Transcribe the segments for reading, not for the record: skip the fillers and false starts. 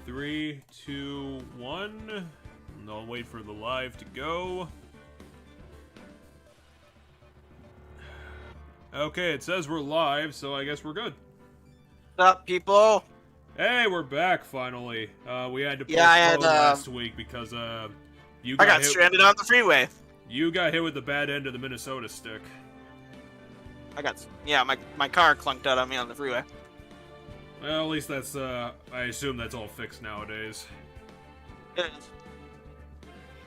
3, 2, 1. And I'll wait for the live to go. Okay, it says we're live, so I guess we're good. What's up, people? Hey, we're back finally. We had to postpone last week because you I got stranded on the freeway. You got hit with the bad end of the Minnesota stick. My car clunked out on me on the freeway. Well, at least that's I assume that's all fixed nowadays. It is.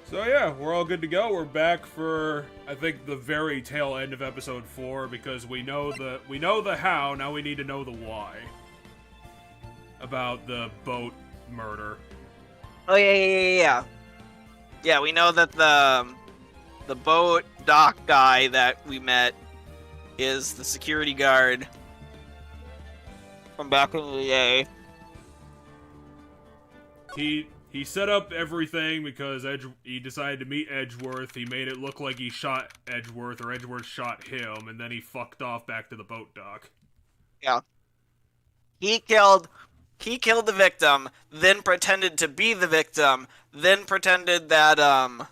So yeah, we're all good to go. We're back for, I think, the very tail end of episode 4 because we know the how. Now we need to know the why about the boat murder. Oh yeah. Yeah, we know that the boat dock guy that we met is the security guard from back in the day. He set up everything because he decided to meet Edgeworth. He made it look like he shot Edgeworth, or Edgeworth shot him, and then he fucked off back to the boat dock. Yeah. He killed the victim, then pretended to be the victim, then pretended that,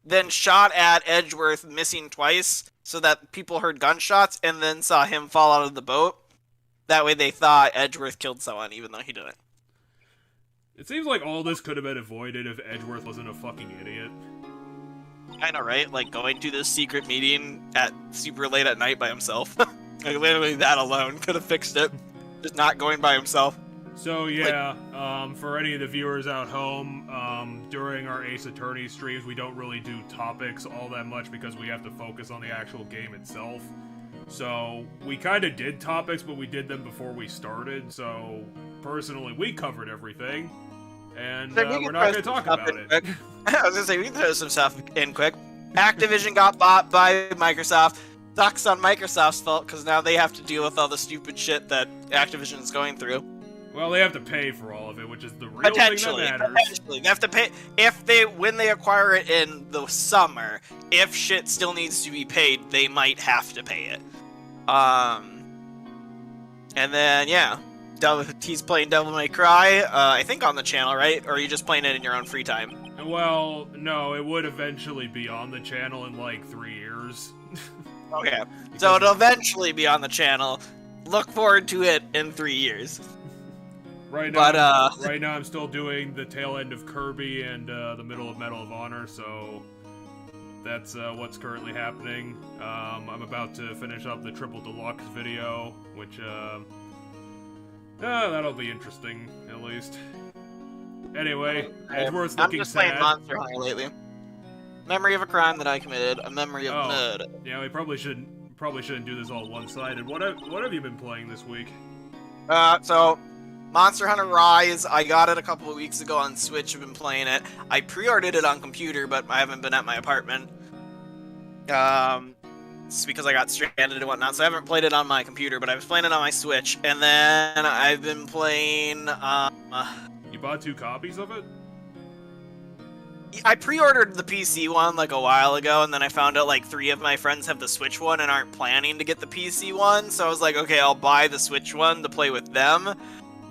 then shot at Edgeworth missing twice so that people heard gunshots, and then saw him fall out of the boat. That way they thought Edgeworth killed someone, even though he didn't. It seems like all this could have been avoided if Edgeworth wasn't a fucking idiot. I know, right? Like, going to this secret meeting at super late at night by himself. Like, literally that alone could have fixed it. Just not going by himself. So, yeah, for any of the viewers out home, during our Ace Attorney streams, we don't really do topics all that much because we have to focus on the actual game itself. So, we kind of did topics, but we did them before we started, so personally, we covered everything. And we're not going to talk about it. I was going to say, we can throw some stuff in quick. Activision got bought by Microsoft. Sucks on Microsoft's fault, because now they have to deal with all the stupid shit that Activision is going through. Well, they have to pay for all of it, which is the real thing that matters. Potentially. They have to pay, when they acquire it in the summer, if shit still needs to be paid, they might have to pay it. And then, yeah. He's playing Devil May Cry, I think on the channel, right? Or are you just playing it in your own free time? Well, no, it would eventually be on the channel in like 3 years. Okay, so it'll eventually be on the channel. Look forward to it in 3 years. Right now, right now I'm still doing the tail end of Kirby and the middle of Medal of Honor, so that's what's currently happening. I'm about to finish up the Triple Deluxe video, which that'll be interesting, at least. Anyway, Edgeworth's looking sad. I'm just playing Monster Hunter lately. Memory of a crime that I committed. A memory of murder. Yeah, we probably shouldn't do this all one-sided. What have you been playing this week? So Monster Hunter Rise, I got it a couple of weeks ago on Switch. I've been playing it. I pre-ordered it on computer, but I haven't been at my apartment. It's because I got stranded and whatnot, so I haven't played it on my computer, but I was playing it on my Switch. And then I've been playing, You bought 2 copies of it? I pre-ordered the PC one like a while ago, and then I found out like 3 of my friends have the Switch one and aren't planning to get the PC one, so I was like, okay, I'll buy the Switch one to play with them.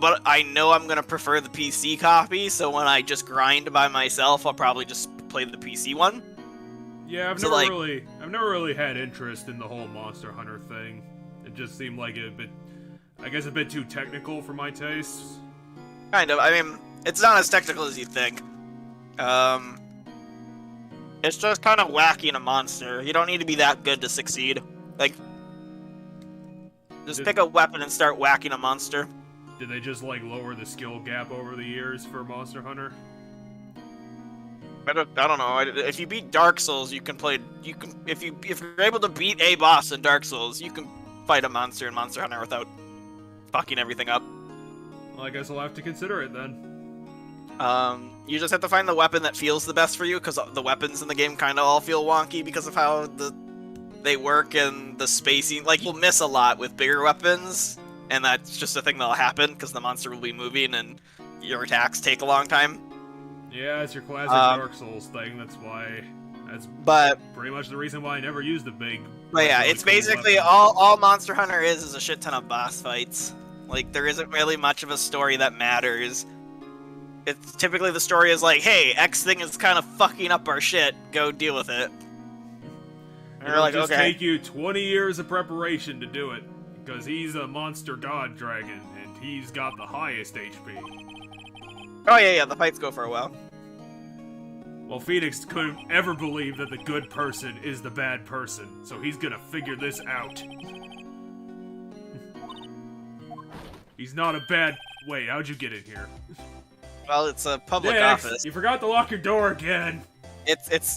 But I know I'm gonna prefer the PC copy, so when I just grind by myself, I'll probably just play the PC one. Yeah, I've never really had interest in the whole Monster Hunter thing. It just seemed like a bit too technical for my tastes. Kind of. I mean, it's not as technical as you think. It's just kind of whacking a monster. You don't need to be that good to succeed. Like, just pick a weapon and start whacking a monster. Did they just like lower the skill gap over the years for Monster Hunter? I don't know. If you beat Dark Souls, if you're able to beat a boss in Dark Souls, you can fight a monster in Monster Hunter without fucking everything up. Well, I guess I'll have to consider it then. You just have to find the weapon that feels the best for you, because the weapons in the game kind of all feel wonky because of how they work and the spacing. Like, you'll miss a lot with bigger weapons, and that's just a thing that'll happen because the monster will be moving and your attacks take a long time. Yeah, it's your classic Dark Souls thing. That's pretty much the reason why I never used the big. But yeah, it's basically all Monster Hunter is a shit ton of boss fights. Like, there isn't really much of a story that matters. it's typically the story is like, hey, X thing is kind of fucking up our shit. Go deal with it. And It'll like, just okay. take you 20 years of preparation to do it, because he's a monster god dragon, and he's got the highest HP. Oh yeah, the fights go for a while. Well, Phoenix couldn't ever believe that the good person is the bad person, so he's gonna figure this out. He's not a bad... Wait, how'd you get in here? Well, it's a public Nix, office. You forgot to lock your door again!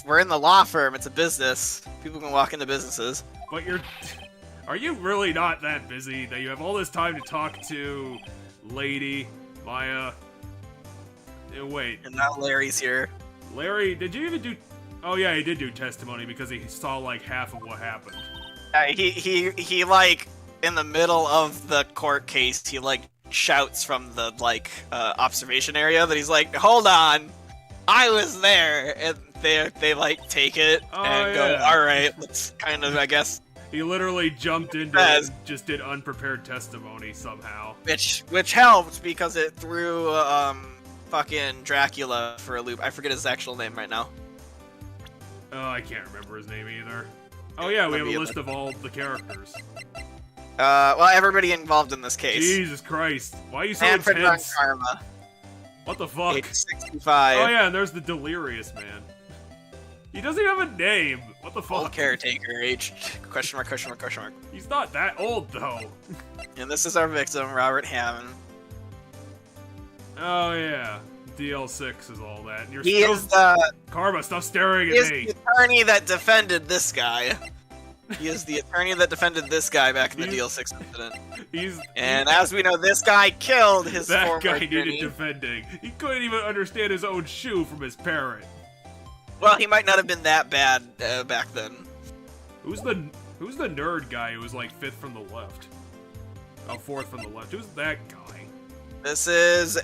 We're in the law firm, it's a business. People can walk into businesses. But you're... Are you really not that busy that you have all this time to talk to Lady, Maya... Wait. And now Larry's here. Larry, did you even do... Oh yeah, he did do testimony because he saw like half of what happened. He like, in the middle of the court case, he like shouts from the like observation area that he's like, hold on, I was there, and they like take it and go, all right, let's kind of, I guess. He literally jumped into it and just did unprepared testimony somehow. Which helped because it threw fucking Dracula for a loop. I forget his actual name right now. Oh, I can't remember his name either. Oh yeah, we have a list of all the characters. Well, everybody involved in this case. Jesus Christ. Why are you so Manfred intense? Karma. What the fuck? Age 65. Oh yeah, and there's the Delirious Man. He doesn't even have a name. What the fuck? Old caretaker, age... Question mark, question mark, question mark. He's not that old, though. And this is our victim, Robert Hammond. Oh yeah. DL6 is all that. And you're He still... is the... Karma, stop staring He at is me. the attorney that defended this guy. He is the attorney that defended this guy back in the DL6 incident. And as we know, this guy killed his former That guy attorney. needed defending. He couldn't even understand his own shoe from his parent. Well, he might not have been that bad back then. Who's the nerd guy who was like 5th from the left? Oh, 4th from the left. Who's that guy? This is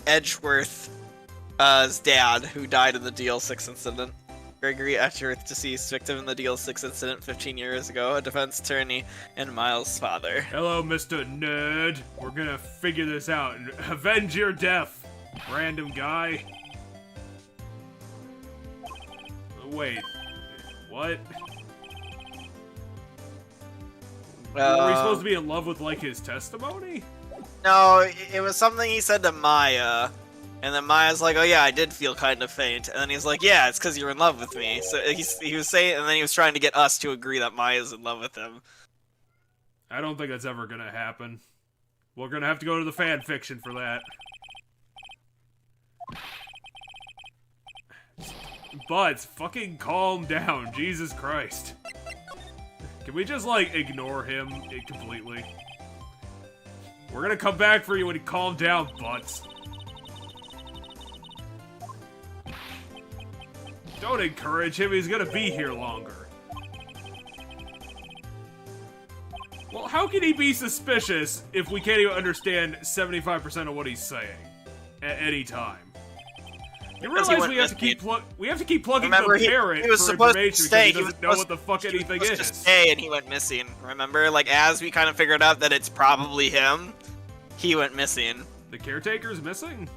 Edgeworth's dad, who died in the DL6 incident. Gregory Edgeworth, deceased, victim in the DL6 incident 15 years ago, a defense attorney, and Miles' father. Hello, Mr. Nerd. We're gonna figure this out and avenge your death, random guy. Wait, what? Were we supposed to be in love with, like, his testimony? No, it was something he said to Maya, and then Maya's like, oh yeah, I did feel kind of faint, and then he's like, yeah, it's because you're in love with me. So he was saying, and then he was trying to get us to agree that Maya's in love with him. I don't think that's ever gonna happen. We're gonna have to go to the fan fiction for that. But fucking calm down, Jesus Christ. Can we just, like, ignore him completely? We're gonna come back for you when you calm down, butts. Don't encourage him, he's gonna be here longer. Well, how can he be suspicious if we can't even understand 75% of what he's saying at any time? You realize we have to keep plugging Remember, the parrot he was for supposed information to stay. because he doesn't know what the fuck anything He was is. supposed to stay, and he went missing. Remember, like as we kind of figured out that it's probably him, he went missing. The caretaker's missing?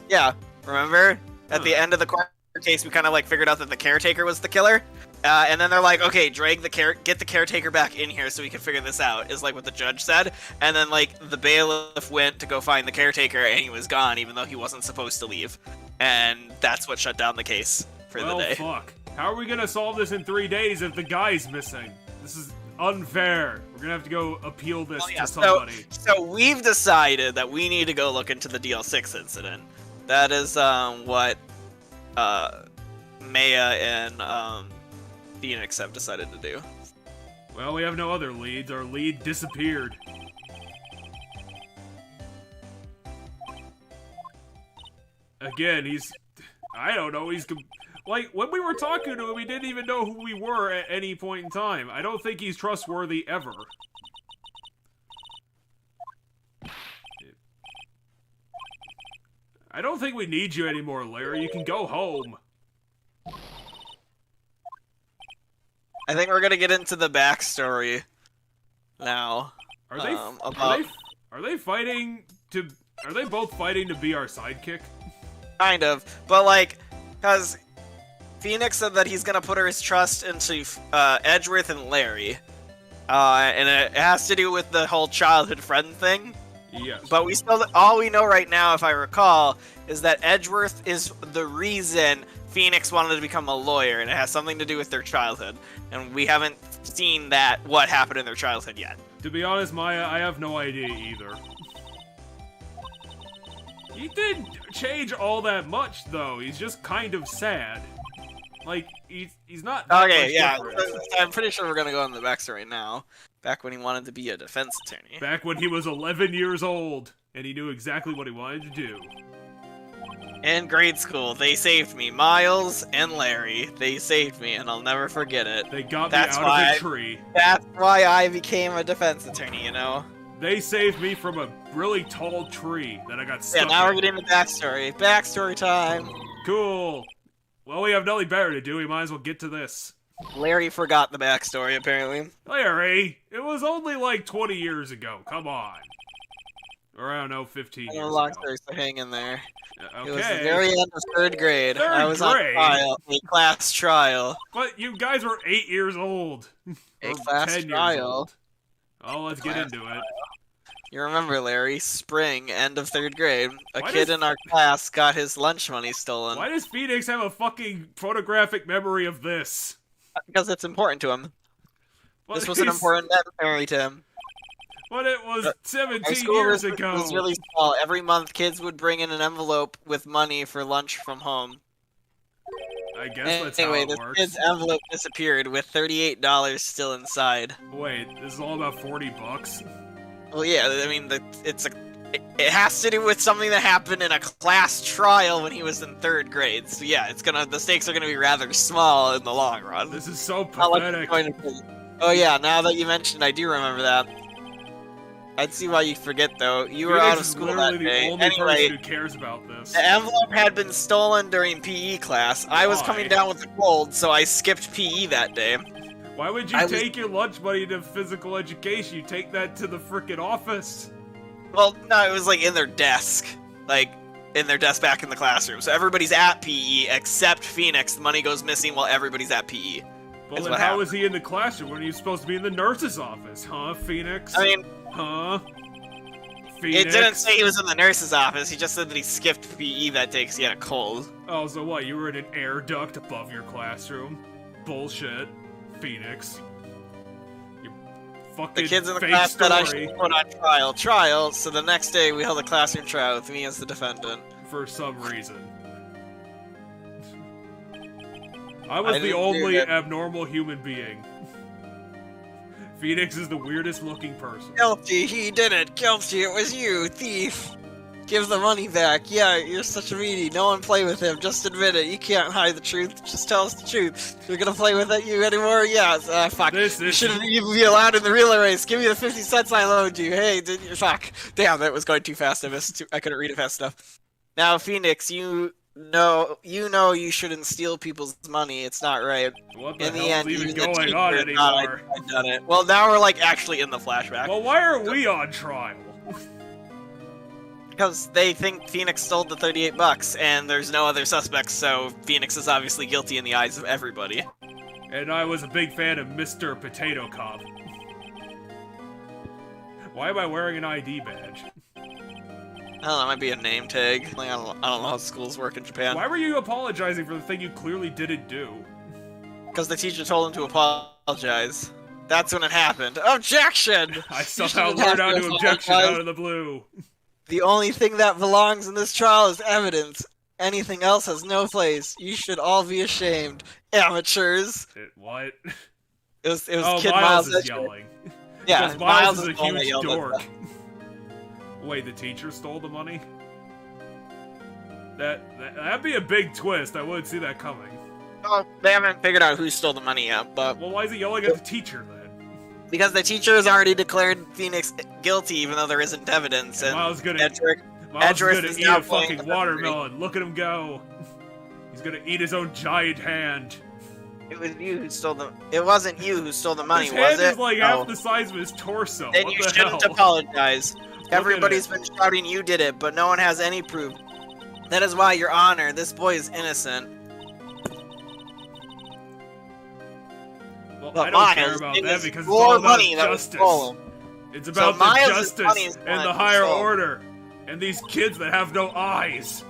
Yeah, remember at the end of the court case, we kind of like figured out that the caretaker was the killer, and then they're like, okay, get the caretaker back in here so we can figure this out. Is like what the judge said, and then like the bailiff went to go find the caretaker, and he was gone, even though he wasn't supposed to leave. And that's what shut down the case for the day. Well, fuck. How are we gonna solve this in 3 days if the guy's missing? This is unfair. We're gonna have to go appeal this to somebody. So we've decided that we need to go look into the DL6 incident. That is what Maya and Phoenix have decided to do. Well, we have no other leads. Our lead disappeared. Again, I don't know, like, when we were talking to him, we didn't even know who we were at any point in time. I don't think he's trustworthy ever. I don't think we need you anymore, Larry. You can go home. I think we're gonna get into the backstory now. Are they fighting to Are they both fighting to be our sidekick? Kind of, but like, because Phoenix said that he's gonna put his trust into Edgeworth and Larry, and it has to do with the whole childhood friend thing. Yes. But we still, all we know right now, if I recall, is that Edgeworth is the reason Phoenix wanted to become a lawyer, and it has something to do with their childhood. And we haven't seen what happened in their childhood yet. To be honest, Maya, I have no idea either. He didn't change all that much, though. He's just kind of sad. Like, he's not that Okay, much yeah, different. I'm pretty sure we're gonna go on the backstory now. Back when he wanted to be a defense attorney. Back when he was 11 years old, and he knew exactly what he wanted to do. In grade school, they saved me. Miles and Larry, they saved me, and I'll never forget it. They got me out of the tree. That's why I became a defense attorney, you know? They saved me from a really tall tree that I got stuck in. Yeah, now we're getting the backstory. Backstory time. Cool. Well, we have nothing better to do. We might as well get to this. Larry forgot the backstory, apparently. Larry, it was only like 20 years ago. Come on. Or I don't know, 15 years long ago. story, so hang in there. Okay. It was the very end of third grade. Third I was grade? on trial, a class trial. But you guys were 8 years old. A Or class 10 years trial. old. Oh, let's get into it. You remember, Larry, spring, end of third grade. A Why kid does- in our class got his lunch money stolen. Why does Phoenix have a fucking photographic memory of this? Because it's important to him. What This was an is- important memory to him. But it was Our 17 school years was ago. really small. Every month, kids would bring in an envelope with money for lunch from home. I guess that's how Anyway, it this works. kid's envelope disappeared with $38 still inside. Wait, this is all about 40 bucks? Well, yeah, I mean, it has to do with something that happened in a class trial when he was in third grade. So yeah, the stakes are gonna be rather small in the long run. This is so Not like pathetic. it's going to be. Oh yeah, now that you mentioned, I do remember that. I'd see why you forget though. You were Phoenix out of is school literally that day. the only Anyway, person who cares about this. the envelope had been stolen during PE class. I was Why? coming down with a cold, so I skipped PE that day. Why would you I was- take your lunch money to physical education? You take that to the frickin' office. Well, no, it was like in their desk. Like, in their desk back in the classroom. So everybody's at PE except Phoenix. The money goes missing while everybody's at PE. Well, Is then what how happened. was he in the classroom when he was supposed to be in the nurse's office? Huh, Phoenix? I mean, Huh? it Phoenix? didn't say he was in the nurse's office. He just said that he skipped PE that day because he had a cold. Oh, so what? You were in an air duct above your classroom? Bullshit. Phoenix. You fucking The kids in the fake class story. that I should put on trial. So the next day we held a classroom trial with me as the defendant. For some reason. I was the didn't do only that. abnormal human being. Phoenix is the weirdest looking person. Guilty, he did it. Guilty, it was you, thief. Give the money back. Yeah, you're such a meanie. No one play with him. Just admit it. You can't hide the truth. Just tell us the truth. You're gonna play with it, you anymore? Yeah. Fuck. You shouldn't even be allowed in the relay race. Give me the 50 cents I loaned you. Hey, fuck. Damn, that was going too fast. I couldn't read it fast enough. Now, Phoenix, you know you shouldn't steal people's money. It's not right. What the In the hell's end, even even the going teacher on thought anymore? I'd done it. Well, now we're like actually in the flashback. Well, why are we on trial? Because they think Phoenix stole the $38, and there's no other suspects, so Phoenix is obviously guilty in the eyes of everybody. And I was a big fan of Mr. Potato Cop. Why am I wearing an ID badge? I don't know, that might be a name tag. Like, I don't know how schools work in Japan. Why were you apologizing for the thing you clearly didn't do? Because the teacher told him to apologize. That's when it happened. Objection! I You somehow shouldn't learned have how to to objection apologize. out of the blue. The only thing that belongs in this trial is evidence. Anything else has no place. You should all be ashamed. Amateurs. What? It was Oh, Kid Miles is Edgeworth. yelling. Yeah, Because Miles is the a one that huge yelled at dork. them. Wait, the teacher stole the money? That'd be a big twist. I wouldn't see that coming. Well, they haven't figured out who stole the money yet, but Well, why is he yelling at the teacher then? because the teacher has already declared Phoenix guilty, even though there isn't evidence, and Miles is gonna Edgeworth, Miles is Edgeworth gonna is eat now a playing fucking the watermelon. Look at him go. He's gonna eat his own giant hand. it was you who stole the. It wasn't you who stole the money, His was hand it? is like No. half the size of his torso. Then What you the shouldn't hell? apologize. Everybody's been shouting you did it, but no one has any proof. That is why, Your Honor, this boy is innocent. Well, But I don't Miles, care about it that was because it's your all about money that was justice. stolen. It's about So the Miles' justice money is and the what higher stolen. order. And these kids that have no eyes.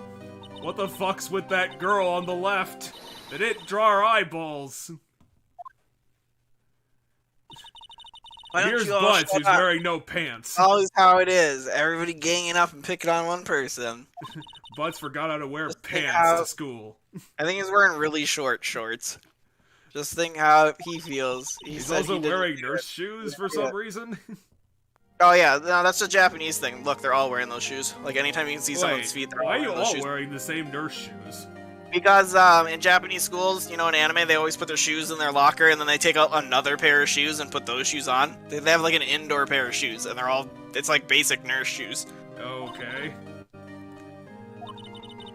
What the fuck's with that girl on the left? They didn't draw her eyeballs. Why don't Here's you all Butts, shut who's up? wearing no pants. Always how it is. Everybody ganging up and picking on one person. Butts forgot how to wear Just think pants how- to school. I think he's wearing really short shorts. Just think how he feels. He's said also he didn't wearing do nurse it. shoes for some reason. Oh yeah, no, that's a Japanese thing. Look, they're all wearing those shoes. Like anytime you can see someone's feet, they're all why are wearing you those all shoes. wearing the same nurse shoes? Because in Japanese schools, you know, in anime, they always put their shoes in their locker, and then they take out another pair of shoes and put those shoes on. They have like an indoor pair of shoes, and it's like basic nurse shoes. Okay.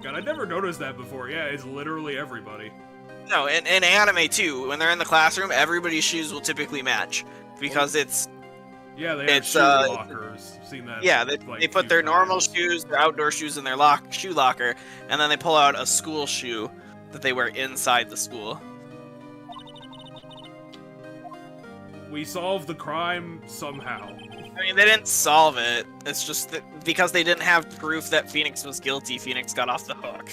God, I never noticed that before. Yeah, it's literally everybody. No, in anime too, when they're in the classroom, everybody's shoes will typically match. Because Yeah, they have shoe lockers. I've seen that. yeah, like, they put few their normal times. shoes, their outdoor shoes in their shoe locker, and then they pull out a school shoe that they wear inside the school. We solved the crime somehow. I mean, they didn't solve it. It's just that because they didn't have proof that Phoenix was guilty, Phoenix got off the hook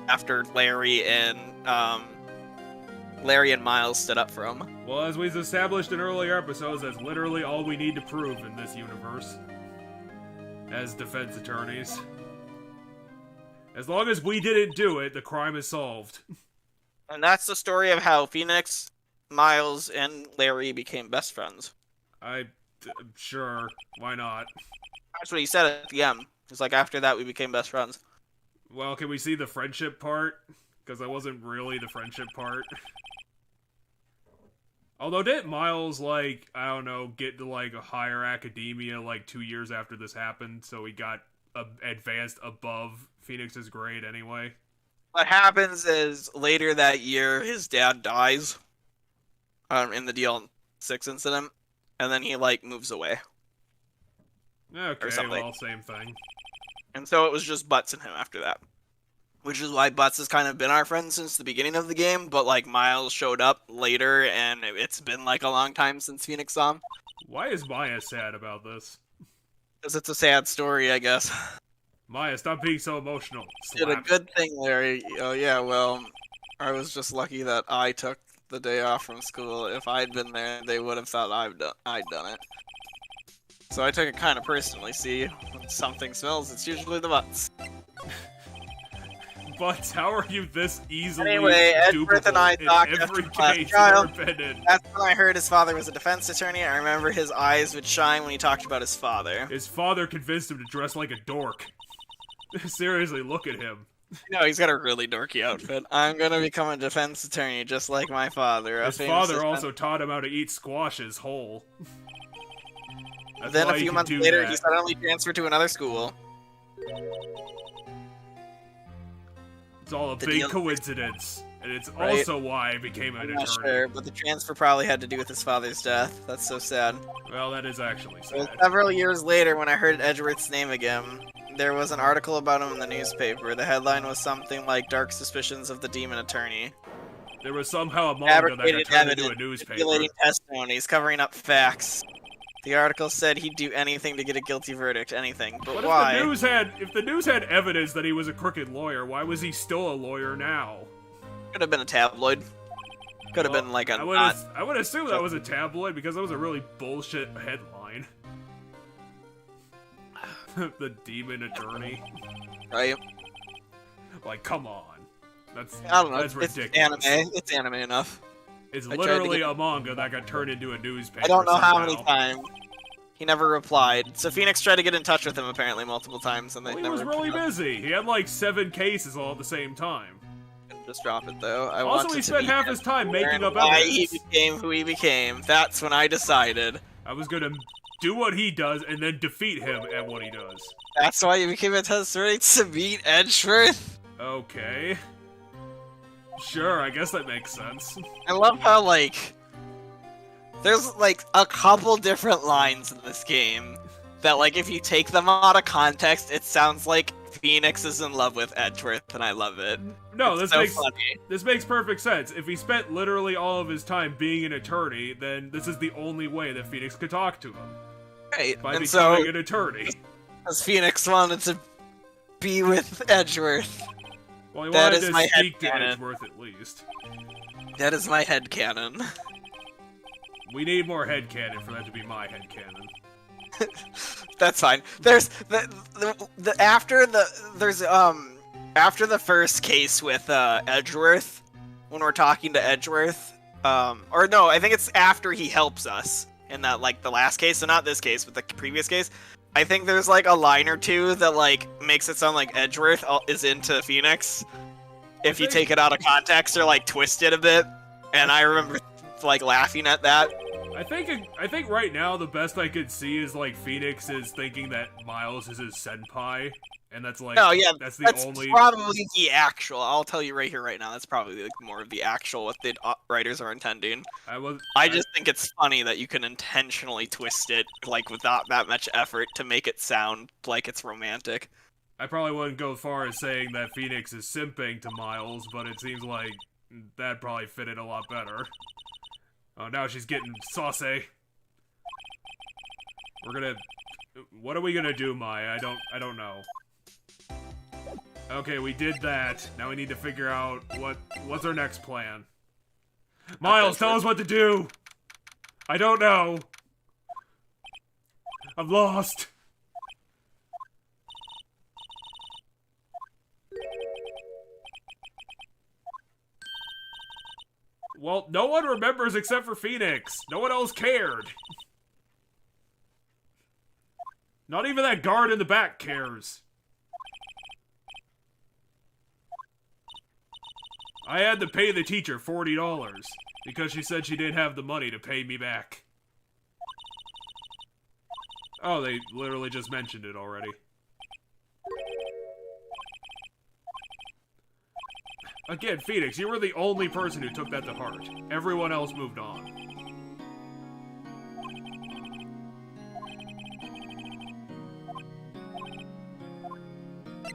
after Larry and Miles stood up for him. Well, as we've established in earlier episodes, that's literally all we need to prove in this universe. As defense attorneys. As long as we didn't do it, the crime is solved. And that's the story of how Phoenix, Miles, and Larry became best friends. Sure, why not? That's what he said at the end. He's like, after that, we became best friends. Well, can we see the friendship part? Because that wasn't really the friendship part. Although, didn't Miles, like, I don't know, get to, like, a higher academia, like, 2 years after this happened, so he got advanced above Phoenix's grade anyway? What happens is, later that year, his dad dies in the DL6 incident, and then he, like, moves away. Okay, something. well, same thing. And so it was just Butts and him after that. Which is why Butts has kind of been our friend since the beginning of the game, but like Miles showed up later and it's been like a long time since Phoenix saw him. Why is Maya sad about this? Because it's a sad story, I guess. Maya, stop being so emotional. Did a Slap. good thing, Larry. Oh yeah, well, I was just lucky that I took the day off from school. If I'd been there, they would have thought I'd done it. So I took it kind of personally. See, when something smells, it's usually the Butts. But how are you this easily Anyway, Edgeworth and I dupable talked in every after class case trial. you've ever been in? That's when I heard his father was a defense attorney. I remember his eyes would shine when he talked about his father. His father convinced him to dress like a dork. Seriously, look at him. No, he's got a really dorky outfit. I'm gonna become a defense attorney just like my father. His father also taught him how to eat squashes whole. That's Then why a he few can months do later, that. he suddenly transferred to another school. It's all a The big deal- coincidence. And it's Right. also why I became an I'm not attorney. sure, but the transfer probably had to do with his father's death. That's so sad. Well, that is actually It was sad. several years later when I heard Edgeworth's name again. There was an article about him in the newspaper. The headline was something like "Dark Suspicions of the Demon Attorney." There was somehow a manga that got Fabricated turned into a evidence, newspaper. manipulating testimonies, covering up facts. The article said he'd do anything to get a guilty verdict, anything. But What why? if the news had evidence that he was a crooked lawyer, why was he still a lawyer now? Could have been a tabloid. Could have Well, been like a I would assume that was a tabloid because that was a really bullshit headline. The demon attorney. right? Like, come on. That's I don't know. That's It's ridiculous. anime. It's anime enough. It's I tried to literally get- a manga that got turned into a newspaper. I don't know how many somehow. times. He never replied. So Phoenix tried to get in touch with him apparently multiple times, and they Well, he never was really replied. busy. He had like 7 cases all at the same time. Just drop it though. I Also, wanted he to spent be half his time making and up why evidence. he became who he became. That's when I decided. I was gonna do what he does and then defeat him at what he does. That's why you became a test right to beat Edgeworth. Okay. Sure, I guess that makes sense. I love how there's like a couple different lines in this game that, like, if you take them out of context, it sounds like Phoenix is in love with Edgeworth, and I love it. No, it's funny. This makes perfect sense. If he spent literally all of his time being an attorney, then this is the only way that Phoenix could talk to him. Right, by and becoming an attorney. Because Phoenix wanted to be with Edgeworth. Well, he wanted to speak to Edgeworth at least. That is my headcanon. We need more headcanon for that to be my headcanon. That's fine. There's after the first case with Edgeworth, when we're talking to Edgeworth, or no, I think it's after he helps us in that, like, the last case, so not this case, but the previous case. I think there's like a line or two that like makes it sound like Edgeworth is into Phoenix. If you take it out of context or like twist it a bit, and I remember like laughing at that. I think right now the best I could see is like Phoenix is thinking that Miles is his senpai, and that's like that's only probably the actual. I'll tell you right here, right now. That's probably like more of the actual what the writers are intending. I just think it's funny that you can intentionally twist it like without that much effort to make it sound like it's romantic. I probably wouldn't go as far as saying that Phoenix is simping to Miles, but it seems like that'd probably fit it a lot better. Oh, now she's getting saucy. What are we gonna do, Maya? I don't know. Okay, we did that. Now we need to figure out what's our next plan. Miles, tell us what to do! I don't know! I'm lost! Well, no one remembers except for Phoenix. No one else cared. Not even that guard in the back cares. I had to pay the teacher $40 because she said she didn't have the money to pay me back. Oh, they literally just mentioned it already. Again, Phoenix, you were the only person who took that to heart. Everyone else moved on.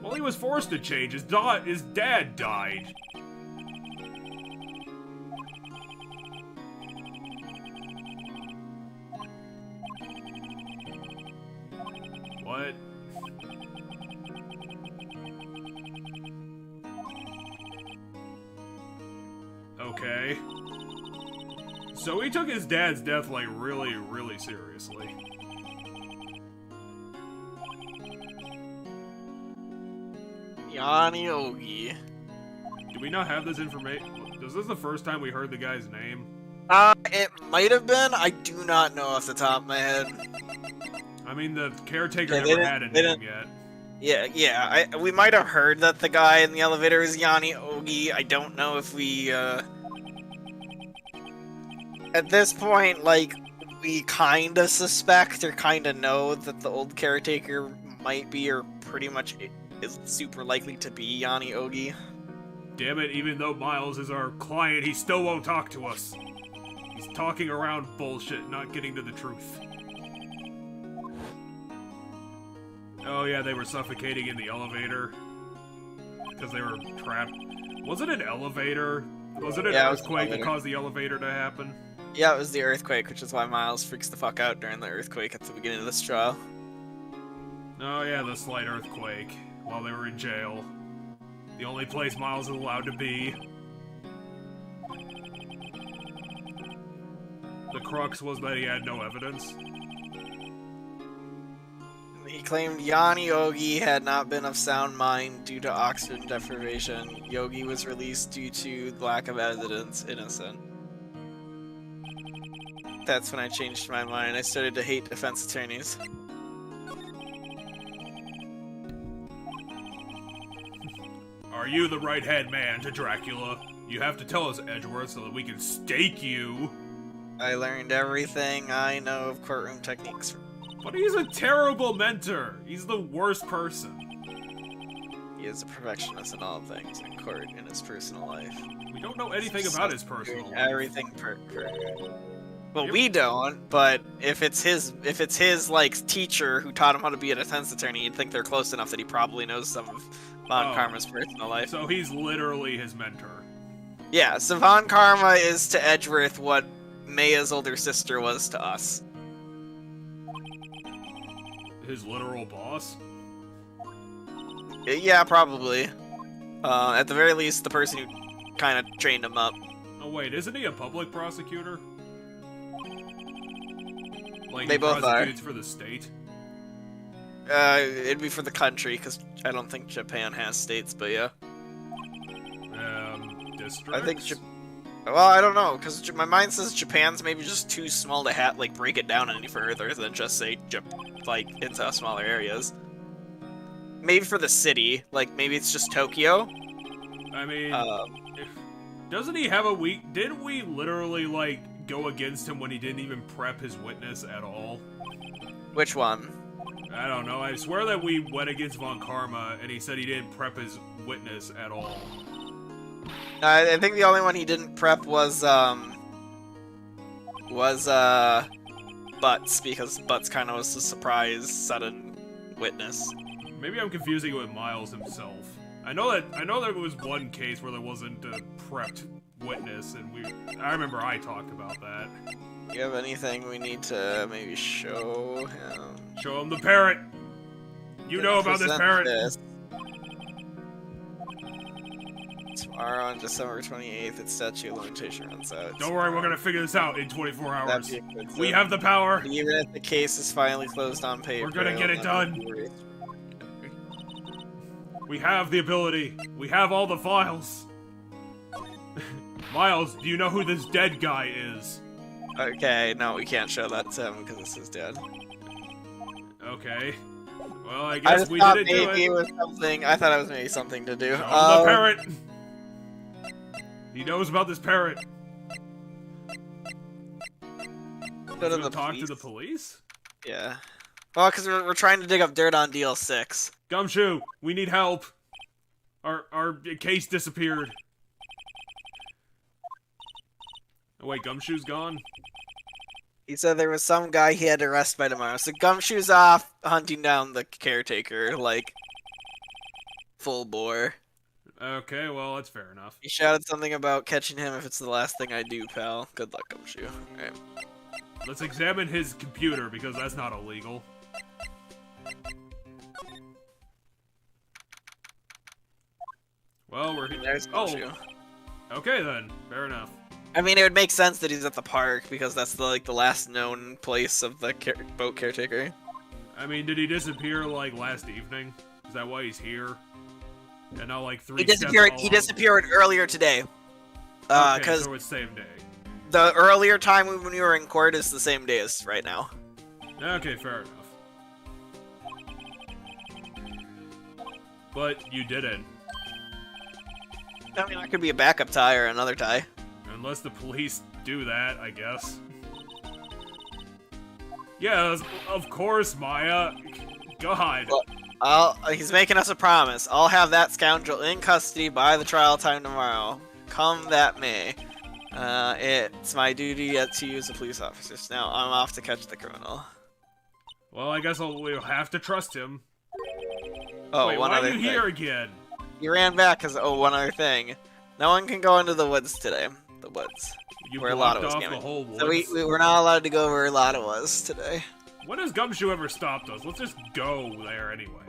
Well, he was forced to change. His dad died. What? Okay. So he took his dad's death, like, really, really seriously. Yanni Ogi. Do we not have this information? Is this the first time we heard the guy's name? It might have been. I do not know off the top of my head. I mean, the caretaker never had a name yet. Yeah. We might have heard that the guy in the elevator is Yanni Ogi. I don't know if we, at this point, like, we kinda suspect or kinda know that the old caretaker might be, or pretty much is super likely to be Yanni Ogi. Damn it, even though Miles is our client, he still won't talk to us. He's talking around bullshit, not getting to the truth. Oh yeah, they were suffocating in the elevator. Because they were trapped. Was it an elevator? Was it an earthquake that caused the elevator to happen? Yeah, it was the earthquake, which is why Miles freaks the fuck out during the earthquake at the beginning of this trial. Oh yeah, the slight earthquake, while they were in jail. The only place Miles is allowed to be. The crux was that he had no evidence. He claimed Yanni Ogi had not been of sound mind due to oxygen deprivation. Yogi was released due to lack of evidence, innocent. That's when I changed my mind. I started to hate defense attorneys. Are you the right-hand man to Dracula? You have to tell us, Edgeworth, so that we can stake you. I learned everything I know of courtroom techniques. But he's a terrible mentor. He's the worst person. He is a perfectionist in all things, in court, in his personal life. We don't know anything about his personal life. Everything Well, Yep. we don't, but if it's his like teacher who taught him how to be a defense attorney, you'd think they're close enough that he probably knows some of Von Oh. Karma's personal life. So he's literally his mentor. Yeah, so Von Karma is to Edgeworth what Maya's older sister was to us. His literal boss? Yeah, probably. At the very least, the person who kind of trained him up. Oh wait, isn't he a public prosecutor? Like They he both are. prosecutes for the state? It'd be for the country, because I don't think Japan has states, but yeah. Districts? I think well, I don't know, because my mind says Japan's maybe just too small to like break it down any further than just say like into smaller areas. Maybe for the city, like maybe it's just Tokyo. I mean, doesn't he have a week? Didn't we literally like go against him when he didn't even prep his witness at all? Which one? I don't know. I swear that we went against Von Karma and he said he didn't prep his witness at all. I think the only one he didn't prep was Butts, because Butts kind of was a surprise, sudden witness. Maybe I'm confusing it with Miles himself. I know there was one case where there wasn't a prepped witness, and I remember I talked about that. Do you have anything we need to maybe show him? Show him the parrot! You know about this parrot! Tomorrow on December 28th, its statute of limitation runs out. Don't worry, we're gonna figure this out in 24 hours. That'd be a good We thing. have the power! Even if the case is finally closed on paper, We're gonna get it done! We have the ability. We have all the files. Miles, do you know who this dead guy is? Okay, no, we can't show that to him because this is dead. Okay. Well, I I guess just we thought didn't do maybe it. it was something. I thought it was maybe something to do. Show him the parrot. He knows about this parrot. Go to Go the talk police. to the police? Yeah. Well, because we're trying to dig up dirt on DL6. Gumshoe, we need help. Our case disappeared. Oh wait, Gumshoe's gone? He said there was some guy he had to arrest by tomorrow. So Gumshoe's off hunting down the caretaker, like, full bore. Okay, well, that's fair enough. He shouted something about catching him if it's the last thing I do, pal. Good luck, Gumshoe. Alright. Let's examine his computer, because that's not illegal. Well, we're There's Gumshoe. Okay then. Fair enough. I mean, it would make sense that he's at the park, because that's the last known place of the boat caretaker. I mean, did he disappear, like, last evening? Is that why he's here? And now, like, He disappeared earlier today. Okay, Because so it's same day. the earlier time when we were in court is the same day as right now. Okay, fair enough. But you didn't. I mean, that could be a backup tie or another tie. Unless the police do that, I guess. Yeah, of course, Maya. God. Well, he's making us a promise. I'll have that scoundrel in custody by the trial time tomorrow. Come that may. It's my duty to use the police officers. Now, I'm off to catch the criminal. Well, I guess we'll have to trust him. Oh, Wait, one why other are you thing. here again? He ran back because, one other thing. No one can go into the woods today. The woods. You Where blocked Lotto was off the gaming. whole woods. So we were not allowed to go where Lotto was today. When has Gumshoe ever stopped us? Let's just go there anyway.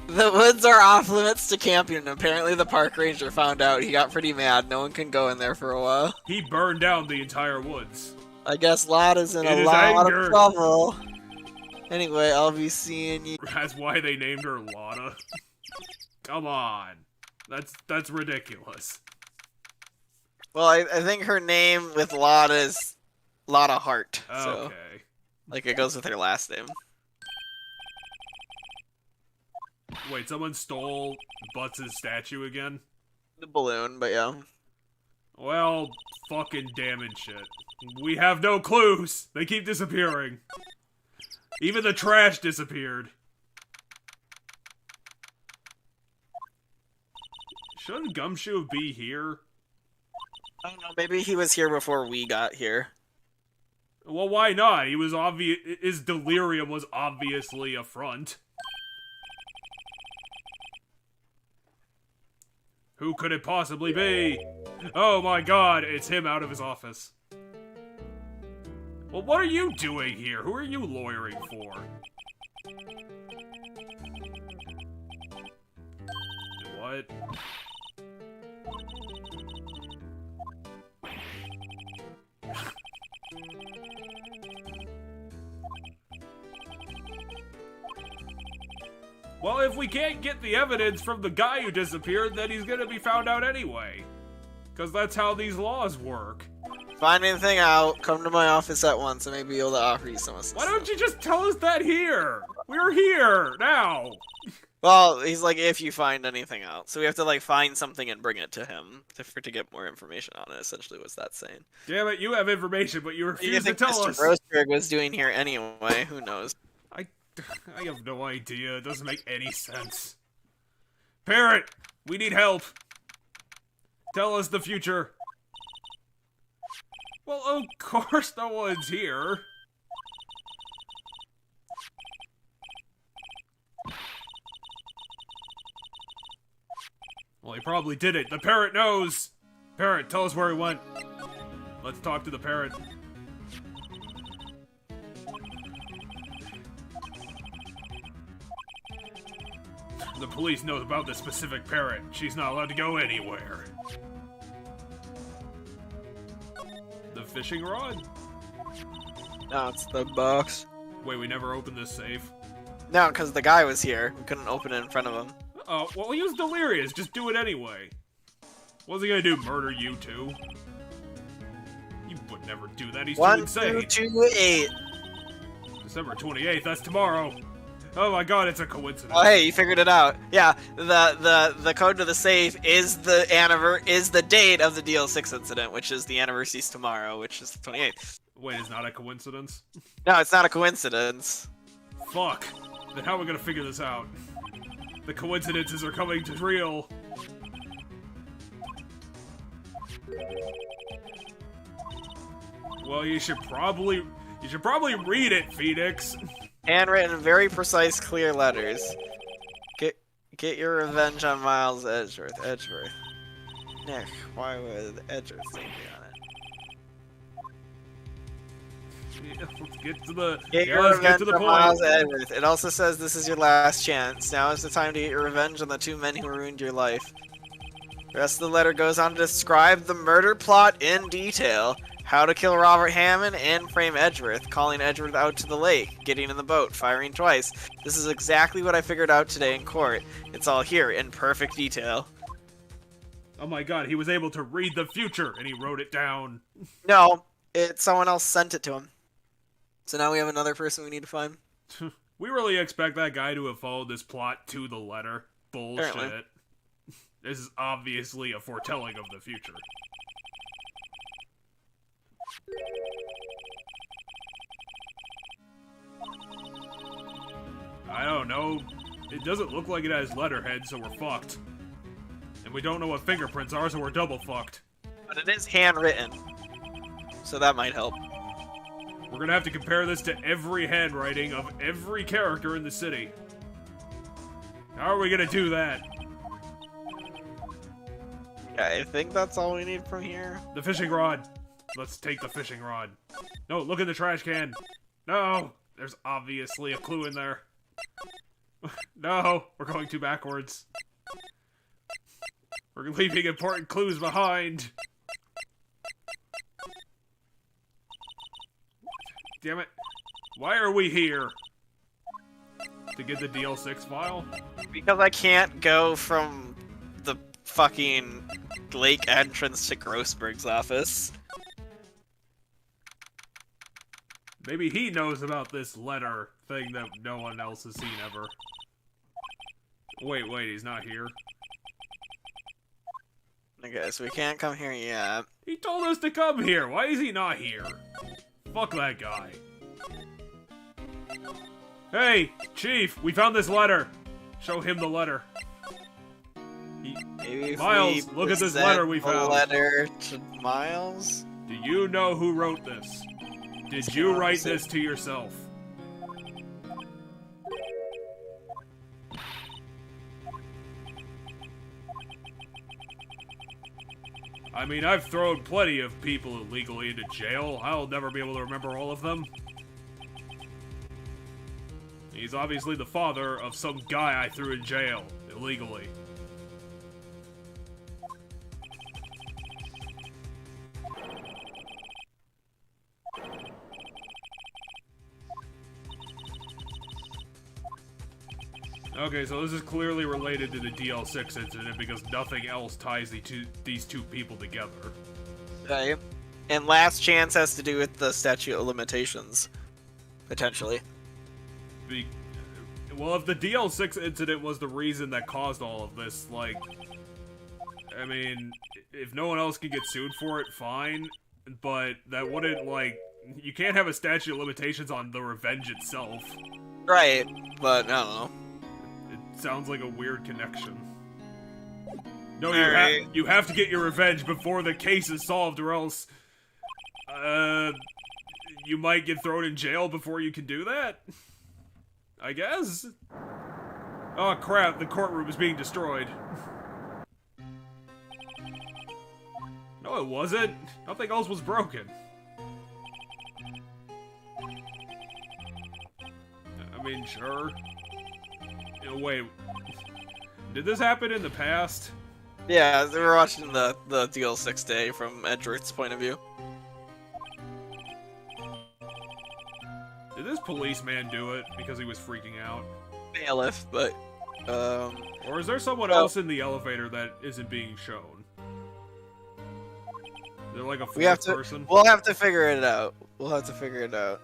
The woods are off limits to camping, and apparently the park ranger found out. He got pretty mad. No one can go in there for a while. He burned down the entire woods. I guess Lotta's in In a his lot anger. of trouble. Anyway, I'll be seeing you. That's why they named her Lotta. Come on. That's ridiculous. Well, I think her name with Lotta is Lotta Hart. So, Okay. like, it goes with her last name. Wait, someone stole Butts' statue again? The balloon, but yeah. Well, fucking damn and shit. We have no clues! They keep disappearing. Even the trash disappeared. Shouldn't Gumshoe be here? I don't know, maybe he was here before we got here. Well, why not? He was obvious. His delirium was obviously a front. Who could it possibly be? Oh my god, it's him out of his office. Well, what are you doing here? Who are you lawyering for? What? Well, if we can't get the evidence from the guy who disappeared, then he's gonna be found out anyway. Because that's how these laws work. Find anything out, come to my office at once, and maybe able to offer you some assistance. Why don't you just tell us that here? We're here, now! Well, he's like, if you find anything out. So we have to, like, find something and bring it to him to get more information on it, essentially, what's that saying. Damn it, you have information, but you refuse to tell us. Mr. Roseberg was doing here anyway, who knows? I have no idea. It doesn't make any sense. Parrot, we need help. Tell us the future. Well, of course no one's here. Well, he probably did it. The parrot knows. Parrot, tell us where he went. Let's talk to the parrot. The police know about this specific parrot. She's not allowed to go anywhere. The fishing rod? No, it's the box. Wait, we never opened this safe? No, because the guy was here. We couldn't open it in front of him. Oh, well, he was delirious. Just do it anyway. What's he gonna do, murder you too? You would never do that. He's too insane. 1228. December 28th, that's tomorrow. Oh my god, it's a coincidence. Oh hey, you figured it out. Yeah, the code to the safe is the date of the DL6 incident, which is the anniversary's tomorrow, which is the 28th. Wait, it's not a coincidence? No, it's not a coincidence. Fuck. Then how are we gonna figure this out? The coincidences are coming to real. Well, you should probably read it, Phoenix. Handwritten, very precise, clear letters. Get your revenge on Miles Edgeworth. Nick, why would Edgeworth name be on it? Let's get to the On Miles Edgeworth. It also says this is your last chance. Now is the time to get your revenge on the two men who ruined your life. The rest of the letter goes on to describe the murder plot in detail. How to kill Robert Hammond and frame Edgeworth, calling Edgeworth out to the lake, getting in the boat, firing twice. This is exactly what I figured out today in court. It's all here in perfect detail. Oh my god, he was able to read the future and he wrote it down. No, someone else sent it to him. So now we have another person we need to find. We really expect that guy to have followed this plot to the letter. Bullshit. Apparently. This is obviously a foretelling of the future. I don't know. It doesn't look like it has letterhead, so we're fucked. And we don't know what fingerprints are, so we're double fucked. But it is handwritten. So that might help. We're gonna have to compare this to every handwriting of every character in the city. How are we gonna do that? Yeah, I think that's all we need from here. The fishing rod. Let's take the fishing rod. No, look in the trash can. No, there's obviously a clue in there. No, we're going too backwards. We're leaving important clues behind. Damn it. Why are we here? To get the DL6 file? Because I can't go from the fucking lake entrance to Grossberg's office. Maybe he knows about this letter thing that no one else has seen ever. Wait, he's not here. Okay, so we can't come here yet. He told us to come here. Why is he not here? Fuck that guy. Hey, Chief, we found this letter. Show him the letter. Maybe if Miles, we look at this letter we present found. the letter to Miles? Do you know who wrote this? Did you write this to yourself? I mean, I've thrown plenty of people illegally into jail. I'll never be able to remember all of them. He's obviously the father of some guy I threw in jail illegally. Okay, so this is clearly related to the DL6 incident because nothing else ties these two people together. Right. And last chance has to do with the statute of limitations, potentially. Well, if the DL6 incident was the reason that caused all of this, like, I mean, if no one else can get sued for it, fine, but that wouldn't, like, you can't have a statute of limitations on the revenge itself. Right, but I don't know. It sounds like a weird connection. No, you have to get your revenge before the case is solved, or else, you might get thrown in jail before you can do that? I guess? Oh crap, the courtroom is being destroyed. No, it wasn't. Nothing else was broken. I mean, sure. Wait. Did this happen in the past? Yeah, they were watching the DL6 day from Edgeworth's point of view. Did this policeman do it because he was freaking out? Bailiff, but, Or is there someone else in the elevator that isn't being shown? They're like a fourth person? We'll have to figure it out. We'll have to figure it out.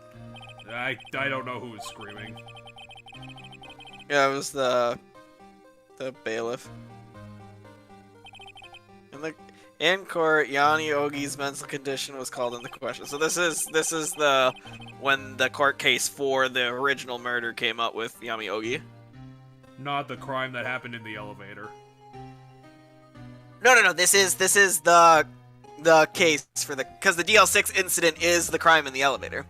I don't know who was screaming. Yeah, it was the bailiff. In court, Yanni Ogi's mental condition was called into question. So this is when the court case for the original murder came up with Yami Ogi. Not the crime that happened in the elevator. No. This is the case for because the DL6 incident is the crime in the elevator.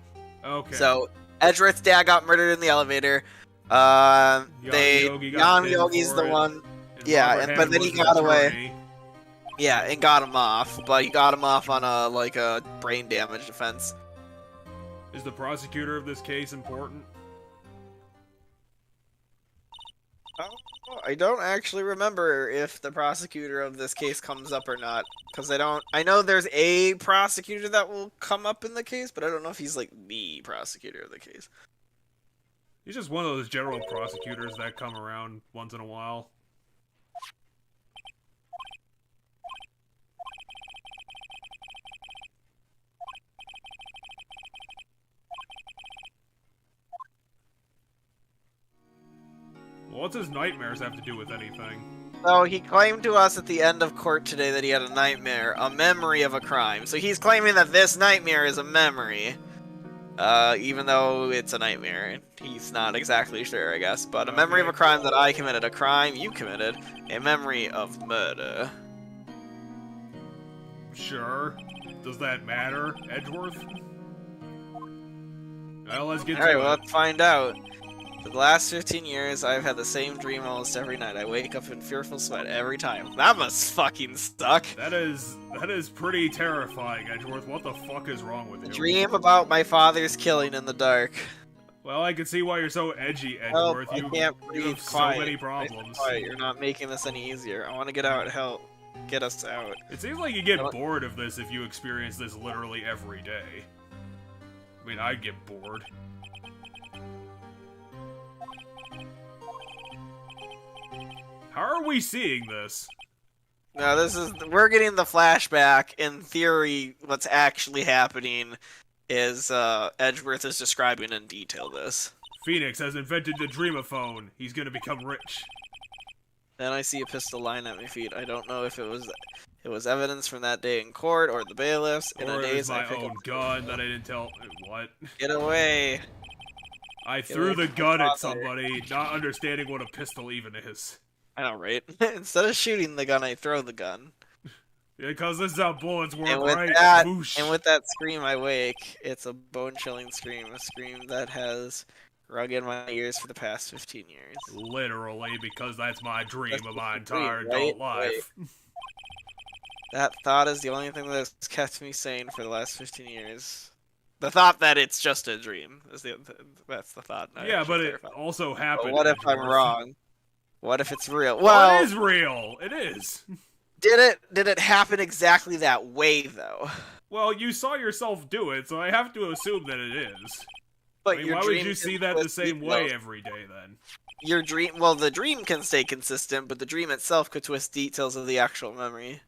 Okay. So Edgeworth's dad got murdered in the elevator. Yami Ogi's the one. Yeah, but then he got away. Yeah, and got him off, but he got him off on a brain damage offense. Is the prosecutor of this case important? I don't actually remember if the prosecutor of this case comes up or not, because I know there's a prosecutor that will come up in the case, but I don't know if he's like the prosecutor of the case. He's just one of those general prosecutors that come around once in a while. What's his nightmares have to do with anything? So he claimed to us at the end of court today that he had a nightmare, a memory of a crime. So he's claiming that this nightmare is a memory, even though it's a nightmare. He's not exactly sure, I guess, but a memory of a crime that I committed, a crime you committed, a memory of murder. Sure. Does that matter, Edgeworth? Well, let's get to it. Alright, well, let's find out. For the last 15 years, I've had the same dream almost every night. I wake up in fearful sweat every time. That must fucking suck. That is pretty terrifying, Edgeworth. What the fuck is wrong with you? Dream about my father's killing in the dark. Well, I can see why you're so edgy, Edgeworth. I can't breathe. You have Quiet. so many problems. Quiet. You're not making this any easier. I want to get out. Help. Get us out. It seems like you get bored of this if you experience this literally every day. I mean, I'd get bored. How are we seeing this? No, we're getting the flashback. In theory, what's actually happening is Edgeworth is describing in detail this. Phoenix has invented the Dreamaphone. He's gonna become rich. Then I see a pistol lying at my feet. I don't know if it was evidence from that day in court or the bailiffs. Or it was my own gun that I didn't tell. What? Get away! I threw the gun at somebody, not understanding what a pistol even is. I know, right? Instead of shooting the gun, I throw the gun. Because this is how bullets work, And with right? that, Whoosh. and with that scream, I wake. It's a bone-chilling scream, a scream that has rung in my ears for the past 15 years. Literally, because that's my dream That's of just my a dream, entire right? adult life. That thought is the only thing that's kept me sane for the last 15 years. The thought that it's just a dream that's the thought. Yeah, but it also But happened. what if I'm Edgeworth. wrong? What if it's real? Well, Well, it is real. It is. did it happen exactly that way though? Well, you saw yourself do it, so I have to assume that it is. But I mean, your why would dream you can see that the twist same way details. every day then? Your dream, well, the dream can stay consistent, but the dream itself could twist details of the actual memory.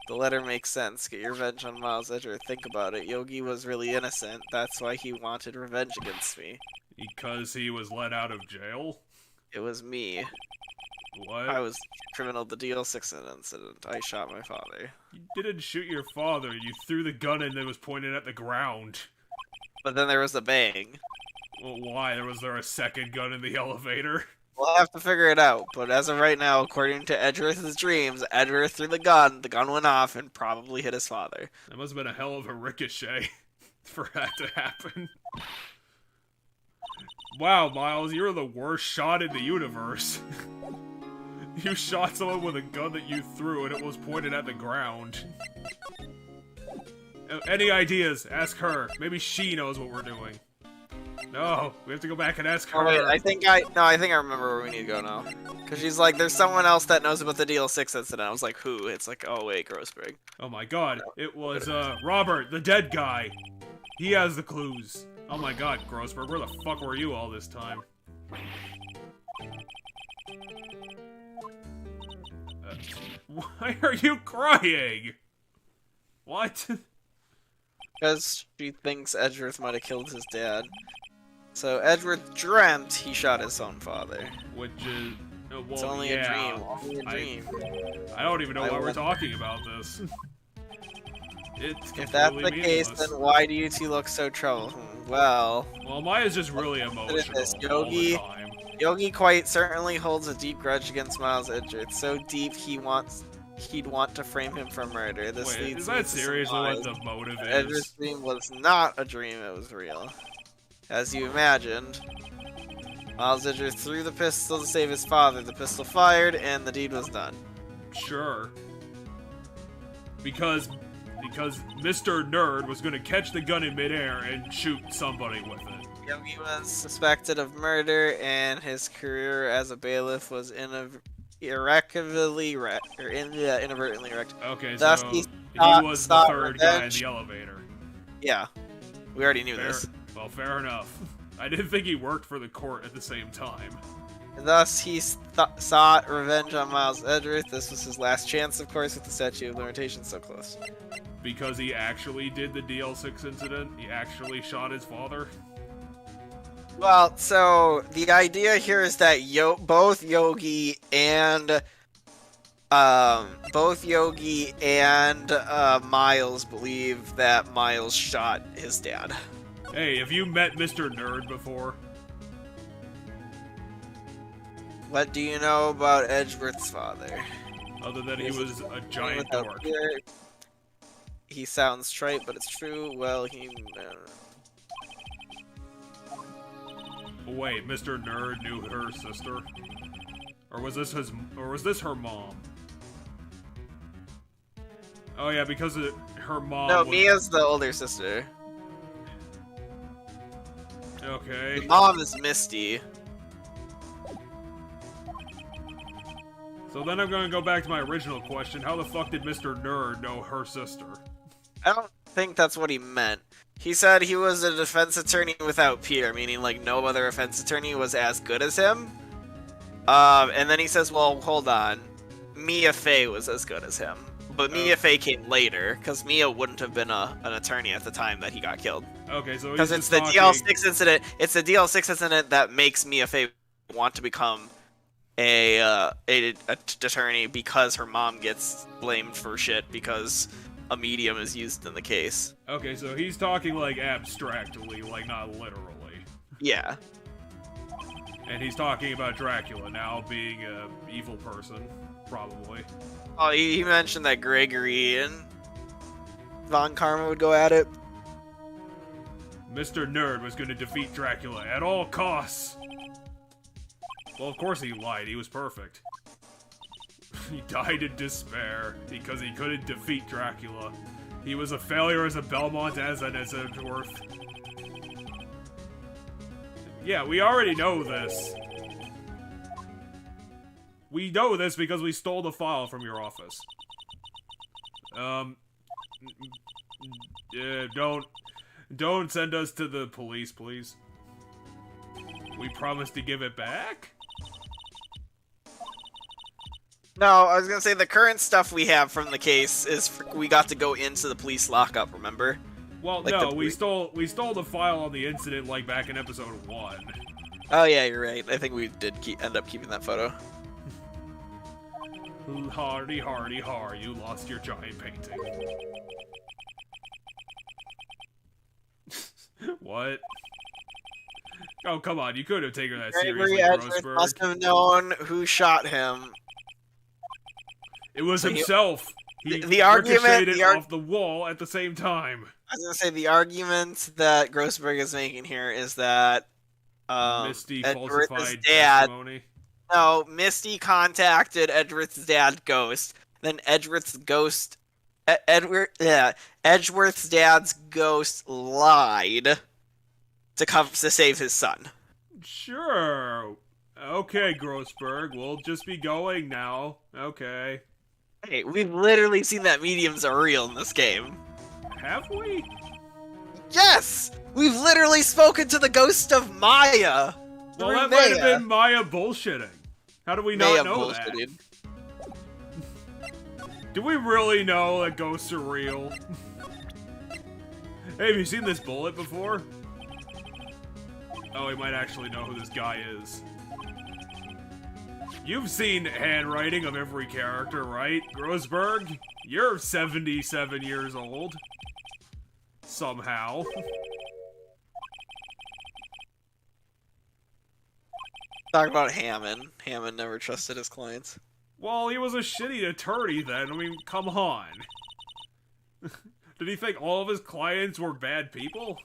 The letter makes sense. Get your revenge on Miles Edgeworth. Think about it. Yogi was really innocent. That's why he wanted revenge against me. Because he was let out of jail? It was me. What? I was criminal of the DL6 incident. I shot my father. You didn't shoot your father. You threw the gun and it was pointed at the ground. But then there was a bang. Well, why? Was there a second gun in the elevator? We'll have to figure it out, but as of right now, according to Edgeworth's dreams, Edgeworth threw the gun went off, and probably hit his father. That must have been a hell of a ricochet for that to happen. Wow, Miles, you're the worst shot in the universe. You shot someone with a gun that you threw and it was pointed at the ground. Any ideas? Ask her. Maybe she knows what we're doing. No, we have to go back and ask her. Oh, wait, I think I remember where we need to go now. Because she's like, there's someone else that knows about the DL6 incident. I was like, who? It's like, oh wait, Grossberg. Oh my god, it was, Robert, the dead guy. He has the clues. Oh my god, Grossberg, where the fuck were you all this time? Why are you crying? What? Because she thinks Edgeworth might have killed his dad. So Edgeworth dreamt he shot his own father. Which is... well, It's only yeah, a dream. Only a dream. I don't even know why we're talking about this. It's If that's the completely case, meaningless. then why do you two look so troubled? Well, Maya's just really emotional this, all the Yogi. time. Yogi quite certainly holds a deep grudge against Miles Edgeworth. So deep he'd want to frame him for murder. This Wait, leads is me that to seriously what surmise the motive Edgeworth's is? dream was not a dream, it was real. As you imagined, Miles Edgeworth threw the pistol to save his father. The pistol fired, and the deed was done. Sure. Because Mr. Nerd was gonna catch the gun in midair and shoot somebody with it. Yogi was suspected of murder, and his career as a bailiff was inadvertently wrecked. Okay, Thus, so he he was the sought third guy in revenge. the elevator. Yeah, we already knew Fair, this. well, fair enough. I didn't think he worked for the court at the same time. Thus, he sought revenge on Miles Edgeworth. This was his last chance, of course, with the statute of limitations so close. Because he actually did the DL6 incident? He actually shot his father? Well, so the idea here is that both Yogi and Miles believe that Miles shot his dad. Hey, have you met Mr. Nerd before? What do you know about Edgeworth's father? Other than he was a giant Without dork. fear. He sounds trite, but it's true. Well, Wait, Mr. Nerd knew her sister? Or was this her mom? Oh yeah, because her mom No, was... Mia's the older sister. Okay. The mom is Misty. So then I'm gonna go back to my original question. How the fuck did Mr. Nerd know her sister? I don't think that's what he meant. He said he was a defense attorney without peer, meaning like no other defense attorney was as good as him. And then he says, well, hold on. Mia Fey was as good as him. But Mia Fey came later, because Mia wouldn't have been an attorney at the time that he got killed. Okay, so Because it's the DL6 incident. It's the DL6 incident that makes Mia Fey want to become a attorney because her mom gets blamed for shit because a medium is used in the case. Okay, so he's talking like abstractly, like not literally. Yeah. And he's talking about Dracula now being a evil person, probably. Oh, he mentioned that Gregory and Von Karma would go at it. Mr. Nerd was going to defeat Dracula at all costs. Well, of course he lied. He was perfect. He died in despair because he couldn't defeat Dracula. He was a failure as a Belmont as an Edgeworth. Yeah, we already know this. We know this because we stole the file from your office. Don't send us to the police, please. We promise to give it back? No, I was gonna say the current stuff we have from the case is we got to go into the police lockup, remember? Well, like no, we stole the file on the incident like back in episode 1. Oh yeah, you're right. I think we did end up keeping that photo. Hardy, hardy, har, you lost your giant painting. What? Oh, come on, you could have taken that seriously, Grossberg. Must have known who shot him. It was himself. He the argument ricocheted off the wall at the same time. I was gonna say the argument that Grossberg is making here is that Misty Edgeworth's falsified dad. testimony. No, Misty contacted Edgeworth's dad, Ghost. Then Edgeworth's ghost, Edgeworth's dad's ghost lied to save his son. Sure. Okay, Grossberg, we'll just be going now. Okay. Hey, we've literally seen that mediums are real in this game. Have we? Yes! We've literally spoken to the ghost of Maya. Well, that might have been Maya bullshitting. How do we not know that? Do we really know that ghosts are real? Hey, have you seen this bullet before? Oh, he might actually know who this guy is. You've seen handwriting of every character, right, Grossberg? You're 77 years old. Somehow. Talk about Hammond. Hammond never trusted his clients. Well, he was a shitty attorney then. I mean, come on. Did he think all of his clients were bad people?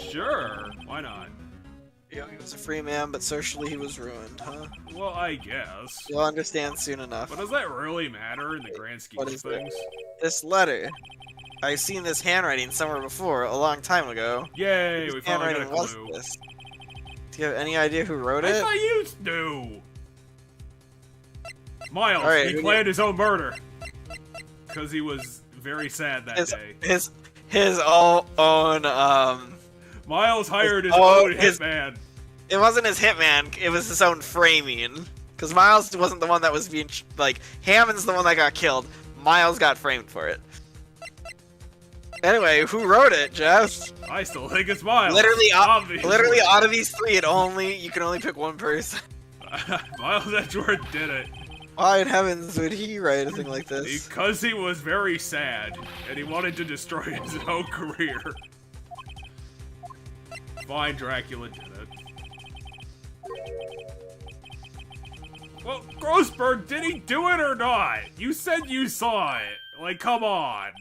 Sure, why not? Yeah, he was a free man, but socially he was ruined, huh? Well, I guess. You'll understand soon enough. But does that really matter in the grand scheme of things? This letter. I've seen this handwriting somewhere before, a long time ago. Yay, we finally got a clue. This? Do you have any idea who wrote it? I thought you knew! Miles, right, he planned his own murder. Because he was very sad that day. His own, Miles hired his own hitman. It wasn't his hitman, it was his own framing. Because Miles wasn't the one that was being, Hammond's the one that got killed. Miles got framed for it. Anyway, who wrote it, Jeff? I still think it's Miles. Literally out of these three, you can only pick one person. Miles Edgeworth did it. Why in heavens would he write a thing like this? Because he was very sad, and he wanted to destroy his own career. Fine, Dracula did it. Well, Grossberg, did he do it or not? You said you saw it. Like, come on.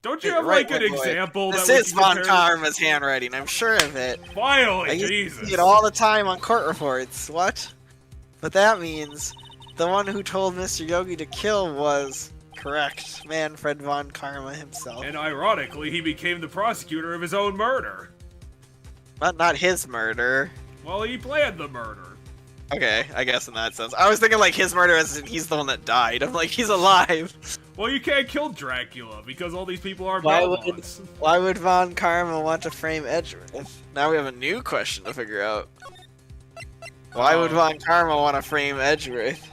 Don't you have, like, an example that we can This is Von Karma's handwriting, I'm sure of it. Finally, Jesus. I see it all the time on court reports. What? But that means the one who told Mr. Yogi to kill was correct Manfred Von Karma himself. And ironically, he became the prosecutor of his own murder. But not his murder. Well, he planned the murder. Okay, I guess in that sense. I was thinking like his murder as in he's the one that died. I'm like, he's alive. Well, you can't kill Dracula because all these people are Why would Von Karma want to frame Edgeworth? Now we have a new question to figure out. Why would Von Karma want to frame Edgeworth?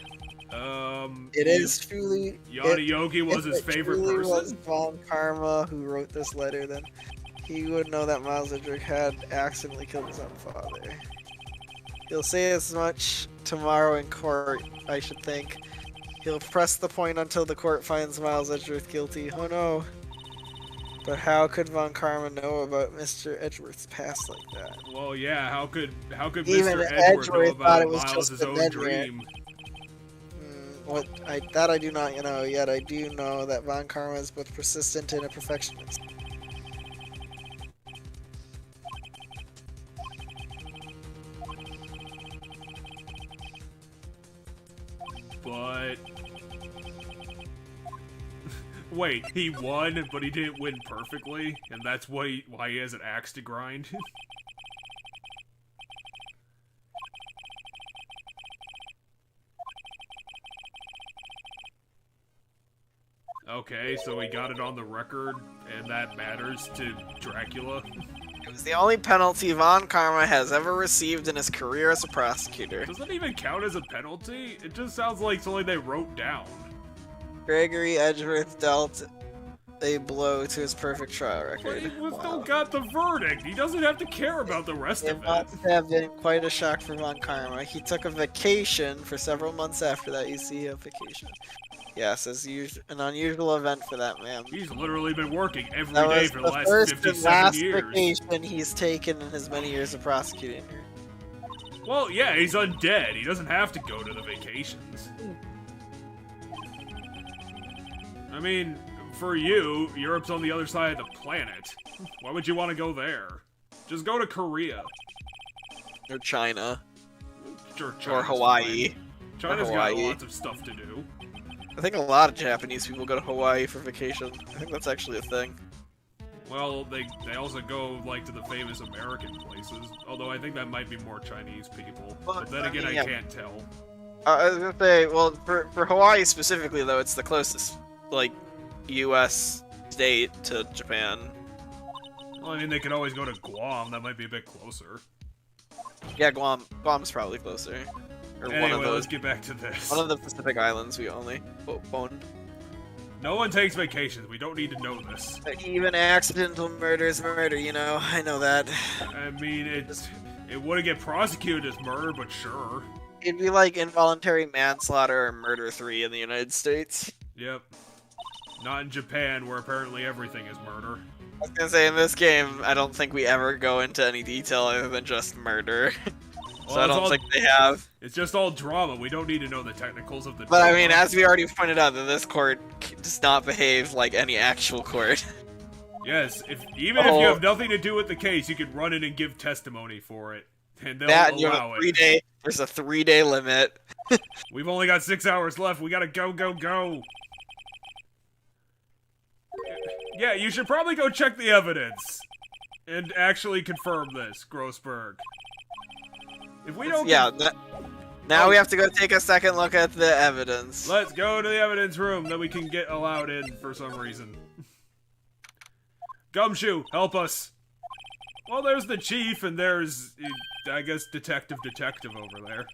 It is truly... Yada Yogi was his favorite person? If it was Von Karma who wrote this letter, then he would know that Miles Edgeworth had accidentally killed his own father. He'll say as much tomorrow in court, I should think. He'll press the point until the court finds Miles Edgeworth guilty. Oh no. But how could Von Karma know about Mr. Edgeworth's past like that? Well, yeah. How could Even Mr. Edgeworth know Edgeworth thought about it was Miles' just a own nightmare. dream? That I do not know, yet I do know that Von Karma is both persistent and a perfectionist. But wait, he won, but he didn't win perfectly, and that's why he has an axe to grind. Okay, so he got it on the record, and that matters to Dracula. It was the only penalty Von Karma has ever received in his career as a prosecutor. Does that even count as a penalty? It just sounds like something they wrote down. Gregory Edgeworth dealt a blow to his perfect trial record. But he still got the verdict. He doesn't have to care about the rest of It must have been quite a shock for Von Karma. He took a vacation for several months after that. You see a vacation. Yes, as an unusual event for that man. He's literally been working every That day was for the the last first 57 and last years. vacation he's taken in his many years of prosecuting. Well, yeah, he's undead. He doesn't have to go to the vacations. I mean, for you, Europe's on the other side of the planet. Why would you want to go there? Just go to Korea. Or China. Sure, Or China's Hawaii. fine. China's Or got Hawaii. lots of stuff to do. I think a lot of Japanese people go to Hawaii for vacation. I think that's actually a thing. Well, they also go, like, to the famous American places. Although I think that might be more Chinese people. But then again, I can't tell. I was gonna say, well, for Hawaii specifically, though, it's the closest, like, U.S. state to Japan. Well, I mean, they could always go to Guam. That might be a bit closer. Yeah, Guam's probably closer. Or Anyway, one of those. let's get back to this. One of the Pacific Islands we only owned. No one takes vacations. We don't need to know this. Even accidental murder is murder, you know. I know that. I mean, it wouldn't get prosecuted as murder, but sure. It'd be like involuntary manslaughter or murder 3 in the United States. Yep. Not in Japan, where apparently everything is murder. I was gonna say, in this game, I don't think we ever go into any detail other than just murder. So I don't think they have. It's just all drama. We don't need to know the technicals of the But drama. I mean, as we already pointed out, that this court does not behave like any actual court. Yes, even if you have nothing to do with the case, you can run in and give testimony for it. And they'll allow it. There's a 3-day limit. We've only got 6 hours left. We gotta go. Yeah, you should probably go check the evidence. And actually confirm this, Grossberg. If we don't... Now we have to go take a second look at the evidence. Let's go to the evidence room, then we can get allowed in for some reason. Gumshoe, help us. Well, there's the chief, and there's, I guess, detective over there.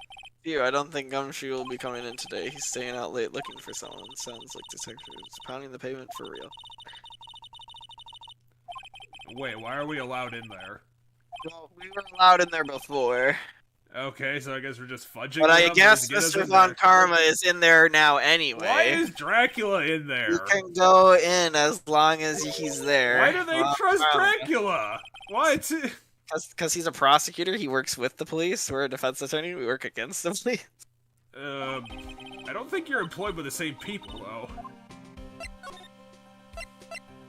Phew, I don't think Gumshoe will be coming in today. He's staying out late looking for someone. Sounds like detective is pounding the pavement for real. Wait, why are we allowed in there? Well, we were allowed in there before. Okay, so I guess we're just fudging. But I guess Mr. Von Karma is in there now anyway. Why is Dracula in there? He can go in as long as he's there. Why do they trust Dracula? What? Because he's a prosecutor, he works with the police. We're a defense attorney, we work against the police. I don't think you're employed by the same people, though.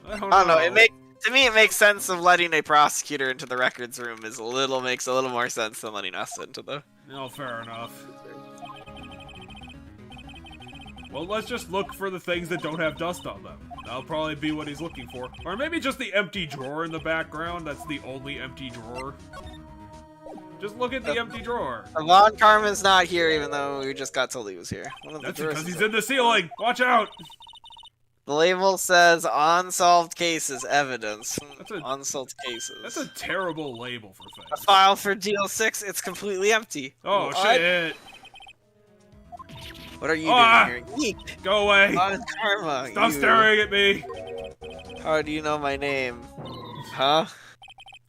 I don't know. To me, it makes sense of letting a prosecutor into the records room makes a little more sense than letting us into the... No, fair enough. Well, let's just look for the things that don't have dust on them. That'll probably be what he's looking for. Or maybe just the empty drawer in the background. That's the only empty drawer. Just look at the empty drawer. Von Karma's not here, even though we just got told he was here. That's because he's in the ceiling. Watch out! The label says unsolved cases evidence. Unsolved cases. That's a terrible label for things. A file for deal 6, it's completely empty. Oh, what? Shit. What are you doing here? Geek. Go away. Karma. Stop staring at me. How do you know my name? Huh?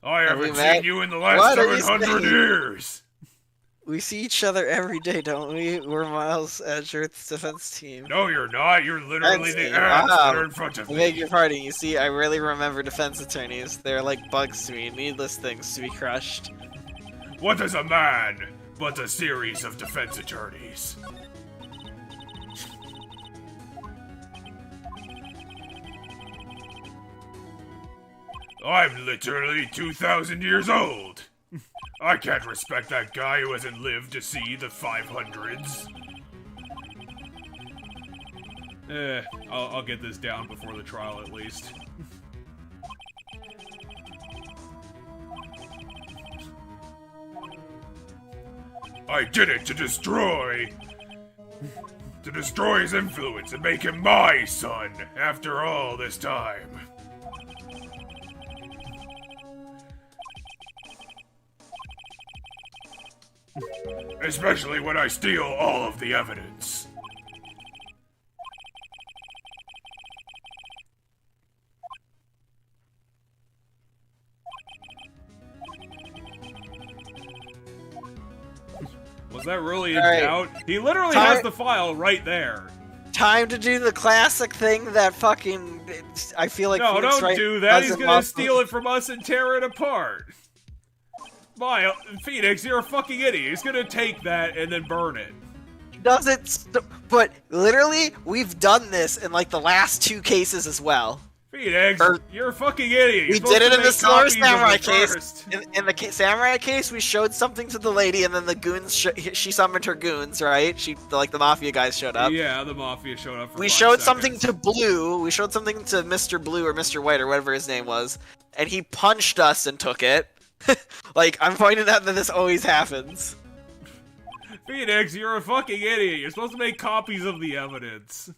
I haven't seen you in the last 700 years. We see each other every day, don't we? We're Miles Edgeworth's defense team. No, you're not. You're literally the Team. ants that Wow. are in front of I me. beg your pardon. You see, I really remember defense attorneys. They're like bugs to me, needless things to be crushed. What is a man but a series of defense attorneys? I'm literally 2,000 years old. I can't respect that guy who hasn't lived to see the 500s. I'll get this down before the trial at least. I did it to destroy his influence and make him my son after all this time. Especially when I steal all of the evidence. Was that really in doubt? He literally has the file right there. Time to do the classic thing that fucking... I feel like... No, don't do that. He's gonna steal it from us and tear it apart. Phoenix, you're a fucking idiot. He's gonna take that and then burn it. But literally, we've done this in like the last 2 cases as well. Phoenix, you're a fucking idiot. We did it in the Slower Samurai case. In the Samurai case, we showed something to the lady, and then the goons, she summoned her goons, right? Like the Mafia guys showed up. Yeah, the Mafia showed up for We 5 showed seconds. something to Blue. We showed something to Mr. Blue or Mr. White or whatever his name was, and he punched us and took it. Like, I'm pointing out that this always happens. Phoenix, you're a fucking idiot. You're supposed to make copies of the evidence.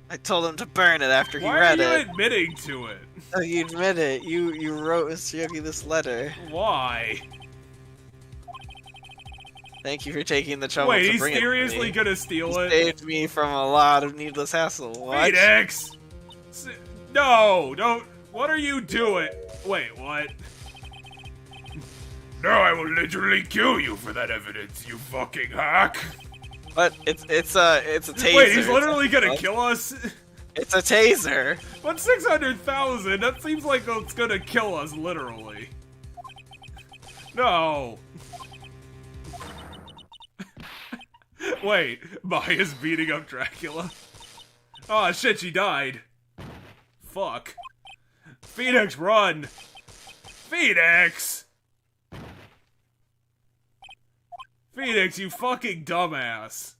I told him to burn it after he Why read are you it. admitting to it? Oh, you admit it. You wrote Mr. Yogi this letter. Why? Thank you for taking the trouble Wait, to he's bring it to seriously me. gonna steal it? Saved me from a lot of needless hassle. What? Phoenix! No, don't. What are you doing? Wait, what? No, I will literally kill you for that evidence, you fucking hack. But it's a taser. Wait, he's literally gonna kill us? It's a taser. What's 600,000? That seems like it's gonna kill us, literally. No. Wait, Maya's beating up Dracula? Oh shit, she died. Fuck. Phoenix, run! Phoenix! Phoenix, you fucking dumbass.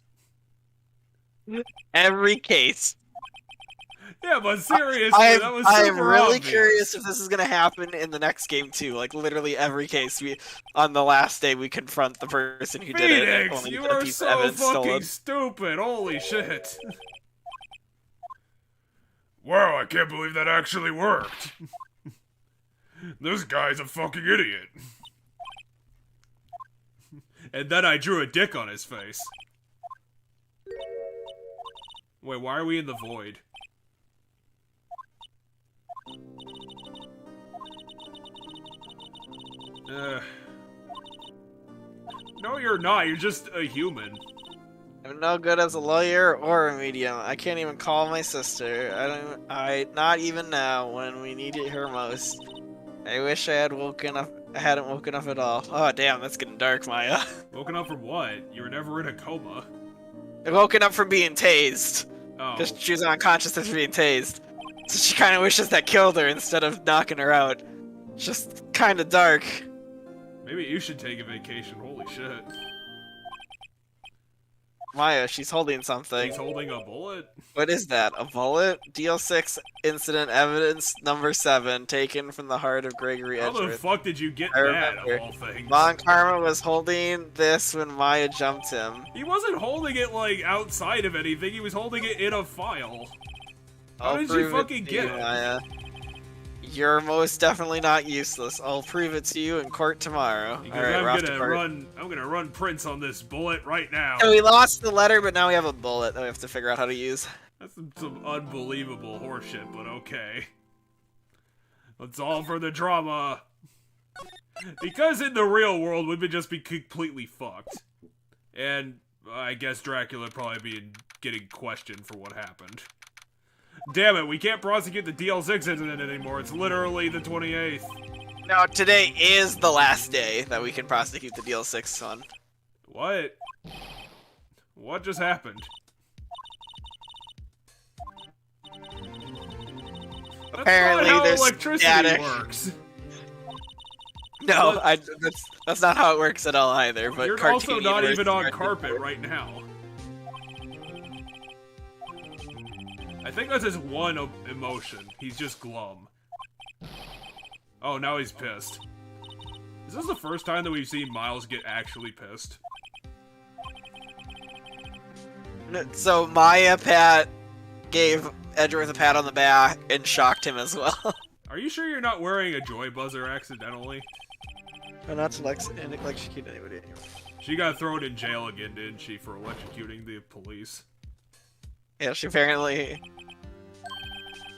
Every case. Yeah, but seriously, that was super I'm really obvious. curious if this is gonna happen in the next game too. Like literally every case, on the last day we confront the person who did it. And Phoenix, only you get a are piece so of evidence fucking stolen. stupid. Holy shit. Wow, I can't believe that actually worked. This guy's a fucking idiot. And then I drew a dick on his face. Wait, why are we in the void? No, you're not. You're just a human. I'm no good as a lawyer or a medium. I can't even call my sister. Not even now when we needed her most. I wish I hadn't woken up at all. Oh damn, that's getting dark, Maya. Woken up from what? You were never in a coma. I woken up from being tased. Oh. Because she was unconscious after being tased. So she kind of wishes that killed her instead of knocking her out. Just kind of dark. Maybe you should take a vacation. Holy shit. Maya, she's holding something. He's holding a bullet? What is that? A bullet? DL6 incident evidence number 7, taken from the heart of Gregory How the Edgeworth. fuck did you get I that, remember. of all things? Von Karma was holding this when Maya jumped him. He wasn't holding it, like, outside of anything. He was holding it in a file. How did you fucking get it? Maya. You're most definitely not useless. I'll prove it to you in court tomorrow. Because Alright, we're off to court. I'm gonna run Prince on this bullet right now. So we lost the letter, but now we have a bullet that we have to figure out how to use. That's some unbelievable horseshit, but okay. It's all for the drama. Because in the real world, we would just be completely fucked. And I guess Dracula would probably be getting questioned for what happened. Damn it, we can't prosecute the DL6 incident anymore. It's literally the 28th. No, today is the last day that we can prosecute the DL6 on. What? What just happened? Apparently, that's not how there's electricity static. works. No, that's not how it works at all either. But You're also not even on carpet right now. I think that's his one emotion. He's just glum. Oh, now he's pissed. Is this the first time that we've seen Miles get actually pissed? So Maya Pat gave Edgeworth a pat on the back and shocked him as well. Are you sure you're not wearing a joy buzzer accidentally? No, not to electrocute anybody. She got thrown in jail again, didn't she, for electrocuting the police? Yeah, she apparently...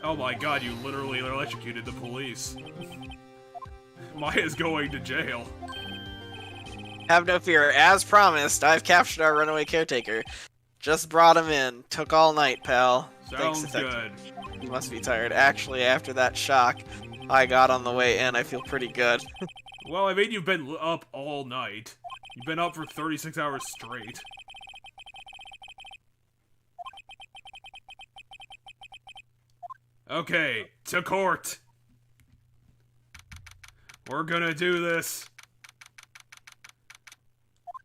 Oh my god, you literally electrocuted the police. Maya's going to jail. Have no fear. As promised, I've captured our runaway caretaker. Just brought him in. Took all night, pal. Sounds Thanks, good. You must be tired. Actually, after that shock I got on the way in, I feel pretty good. Well, I mean, you've been up all night. You've been up for 36 hours straight. Okay, to court. We're gonna do this.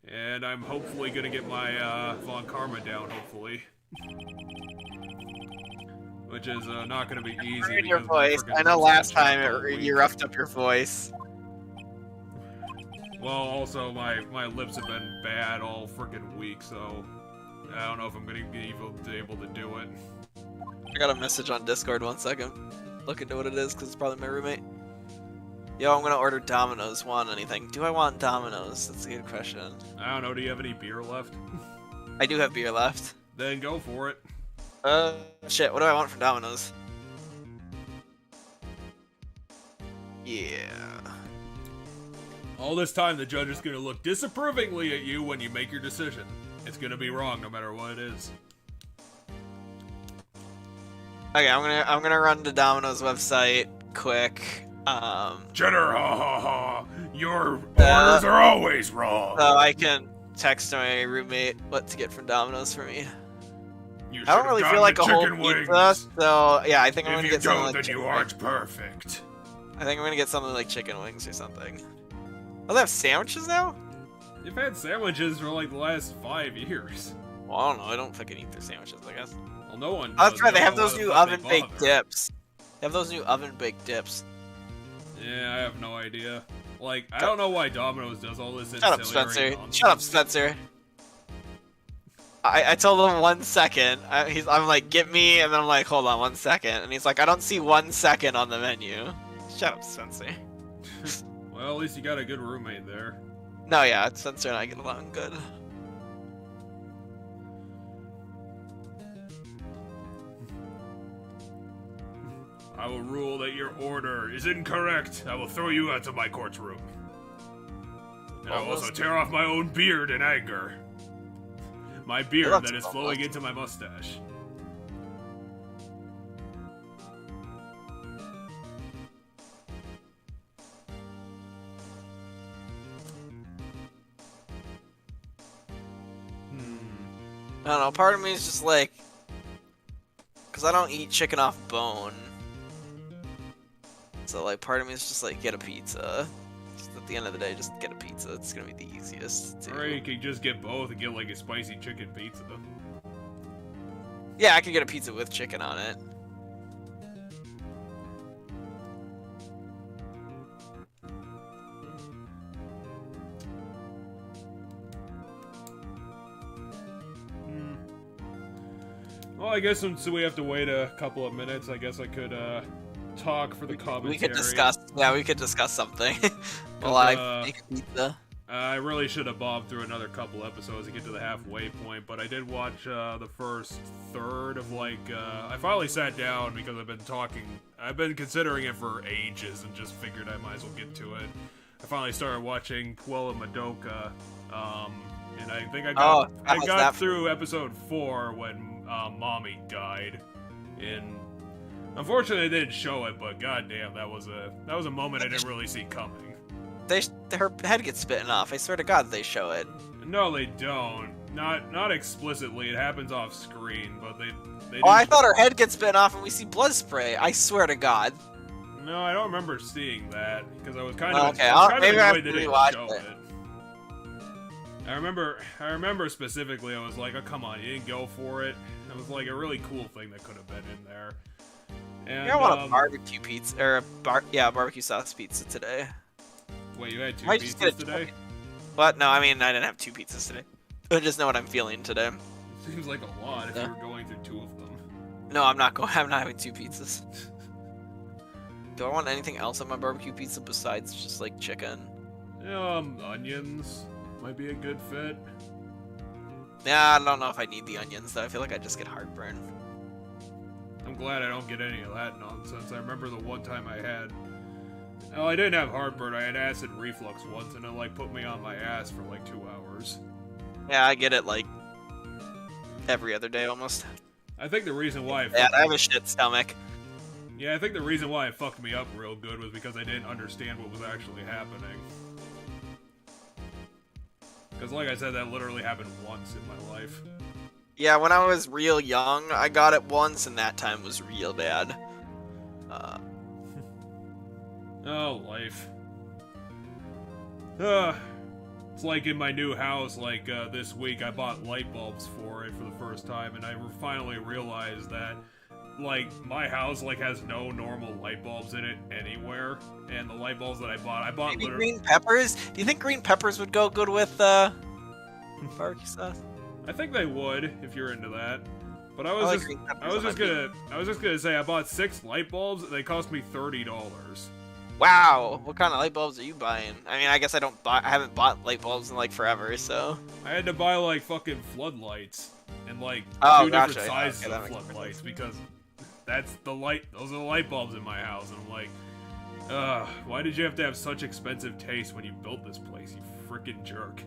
And I'm hopefully gonna get my Von Karma down, hopefully. Which is not gonna be easy. Your voice. I know last time you roughed up your voice. Well, also my lips have been bad all freaking week, so I don't know if I'm gonna be able to do it. I got a message on Discord, 1 second. Look into what it is, because it's probably my roommate. Yo, I'm gonna order Domino's. Want anything? Do I want Domino's? That's a good question. I don't know, do you have any beer left? I do have beer left. Then go for it. Shit, what do I want from Domino's? Yeah. All this time, the judge is gonna look disapprovingly at you when you make your decision. It's gonna be wrong no matter what it is. Okay, I'm gonna run the Domino's website quick. Cheddar, ha ha ha! Your orders are always wrong. So I can text my roommate what to get from Domino's for me. You I don't really feel like a whole pizza, so yeah, I think I'm gonna get something like then chicken you aren't perfect. I think I'm gonna get something like chicken wings or something. Oh, they have sandwiches now? You've had sandwiches for like the last 5 years. Well, I don't know. I don't fucking eat their sandwiches, I guess. Well, no one. Oh, that's right. They have know those why the new fuck they oven-baked bother. dips. They have those new oven-baked dips. Yeah, I have no idea. Like, I don't know why Domino's does all this. Shut up, Spencer. Shut up, Spencer. I told him 1 second. I'm like, get me, and then I'm like, hold on 1 second. And he's like, I don't see 1 second on the menu. Shut up, Spencer. Well, at least you got a good roommate there. No, yeah, Spencer and I get along good. I will rule that your order is incorrect. I will throw you out of my courtroom. And I will also tear off my own beard in anger. My beard that is flowing into my mustache. I don't know, part of me is just like, because I don't eat chicken off bone. So, like, part of me is just like, get a pizza. Just at the end of the day, just get a pizza. It's gonna be the easiest. Or you can just get both and get, like, a spicy chicken pizza. Yeah, I could get a pizza with chicken on it. Well, I guess since we have to wait a couple of minutes, I guess I could, talk for the commentary. We could discuss, yeah, we could discuss something. While I make pizza. I really should have bobbed through another couple episodes to get to the halfway point, but I did watch, the first third of, like, I finally sat down because I've been considering it for ages and just figured I might as well get to it. I finally started watching Puella Madoka, and I think I got through episode 4 when Mommy died. And unfortunately, they didn't show it, but goddamn, that was a moment I didn't really see coming. Her head gets bitten off. I swear to God, they show it. No, they don't. Not explicitly. It happens off screen, but they Oh, I thought her head gets bitten off and we see blood spray. I swear to God. No, I don't remember seeing that because I was kind of okay. maybe I annoyed they didn't show it. I remember specifically. I was like, "Oh, come on, you didn't go for it." It was like a really cool thing that could have been in there. And I want a barbecue pizza or barbecue sauce pizza today. Wait, you had 2 pizzas today? What? No, I mean I didn't have 2 pizzas today. I just know what I'm feeling today. Seems like a lot if you were going through 2 of them. No, I'm not going. I'm not having 2 pizzas. Do I want anything else on my barbecue pizza besides just like chicken? Onions might be a good fit. Yeah, I don't know if I need the onions though. I feel like I just get heartburn. I'm glad I don't get any of that nonsense. I remember the one time I had. Oh, I didn't have heartburn. I had acid reflux once, and it like put me on my ass for like 2 hours. Yeah, I get it like every other day almost. I think the reason why I have a shit stomach. Yeah, I think the reason why it fucked me up real good was because I didn't understand what was actually happening. Because like I said, that literally happened once in my life. Yeah, when I was real young, I got it once, and that time was real bad. Oh, life. It's like in my new house, like this week, I bought light bulbs for it for the first time, and I finally realized that, like, my house, like, has no normal light bulbs in it anywhere, and the light bulbs that I bought Maybe green peppers? Do you think green peppers would go good with, barbecue sauce? I think they would, if you're into that. But I was just gonna say, I bought 6 light bulbs, and they cost me $30. Wow, what kind of light bulbs are you buying? I mean, I guess I haven't bought light bulbs in like forever, so. I had to buy like fucking floodlights and like 2 different sizes of floodlights because those are the light bulbs in my house, and I'm like, why did you have to have such expensive taste when you built this place, you freaking jerk?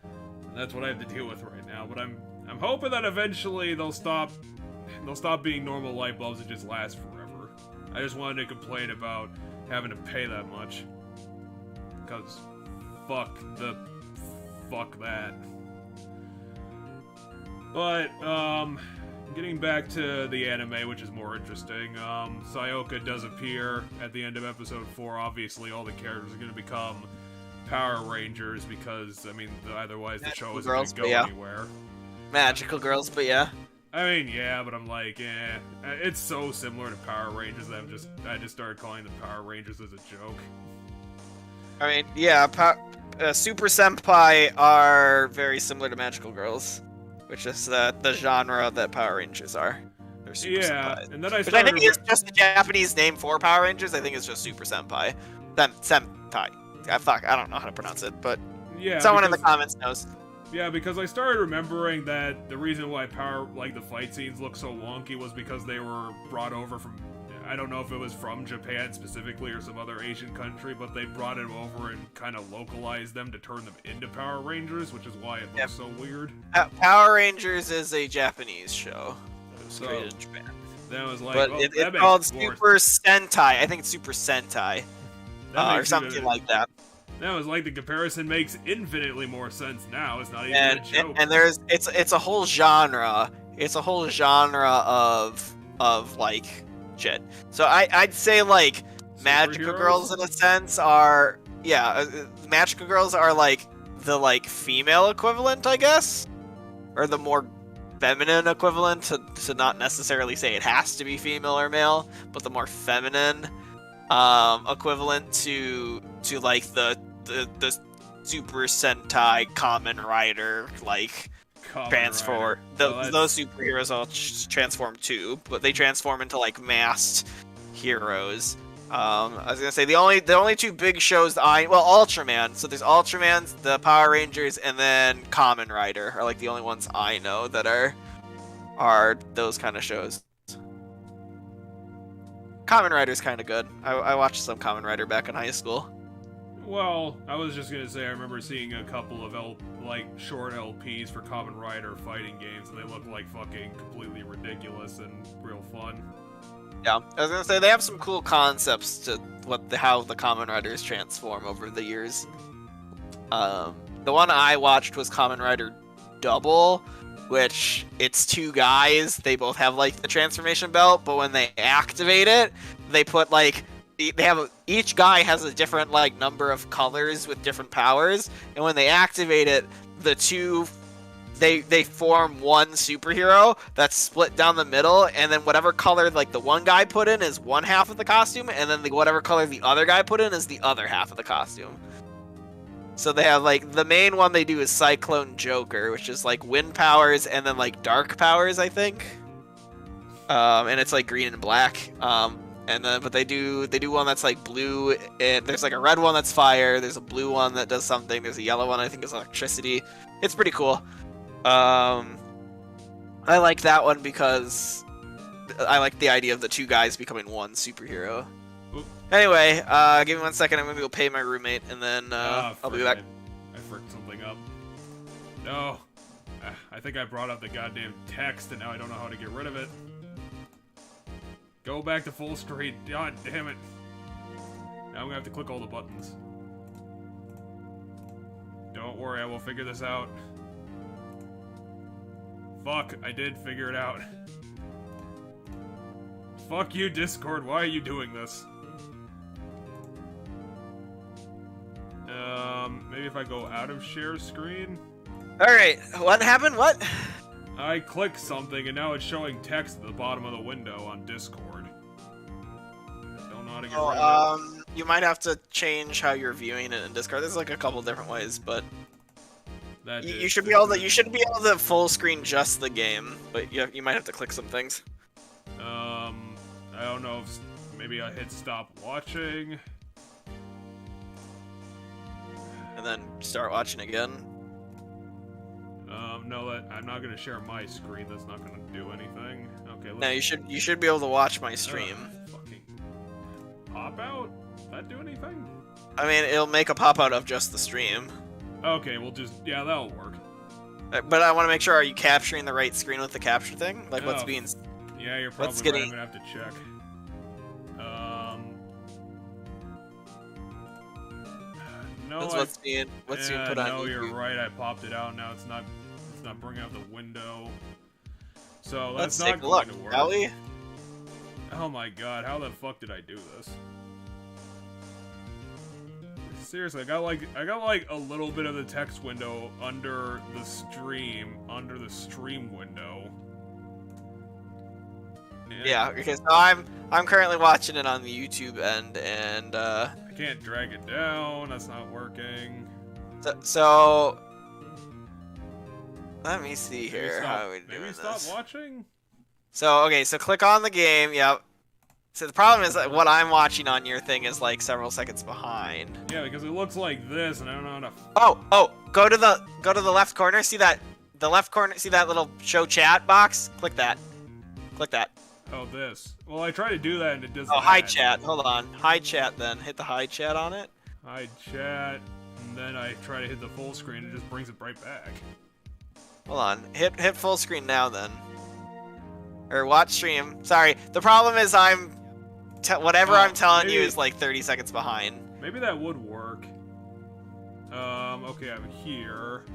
And that's what I have to deal with right now, but I'm hoping that eventually they'll stop being normal light bulbs and just last forever. I just wanted to complain about having to pay that much. Because fuck that. But, getting back to the anime, which is more interesting, Sayoka does appear at the end of episode 4. Obviously, all the characters are going to become Power Rangers because, I mean, otherwise the show isn't going to go anywhere. Magical girls, but yeah. I mean, yeah, but I'm like, it's so similar to Power Rangers that I just started calling them Power Rangers as a joke. I mean, yeah, Super Senpai are very similar to Magical Girls, which is the genre that Power Rangers are. They're Super Senpai. And then which I think is just the Japanese name for Power Rangers. I think it's just Super Senpai. Senpai. I don't know how to pronounce it, but yeah, someone in the comments knows. Yeah, because I started remembering that the reason why the fight scenes look so wonky was because they were brought over from, I don't know if it was from Japan specifically or some other Asian country, but they brought it over and kind of localized them to turn them into Power Rangers, which is why it looks so weird. Power Rangers is a Japanese show. It was created in Japan. That was like, but it's called Super Sentai. I think it's Super Sentai. Or something like that. That was like the comparison makes infinitely more sense now. It's not even a joke. And it's a whole genre. It's a whole genre of like shit. So I'd say like Magical Girls in a sense are Magical Girls are like the like female equivalent, I guess, or the more feminine equivalent to not necessarily say it has to be female or male, but the more feminine equivalent to like the Super Sentai Kamen Rider like transform. Those superheroes all transform too, but they transform into like masked heroes. I was gonna say the only 2 big shows Ultraman. So there's Ultraman, the Power Rangers, and then Kamen Rider are like the only ones I know that are those kind of shows. Kamen Rider's kind of good. I watched some Kamen Rider back in high school. Well, I was just gonna say I remember seeing a couple of short LPs for Kamen Rider fighting games, and they look like fucking completely ridiculous and real fun. Yeah, I was gonna say they have some cool concepts to how the Kamen Riders transform over the years. The one I watched was Kamen Rider Double, which it's two guys. They both have like the transformation belt, but when they activate it, they put like each guy has a different like number of colors with different powers, and when they activate it, the two they form one superhero that's split down the middle, and then whatever color like the one guy put in is one half of the costume, and then whatever color the other guy put in is the other half of the costume. So they have like the main one they do is Cyclone Joker, which is like wind powers and then like dark powers, I think. And it's like green and black. And then but they do one that's like blue, and there's like a red one that's fire, there's a blue one that does something, there's a yellow one I think is electricity. It's pretty cool. I like that one because I like the idea of the two guys becoming one superhero. Oop. Anyway, give me 1 second. I'm gonna go pay my roommate, and then I'll be back. I fricked something up. No, I think I brought up the goddamn text, and now I don't know how to get rid of it. Go back to full screen. God damn it! Now I'm gonna have to click all the buttons. Don't worry, I will figure this out. Fuck, I did figure it out. Fuck you, Discord, why are you doing this? Maybe if I go out of share screen? Alright, what happened? What? I clicked something and now it's showing text at the bottom of the window on Discord. I don't know how to get rid of it. You might have to change how you're viewing it in Discord. There's like a couple different ways, but you should be able to full screen just the game, but you might have to click some things. I don't know if maybe I hit stop watching. And then start watching again. No, I'm not gonna share my screen. That's not gonna do anything. Okay. No, you should be able to watch my stream. Fucking pop out? That do anything? I mean, it'll make a pop out of just the stream. Okay, we'll just that'll work. But I want to make sure, are you capturing the right screen with the capture thing? Like what's being? Yeah, you're probably right. I'm gonna have to check. No, what's being put on no, YouTube. You're right. I popped it out. Now it's not bringing up the window. So that's not going to work. Shall we? Oh my god, how the fuck did I do this? Seriously, I got like a little bit of the text window under the stream window. Yeah, because I'm currently watching it on the YouTube end, and I can't drag it down. That's not working. So let me see here. How are we doing this? Maybe stop watching. So okay, so click on the game. Yep. So the problem is that what I'm watching on your thing is like several seconds behind. Yeah, because it looks like this, and I don't know how to. Oh! Go to the left corner. See that? The left corner. See that little show chat box? Click that. Click that. Oh, this. Well, I try to do that, and it doesn't. Oh, hi chat. Hold on. Hi chat. Then hit the hi chat on it. Hi chat, and then I try to hit the full screen. It just brings it right back. Hold on. Hit full screen now then. Or watch stream. Sorry. The problem is whatever I'm telling you is like 30 seconds behind. Maybe that would work. Okay, I'm here.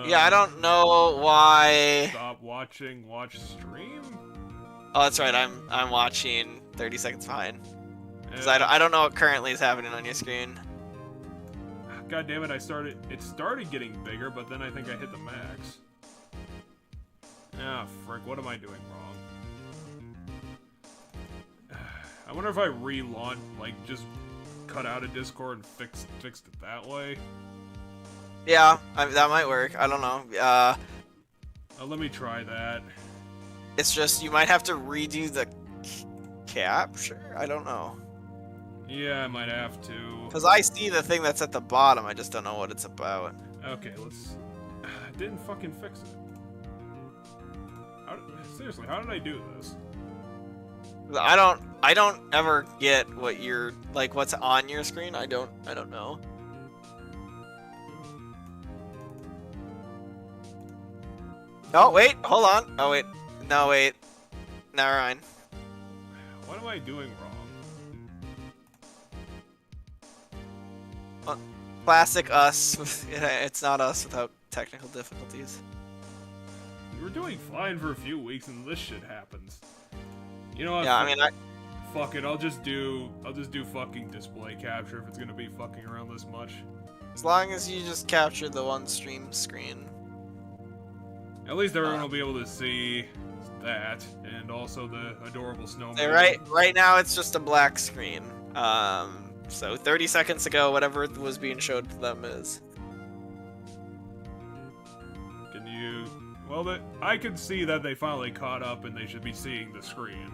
Yeah, I don't know why. Stop watching. Watch stream. Oh, that's right. I'm watching 30 seconds behind. Because I don't know what currently is happening on your screen. God damn it! It started getting bigger, but then I think I hit the max. Ah, frick! What am I doing wrong? I wonder if I relaunch, like, just cut out of Discord and fixed it that way. Yeah, that might work. I don't know. Let me try that. It's just you might have to redo the capture. I don't know. Yeah, I might have to. Because I see the thing that's at the bottom. I just don't know what it's about. Okay, let's. I didn't fucking fix it. Seriously, how did I do this? I don't ever get what you're like. What's on your screen? I don't know. Oh wait, hold on. Oh wait, no wait, never mind. What am I doing wrong? Classic us. It's not us without technical difficulties. You were doing fine for a few weeks, and this shit happens. You know what? Yeah, I mean, fuck it. I'll just do fucking display capture if it's gonna be fucking around this much. as long as you just capture the one stream screen. At least everyone will be able to see that, and also the adorable snowman. Right now it's just a black screen. So 30 seconds ago, whatever was being showed to them is. Can you? Well, I can see that they finally caught up, and they should be seeing the screen.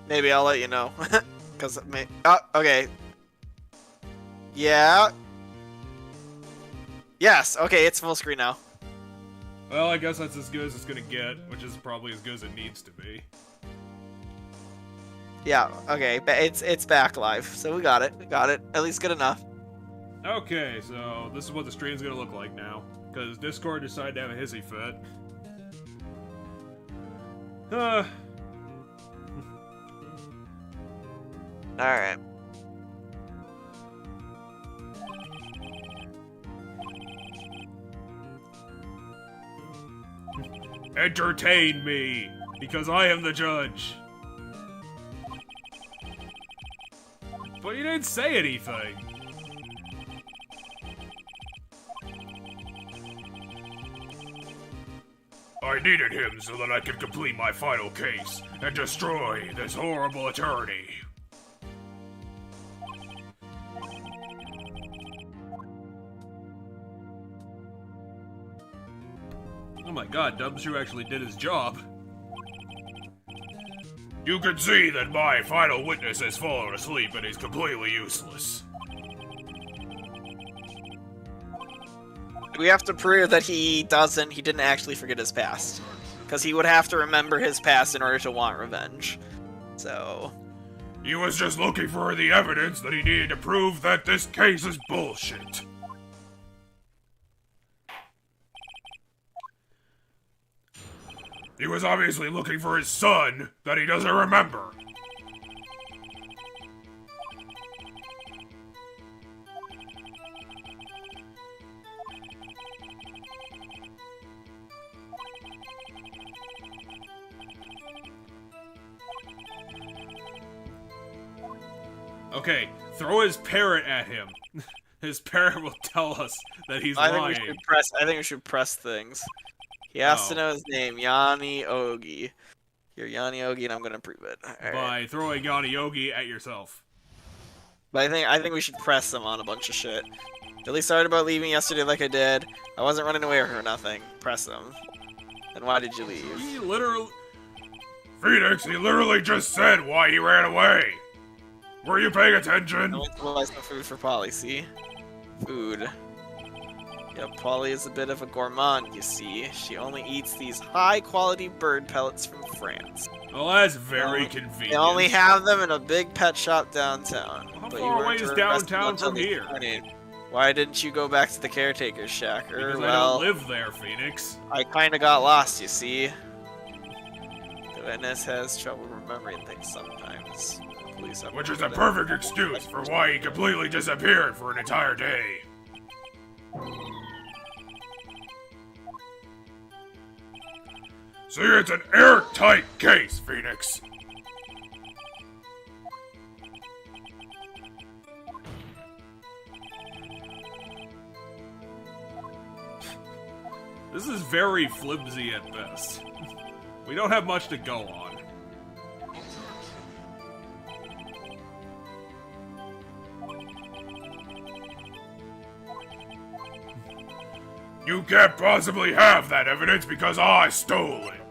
Maybe I'll let you know, cause oh, okay. Yeah. Yes. Okay, it's full screen now. Well, I guess that's as good as it's gonna get, which is probably as good as it needs to be. Yeah. Okay. It's back live, so we got it. We got it. At least good enough. Okay, so this is what the stream's gonna look like now, because Discord decided to have a hissy fit. All right. Entertain me, because I am the judge. But you didn't say anything. I needed him so that I could complete my final case and destroy this horrible attorney. Oh my god, Dubshoe actually did his job. You can see that my final witness has fallen asleep and is completely useless. We have to prove that he didn't actually forget his past. Because he would have to remember his past in order to want revenge. So... He was just looking for the evidence that he needed to prove that this case is bullshit. He was obviously looking for his son that he doesn't remember. Okay, throw his parrot at him. His parrot will tell us that he's lying. I think we should press things. He has to know his name, Yanni Ogi. You're Yanni Ogi, and I'm gonna prove it. By throwing Yanni Ogi at yourself. But I think we should press them on a bunch of shit. Really sorry about leaving yesterday like I did. I wasn't running away or nothing. Press them. And why did you leave? He literally... Phoenix, he literally just said why he ran away. Were you paying attention? I went to buy some food for Polly, see? Food. Yeah, Polly is a bit of a gourmand, you see. She only eats these high-quality bird pellets from France. Well, that's very convenient. They only have them in a big pet shop downtown. How far away is downtown from here? Why didn't you go back to the caretaker's shack? Because I don't live there, Phoenix. I kinda got lost, you see. The witness has trouble remembering things sometimes. Which is a perfect excuse for why he completely disappeared for an entire day. See, it's an airtight case, Phoenix. This is very flimsy at best. We don't have much to go on. You can't possibly have that evidence because I stole it.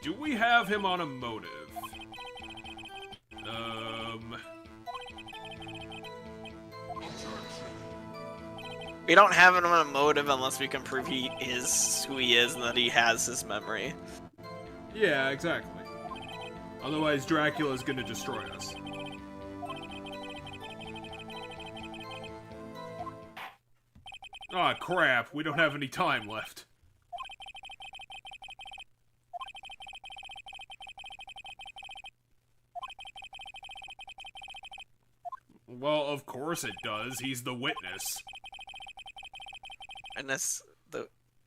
Do we have him on a motive? We don't have him on a motive unless we can prove he is who he is and that he has his memory. Yeah, exactly. Otherwise, Dracula's gonna destroy us. Aw, crap. We don't have any time left. Well, of course it does. He's the witness.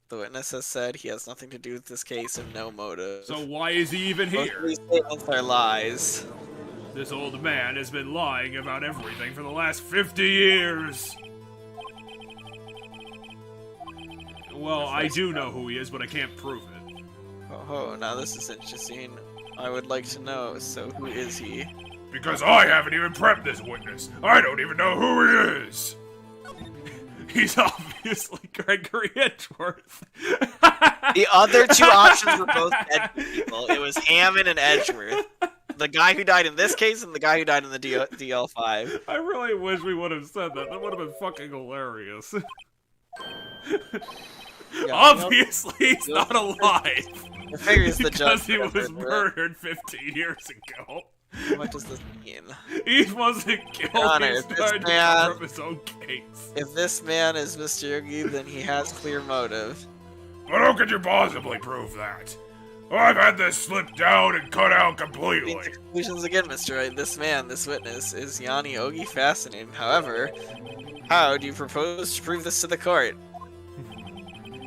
The witness has said he has nothing to do with this case and no motive. So why is he even Both here? of these statements are lies. This old man has been lying about everything for the last 50 years. Well, I do know who he is, but I can't prove it. Oh, now this is interesting. I would like to know, so who is he? Because I haven't even prepped this witness. I don't even know who he is. He's obviously Gregory Edgeworth. The other two options were both dead people. It was Hammond and Edgeworth. The guy who died in this case and the guy who died in the DL5. I really wish we would have said that. That would have been fucking hilarious. Yeah, Obviously, he's not alive. I figure it's the Because judge. he was murdered 15 years ago. What does this mean? He wasn't killed. Honor, He's trying to cover up his own case. If this man is Mr. Yogi, then he has clear motive. But how could you possibly prove that? I've had this slipped down and cut out completely. Conclusions again, Mr. Wright. This man, this witness, is Yanni Yogi. Fascinating. However, how do you propose to prove this to the court?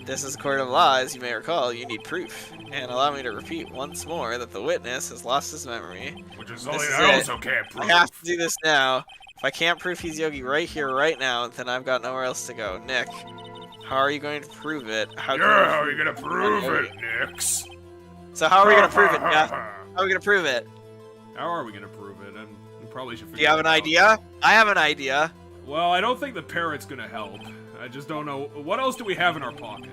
This is a court of law, as you may recall. You need proof. And allow me to repeat once more that the witness has lost his memory. Which is something I also can't prove. I have to do this now. If I can't prove he's Yogi right here, right now, then I've got nowhere else to go. Nick, how are you going to prove it? How are you gonna prove it, Nix? So how are we gonna prove it, Jeff? How are we gonna prove it? How are we gonna prove it? We probably should figure Do you have an it out. idea? I have an idea. Well, I don't think the parrot's gonna help. I just don't know. What else do we have in our pocket?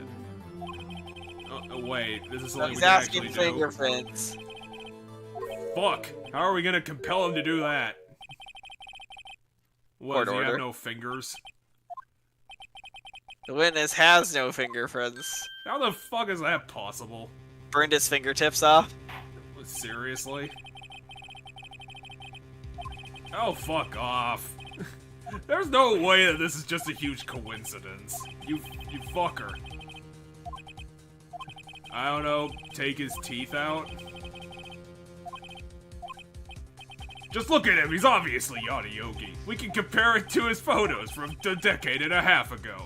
Oh, wait, this is something we He's can asking actually do. fingerprints. Fuck! How are we gonna compel him to do that? What, does he have no fingers? The witness has no fingerprints. How the fuck is that possible? Burned his fingertips off. Seriously? Oh, fuck off. There's no way that this is just a huge coincidence. You fucker. I don't know, take his teeth out? Just look at him, he's obviously Yanni Yogi. We can compare it to his photos from a decade and a half ago.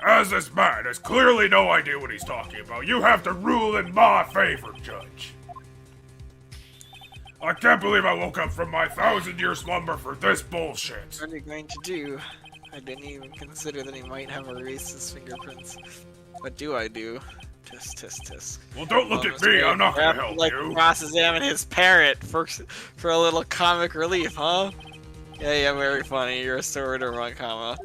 As this man has clearly no idea what he's talking about, you have to rule in my favor, Judge. I can't believe I woke up from my 1,000-year slumber for this bullshit. What are you going to do? I didn't even consider that he might have erased his fingerprints. What do I do? Tisk, tisk, tisk. Well, don't look at me, I'm not gonna help you. Cross-examine his parrot for a little comic relief, huh? Yeah, very funny. You're restored to one comma.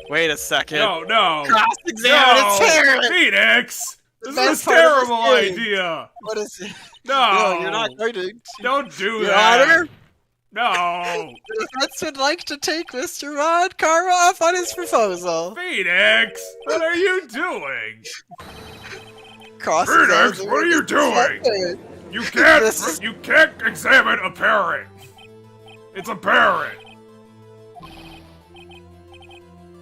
Wait a second. No. Cross-examine his parrot! Phoenix! This is a terrible idea! What is it? No! You're not going to... Don't do Your that! Honor? No! The defense would like to take Mr. Rod Karma off on his proposal. Phoenix! What are you doing? Cross-examine. Phoenix, what are you doing? You can't examine a parrot! It's a parrot!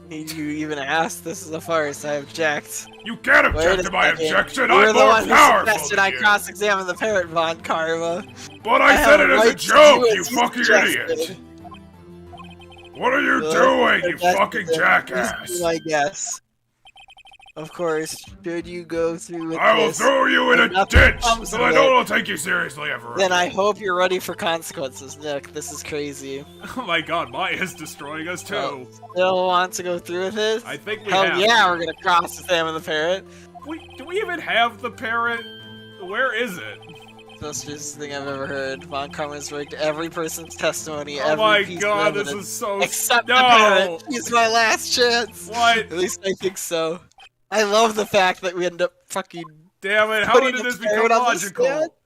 Need you even ask? This is a farce. I object. You can't object to my objection! You're I'm the more one who powerful suggested than I you! cross-examine the parrot, Von Karma. But I said have it as a right to joke, do as you you fucking suggested. idiot! What are you doing, you That's fucking the- jackass? I guess. Of course, should you go through with I will this, throw you in a nothing ditch, comes so of I it, don't take you seriously ever then again. I hope you're ready for consequences, Nick. This is crazy. Oh my god, Maya's destroying us too. Still want to go through with this? I think we Hell have. yeah, we're gonna cross-examine the parrot. Do we even have the parrot? Where is it? That's the stupidest thing I've ever heard. Von Karma's rigged every person's testimony, Oh every my piece god, of this evidence, is so... except No! the parrot. He's my last chance. What? At least I think so. I love the fact that we end up fucking. Damn it! How Putting did the this become parrot on the stand? logical?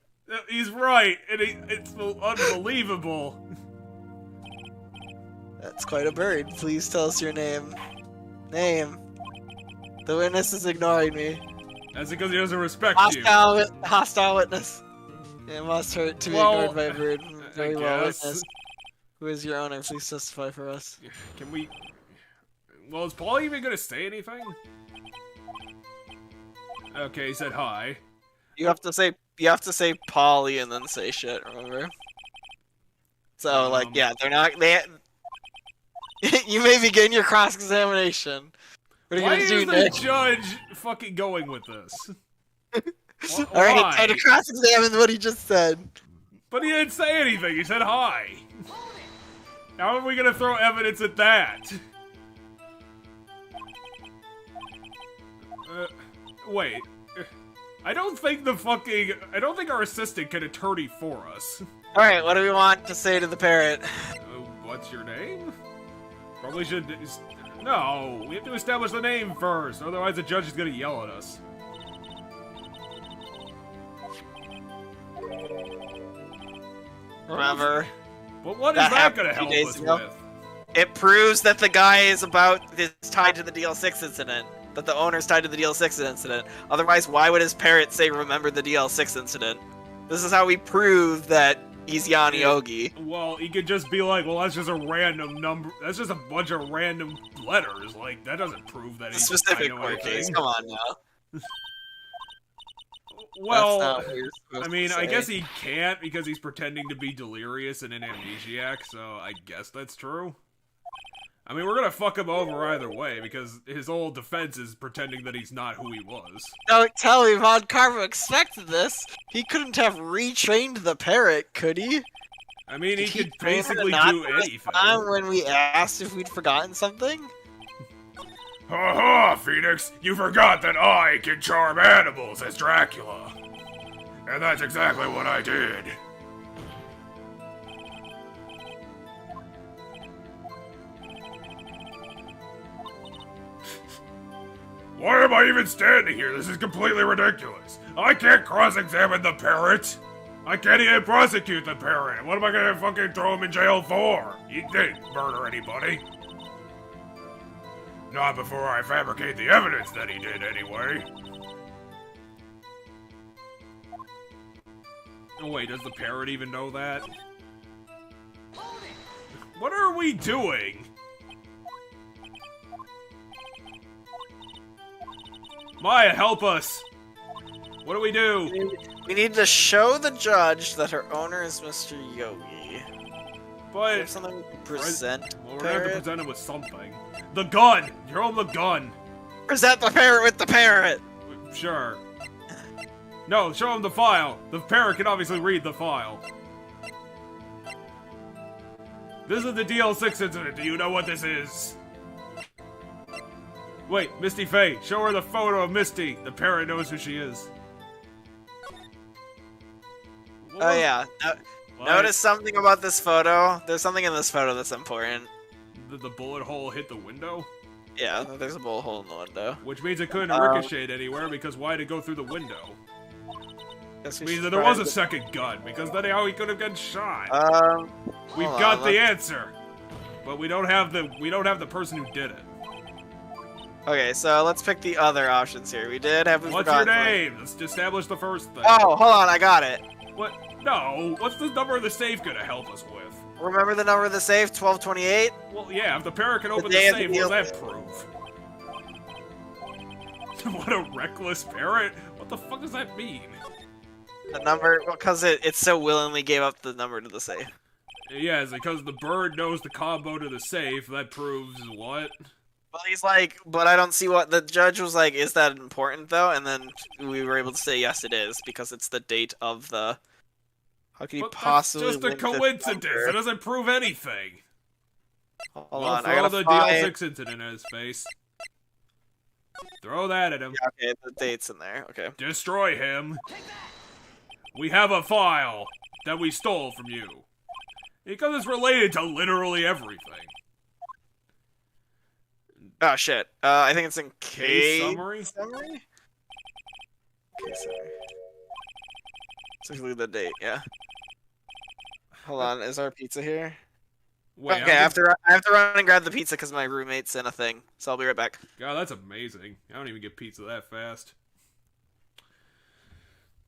He's right, and it's unbelievable. That's quite a bird. Please tell us your name. Name. The witness is ignoring me. That's because he doesn't respect you. Hostile witness. It must hurt to be ignored by a bird. Very well, witness. Who is your owner? Please testify for us. Can we? Well, is Paul even gonna say anything? Okay, he said hi. You have to say Polly and then say shit, remember? So like, yeah, they're not you may begin your cross-examination. What are you Why gonna do, is Nick? the judge fucking going with this? Alright, try to cross-examine what he just said. But he didn't say anything, he said hi. How are we gonna throw evidence at that? Wait. I don't think our assistant can attorney for us. Alright, what do we want to say to the parrot? What's your name? Probably should... No, we have to establish the name first, otherwise the judge is gonna yell at us. Remember? But what is that gonna help us with? It proves that the guy is tied to the DL6 incident. That the owner's tied to the DL6 incident. Otherwise, why would his parrot say, remember the DL6 incident? This is how we prove that he's Yanni Ogi. Well, he could just be like, well, that's just a random number. That's just a bunch of random letters. Like, that doesn't prove that he's a specific court case. Come on now. Well, I mean, I guess he can't because he's pretending to be delirious and an amnesiac, so I guess that's true. I mean, we're gonna fuck him over either way, because his whole defense is pretending that he's not who he was. Don't tell me Von Carvo expected this! He couldn't have retrained the parrot, could he? I mean, he could basically do anything. When we asked if we'd forgotten something? Ha ha, Phoenix! You forgot that I can charm animals as Dracula! And that's exactly what I did. Why am I even standing here? This is completely ridiculous. I can't cross-examine the parrot. I can't even prosecute the parrot. What am I gonna fucking throw him in jail for? He didn't murder anybody. Not before I fabricate the evidence that he did, anyway. Oh wait, does the parrot even know that? What are we doing? Maya, help us! What do we do? We need to show the judge that her owner is Mr. Yogi. But... something we can present. Well, we're gonna have to present him with something. The gun! Show him the gun! Present the parrot with the parrot! Sure. No, show him the file! The parrot can obviously read the file. This is the DL6 incident. Do you know what this is? Wait, Misty Faye, show her the photo of Misty. The parrot knows who she is. Oh yeah. Notice something about this photo. There's something in this photo that's important. Did the bullet hole hit the window? Yeah, there's a bullet hole in the window. Which means it couldn't ricochet anywhere, because why did it go through the window? Which means that there was a second gun, because that's how he could have gotten shot. We've got the answer, but we don't have the person who did it. Okay, so let's pick the other options here. We did have. What's your name? Let's establish the first thing. Oh, hold on, I got it. What? No. What's the number of the safe gonna help us with? Remember the number of the safe? 1228. Well, yeah. If the parrot can open the safe, what does that prove? What a reckless parrot! What the fuck does that mean? The number, because it so willingly gave up the number to the safe. Yeah, it's because the bird knows the combo to the safe. That proves what? Well, he's like, but I don't see what the judge was like. Is that important though? And then we were able to say yes, it is because it's the date of the. How can you possibly? That's just a coincidence. It doesn't prove anything. Hold on, throw the DL6 incident in his face. Throw that at him. Yeah, okay, the date's in there. Okay. Destroy him. We have a file that we stole from you. Because it's related to literally everything. Oh shit. I think it's in Case case summary? summary. Case summary. Specifically the date. Yeah. Hold on. Is our pizza here? Wait, Okay. I have to run and grab the pizza because my roommate's in a thing. So I'll be right back. God, that's amazing. I don't even get pizza that fast.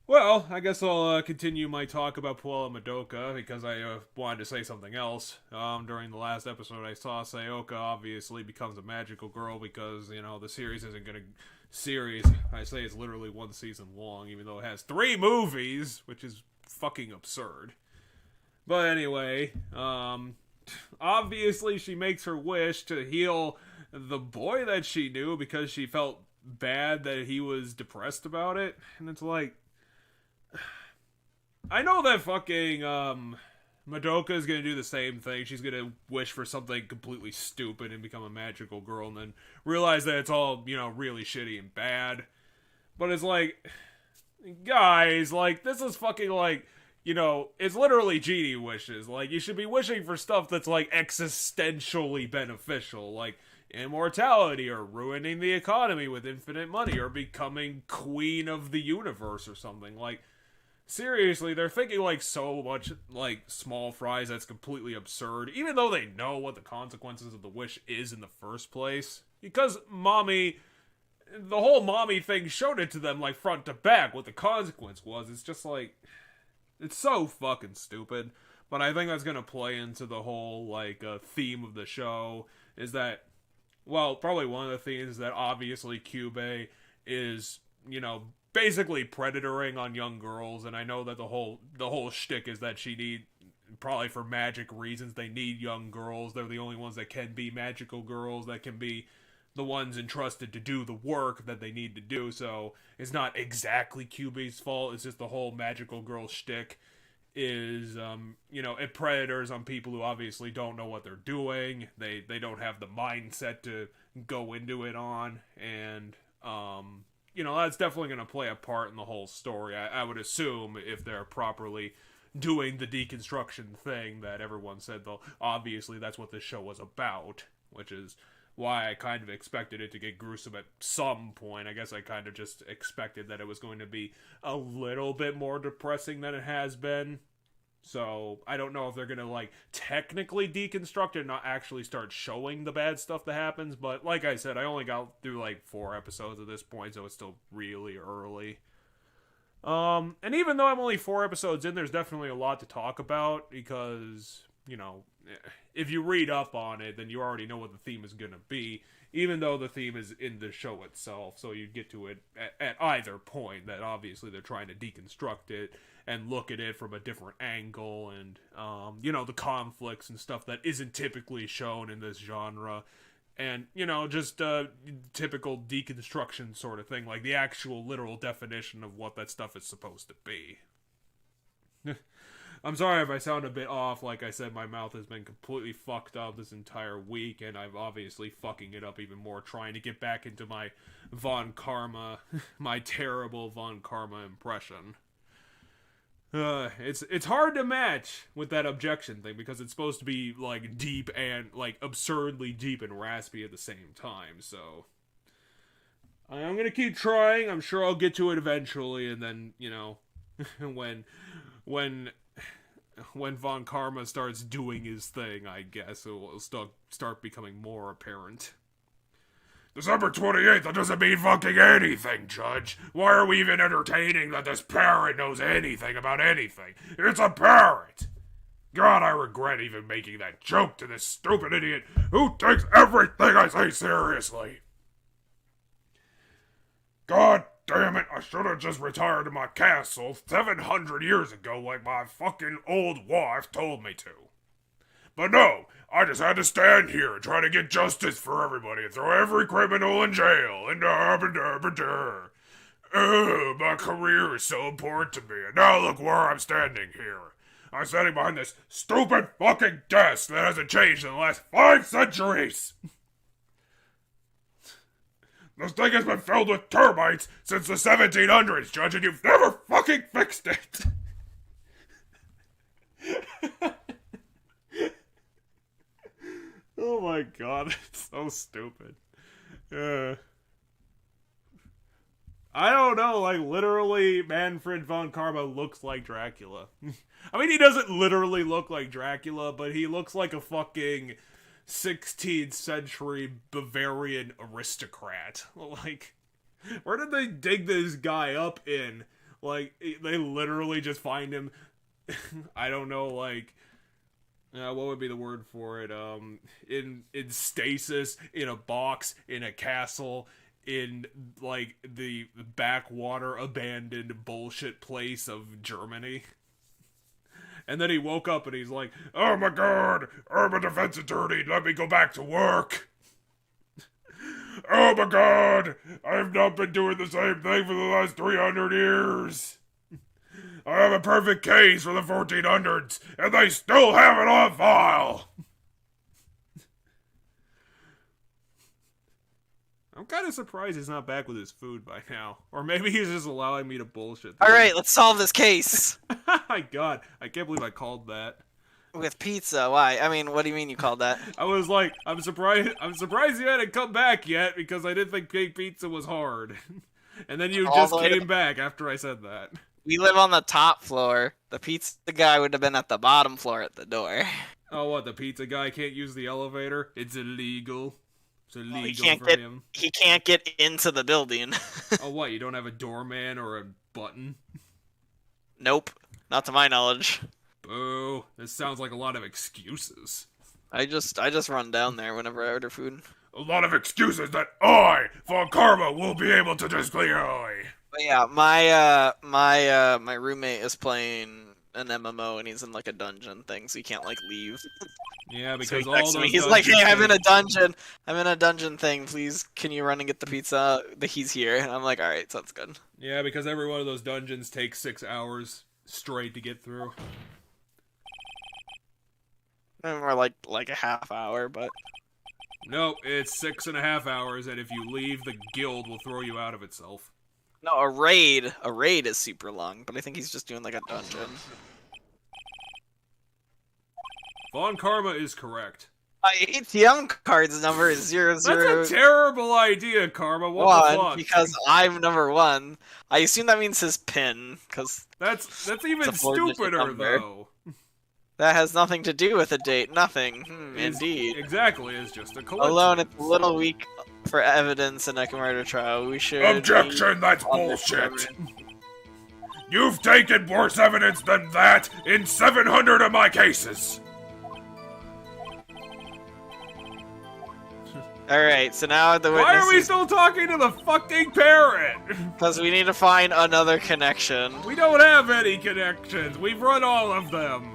Well, I guess I'll continue my talk about Puella Madoka because I wanted to say something else. During the last episode, I saw Sayoka obviously becomes a magical girl because, you know, the series isn't going to... Series, I say it's literally one season long, even though it has 3 movies, which is fucking absurd. But anyway, obviously she makes her wish to heal the boy that she knew because she felt bad that he was depressed about it. And it's like... I know that fucking, Madoka is gonna do the same thing. She's gonna wish for something completely stupid and become a magical girl and then realize that it's all, you know, really shitty and bad. But it's like, guys, like, this is fucking, like, you know, it's literally genie wishes. Like, you should be wishing for stuff that's, like, existentially beneficial. Like, immortality or ruining the economy with infinite money or becoming queen of the universe or something. Like, seriously, they're thinking like so much like small fries that's completely absurd, even though they know what the consequences of the wish is in the first place. Because mommy, the whole mommy thing showed it to them like front to back what the consequence was. It's just like, it's so fucking stupid. But I think that's gonna play into the whole like theme of the show is that, well, probably one of the themes is that obviously Cube is, you know, basically predatoring on young girls, and I know that the whole shtick is that she need, probably for magic reasons, they need young girls. They're the only ones that can be magical girls, that can be the ones entrusted to do the work that they need to do. So it's not exactly QB's fault. It's just the whole magical girl shtick is, you know, it predators on people who obviously don't know what they're doing. They don't have the mindset to go into it on, and you know, that's definitely going to play a part in the whole story. I would assume if they're properly doing the deconstruction thing that everyone said, though, obviously that's what this show was about, which is why I kind of expected it to get gruesome at some point. I guess I kind of just expected that it was going to be a little bit more depressing than it has been. So, I don't know if they're gonna, like, technically deconstruct it and not actually start showing the bad stuff that happens, but like I said, I only got through, like, 4 episodes at this point, so it's still really early. And even though I'm only 4 episodes in, there's definitely a lot to talk about, because, you know, if you read up on it, then you already know what the theme is gonna be, even though the theme is in the show itself, so you get to it at either point, that obviously they're trying to deconstruct it, and look at it from a different angle, and, you know, the conflicts and stuff that isn't typically shown in this genre, and, you know, just typical deconstruction sort of thing, like the actual literal definition of what that stuff is supposed to be. I'm sorry if I sound a bit off. Like I said, my mouth has been completely fucked up this entire week, and I'm obviously fucking it up even more trying to get back into my Von Karma, my terrible Von Karma impression. It's hard to match with that objection thing because it's supposed to be like deep and like absurdly deep and raspy at the same time. So I'm gonna keep trying. I'm sure I'll get to it eventually, and then, you know, when Von Karma starts doing his thing, I guess it will start becoming more apparent. December 28th, that doesn't mean fucking anything, Judge. Why are we even entertaining that this parrot knows anything about anything? It's a parrot! God, I regret even making that joke to this stupid idiot who takes everything I say seriously. God damn it, I should have just retired to my castle 700 years ago like my fucking old wife told me to. But no, I just had to stand here and try to get justice for everybody and throw every criminal in jail. And my career is so important to me, and now look where I'm standing here. I'm standing behind this stupid fucking desk that hasn't changed in the last 5 centuries. This thing has been filled with termites since the 1700s, Judge, and you've never fucking fixed it. Oh my god, it's so stupid. I don't know, like, literally, Manfred von Karma looks like Dracula. I mean, he doesn't literally look like Dracula, but he looks like a fucking 16th century Bavarian aristocrat. Like, where did they dig this guy up in? Like, they literally just find him, I don't know, like, what would be the word for it? In stasis, in a box, in a castle, in, like, the backwater abandoned bullshit place of Germany. And then he woke up and he's like, "Oh my god, I'm a defense attorney, let me go back to work." "Oh my god, I've not been doing the same thing for the last 300 years. I have a perfect case for the 1400s, and they still have it on file." I'm kind of surprised he's not back with his food by now. Or maybe he's just allowing me to bullshit. Alright, let's solve this case. My god, I can't believe I called that. With pizza, why? I mean, what do you mean you called that? I was like, I'm surprised you hadn't come back yet, because I didn't think big pizza was hard. And then you just came back after I said that. We live on the top floor. The pizza guy would have been at the bottom floor at the door. Oh, what, the pizza guy can't use the elevator? It's illegal. It's illegal for him. He can't get into the building. Oh, what, you don't have a doorman or a button? Nope. Not to my knowledge. Boo. This sounds like a lot of excuses. I just run down there whenever I order food. A lot of excuses that I, Von Karma, will be able to display. But yeah, my roommate is playing an MMO and he's in like a dungeon thing, so he can't like leave. Yeah, because so he's like, "Hey, I'm in a dungeon thing. Please, can you run and get the pizza? He's here." And I'm like, "All right, sounds good." Yeah, because every one of those dungeons takes 6 hours straight to get through. Or like a half hour, but no, it's 6.5 hours, and if you leave, the guild will throw you out of itself. No, a raid is super long, but I think he's just doing like a dungeon. Von Karma is correct. My ATM card's number is 00. That's a terrible idea, Karma. What the fuck? Because I'm number 1. I assume that means his PIN, because that's even stupider, though. That has nothing to do with a date. Nothing. Indeed. Exactly, it's just a coincidence. Alone, it's a little weak for evidence in a murder trial. We should... Objection, that's bullshit. You've taken worse evidence than that in 700 of my cases. Alright, so now the witness... Why are we still talking to the fucking parrot? Because we need to find another connection. We don't have any connections. We've run all of them.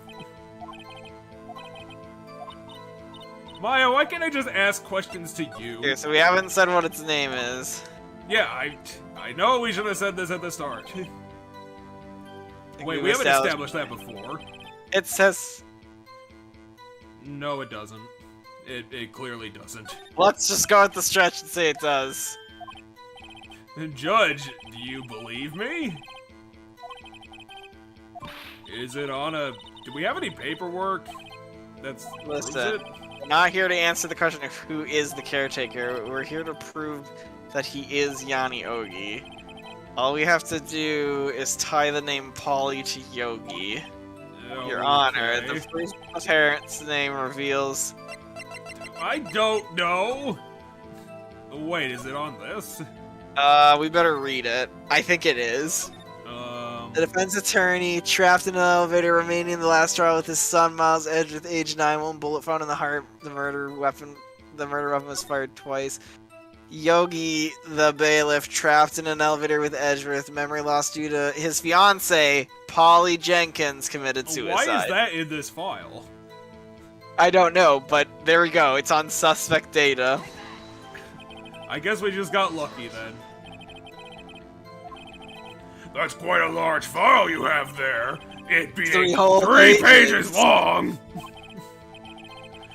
Maya, why can't I just ask questions to you? Here, so we haven't said what its name is. Yeah, I know we should have said this at the start. Wait, we haven't established that before. It says... No, it doesn't. It clearly doesn't. Let's just go with the stretch and say it does. Judge, do you believe me? Is it on a... Do we have any paperwork that's... Listen, we're not here to answer the question of who is the caretaker. We're here to prove that he is Yanni Ogi. All we have to do is tie the name Polly to Yogi. Okay. Your Honor, the first parent's name reveals... I don't know. Wait, is it on this? We better read it. I think it is. The defense attorney, trapped in an elevator, remaining in the last trial with his son, Miles Edgeworth, age 9, one bullet found in the heart. The murder weapon was fired twice. Yogi, the bailiff, trapped in an elevator with Edgeworth, memory loss due to his fiancée, Polly Jenkins, committed suicide. Why is that in this file? I don't know, but there we go. It's on suspect data. I guess we just got lucky then. That's quite a large file you have there. It being 3 pages long.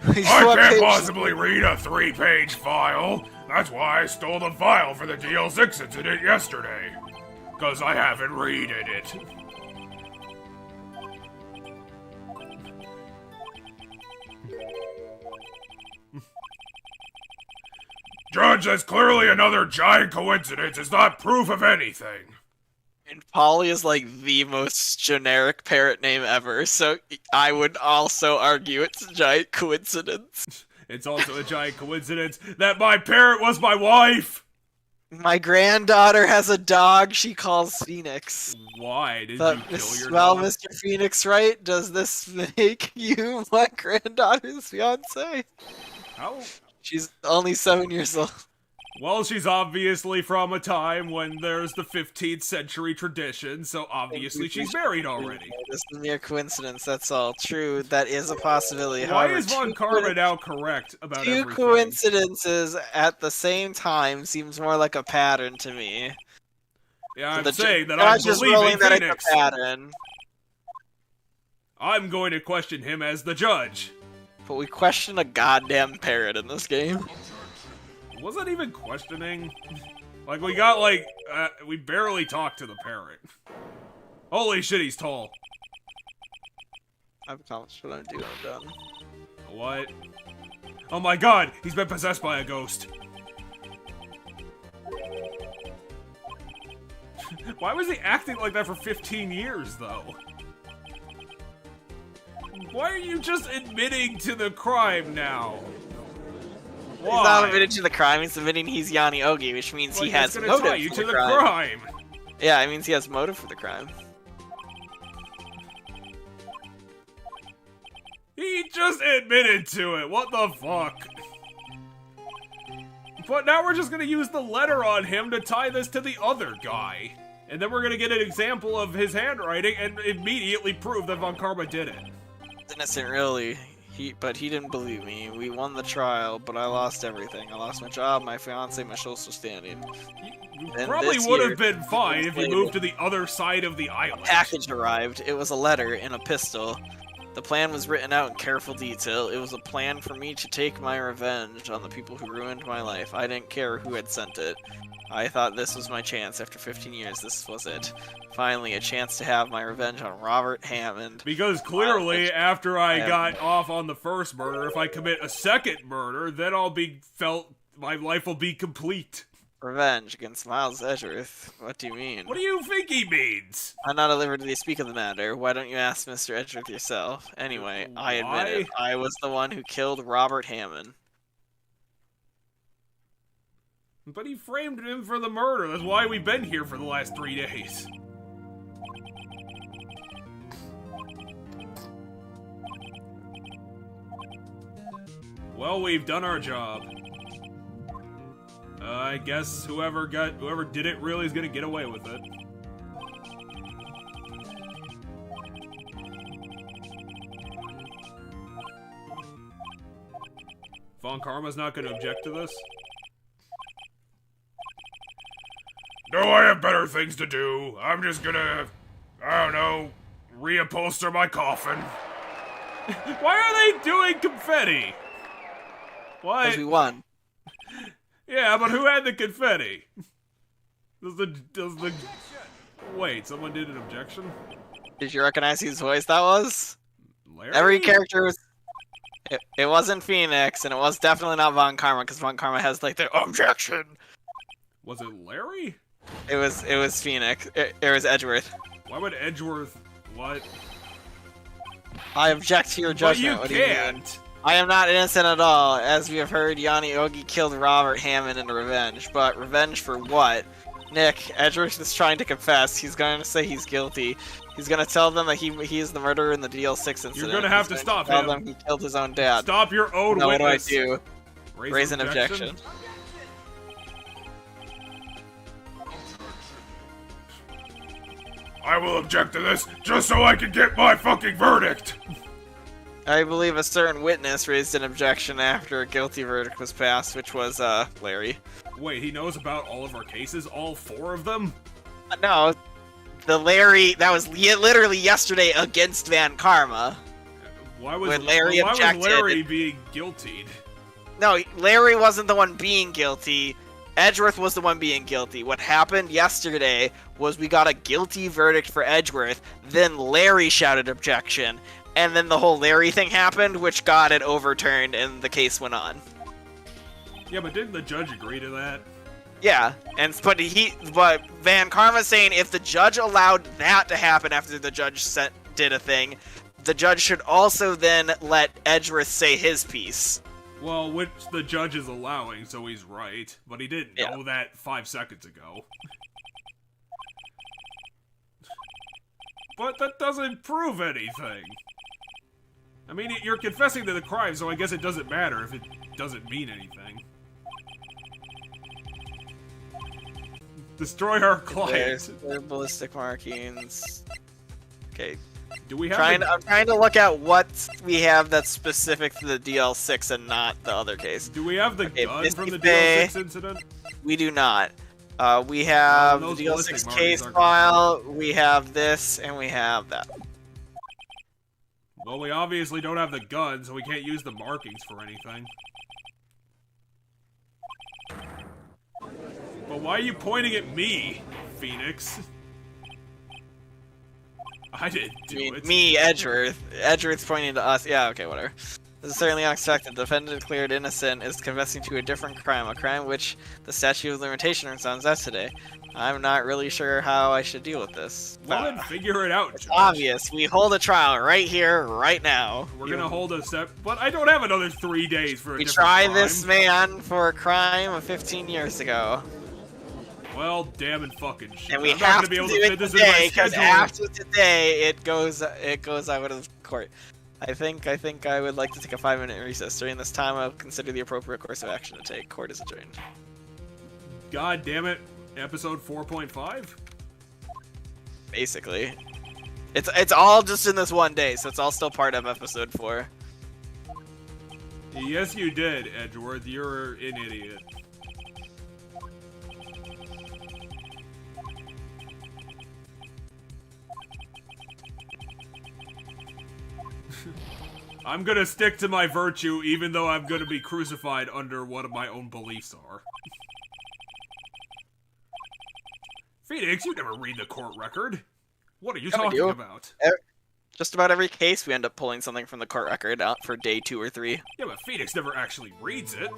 I can't possibly read a 3-page file. That's why I stole the file for the DL6 incident yesterday. 'Cause I haven't readed it. Judge, that's clearly another giant coincidence. It's not proof of anything. And Polly is like the most generic parrot name ever, so I would also argue it's a giant coincidence. It's also a giant coincidence that my parrot was my wife! My granddaughter has a dog she calls Phoenix. Why did But, you kill your well, dog? Mr. Phoenix, Wright, does this make you my granddaughter's fiance? How? She's only 7 years old. Well, she's obviously from a time when there's the 15th century tradition, so obviously she's married already. This is mere coincidence, that's all. True, that is a possibility. Why However, is Von Karma now correct about two everything? coincidences at the same time seems more like a pattern to me. Yeah, I'm The saying that I judge is believe ruling in that Phoenix. it's a pattern. I'm going to question him as the judge. But we question a goddamn parrot in this game. Wasn't even questioning. Like, we got, like, we barely talked to the parrot. Holy shit, he's tall. I've accomplished what I'm doing, I'm done. What? Oh my god, he's been possessed by a ghost. Why was he acting like that for 15 years, though? Why are you just admitting to the crime now? Why? He's not admitted to the crime, he's admitting he's Yanni Ogi, which means he has gonna motive tie you for to the the crime. crime. Yeah, it means he has motive for the crime. He just admitted to it. What the fuck? But now we're just gonna use the letter on him to tie this to the other guy. And then we're gonna get an example of his handwriting and immediately prove that Von Karma did it. He's innocent, really. But he didn't believe me. We won the trial, but I lost everything. I lost my job, my fiance, my social standing. You And probably this would year, have been fine if you later, moved to the other side of the island. package arrived. It was a letter and a pistol. The plan was written out in careful detail. It was a plan for me to take my revenge on the people who ruined my life. I didn't care who had sent it. I thought this was my chance. After 15 years, this was it. Finally, a chance to have my revenge on Robert Hammond. Because clearly, after I got off on the first murder, if I commit a second murder, then my life will be complete. Revenge against Miles Edgeworth. What do you mean? What do you think he means? I'm not at liberty to speak of the matter. Why don't you ask Mr. Edgeworth yourself? Anyway, I admit it. I was the one who killed Robert Hammond. But he framed him for the murder. That's why we've been here for the last 3 days. Well, we've done our job. I guess whoever did it really is gonna get away with it. Von Karma's not gonna object to this? No, I have better things to do. I'm just gonna, I don't know, reupholster my coffin. Why are they doing confetti? Why? Because we won. Yeah, but who had the confetti? Does the... Wait, someone did an objection? Did you recognize whose voice that was? Larry? Every character was... It wasn't Phoenix, and it was definitely not Von Karma, because Von Karma has, like, the objection. Was it Larry? It was Phoenix. It was Edgeworth. Why would Edgeworth... What? I object to your judgment. But What you do you mean? can't! I am not innocent at all. As we have heard, Yanni Ogi killed Robert Hammond in revenge. But revenge for what? Nick, Edgeworth is trying to confess. He's going to say he's guilty. He's going to tell them that he is the murderer in the DL6 incident. You're going to have to stop tell him. them he killed his own dad. Stop your own Now witness. what do I do? Raise an objection. I will object to this just so I can get my fucking verdict! I believe a certain witness raised an objection after a guilty verdict was passed, which was, Larry. Wait, he knows about all of our cases? All 4 of them? No, the Larry, that was literally yesterday against Van Karma. Why was When Larry why was objected- Larry being guiltied? No, Larry wasn't the one being guilty. Edgeworth was the one being guilty. What happened yesterday was we got a guilty verdict for Edgeworth, then Larry shouted objection, and then the whole Larry thing happened, which got it overturned, and the case went on. Yeah, but didn't the judge agree to that? Yeah, but Van Karma's saying if the judge allowed that to happen after the judge did a thing, the judge should also then let Edgeworth say his piece. Well, which the judge is allowing, so he's right. But he didn't know that 5 seconds ago. But that doesn't prove anything. I mean, you're confessing to the crime, so I guess it doesn't matter if it doesn't mean anything. Destroy our client. There's ballistic markings. Okay. Do we have? I'm trying to look at what we have that's specific to the DL6 and not the other case. Do we have the gun from the DL6 incident? We do not. We have the those DL6 case file. We have this, and we have that. Well, we obviously don't have the gun, so we can't use the markings for anything. But why are you pointing at me, Phoenix? I didn't do it. Me, Edgeworth. Edgeworth's pointing to us. Yeah, okay, whatever. This is certainly unexpected. The defendant declared innocent is confessing to a different crime, a crime which the statute of limitation runs on today. I'm not really sure how I should deal with this. Well, then figure it out, It's Judge. obvious. We hold a trial right here, right now. We're gonna hold a step, but I don't have another 3 days for a different try crime. this man for a crime of 15 years ago. Well, damn and fucking shit. And we I'm not have gonna to be able do to it fit this in my today, because schedule. after today, it goes out of court. I think I would like to take a 5-minute recess. During this time, I'll consider the appropriate course of action to take. Court is adjourned. God damn it. Episode 4.5? Basically. It's all just in this one day, so it's all still part of episode 4. Yes, you did, Edgeworth. You're an idiot. I'm gonna stick to my virtue, even though I'm gonna be crucified under what my own beliefs are. Phoenix, you never read the court record. What are you talking about? Just about every case, we end up pulling something from the court record out for day 2 or 3. Yeah, but Phoenix never actually reads it.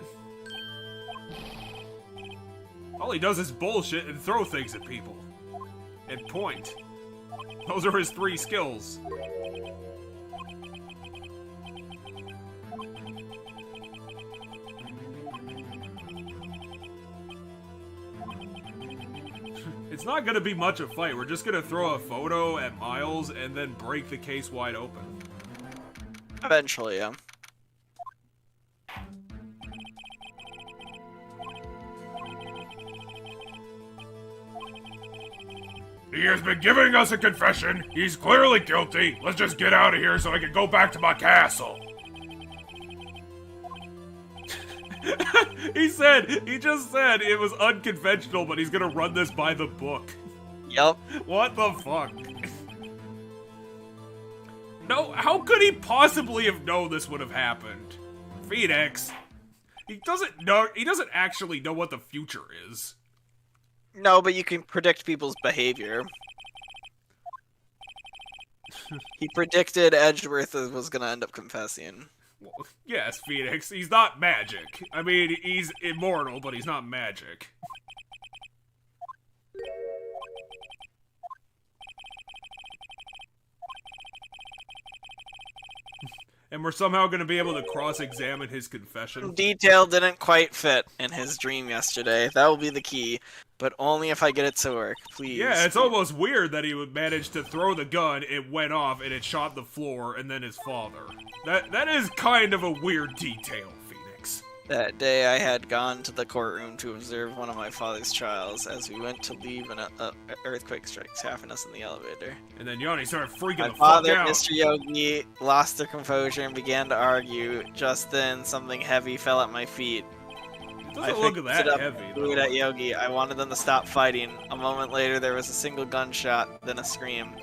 All he does is bullshit and throw things at people. And point. Those are his 3 skills. It's not gonna be much of a fight. We're just gonna throw a photo at Miles and then break the case wide open. Eventually, yeah. He has been giving us a confession. He's clearly guilty. Let's just get out of here so I can go back to my castle. He just said it was unconventional, but he's gonna run this by the book. Yep. What the fuck? No, how could he possibly have known this would have happened? Phoenix. He doesn't actually know what the future is. No, but you can predict people's behavior. He predicted Edgeworth was gonna end up confessing. Well, yes, Phoenix. He's not magic. I mean, he's immortal, but he's not magic. And we're somehow going to be able to cross-examine his confession. Detail didn't quite fit in his dream yesterday. That will be the key, but only if I get it to work, please. Yeah, it's almost weird that he would manage to throw the gun, it went off, and it shot the floor, and then his father. That is kind of a weird detail, Phoenix. That day I had gone to the courtroom to observe one of my father's trials. As we went to leave, an earthquake strikes half us in the elevator. And then Yanni started freaking My the fuck father, out. Mr. Yogi, lost their composure and began to argue. Just then, something heavy fell at my feet. It doesn't look that heavy, Threw though. it at Yogi. I wanted them to stop fighting. A moment later, there was a single gunshot, then a scream.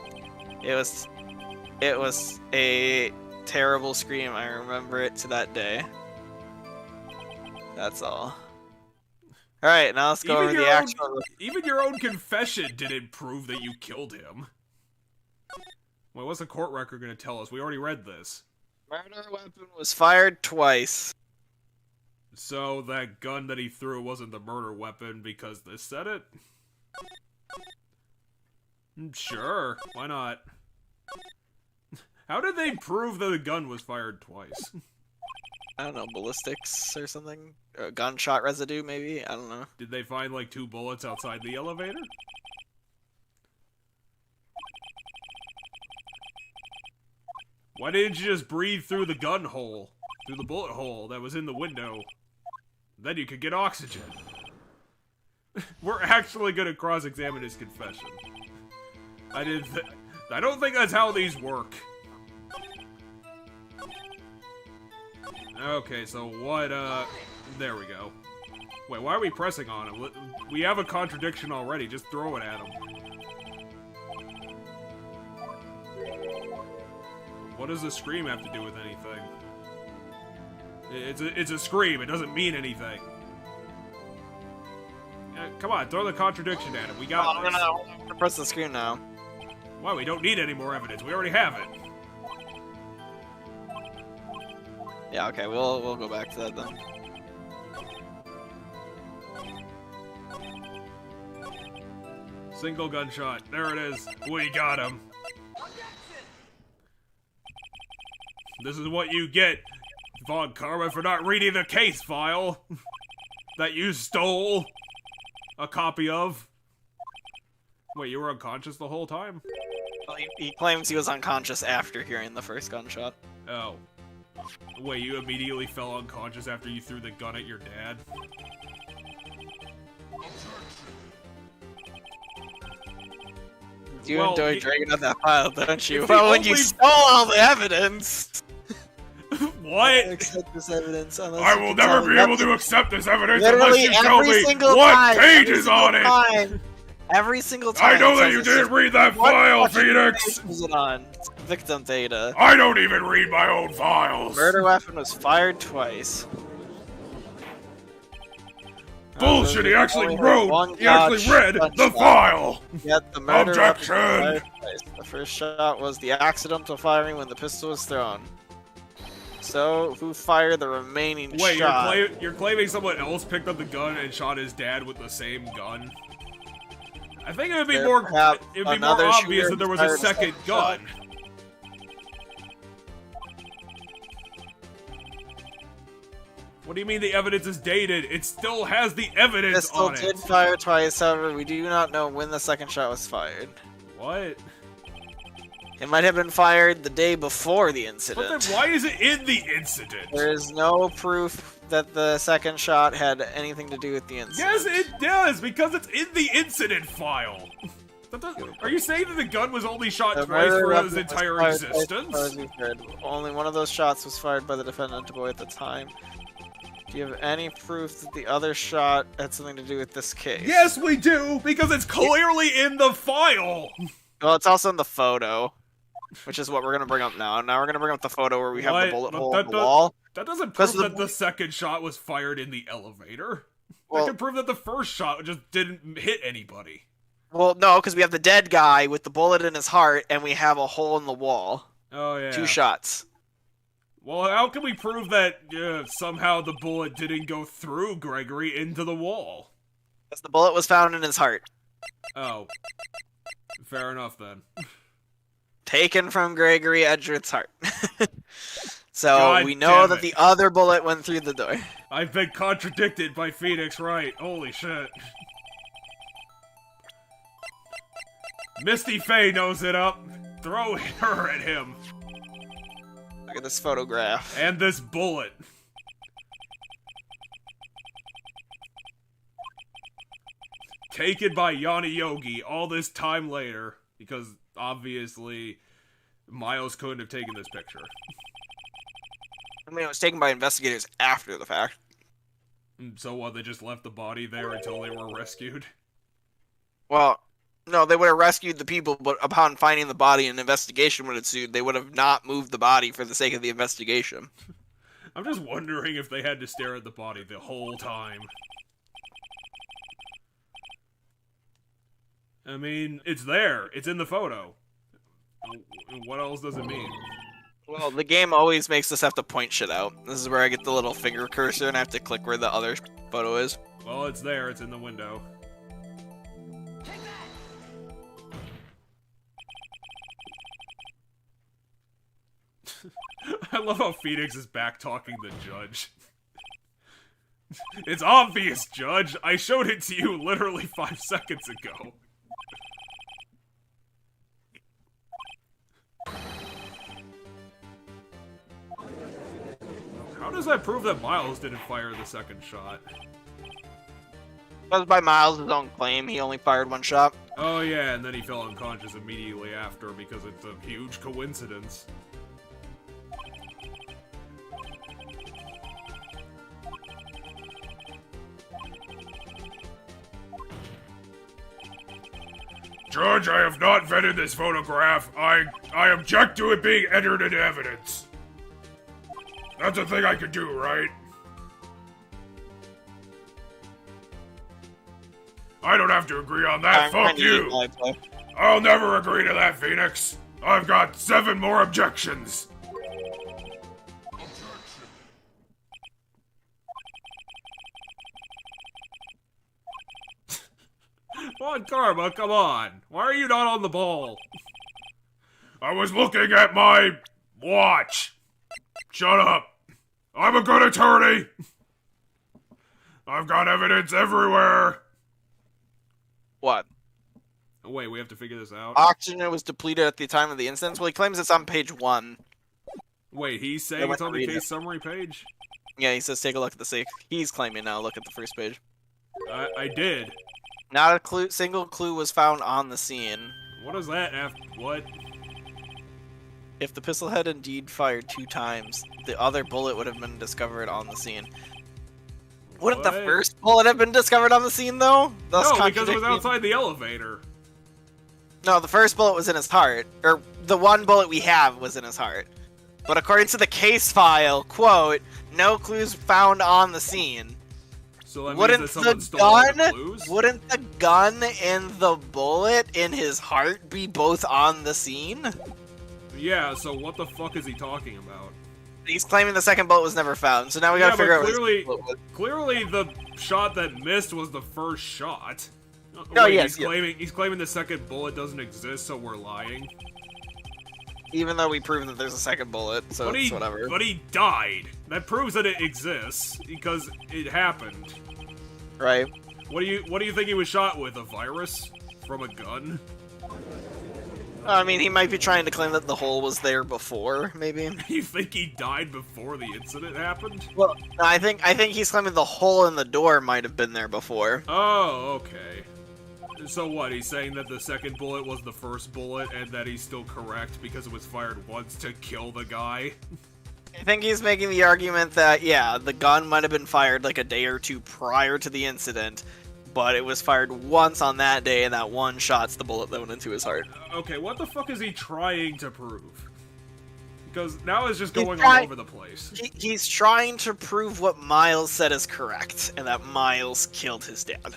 It was a terrible scream. I remember it to that day. That's all. Alright, now let's go over the actual... Even your own confession didn't prove that you killed him. Wait, what's the court record going to tell us? We already read this. Murder weapon was fired twice. So that gun that he threw wasn't the murder weapon because this said it? Sure, why not? How did they prove that the gun was fired twice? I don't know, ballistics or something? Gunshot residue, maybe? I don't know. Did they find, like, 2 bullets outside the elevator? Why didn't you just breathe through the gun hole? Through the bullet hole that was in the window? Then you could get oxygen. We're actually gonna cross-examine his confession. I don't think that's how these work. Okay, so what, there we go. Wait, why are we pressing on him? We have a contradiction already, just throw it at him. What does the scream have to do with anything? It's a scream, it doesn't mean anything. Come on, throw the contradiction at him, we got this. I'm gonna press the screen now. Why, we don't need any more evidence, we already have it. Yeah, okay, we'll go back to that then. Single gunshot, there it is, we got him. This is what you get, Von Karma, for not reading the case file that you stole a copy of. Wait, you were unconscious the whole time? Well, he claims he was unconscious after hearing the first gunshot. Oh. Wait, you immediately fell unconscious after you threw the gun at your dad? You enjoy dragging out that file, don't you? It's Well, when only- you stole all the evidence! What? Accept this evidence I will never be able to accept this evidence Literally unless you tell every me single what time, page every is on single it! time, every single time. I know it that says you it's didn't just, read that what file, fucking Phoenix! page was it on? It's victim data. I don't even read my own files! Murder weapon was fired twice. Bullshit, he actually wrote! He actually read the gunshot. file! Yet the murder weapon was Objection! fired twice. The first shot was the accidental firing when the pistol was thrown. So, who fired the remaining Wait, shot? you're claiming someone else picked up the gun and shot his dad with the same gun? I think it would be more obvious that there was a second gun. What do you mean the evidence is dated? It still has the evidence Pistol on it. did fire twice, however, we do not know when the second shot was fired. What? It might have been fired the day before the incident. But then why is it in the incident? There is no proof that the second shot had anything to do with the incident. Yes, it does, because it's in the incident file. Are you saying that the gun was only shot The twice murder for weapon his was entire fired twice as existence? far as we've heard. Only one of those shots was fired by the defendant boy at the time. Do you have any proof that the other shot had something to do with this case? Yes, we do, because it's clearly in the file. Well, it's also in the photo, which is what we're gonna bring up now. Now we're gonna bring up the photo where we have the bullet hole in the wall. That doesn't prove that the second shot was fired in the elevator. Well, that can prove that the first shot just didn't hit anybody. Well, no, because we have the dead guy with the bullet in his heart, and we have a hole in the wall. Oh, yeah. 2 shots. Well, how can we prove that somehow the bullet didn't go through Gregory into the wall? Because the bullet was found in his heart. Oh. Fair enough, then. Taken from Gregory Edgeworth's heart. So God we know damn that it. the other bullet went through the door. I've been contradicted by Phoenix Wright. Holy shit. Misty Faye knows it up. Throw her at him. Look at this photograph. And this bullet. Taken by Yanni Yogi all this time later. Because, obviously, Miles couldn't have taken this picture. I mean, it was taken by investigators after the fact. So what, they just left the body there until they were rescued? Well, no, they would have rescued the people, but upon finding the body, an investigation would have ensued. They would have not moved the body for the sake of the investigation. I'm just wondering if they had to stare at the body the whole time. I mean, it's there. It's in the photo. What else does it mean? Well, the game always makes us have to point shit out. This is where I get the little finger cursor and I have to click where the other photo is. Well, it's there. It's in the window. I love how Phoenix is back-talking the judge. It's obvious, Judge. I showed it to you literally 5 seconds ago. How does that prove that Miles didn't fire the second shot? That was by Miles' own claim. He only fired one shot. Oh yeah, and then he fell unconscious immediately after because it's a huge coincidence. Judge, I have not vetted this photograph. I object to it being entered into evidence. That's a thing I could do, right? I don't have to agree on that. Fuck you. I'll never agree to that, Phoenix. I've got 7 more objections. Come on, Karma, come on. Why are you not on the ball? I was looking at my watch. Shut up. I'm a good attorney. I've got evidence everywhere. What? Oh, wait, we have to figure this out? Oxygen was depleted at the time of the incident. Well, he claims it's on page 1. Wait, he's saying it's on the case summary page? Yeah, he says take a look at the safe. He's claiming now. Look at the first page. I did. Not a single clue was found on the scene. What is that? What? If the pistol had indeed fired 2 times, the other bullet would have been discovered on the scene. Wouldn't the first bullet have been discovered on the scene, though? No, because it was outside the elevator. No, the first bullet was in his heart. Or, the one bullet we have was in his heart. But according to the case file, quote, no clues found on the scene. So that means that someone stole all the clues? Wouldn't the gun and the bullet in his heart be both on the scene? Yeah, so what the fuck is he talking about? He's claiming the second bullet was never found, so now we gotta figure out clearly the shot that missed was the first shot. No, wait, yes, he's claiming the second bullet doesn't exist, so we're lying. Even though we proved that there's a second bullet, so it's whatever. But he died. That proves that it exists because it happened. Right. What do you think he was shot with? A virus from a gun? I mean, he might be trying to claim that the hole was there before, maybe. You think he died before the incident happened? Well, I think he's claiming the hole in the door might have been there before. Oh, okay. So what, he's saying that the second bullet was the first bullet and that he's still correct because it was fired once to kill the guy? I think he's making the argument that, yeah, the gun might have been fired like a day or 2 prior to the incident, but it was fired once on that day, and that one shot's the bullet that went into his heart. Okay, what the fuck is he trying to prove? Because now it's just going all over the place. He's trying to prove what Miles said is correct, and that Miles killed his dad.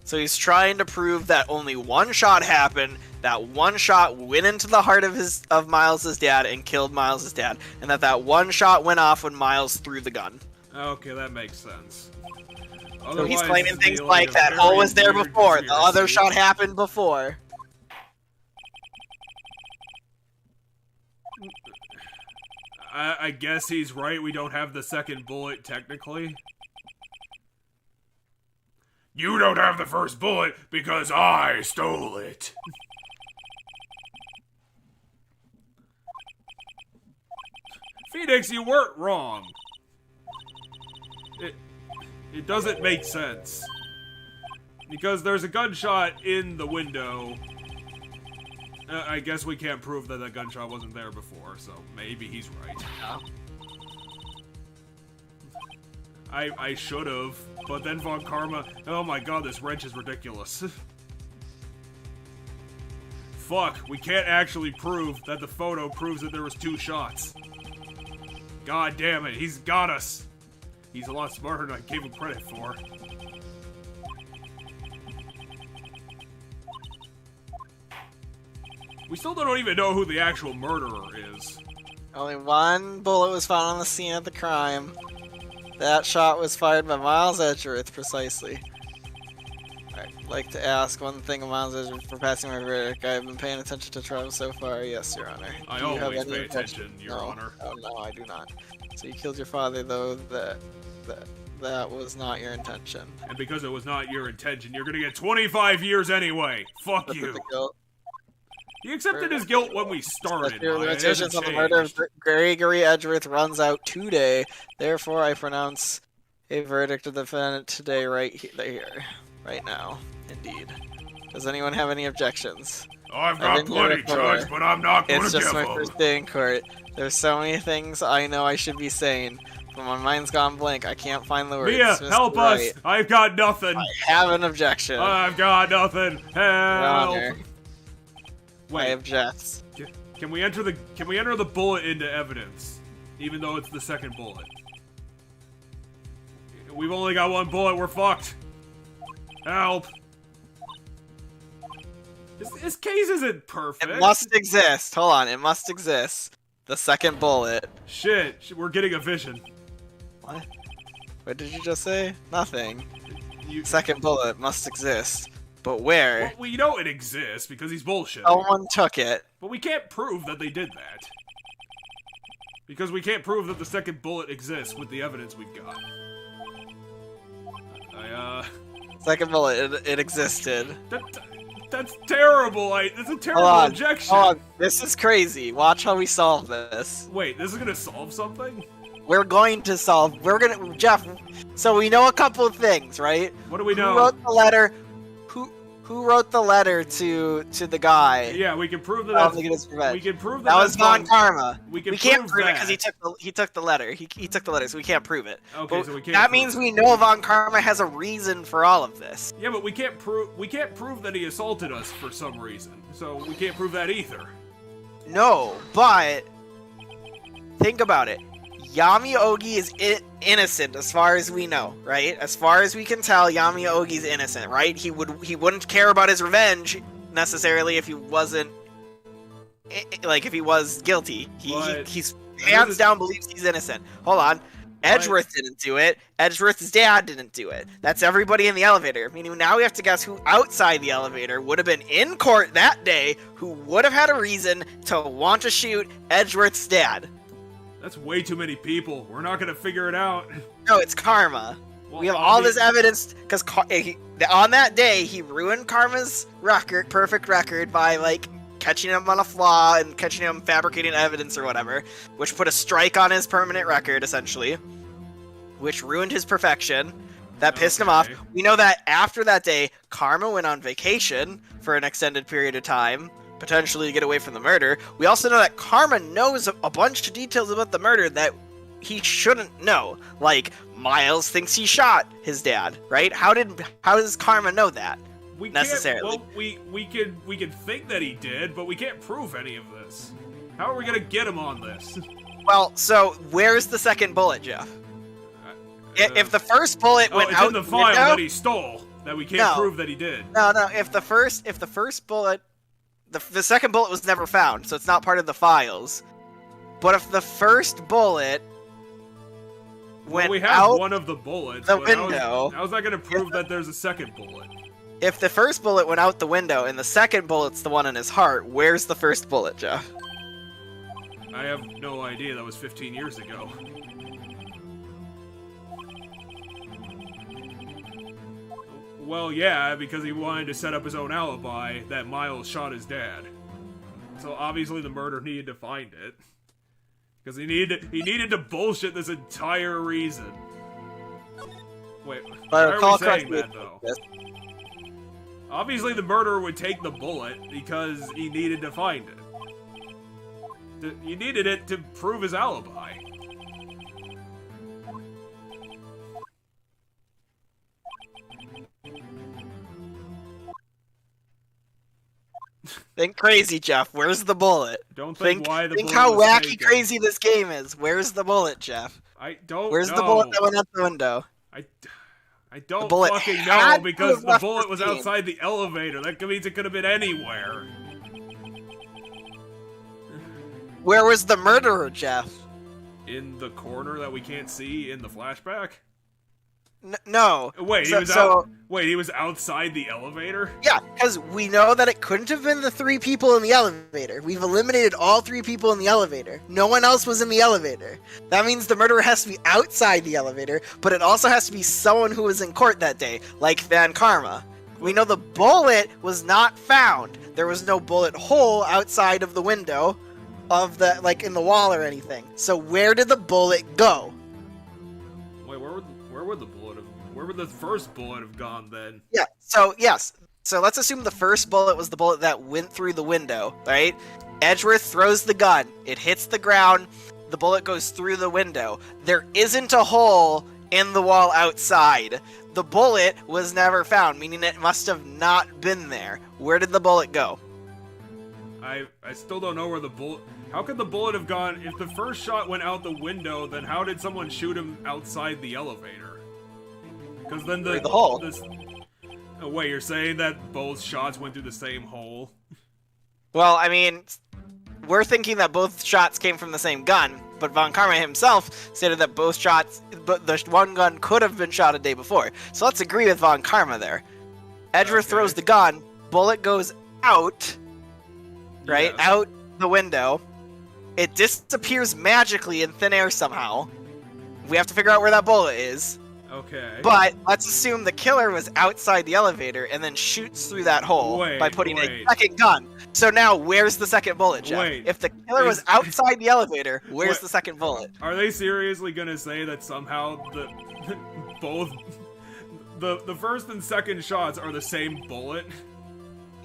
So he's trying to prove that only one shot happened, that one shot went into the heart of Miles' dad and killed Miles' dad, and that one shot went off when Miles threw the gun. Okay, that makes sense. So he's claiming things like that hole was there before, the other shot happened before. I guess he's right, we don't have the second bullet, technically. You don't have the first bullet because I stole it. Phoenix, you weren't wrong. It doesn't make sense. Because there's a gunshot in the window. I guess we can't prove that that gunshot wasn't there before, so maybe he's right. I should've, but then Von Karma... Oh my god, this wrench is ridiculous. Fuck, we can't actually prove that the photo proves that there was 2 shots. God damn it, he's got us. He's a lot smarter than I gave him credit for. We still don't even know who the actual murderer is. Only one bullet was found on the scene of the crime. That shot was fired by Miles Edgeworth, precisely. I'd like to ask one thing of Miles Edgeworth for passing my verdict. I've been paying attention to trial so far. Yes, Your Honor. I Do you have always any pay objection? attention, Your No. Honor. Oh, no, I do not. So you killed your father, though. That was not your intention. And because it was not your intention, you're gonna get 25 years anyway. Fuck Look at you. the guilt. He accepted his guilt when we started. Your Maya. It limitations hasn't on the murder of changed. Gregory Edgeworth runs out today. Therefore, I pronounce a verdict of the defendant today, right here, right now. Indeed. Does anyone have any objections? I've got plenty, Judge, but I'm not gonna It's give just my them. first day in court. There's so many things I know I should be saying, but my mind's gone blank. I can't find the words. Mia, Mr. help Wright, us! I've got nothing. I have an objection. I've got nothing. Your Honor, Help! I Wait, object. can we enter the bullet into evidence, even though it's the second bullet? We've only got one bullet. We're fucked. Help! This case isn't perfect. It must exist. Hold on, it must exist. The second bullet. Shit, we're getting a vision. What? What did you just say? Nothing. You, Second bullet must exist. But where? well, we know it exists because he's bullshit. Someone took it. But we can't prove that they did that. Because we can't prove that the second bullet exists with the evidence we've got. Second bullet, it existed. That's terrible. That's a terrible Hold on. objection. Hold on. This is crazy. Watch how we solve this. Wait, this is gonna solve something? We're going to solve. Jeff. So we know a couple of things, right? What do we know? Who wrote the letter? Who wrote the letter to the guy? Yeah, we can prove that. I don't That's, think it is revenge. we can prove That was Von Karma. We can can't prove it that. because he took the letter. He took the letter, so we can't prove it. Okay, But so we can't. that prove means it. we know Von Karma has a reason for all of this. Yeah, but we can't prove that he assaulted us for some reason. So we can't prove that either. No, but think about it. Yami Ogi is innocent as far as we know, right? As far as we can tell, Yami Ogi's innocent, right? He wouldn't care about his revenge necessarily if he wasn't if he was guilty. He's hands down believes he's innocent. Hold on. Edgeworth didn't do it. Edgeworth's dad didn't do it. That's everybody in the elevator. Meaning now we have to guess who outside the elevator would have been in court that day who would have had a reason to want to shoot Edgeworth's dad. That's way too many people. We're not gonna figure it out. No, it's Karma. Well, We have all this evidence because on that day he ruined Karma's perfect record by catching him on a flaw and catching him fabricating evidence or whatever, which put a strike on his permanent record essentially, which ruined his perfection. That pissed him off. We know that after that day, Karma went on vacation for an extended period of time, potentially to get away from the murder. We also know that Karma knows a bunch of details about the murder that he shouldn't know. Like, Miles thinks he shot his dad, right? How does Karma know that? Necessarily. Well, we can think that he did, but we can't prove any of this. How are we gonna get him on this? Well, so where's the second bullet, Jeff? If the first bullet went it's out in the file window, that he stole, that we can't prove that he did. No. If the first bullet, the second bullet was never found, so it's not part of the files. But if the first bullet went we have out one of the bullets. the but window, how's that gonna prove that there's a second bullet? if the first bullet went out the window and the second bullet's the one in his heart, where's the first bullet, Jeff? I have no idea. That was 15 years ago. Well, yeah, because he wanted to set up his own alibi that Miles shot his dad. So obviously the murderer needed to find it. Because he needed to bullshit this entire reason. Wait, why are we saying that, though? Obviously the murderer would take the bullet because he needed to find it. He needed it to prove his alibi. Think crazy, Jeff. Where's the bullet? Don't think why the bullet Think how was wacky taken. crazy this game is. Where's the bullet, Jeff? I don't Where's know. the bullet that went out the window? I don't bullet fucking had know to because have the left bullet the was scene. outside the elevator. That means it could have been anywhere. Where was the murderer, Jeff? In the corner that we can't see in the flashback? No. Wait, he was outside the elevator? Yeah, because we know that it couldn't have been the 3 people in the elevator. We've eliminated all 3 people in the elevator. No one else was in the elevator. That means the murderer has to be outside the elevator, but it also has to be someone who was in court that day, like Van Karma. We know the bullet was not found. There was no bullet hole outside of the window of the, like, in the wall or anything. So where did the bullet go? Wait, where would the bullet have... Where would the first bullet have gone then? Yeah, so, yes. So let's assume the first bullet was the bullet that went through the window, right? Edgeworth throws the gun. It hits the ground. The bullet goes through the window. There isn't a hole in the wall outside. The bullet was never found, meaning it must have not been there. Where did the bullet go? I still don't know where the bullet... How could the bullet have gone... If the first shot went out the window, then how did someone shoot him outside the elevator? Because then the hole. Oh, wait, you're saying that both shots went through the same hole? Well, I mean, we're thinking that both shots came from the same gun, but Von Karma himself stated that both shots, but the one gun could have been shot a day before. So let's agree with Von Karma there. Edgeworth throws the gun, bullet goes out, right? Yes. Out the window. It disappears magically in thin air somehow. We have to figure out where that bullet is. Okay. But let's assume the killer was outside the elevator and then shoots through that hole by putting a second gun. So now, where's the second bullet, Jeff? If the killer was outside the elevator, where's the second bullet? Are they seriously gonna say that somehow both the first and second shots are the same bullet?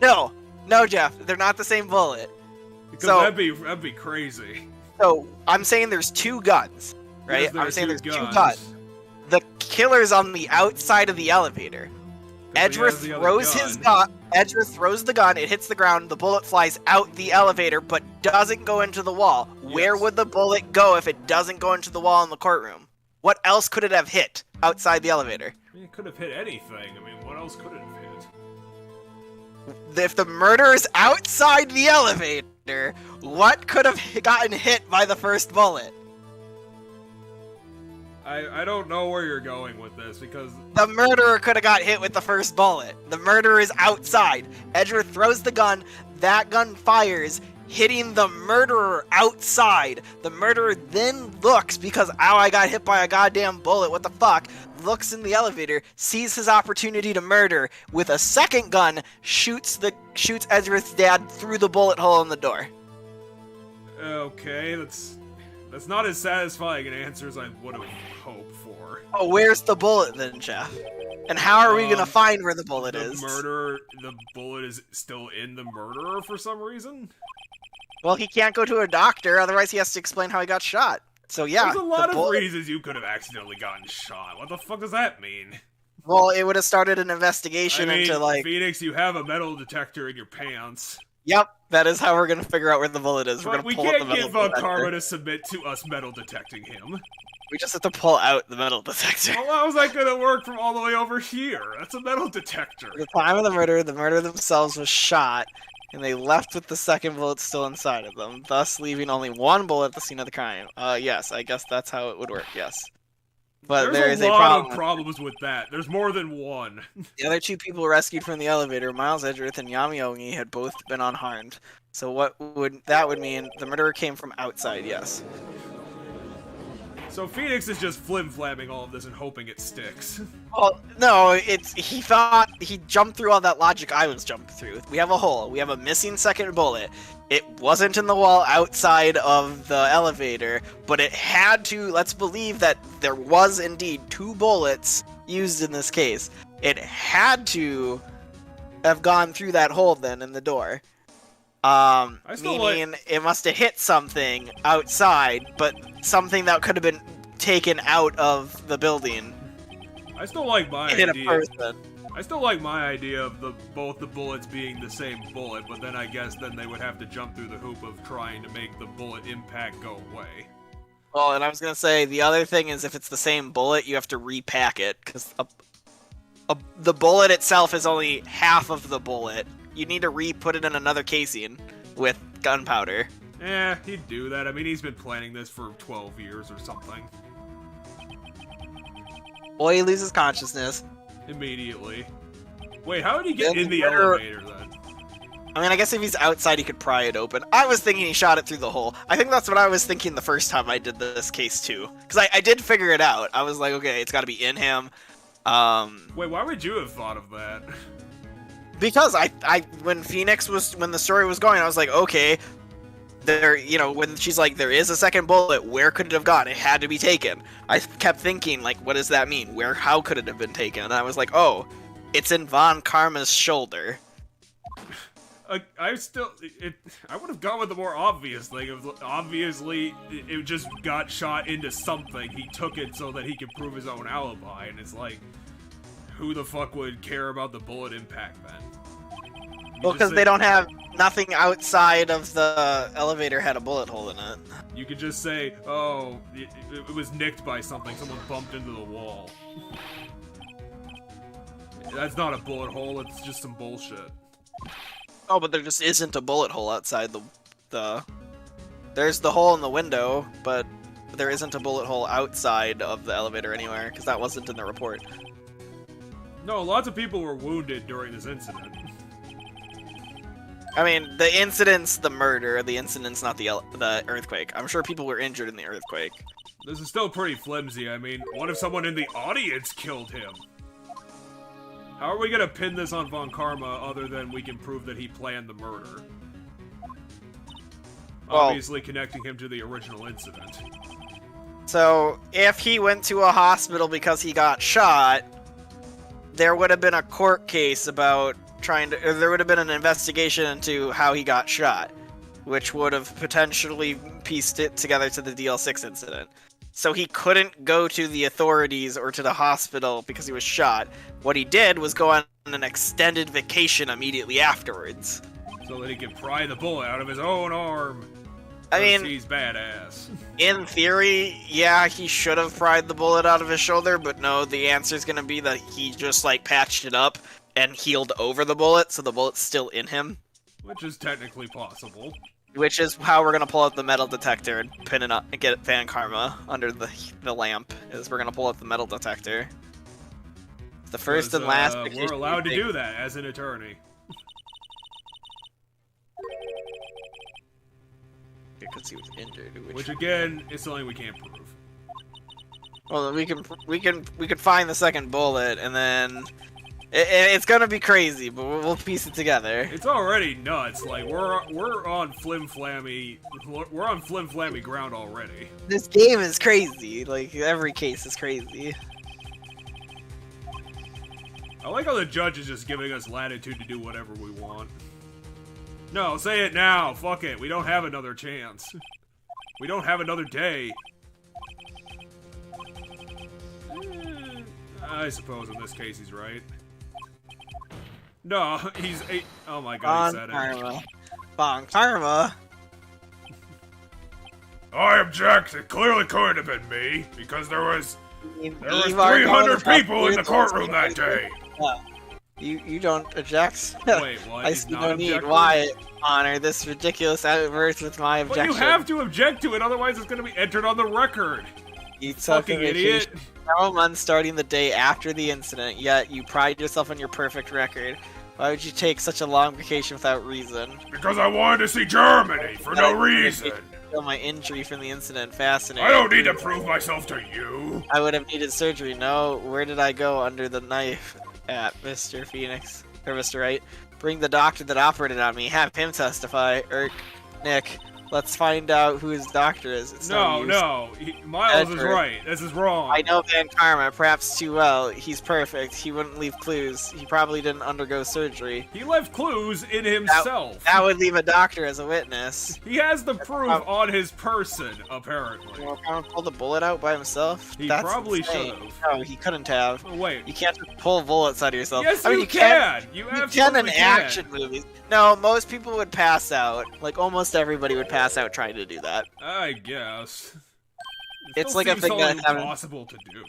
No, Jeff, they're not the same bullet. Because that'd be crazy. So I'm saying there's 2 guns, right? Yes, I'm saying there's 2 guns. The killer's on the outside of the elevator. Edgeworth throws his gun. Edgeworth throws the gun. It hits the ground. The bullet flies out the elevator, but doesn't go into the wall. Yes. Where would the bullet go if it doesn't go into the wall in the courtroom? What else could it have hit outside the elevator? I mean, it could have hit anything. I mean, what else could it have hit? If the murderer's outside the elevator, what could have gotten hit by the first bullet? I don't know where you're going with this, because... The murderer could have got hit with the first bullet. The murderer is outside. Edgeworth throws the gun. That gun fires, hitting the murderer outside. The murderer then looks, because, ow, I got hit by a goddamn bullet, what the fuck? Looks in the elevator, sees his opportunity to murder. With a second gun, shoots Edgeworth's dad through the bullet hole in the door. Okay, that's not as satisfying an answer as I would have hoped for. Oh, where's the bullet then, Jeff? And how are we gonna find where the bullet is? The bullet is still in the murderer for some reason? Well, he can't go to a doctor, otherwise he has to explain how he got shot. So yeah. There's a lot of reasons you could have accidentally gotten shot. What the fuck does that mean? Well, it would have started an investigation into, like... Phoenix, you have a metal detector in your pants. Yep, that is how we're gonna figure out where the bullet is. But we can't get Von Karma to submit to us metal detecting him. We just have to pull out the metal detector. Well, how is that gonna work from all the way over here? That's a metal detector. At the time of the murder themselves was shot, and they left with the second bullet still inside of them, thus leaving only 1 bullet at the scene of the crime. Yes, I guess that's how it would work, yes. But there's a lot of problems with that. There's more than one. The other 2 people rescued from the elevator, Miles Edgeworth and Yamiogi, had both been unharmed. So what would that mean? The murderer came from outside, yes. So Phoenix is just flim-flamming all of this and hoping it sticks. Well, no, he thought he jumped through all that logic I was jumping through. We have a hole. We have a missing second bullet. It wasn't in the wall outside of the elevator, but it had to, let's believe that there was indeed 2 bullets used in this case. It had to have gone through that hole then in the door. Meaning it must have hit something outside, but something that could have been taken out of the building. I still like my idea. Hit a person. I still like my idea of both the bullets being the same bullet, but then I guess they would have to jump through the hoop of trying to make the bullet impact go away. Well, and I was gonna say the other thing is if it's the same bullet, you have to repack it because the bullet itself is only half of the bullet. You need to put it in another casing with gunpowder. He'd do that. I mean, he's been planning this for 12 years or something. Well, he loses consciousness. Immediately. Wait, how did he get in the elevator, then? I mean, I guess if he's outside, he could pry it open. I was thinking he shot it through the hole. I think that's what I was thinking the first time I did this case, too. Because I did figure it out. I was like, okay, it's got to be in him. Wait, why would you have thought of that? Because when the story was going, I was like, okay, when she's like, there is a second bullet, where could it have gone? It had to be taken. I kept thinking, like, what does that mean? How could it have been taken? And I was like, oh, it's in Von Karma's shoulder. I would have gone with the more obvious thing. Obviously, it just got shot into something. He took it so that he could prove his own alibi, and it's like, who the fuck would care about the bullet impact then? Well, because they don't have nothing outside of the elevator had a bullet hole in it. You could just say, oh, it was nicked by something. Someone bumped into the wall. That's not a bullet hole. It's just some bullshit. Oh, but there just isn't a bullet hole outside the... There's the hole in the window, but there isn't a bullet hole outside of the elevator anywhere, because that wasn't in the report. No, lots of people were wounded during this incident. I mean, the incident's the murder, the incident's not the earthquake. I'm sure people were injured in the earthquake. This is still pretty flimsy. I mean, what if someone in the audience killed him? How are we gonna pin this on Von Karma other than we can prove that he planned the murder? Well, obviously connecting him to the original incident. So, if he went to a hospital because he got shot, there would have been a court case about there would have been an investigation into how he got shot, which would have potentially pieced it together to the DL6 incident. So he couldn't go to the authorities or to the hospital because he was shot. What he did was go on an extended vacation immediately afterwards. So that he could pry the bullet out of his own arm. I mean, he's badass. In theory, yeah, he should have pried the bullet out of his shoulder, but no, the answer is going to be that he just, like, patched it up and healed over the bullet, so the bullet's still in him. Which is technically possible. Which is how we're gonna pull out the metal detector and pin it up and get Van Karma under the lamp. Is we're gonna pull out the metal detector. The first and last. We're allowed to do that as an attorney. Because he was injured. Which again is something we can't prove. Well, we can find the second bullet and then. It's gonna be crazy, but we'll piece it together. It's already nuts. Like we're on flim-flammy ground already. This game is crazy. Like every case is crazy. I like how the judge is just giving us latitude to do whatever we want. No, say it now. Fuck it. We don't have another chance. We don't have another day. I suppose in this case he's right. No, he's oh my god, he said it. Von Karma. I object. It clearly couldn't have been me because there was 300 people in the courtroom that day. You don't object? Wait, what? I see no need. Why honor this ridiculous outburst with my objection? But you have to object to it, otherwise it's going to be entered on the record. You fucking idiot. Several months starting the day after the incident, yet you pride yourself on your perfect record. Why would you take such a long vacation without reason? Because I wanted to see Germany for no reason. Feel my injury from the incident. Fascinating. I don't need to prove myself to you. I would have needed surgery. No, where did I go under the knife at, Mr. Phoenix? Or Mr. Wright? Bring the doctor that operated on me. Have him testify. Nick, let's find out who his doctor is. It's no. Miles is right. This is wrong. I know Van Karma, perhaps too well. He's perfect. He wouldn't leave clues. He probably didn't undergo surgery. He left clues in himself. That would leave a doctor as a witness. He has the proof on his person, apparently. Van Karma pulled the bullet out by himself? He probably should have. No, he couldn't have. Oh, wait. You can't just pull bullets out of yourself. Yes, you can! You absolutely can in action movies. No, most people would pass out. Like, almost everybody would pass out trying to do that. I guess. It's like a thing that's impossible to do.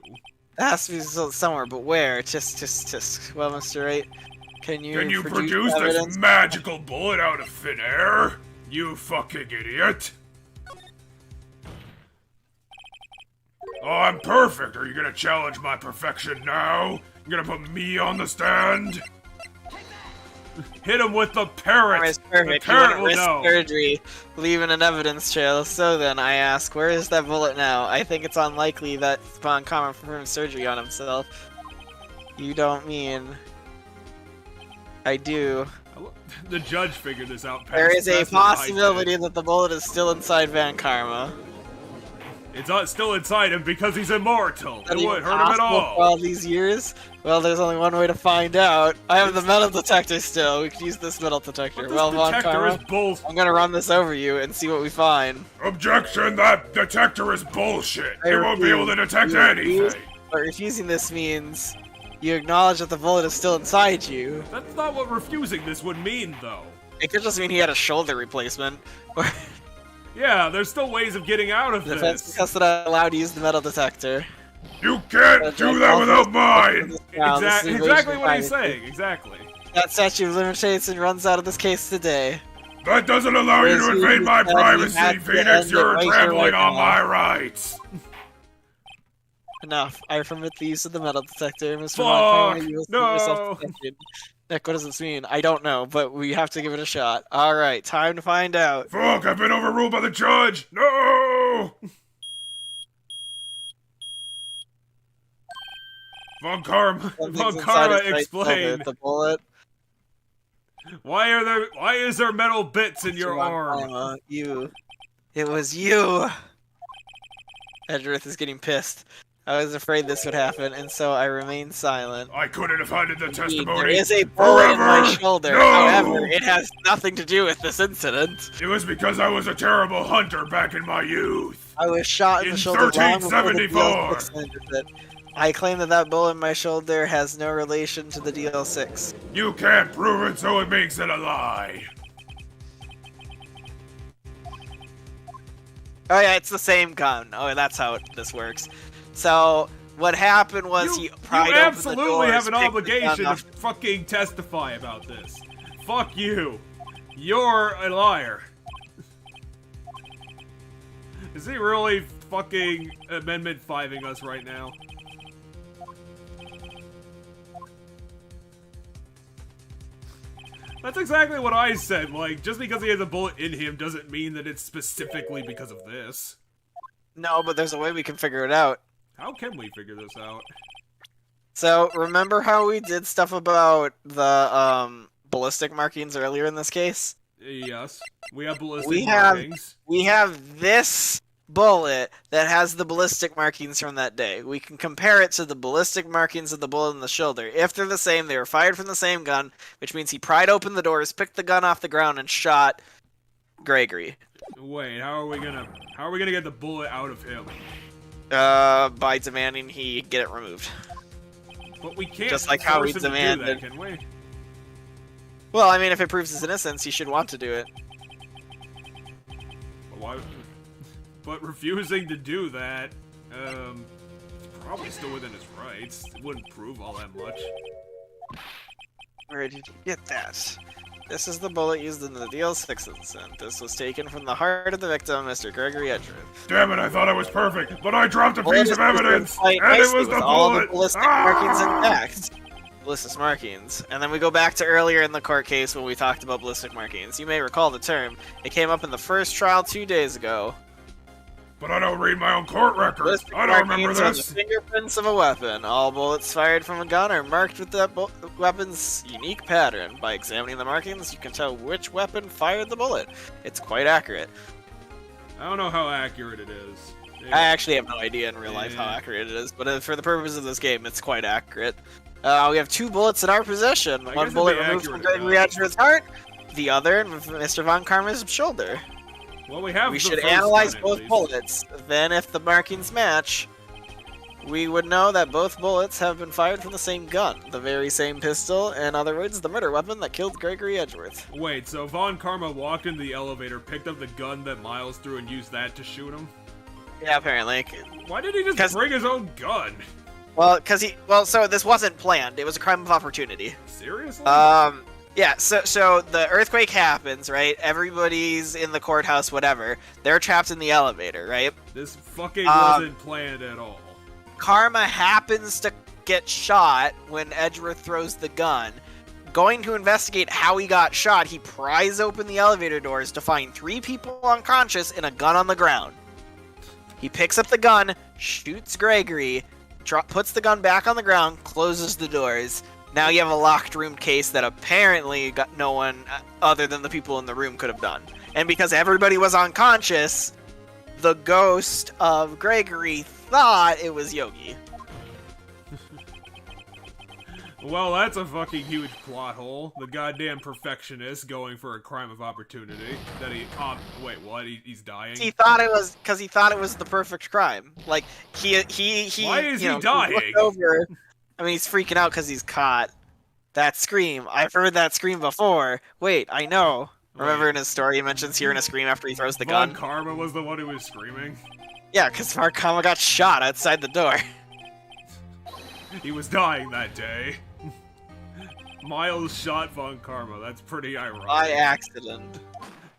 It has to be somewhere, but where? Just. Well, Mr. Wright, can you produce this magical bullet out of thin air? You fucking idiot! Oh, I'm perfect! Are you gonna challenge my perfection now? You gonna put me on the stand? Hit him with the parrot! It's perfect. The parrot you will risk know! surgery, leaving an evidence trail. So then, I ask, where is that bullet now? I think it's unlikely that Von Karma performed surgery on himself. You don't mean... I do. The judge figured this out. There is a possibility that the bullet is still inside Van Karma. It's not still inside him because he's immortal. It wouldn't hurt him at For all. all these years? Well, there's only one way to find out. I have the metal detector still. We can use this metal detector. But Well, this Von detector Karma, is bull. I'm gonna run this over you and see what we find. Objection! That detector is bullshit. I It won't be able to detect You refuse, anything. But refusing this means you acknowledge that the bullet is still inside you. That's not what refusing this would mean, though. It could just mean he had a shoulder replacement. Yeah, there's still ways of getting out of Defense this. because that I'm allowed to use the metal detector. You can't do that without mine! Exactly what he's saying. saying, exactly. That statute of limitations runs out of this case today. That doesn't allow you to invade my privacy, Phoenix! You're trampling on my rights! Enough. I permit the use of the metal detector. Mr. Fuck! Von, you will see No! yourself detected. Nick, what does this mean? I don't know, but we have to give it a shot. Alright, time to find out. Fuck, I've been overruled by the judge! No! Von Karma, explain. The bullet. Why is there metal bits in your arm? Karma, you. It was you! Edgeworth is getting pissed. I was afraid this would happen, and so I remained silent. I couldn't have handed the testimony. There is a bullet in my forever. shoulder. No! However, it has nothing to do with this incident. It was because I was a terrible hunter back in my youth. I was shot in the In shoulder long before the 1374. DL6 ended. I claim that bullet in my shoulder has no relation to the DL6. You can't prove it, so it makes it a lie. Oh yeah, it's the same gun. Oh, that's how this works. So what happened was he pried you open the doors, absolutely have an picked the obligation gun to up. fucking testify about this. Fuck you. You're a liar. Is he really fucking Amendment 5ing us right now? That's exactly what I said. Like, just because he has a bullet in him doesn't mean that it's specifically because of this. No, but there's a way we can figure it out. How can we figure this out? So remember how we did stuff about the ballistic markings earlier in this case? Yes. We have ballistic We have- markings. We have this bullet that has the ballistic markings from that day. We can compare it to the ballistic markings of the bullet in the shoulder. If they're the same, they were fired from the same gun, which means he pried open the doors, picked the gun off the ground, and shot Gregory. Wait, how are we gonna get the bullet out of him? By demanding he get it removed. But we can't Just like how force we him to do demanded. that, can we? Well, I mean, if it proves his innocence, he should want to do it. But why? But refusing to do that, it's probably still within his rights. It wouldn't prove all that much. Where did you get that? This is the bullet used in the DL6 incident. This was taken from the heart of the victim, Mr. Gregory Edgeworth. Damn it, I thought I was perfect, but I dropped a Bullet piece is of evidence, quite and it nicely was with the all the bullet! ballistic Ah! markings intact. Ballistic markings. And then we go back to earlier in the court case when we talked about ballistic markings. You may recall the term. It came up in the first trial 2 days ago. But I don't read my own court records. Ballistic I don't remember markings are the this. fingerprints of a weapon. All bullets fired from a gun are marked with that weapon's unique pattern. By examining the markings, you can tell which weapon fired the bullet. It's quite accurate. I don't know how accurate it is. I actually have no idea in real life how accurate it is, but for the purposes of this game, it's quite accurate. We have 2 bullets in our possession. I guess One it'd bullet be removed from accurate Gregory enough. Edgeworth's heart, the other in Mr. Von Karma's shoulder. Well, we have We the should first analyze one, at both least. bullets. Then, if the markings match, we would know that both bullets have been fired from the same gun, the very same pistol, in other words, the murder weapon that killed Gregory Edgeworth. Wait, so Von Karma walked into the elevator, picked up the gun that Miles threw, and used that to shoot him? Yeah, apparently. Why did he just 'Cause- bring his own gun? So this wasn't planned. It was a crime of opportunity. Seriously? Yeah, so the earthquake happens, right? Everybody's in the courthouse, whatever. They're trapped in the elevator, right? This fucking wasn't planned at all. Karma happens to get shot when Edgeworth throws the gun. Going to investigate how he got shot, he pries open the elevator doors to find 3 people unconscious and a gun on the ground. He picks up the gun, shoots Gregory, puts the gun back on the ground, closes the doors. Now you have a locked room case that apparently no one other than the people in the room could have done. And because everybody was unconscious, the ghost of Gregory thought it was Yogi. Well, that's a fucking huge plot hole. The goddamn perfectionist going for a crime of opportunity. That he... wait, what? He's dying? He thought it was... Because he thought it was the perfect crime. Like, he Why is he dying? He looked over... I mean, he's freaking out because he's caught. That scream. I've heard that scream before. Wait, I know. Remember in his story he mentions hearing a scream after he throws the gun? Karma was the one who was screaming? Yeah, because Karma got shot outside the door. He was dying that day. Miles shot Von Karma. That's pretty ironic. By accident.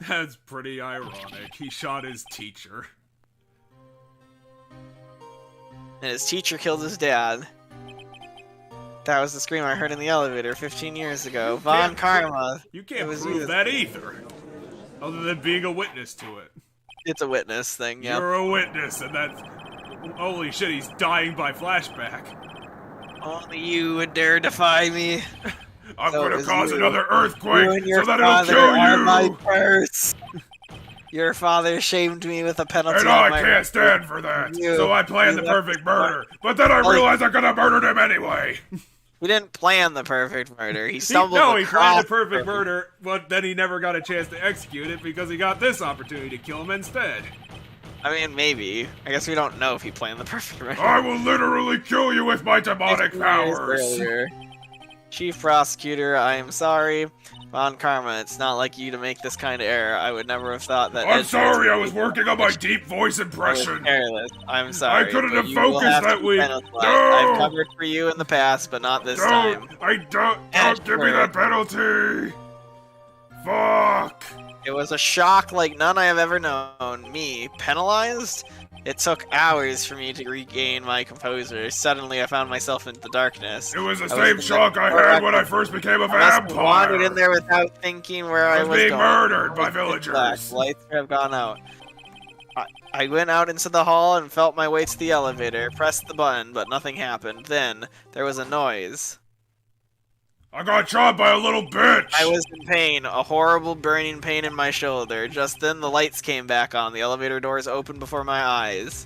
That's pretty ironic. He shot his teacher. And his teacher killed his dad. That was the scream I heard in the elevator 15 years ago. Von Karma. You can't prove that either. Other than being a witness to it. It's a witness thing, yeah. You're a witness, and that's... Holy shit, he's dying by flashback. Only you would dare defy me. I'm gonna cause another earthquake so that it'll kill you! My curse. Your father shamed me with a penalty. And I can't stand for that, so I planned the perfect murder. But then I realized I could have murdered him anyway. He didn't plan the perfect murder. He stumbled he planned the perfect murder, but then he never got a chance to execute it because he got this opportunity to kill him instead. I mean, maybe. I guess we don't know if he planned the perfect murder. I will literally kill you with my demonic powers. Chief Prosecutor, I am sorry. Von Karma, it's not like you to make this kind of error. I would never have thought that. I'm sorry, I was working on my deep voice impression. Careless. I'm sorry. I couldn't have focused that week. No! I've covered for you in the past, but not this time. Don't give me that penalty! Fuck! It was a shock like none I have ever known. Me, penalized? It took hours for me to regain my composure. Suddenly, I found myself in the darkness. It was the same shock I had when I first became a vampire. I wandered in there without thinking where I was being going. Murdered by villagers. Lights have gone out. I went out into the hall and felt my way to the elevator. Pressed the button, but nothing happened. Then, there was a noise. I got shot by a little bitch! I was in pain, a horrible burning pain in my shoulder. Just then the lights came back on, the elevator doors opened before my eyes.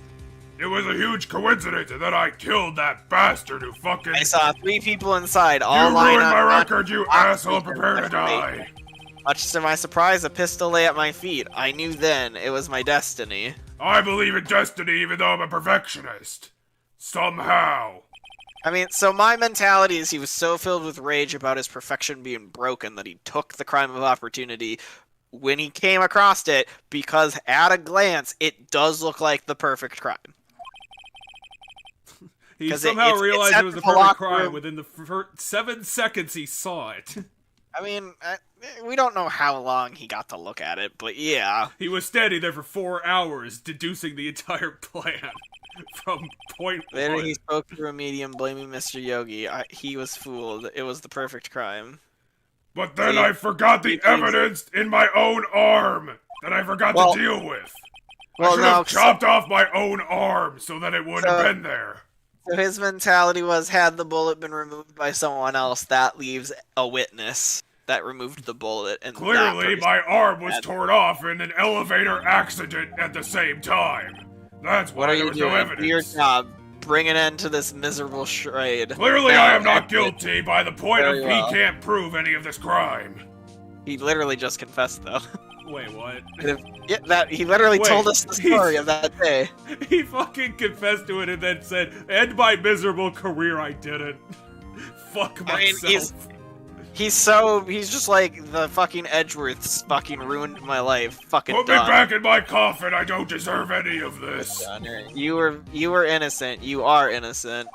It was a huge coincidence that I killed that bastard who fucking... I saw 3 people inside, all lined up. You ruined my record, you asshole, prepare to die! Much to my surprise, a pistol lay at my feet. I knew then it was my destiny. I believe in destiny even though I'm a perfectionist. Somehow. I mean, so my mentality is he was so filled with rage about his perfection being broken that he took the crime of opportunity when he came across it because at a glance, it does look like the perfect crime. He somehow realized it was the perfect crime within the first 7 seconds he saw it. I mean, we don't know how long he got to look at it, but yeah. He was standing there for 4 hours, deducing the entire plan. From point Later one. He spoke through a medium blaming Mr. Yogi. He was fooled. It was the perfect crime. But then I forgot the evidence in my own arm that I forgot to deal with. I should have chopped off my own arm so that it wouldn't have been there. So his mentality was, had the bullet been removed by someone else, that leaves a witness that removed the bullet. And clearly, my arm was torn off in an elevator accident at the same time. That's why there was no evidence. Do your job. Bring an end to this miserable charade. Clearly, I am not guilty by the point of he can't prove any of this crime. He literally just confessed, though. Wait, what? He literally told us the story of that day. He fucking confessed to it and then said, "End my miserable career, I didn't." Fuck myself. I mean, he's just like the fucking Edgeworths fucking ruined my life. Fucking Put me back in my coffin. I don't deserve any of this. You were innocent. You are innocent.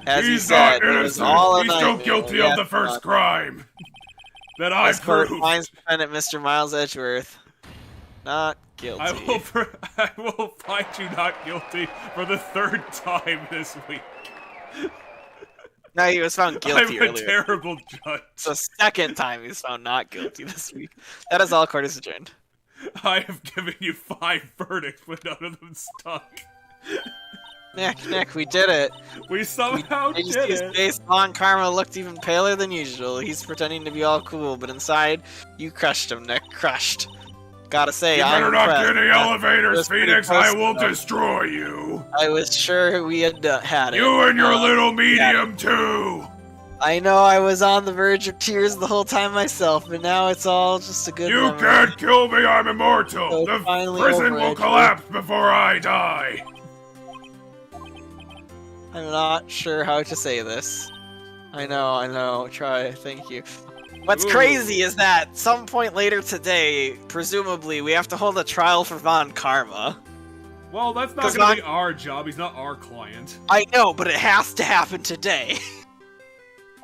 As He's not innocent. He's still guilty of the first crime. that I This court prove. finds defendant Mr. Miles Edgeworth not guilty. I will find you not guilty for the 3rd time this week. No, he was found guilty I'm a earlier. terrible judge. It's the 2nd time he's found not guilty this week. That is all. Court is adjourned. I have given you 5 verdicts, but none of them stuck. Nick, we did it. We somehow did His it. face on Karma looked even paler than usual. He's pretending to be all cool, but inside, you crushed him, Nick. Crushed. Gotta say, You better not get any elevators, was pretty Phoenix. close I will enough. destroy you. I was sure we had had it. You and your little medium, too. I know I was on the verge of tears the whole time myself, but now it's all just a good You memory. can't kill me. I'm immortal. So The finally prison over will it. collapse before I die. I'm not sure how to say this. I know. Try. Thank you. What's Ooh. crazy is that some point later today, presumably, we have to hold a trial for Von Karma. Well, that's not 'Cause going to be our job. He's not our client. I know, but it has to happen today.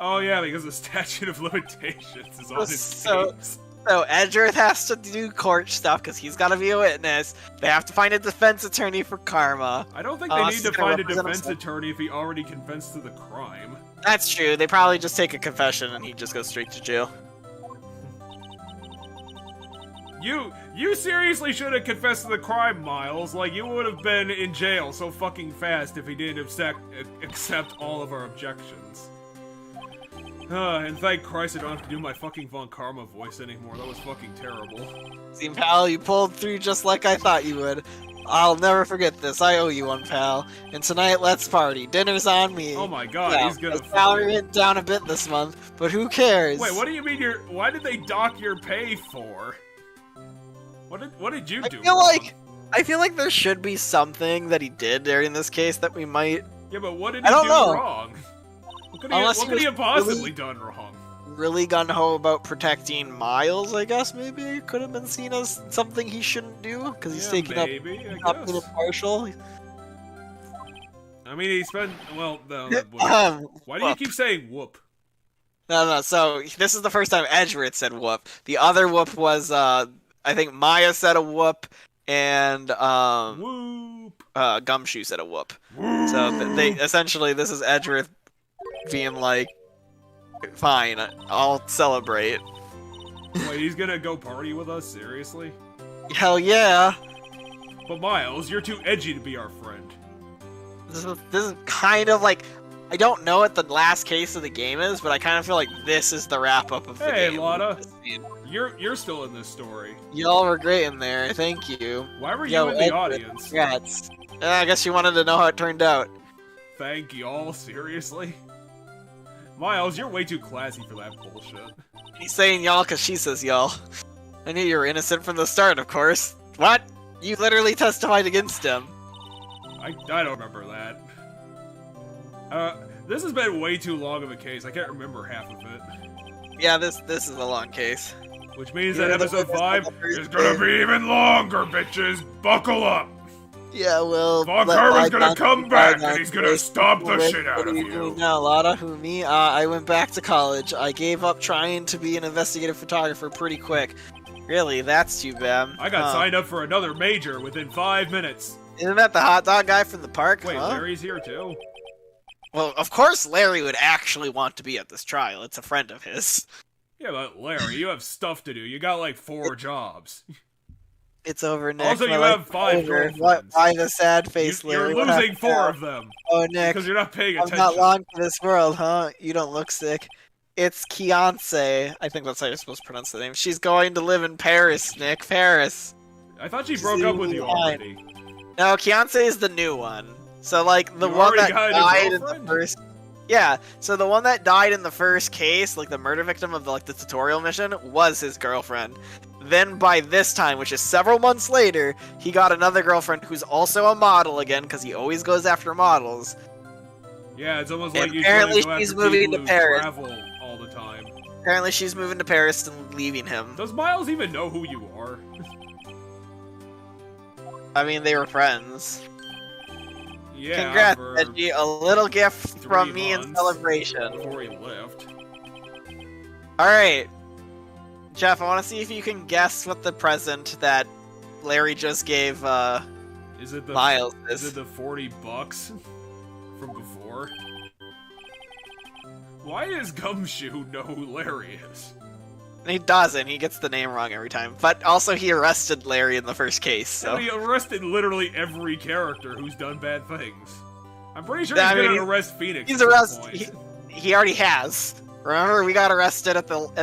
Oh, yeah, because the statute of limitations is on his So- case. So Edgeworth has to do court stuff because he's got to be a witness. They have to find a defense attorney for Karma. I don't think they need he's to gonna find a represent defense himself. attorney if he already confessed to the crime. That's true. They probably just take a confession and he just goes straight to jail. You seriously should have confessed to the crime, Miles. Like, you would have been in jail so fucking fast if he didn't accept all of our objections. And thank Christ I don't have to do my fucking Von Karma voice anymore. That was fucking terrible. See, pal, you pulled through just like I thought you would. I'll never forget this. I owe you one, pal. And tonight, let's party. Dinner's on me. Oh my god, Yeah, he's gonna the salary went down a bit this month, but who cares? Wait, what do you mean why did they dock your pay for? What did you do? I feel like there should be something that he did during this case that we might Yeah, but what did I he don't do know. wrong? What could Unless he he have was possibly really- done wrong? really gung-ho about protecting Miles, I guess. Maybe it could have been seen as something he shouldn't do because he's Yeah, taking up maybe, I not being guess. impartial. I mean, he spent no. Why do you whoop. keep saying whoop? No. So this is the first time Edgeworth said whoop. The other whoop was I think Maya said a whoop, and Whoop. Gumshoe said a whoop. So they essentially this is Edgeworth being like, fine, I'll celebrate. Wait, he's gonna go party with us? Seriously? Hell yeah. But Miles, you're too edgy to be our friend. This is kind of like, I don't know what the last case of the game is, but I kind of feel like this is the wrap up of the Hey, game. Lotta. You're still in this story. Y'all were great in there. Thank you. Why were Yo, you in the Edward, audience? Congrats. I guess you wanted to know how it turned out. Thank y'all, seriously? Miles, you're way too classy for that bullshit. He's saying y'all because she says y'all. I knew you were innocent from the start, of course. What? You literally testified against him. I don't remember that. This has been way too long of a case. I can't remember half of it. Yeah, this is a long case. Which means Yeah, that the episode witness 5 on the first is gonna day. be even longer, bitches! Buckle up! Yeah, well... Von let Karma's gonna bygones come be back and bygones. he's gonna stomp the What shit out are of you doing you! now, Lotta? Who, me? I went back to college. I gave up trying to be an investigative photographer pretty quick. Really, that's too bad. I got signed up for another major within 5 minutes. Isn't that the hot dog guy from the park? Wait, huh? Larry's here too? Well, of course Larry would actually want to be at this trial. It's a friend of his. Yeah, but Larry, you have stuff to do. You got like 4 jobs. It's over, Nick. Also, My you life have is 5 over. girlfriends. What? Why the sad face, Larry? You're What losing happened 4 now? of them. Oh, Nick. Because you're not paying I'm attention. not long for this world, huh? You don't look sick. It's Kiance. I think that's how you're supposed to pronounce the name. She's going to live in Paris, Nick. Paris. I thought she broke up with you already. No, Kiance is the new one. So, like, the You one already that got a new died in the girlfriend? first... Yeah, so the one that died in the first case, like the murder victim of the tutorial mission, was his girlfriend. Then by this time, which is several months later, he got another girlfriend who's also a model again, because he always goes after models. Yeah, it's almost And like you apparently try to go she's after moving people to who Paris. travel all the time. Apparently she's moving to Paris and leaving him. Does Miles even know who you are? I mean, they were friends. Yeah, Congrats, for Reggie. A little gift 3 from me in months celebration. before he left. Alright. Jeff, I want to see if you can guess what the present that Larry just gave Is it the Miles Is it the $40 from before? Why does Gumshoe know who Larry is? He doesn't. He gets the name wrong every time. But also, he arrested Larry in the first case. So And he arrested literally every character who's done bad things. I'm pretty sure he's gonna arrest Phoenix. He's arrested. He already has. Remember, we got arrested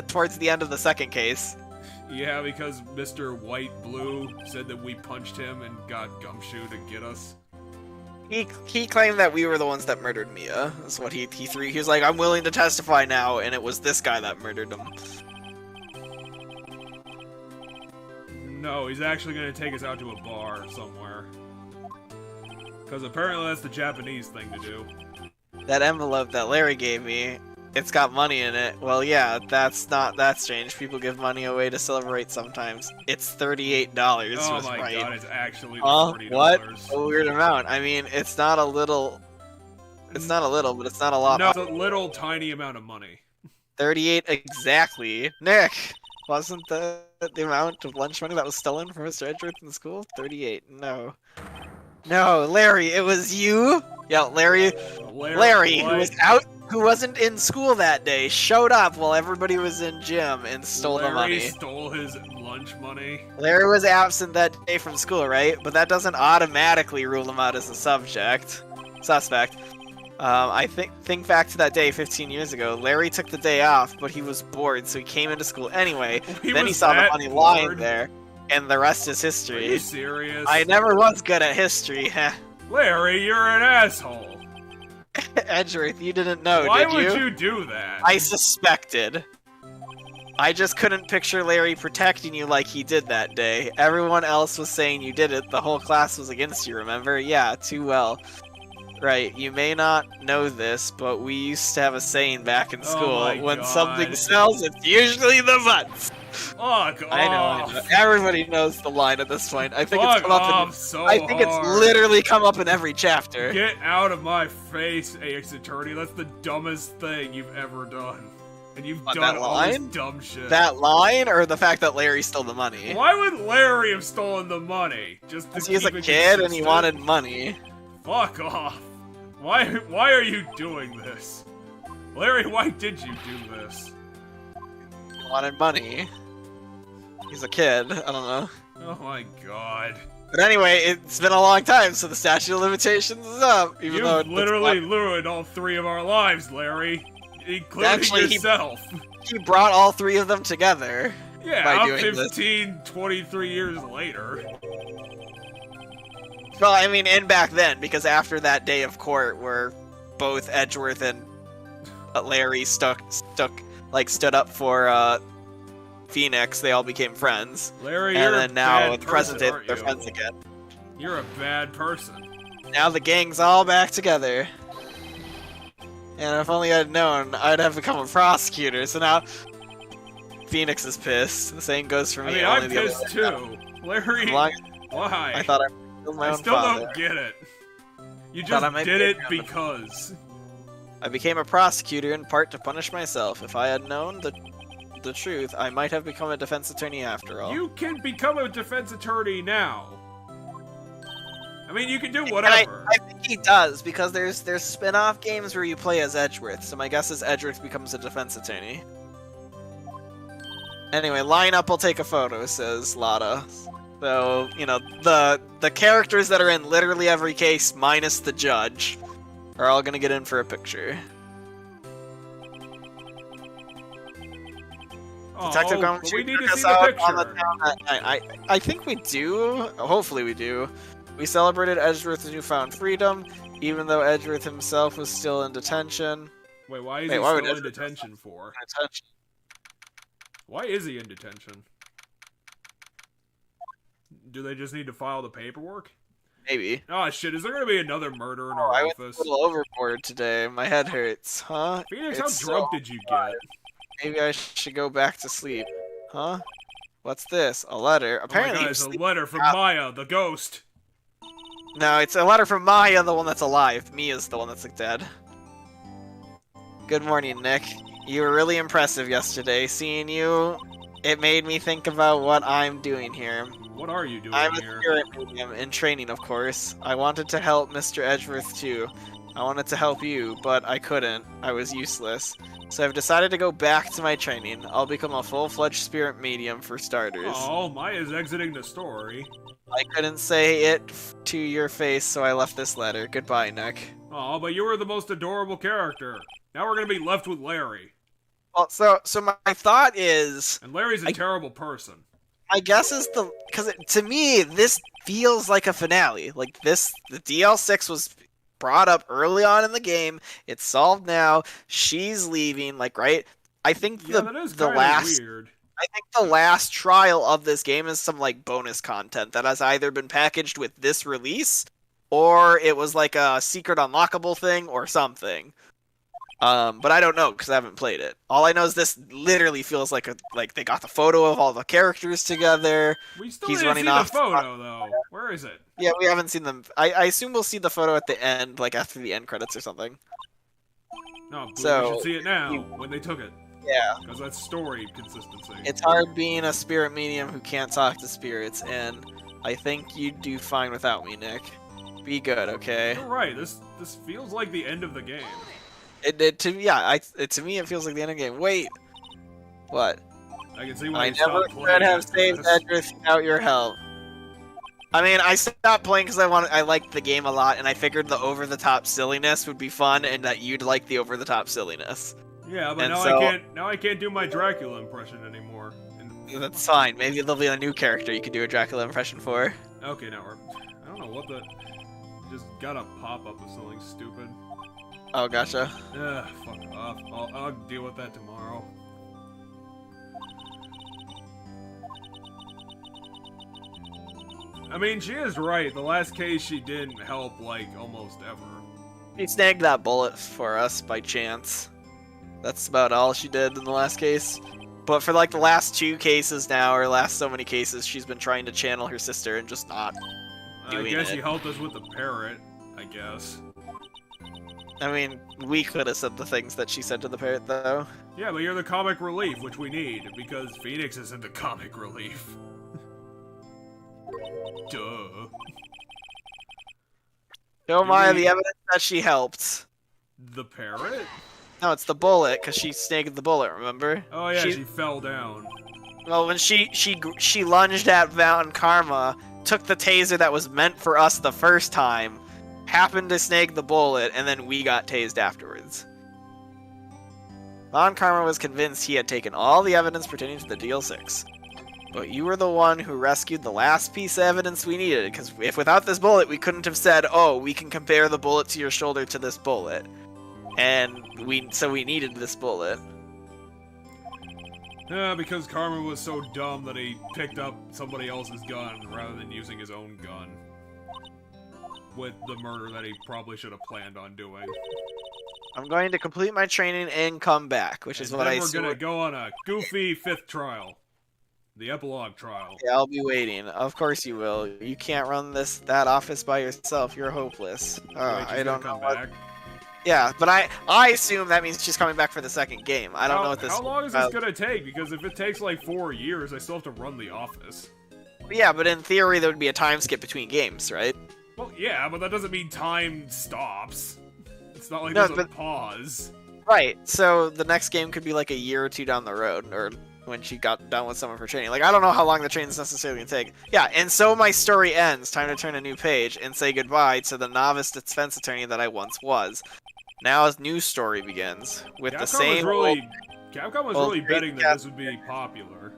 towards the end of the second case. Yeah, because Mr. White Blue said that we punched him and got Gumshoe to get us. He claimed that we were the ones that murdered Mia. That's what he threw. He was like, I'm willing to testify now, and it was this guy that murdered him. No, he's actually gonna take us out to a bar somewhere. Because apparently that's the Japanese thing to do. That envelope that Larry gave me, it's got money in it. Well, yeah, that's not that strange. People give money away to celebrate sometimes. It's $38. Oh my Right. god, it's actually $40. What? A weird amount. I mean, it's not a little... It's not a little, but it's not a lot. No, it's a little tiny amount of money. 38 exactly. Nick! Wasn't the amount of lunch money that was stolen from Mr. Edgeworth in school? 38. No. No, Larry, it was you? Yeah, Larry, who wasn't in school that day, showed up while everybody was in gym and stole the money. Larry stole his lunch money? Larry was absent that day from school, right? But that doesn't automatically rule him out as a suspect. I think back to that day 15 years ago. Larry took the day off, but he was bored, so he came into school anyway. Then he saw the money lying there, and the rest is history. Are you serious? I never was good at history. Larry, you're an asshole. Edgeworth, you didn't know, Why did you? would you do that? I suspected. I just couldn't picture Larry protecting you like he did that day. Everyone else was saying you did it. The whole class was against you, remember? Yeah, too well. Right, you may not know this, but we used to have a saying back in school. When something sells, it's usually the butts. Fuck I know. Everybody knows the line at this point. I think Fuck it's come up in, so I think it's hard. literally come up in every chapter. Get out of my face, Ace Attorney. That's the dumbest thing you've ever done. And you've done all this dumb shit. That line, or the fact that Larry stole the money? Why would Larry have stolen the money? Just because he was a kid and he wanted money. Fuck off. Why are you doing this? Larry, why did you do this? He wanted money. He's a kid, I don't know. Oh my god. But anyway, it's been a long time, so the statute of limitations is up. You've literally ruined all 3 of our lives, Larry. Including yourself. He brought all 3 of them together. Yeah, by I'm doing 23 years later. Well, I mean, and back then, because after that day of court where both Edgeworth and Larry stood up for Phoenix, they all became friends. Larry, and you're then now, at the present day, they're friends again. You're a bad person. Now the gang's all back together. And if only I'd known, I'd have become a prosecutor. So now, Phoenix is pissed. The same goes for me. I mean, I'm pissed too. Larry, why? I thought I still don't get it. You just did it because. I became a prosecutor in part to punish myself. If I had known the truth, I might have become a defense attorney after all. You can become a defense attorney now. I mean, you can do whatever. I think he does, because there's spin-off games where you play as Edgeworth, so my guess is Edgeworth becomes a defense attorney. Anyway, line up, I'll take a photo, says Lotta. So, you know, the characters that are in literally every case, minus the judge, are all gonna get in for a picture. Detective Gumshoe we need to took see us out the picture. on the town. I think we do. Hopefully we do. We celebrated Edgeworth's newfound freedom, even though Edgeworth himself was still in detention. Wait, why is he still in detention for? Why is he in detention? Do they just need to file the paperwork? Maybe. Oh shit, is there gonna be another murder in our I office? went a little overboard today. My head hurts. Huh? Phoenix, how drunk did you get? Maybe I should go back to sleep. Huh? What's this? A letter? Apparently, oh my God, it's a letter from Maya, the ghost. No, it's a letter from Maya, the one that's alive. Mia's the one that's dead. Good morning, Nick. You were really impressive yesterday. Seeing you it made me think about what I'm doing here. What are you doing I'm a here? spirit medium in training, of course. I wanted to help Mr. Edgeworth too. I wanted to help you, but I couldn't. I was useless. So I've decided to go back to my training. I'll become a full-fledged spirit medium for starters. Oh, Maya's exiting the story. I couldn't say it to your face, so I left this letter. Goodbye, Nick. Oh, but you were the most adorable character. Now we're gonna be left with Larry. Well, so my thought is, And Larry's a terrible person. my guess is because to me this feels like a finale. Like the DL6 was brought up early on in the game. It's solved now. She's leaving. Like, right? I think Yeah, that is the kinda last. weird. I think the last trial of this game is some like bonus content that has either been packaged with this release, or it was like a secret unlockable thing or something. But I don't know because I haven't played it. All I know is this literally feels like they got the photo of all the characters together. We still He's didn't running see off. the photo, though. Where is it? Yeah, we haven't seen them. I assume we'll see the photo at the end, like after the end credits or something. No, but So, we should see it now, when they took it. Yeah. Because that's story consistency. It's hard being a spirit medium who can't talk to spirits, and I think you'd do fine without me, Nick. Be good, okay? You're right, this feels like the end of the game. To me it feels like the end of the game. Wait, what? I can see why I you never stopped could playing have after saved this. Edgeworth without your help. I mean, I stopped playing because I liked the game a lot, and I figured the over-the-top silliness would be fun, and that you'd like the over-the-top silliness. Yeah, but And now so- I can't do my Dracula impression anymore. That's fine. Maybe there'll be a new character you could do a Dracula impression for. Okay, now I don't know what the... Just got a pop-up of something stupid. Oh, gotcha. Ugh, fuck off. I'll deal with that tomorrow. I mean, she is right. The last case she didn't help, like, almost ever. She snagged that bullet for us by chance. That's about all she did in the last case. But for like the last 2 cases now, or last so many cases, she's been trying to channel her sister and just not I doing guess it. you helped us with the parrot, I guess. I mean, we could have said the things that she said to the parrot, though. Yeah, but you're the comic relief, which we need, because Phoenix isn't the comic relief. Duh. Show Do Maya we- the evidence that she helped. The parrot? No, it's the bullet, because she snagged the bullet, remember? Oh yeah, she fell down. Well, when she lunged at Val and Karma, took the taser that was meant for us the first time, happened to snag the bullet, and then we got tased afterwards. Von Karma was convinced he had taken all the evidence pertaining to the DL6. But you were the one who rescued the last piece of evidence we needed, because if without this bullet, we couldn't have said, oh, we can compare the bullet to your shoulder to this bullet. And so we needed this bullet. Yeah, because Karma was so dumb that he picked up somebody else's gun rather than using his own gun. With the murder that he probably should have planned on doing. I'm going to complete my training and come back, which is And what then I we're gonna go on a goofy 5th trial. The epilogue trial. Yeah, I'll be waiting. Of course you will. You can't run that office by yourself. You're hopeless. Wait, she's I don't gonna know. come back. Yeah, but I assume that means she's coming back for the second game. I don't know what this. How long is this gonna take? Because if it takes like 4 years, I still have to run the office. Yeah, but in theory there would be a time skip between games, right? Well, yeah, but that doesn't mean time stops. It's not like No, there's a but- pause. Right. So the next game could be like a year or 2 down the road, or when she got done with some of her training. Like, I don't know how long the training's necessarily gonna take. Yeah, and so my story ends. Time to turn a new page and say goodbye to the novice defense attorney that I once was. Now a new story begins with the same. Capcom was old really great betting that this would be popular.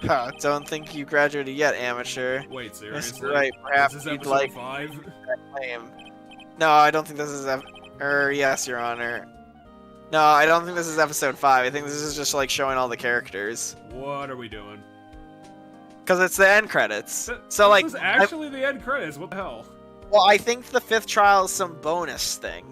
Huh, don't think you graduated yet, amateur. Wait, seriously? Mr. Wright, perhaps This is you'd episode like 5? that claim. No, I don't think this is. Yes, Your Honor. No, I don't think this is episode 5. I think this is just like showing all the characters. What are we doing? Because it's the end credits. Th- So, like, this is actually the end credits. What the hell? well, I think the 5th trial is some bonus thing.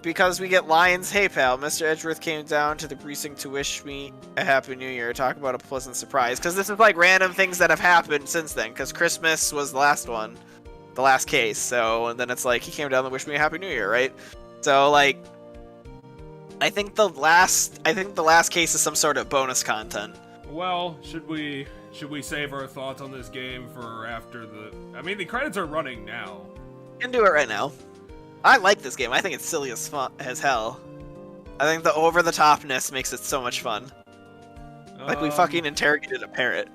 Because we get Lions, hey pal, Mr. Edgeworth came down to the precinct to wish me a happy new year. Talk about a pleasant surprise. Because this is like random things that have happened since then. Because Christmas was the last one. The last case. So, and then it's like, he came down to wish me a happy new year, right? So, like, I think the last case is some sort of bonus content. Well, should we save our thoughts on this game for after the... I mean, the credits are running now. You can do it right now. I like this game. I think it's silly as hell. I think the over-the-topness makes it so much fun. Like we fucking interrogated a parrot.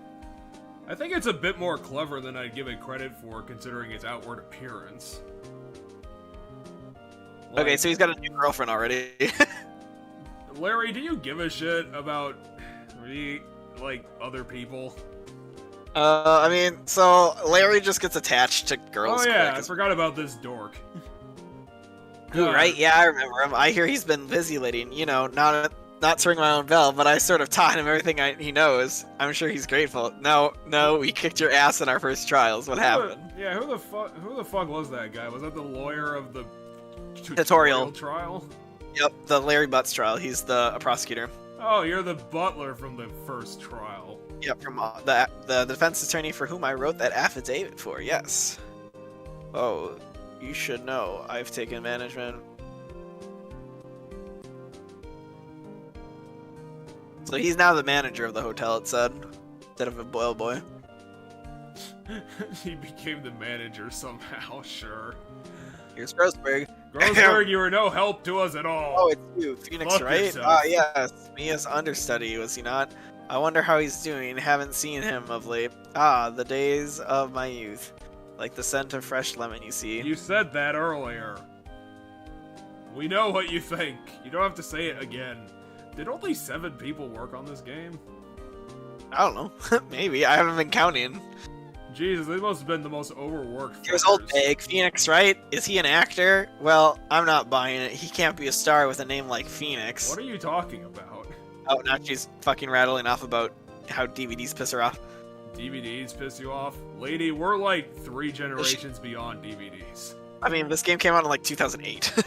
I think it's a bit more clever than I'd give it credit for, considering its outward appearance. Like, Okay, so he's got a new girlfriend already. Larry, do you give a shit about like other people? I mean, so Larry just gets attached to girls. Oh yeah, quick. I forgot about this dork. Who, right? Yeah, I remember him. I hear he's been busy lately. You know, not to ring my own bell, but I sort of taught him everything he knows. I'm sure he's grateful. No, we kicked your ass in our first trials. What happened? Yeah, who the fuck was that guy? Was that the lawyer of the tutorial trial? Yep, the Larry Butts trial. He's the prosecutor. Oh, you're the butler from the first trial. Yep, from the defense attorney for whom I wrote that affidavit for. Yes. Oh, you should know. I've taken management. So he's now the manager of the hotel, it said, instead of a boil boy. He became the manager somehow, sure. Here's Grossberg. Grossberg, you were no help to us at all. Oh, it's you, Phoenix, Fuck right? yourself. Ah, yes, me as understudy, was he not? I wonder how he's doing. Haven't seen him of late. Ah, the days of my youth. Like the scent of fresh lemon, you see. You said that earlier. We know what you think. You don't have to say it again. Did only 7 people work on this game? I don't know. Maybe. I haven't been counting. Jesus, they must have been the most overworked. Here's old Big. Phoenix, right? Is he an actor? Well, I'm not buying it. He can't be a star with a name like Phoenix. What are you talking about? Oh, now she's fucking rattling off about how DVDs piss her off. DVDs piss you off? Lady, we're like 3 generations beyond DVDs. I mean, this game came out in like 2008.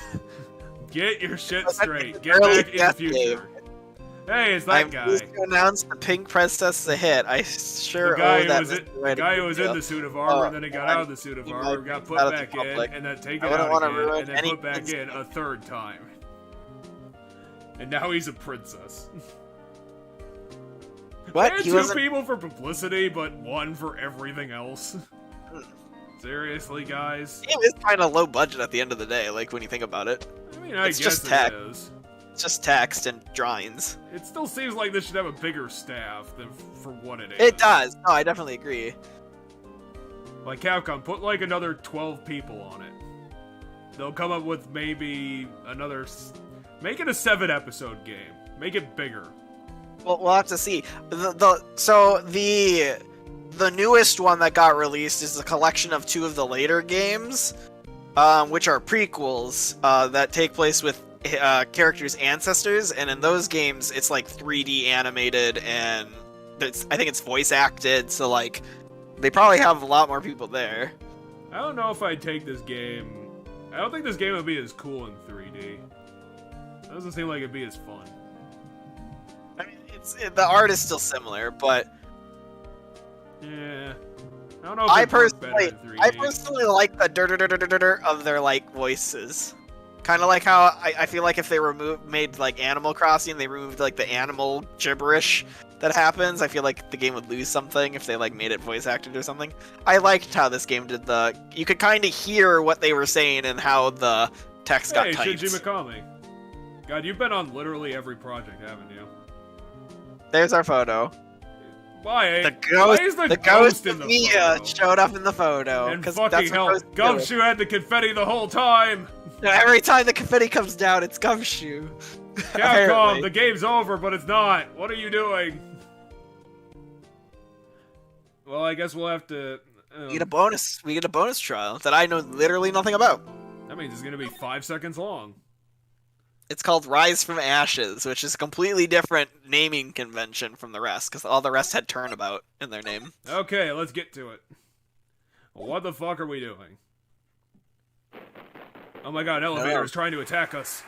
Get your shit straight. Get Early back in the death future. game. Hey, it's that I'm guy. pleased to announce the Pink Princess is a hit. I sure owe that The guy who was in the suit of armor, and then he got out of the suit of armor, got put back in, and then taken out again, and then put back in a 3rd time. And now he's a princess. What? They had He 2 wasn't... people for publicity, but 1 for everything else. Seriously, guys? The game is kind of low budget at the end of the day, like when you think about it. I mean, I It's guess just it text. is. It's just text and drawings. It still seems like this should have a bigger staff than for what it is. It does. No, I definitely agree. Like Capcom, put like another 12 people on it. They'll come up with maybe another... Make it a 7-episode game. Make it bigger. Well, we'll have to see. So the newest one that got released is a collection of 2 of the later games, which are prequels that take place with characters' ancestors, and in those games it's like 3D animated, and I think it's voice acted, so like they probably have a lot more people there. I don't know if I'd take this game... I don't think this game would be as cool in 3D. It doesn't seem like it'd be as fun. I mean, the art is still similar, but Yeah. I don't know if it'd work better in 3D. I personally like the dur of their like voices. Kind of like how I feel like if they made like Animal Crossing, they removed like the animal gibberish that happens. I feel like the game would lose something if they like made it voice acted or something. I liked how this game did you could kind of hear what they were saying and how the text got typed. Hey, Shinji Mikami. God, you've been on literally every project, haven't you? There's our photo. Why? Why is the ghost in the of Mia photo? showed up in the photo. And 'cause fucking that's what hell, ghosts do. Gumshoe had the confetti the whole time! Every time the confetti comes down, it's Gumshoe. Capcom, Apparently. the game's over, but it's not. What are you doing? Well, I guess we'll have to... We get a bonus trial that I know literally nothing about. That means it's gonna be 5 seconds long. It's called Rise from Ashes, which is a completely different naming convention from the rest, because all the rest had turnabout in their name. Okay, let's get to it. What the fuck are we doing? Oh my god, an elevator is trying to attack us.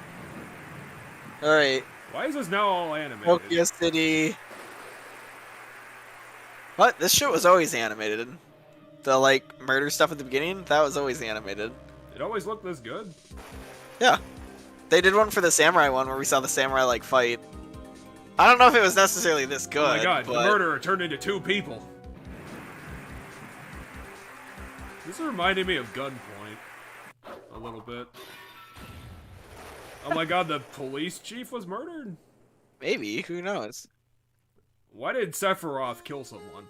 Alright. Why is this now all animated? Tokyo City. What? This shit was always animated. The, like, murder stuff at the beginning, that was always animated. It always looked this good. Yeah. They did one for the samurai one where we saw the samurai like fight. I don't know if it was necessarily this good. Oh my god, but... the murderer turned into 2 people. This reminded me of Gunpoint. A little bit. Oh my god, the police chief was murdered? Maybe, who knows? Why did Sephiroth kill someone?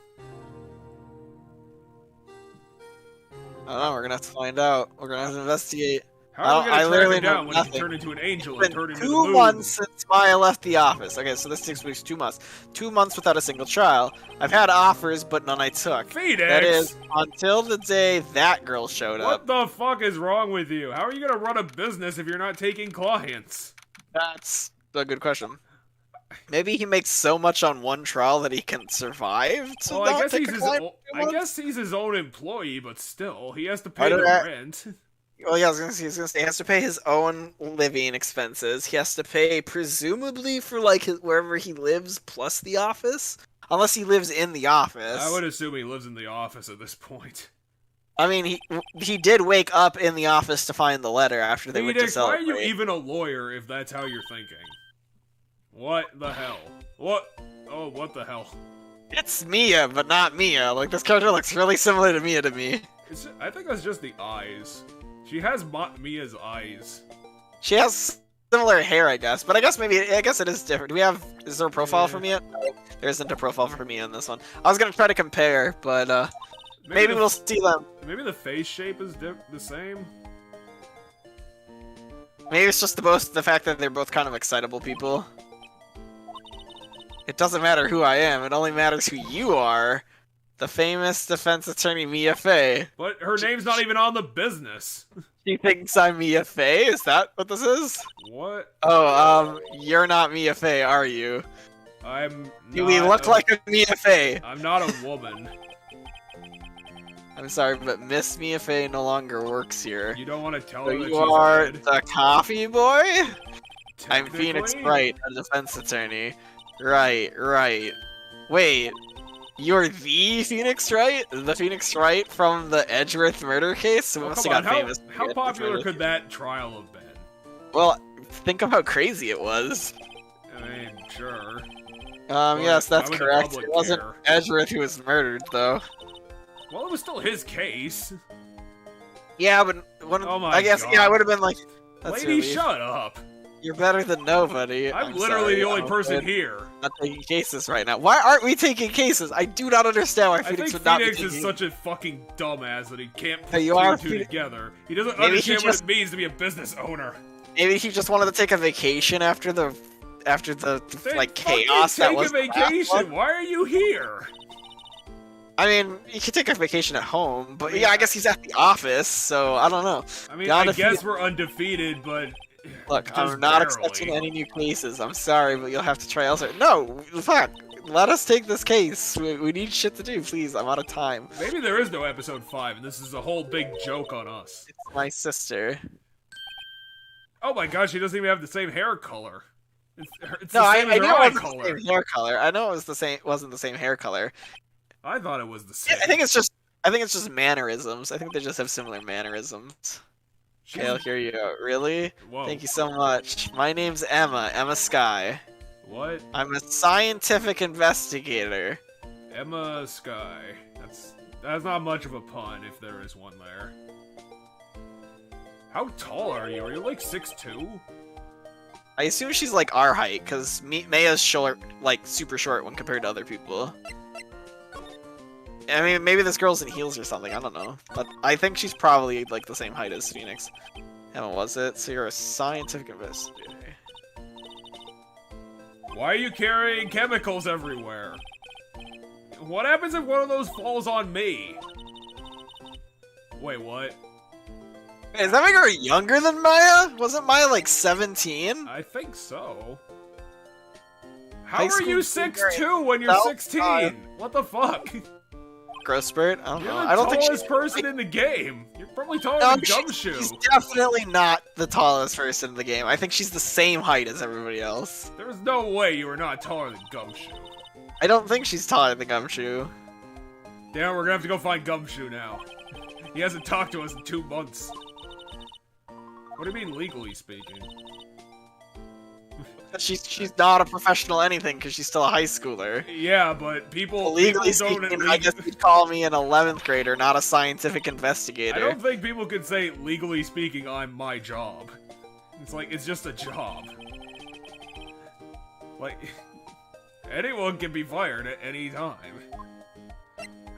I don't know, we're gonna have to find out. We're gonna have to investigate. How are we gonna track him down when nothing. he turned into an angel It's and turned been into the moon? 2 months since Maya left the office. Okay, so this takes weeks, 2 months. 2 months without a single trial. I've had offers, but none I took. Phoenix! That is, until the day that girl showed up. What the fuck is wrong with you? How are you gonna run a business if you're not taking clients? That's a good question. Maybe he makes so much on one trial that he can survive to Well, not I guess take he's a his client own, for I 2 months? guess he's his own employee, but still, he has to pay Why the did I- rent. Well, yeah, I was gonna say he has to pay his own living expenses. He has to pay presumably for like wherever he lives plus the office, unless he lives in the office. I would assume he lives in the office at this point. I mean, he did wake up in the office to find the letter after they went to Phoenix, why are celebrate. you even a lawyer if that's how you're thinking? What the hell? What? Oh, what the hell? It's Mia, but not Mia. Like, this character looks really similar to Mia to me. I think that's just the eyes. She has Mia's eyes. She has similar hair, I guess, but I guess it is different. Is there a profile for Mia? No, there isn't a profile for Mia in this one. I was gonna try to compare, but maybe we'll see them. Maybe the face shape is the same. Maybe it's just the fact that they're both kind of excitable people. It doesn't matter who I am, it only matters who you are. The famous defense attorney Mia Fey. But her name's not even on the business. She thinks I'm Mia Fey? Is that what this is? What? Oh, you're not Mia Fey, are you? Do we look like a Mia Fey? I'm not a woman. I'm sorry, but Miss Mia Fey no longer works here. You don't want to tell So her that you are she's dead? the coffee boy? I'm Technically? Phoenix Wright, a defense attorney. Right. Wait, you're the Phoenix Wright? The Phoenix Wright from the Edgeworth murder case? We Oh, must come have on, got famous. how popular could that trial have been? Well, think of how crazy it was. I mean, sure. Yes, that's why would the correct. public It wasn't care? Edgeworth who was murdered, though. Well, it was still his case. Yeah, but Oh my I guess, God. yeah, I would have been like, that's Lady, really- shut up. You're better than nobody. I'm literally sorry, the only I'm person good. here. Not taking cases right now. Why aren't we taking cases? I do not understand why I Phoenix think would not be Phoenix taking. is such a fucking dumbass that he can't put Hey, you two are and two Phoenix- together. He doesn't Maybe he understand what just- it means to be a business owner. Maybe he just wanted to take a vacation after the Then like fucking chaos that take was a the last vacation. one. Why are you here? I mean, you could take a vacation at home, but yeah, I guess he's at the office, so I don't know. I mean, Not I if guess he- we're undefeated, but Look, just I'm not barely. expecting any new cases. I'm sorry, but you'll have to try elsewhere. No, fuck. Let us take this case. We need shit to do, please. I'm out of time. Maybe there is no episode 5, and this is a whole big joke on us. It's my sister. Oh my gosh, she doesn't even have the same hair color. It's No, the I same as knew her it eye wasn't color. the same hair color. I know it was the same. Wasn't the same hair color. I thought it was the same. I think it's just mannerisms. I think they just have similar mannerisms. She's- Okay, I'll hear you out. Really? Whoa. Thank you so much. My name's Emma Sky. What? I'm a scientific investigator. Emma Sky. That's not much of a pun, if there is one there. How tall are you? Are you like 6'2"? I assume she's like our height, because Maya's short, like super short when compared to other people. I mean, maybe this girl's in heels or something, I don't know. But I think she's probably like the same height as Phoenix. Emma, was it? So you're a scientific investigator. Why are you carrying chemicals everywhere? What happens if one of those falls on me? Wait, what? Is that make her younger than Maya? Wasn't Maya like 17? I think so. How High are school you senior 6'2" when you're South 16? Side. What the fuck? Growth spurt? I don't You're know. the I don't think tallest she's person in the game. You're probably taller No, than she's Gumshoe. definitely not the tallest person in the game. I think she's the same height as everybody else. There's no way you are not taller than Gumshoe. I don't think she's taller than Gumshoe. Damn, we're gonna have to go find Gumshoe now. He hasn't talked to us in 2 months. What do you mean, legally speaking? She's not a professional anything because she's still a high schooler. Yeah, but people Legally people don't. speaking, I guess you'd call me an 11th grader, not a scientific investigator. I don't think people could say, legally speaking, I'm my job. It's like, it's just a job. Like, anyone can be fired at any time.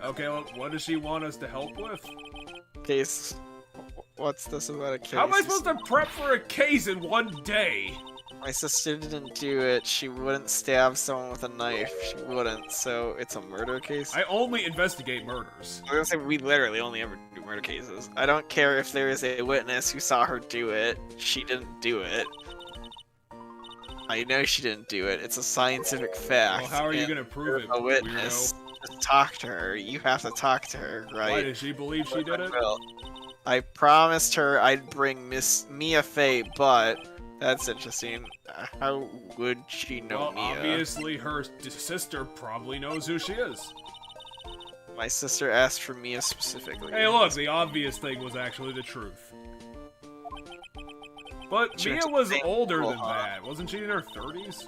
Okay, well, what does she want us to help with? Case. What's this about a case? How am I supposed to prep for a case in one day? My sister didn't do it. She wouldn't stab someone with a knife. She wouldn't, so it's a murder case? I only investigate murders. I was gonna say, we literally only ever do murder cases. I don't care if there is a witness who saw her do it. She didn't do it. I know she didn't do it. It's a scientific fact. Well, how are you gonna prove it, a witness? Just talk to her. You have to talk to her, right? Why, does she believe she did it? I promised her I'd bring Miss Mia Fey, but that's interesting. How would she know Mia? Obviously her sister probably knows who she is. My sister asked for Mia specifically. Hey, look, the obvious thing was actually the truth. But Mia was older than that. Wasn't she in her 30s?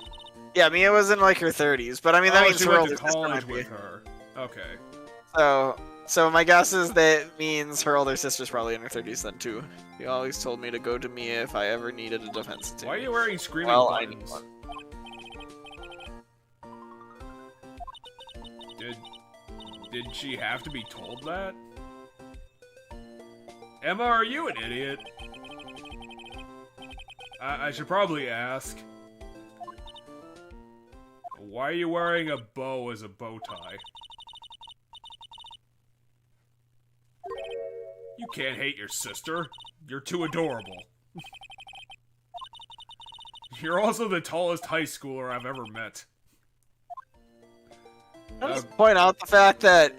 Yeah, Mia was in like her 30s, but I mean that means she her went older to sister college might be. with her. Okay. So my guess is that means her older sister's probably in her 30s then too. He always told me to go to Mia if I ever needed a defense attorney. Why are you wearing screaming I need buttons? one. Did she have to be told that? Emma, are you an idiot? I should probably ask. Why are you wearing a bow as a bow tie? You can't hate your sister. You're too adorable. You're also the tallest high schooler I've ever met. I'll just point out the fact that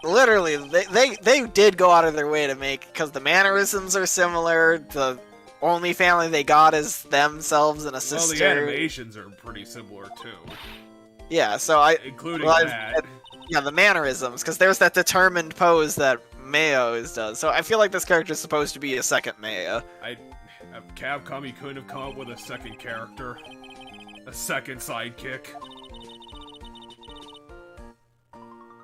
literally they did go out of their way to make, because the mannerisms are similar. The only family they got is themselves and a sister. Well, the animations are pretty similar too. Yeah, so including that. Yeah, the mannerisms, because there's that determined pose that Mayo always does. So I feel like this character is supposed to be a second Mayo. Capcom, you couldn't have come up with a second character, a second sidekick.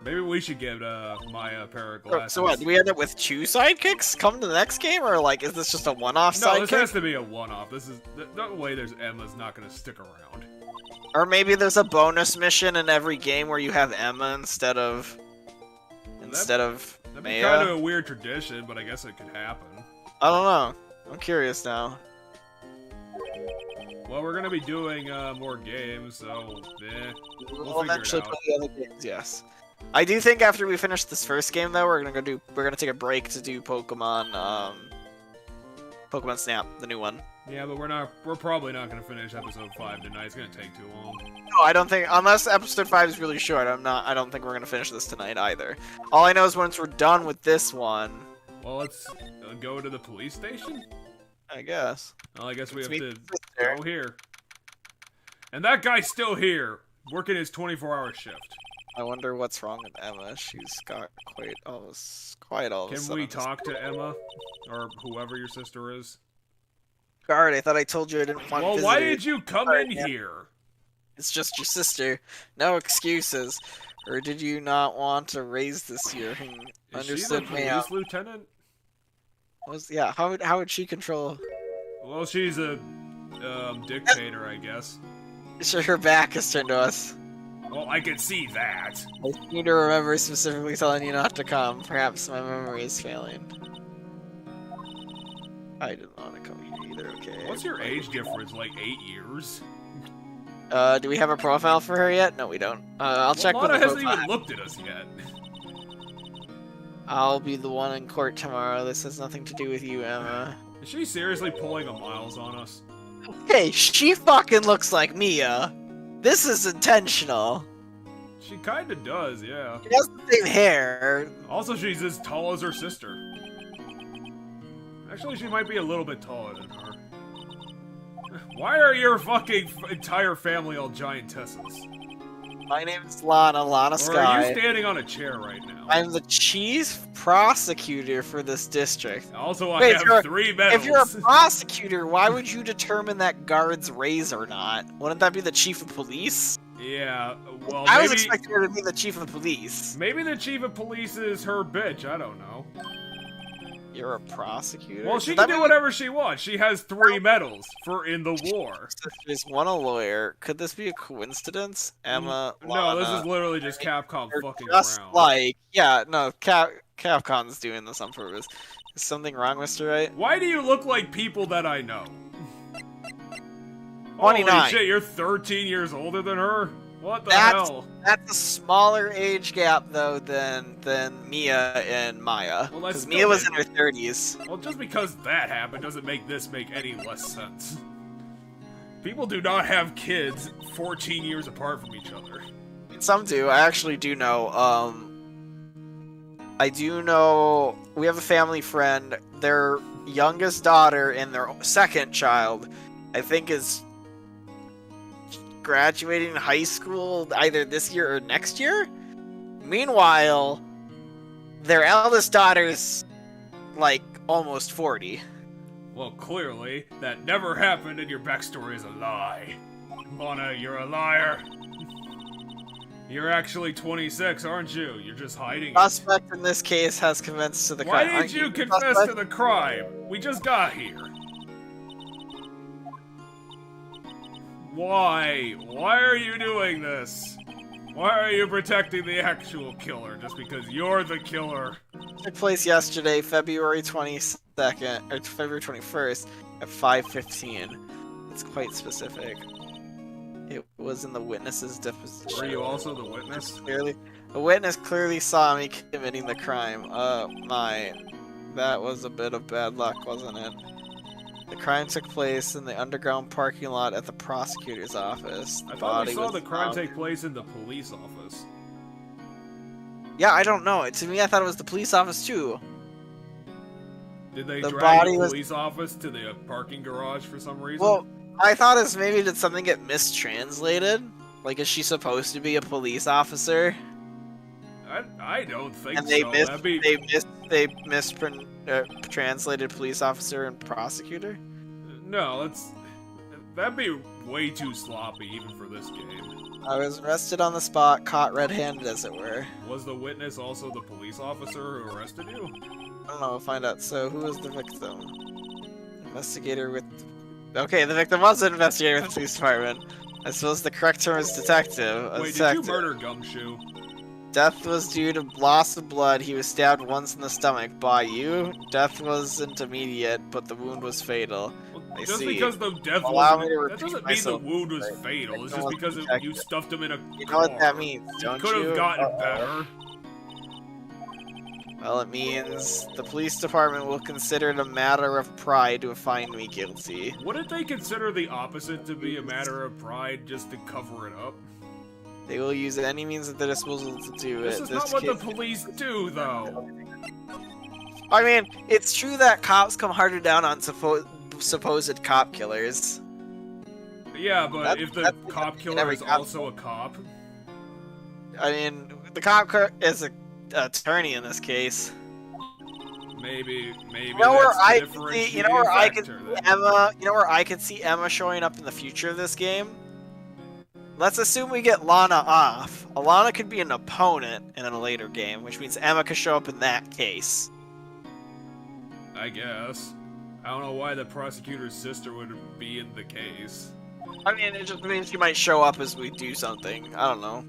Maybe we should give Maya a pair of glasses. So what, do we end up with two sidekicks come to the next game, or like, is this just a one-off sidekick? No, this has to be a one-off. This is the way there's Emma's not gonna stick around. Or maybe there's a bonus mission in every game where you have Emma instead of That'd be Maya. kind of a weird tradition, but I guess it could happen. I don't know. I'm curious now. Well, we're gonna be doing more games, so We'll eventually figure play the other games. Yes. I do think after we finish this first game, though, we're gonna take a break to do Pokemon Snap, the new one. Yeah, but we're probably not gonna finish episode 5 tonight. It's gonna take too long. No, I don't think, unless episode 5 is really short. I don't think we're gonna finish this tonight either. All I know is once we're done with this one. Well, let's go to the police station. I guess. Well, I guess we Let's have meet to the sister. go here. And that guy's still here, working his 24-hour shift. I wonder what's wrong with Emma. She's got quite all of a Can sudden we talk to Emma? Or whoever your sister is? Guard, I thought I told you I didn't want Well, visitors. why did you come in here? It's just your sister. No excuses. Or did you not want to raise this hearing? Is she Understood the me. police lieutenant? Yeah, how would she control? Well, she's a dictator, I guess. Sure, her back is turned to us. Well, I can see that. I seem to remember specifically telling you not to come. Perhaps my memory is failing. I didn't want to come here either, okay. What's your age difference? Like 8 years? Do we have a profile for her yet? No, we don't. I'll check with Lana the hasn't profile. even looked at us yet. I'll be the one in court tomorrow. This has nothing to do with you, Emma. Is she seriously pulling a Miles on us? Hey, she fucking looks like Mia. This is intentional. She kinda does, yeah. She has the same hair. Also, she's as tall as her sister. Actually, she might be a little bit taller than her. Why are your fucking entire family all giantesses? My name is Lana Or are Sky. you standing on a chair right now? I'm the chief prosecutor for this district. Also, I Wait, have 3 medals. If you're a prosecutor, why would you determine that guards raise or not? Wouldn't that be the chief of police? Yeah, well, I was maybe... expecting her to be the chief of police. Maybe the chief of police is her bitch, I don't know. You're a prosecutor? Well, she can do whatever she wants. She has 3 medals for in the war. There's one a lawyer. Could this be a coincidence? Emma, No, this Lana, is literally just Capcom fucking just around. like... Yeah, no, Capcom's doing this on purpose. Is something wrong, Mr. Wright? Why do you look like people that I know? 29. Holy shit, you're 13 years older than her? What the hell? That's a smaller age gap, though, than Mia and Maya. Well, that's Because Mia was in her 30s. Well, just because that happened doesn't make this make any less sense. People do not have kids 14 years apart from each other. Some do. I actually do know. I do know we have a family friend. Their youngest daughter and their second child, I think, is graduating high school either this year or next year. Meanwhile, their eldest daughter's like almost 40. Well, clearly, that never happened and your backstory is a lie. Lana, you're a liar. You're actually 26, aren't you? You're just hiding it. Suspect in this case has confessed to the crime. Why did you confess to the crime? We just got here. Why? Why are you doing this? Why are you protecting the actual killer just because you're the killer? It took place yesterday, February 22nd, or February 21st at 5:15. It's quite specific. It was in the witness's deposition. Were you also the witness? The witness clearly saw me committing the crime. That was a bit of bad luck, wasn't it? The crime took place in the underground parking lot at the prosecutor's office. I thought we saw the crime take place in the police office. Yeah, I don't know. To me, I thought it was the police office too. Did they The drag body the was- police office to the parking garage for some reason? Well, I thought it's maybe did something get mistranslated? Like, is she supposed to be a police officer? I don't think And they so. That'd be... translated police officer and prosecutor? No, that'd be way too sloppy even for this game. I was arrested on the spot, caught red-handed as it were. Was the witness also the police officer who arrested you? I don't know, we'll find out. So, who was the victim? Investigator with... Okay, the victim was an investigator with the police department. I suppose the correct term is detective. Wait, detective. did you murder Gumshoe? Death was due to loss of blood. He was stabbed once in the stomach. By you? Death wasn't immediate, but the wound was fatal. Well, just because the death Allow me to wasn't... That repeat doesn't mean the myself. wound was fatal. It's just because you stuffed him in a You know car. what that means, don't you? Could have gotten better. Well, it means the police department will consider it a matter of pride to find me guilty. Wouldn't they consider the opposite to be a matter of pride just to cover it up? They will use any means at their disposal to do it. This is not what the police do, though. I mean, it's true that cops come harder down on supposed cop killers. Yeah, but if the cop killer every is cop- also a cop... I mean, the cop is an attorney in this case. Maybe You know where that's I the could see, you know where I could differentiating see factor then. Emma, you know where I could see Emma showing up in the future of this game? Let's assume we get Lana off. Alana could be an opponent in a later game, which means Emma could show up in that case. I guess. I don't know why the prosecutor's sister would be in the case. I mean, it just means she might show up as we do something. I don't know.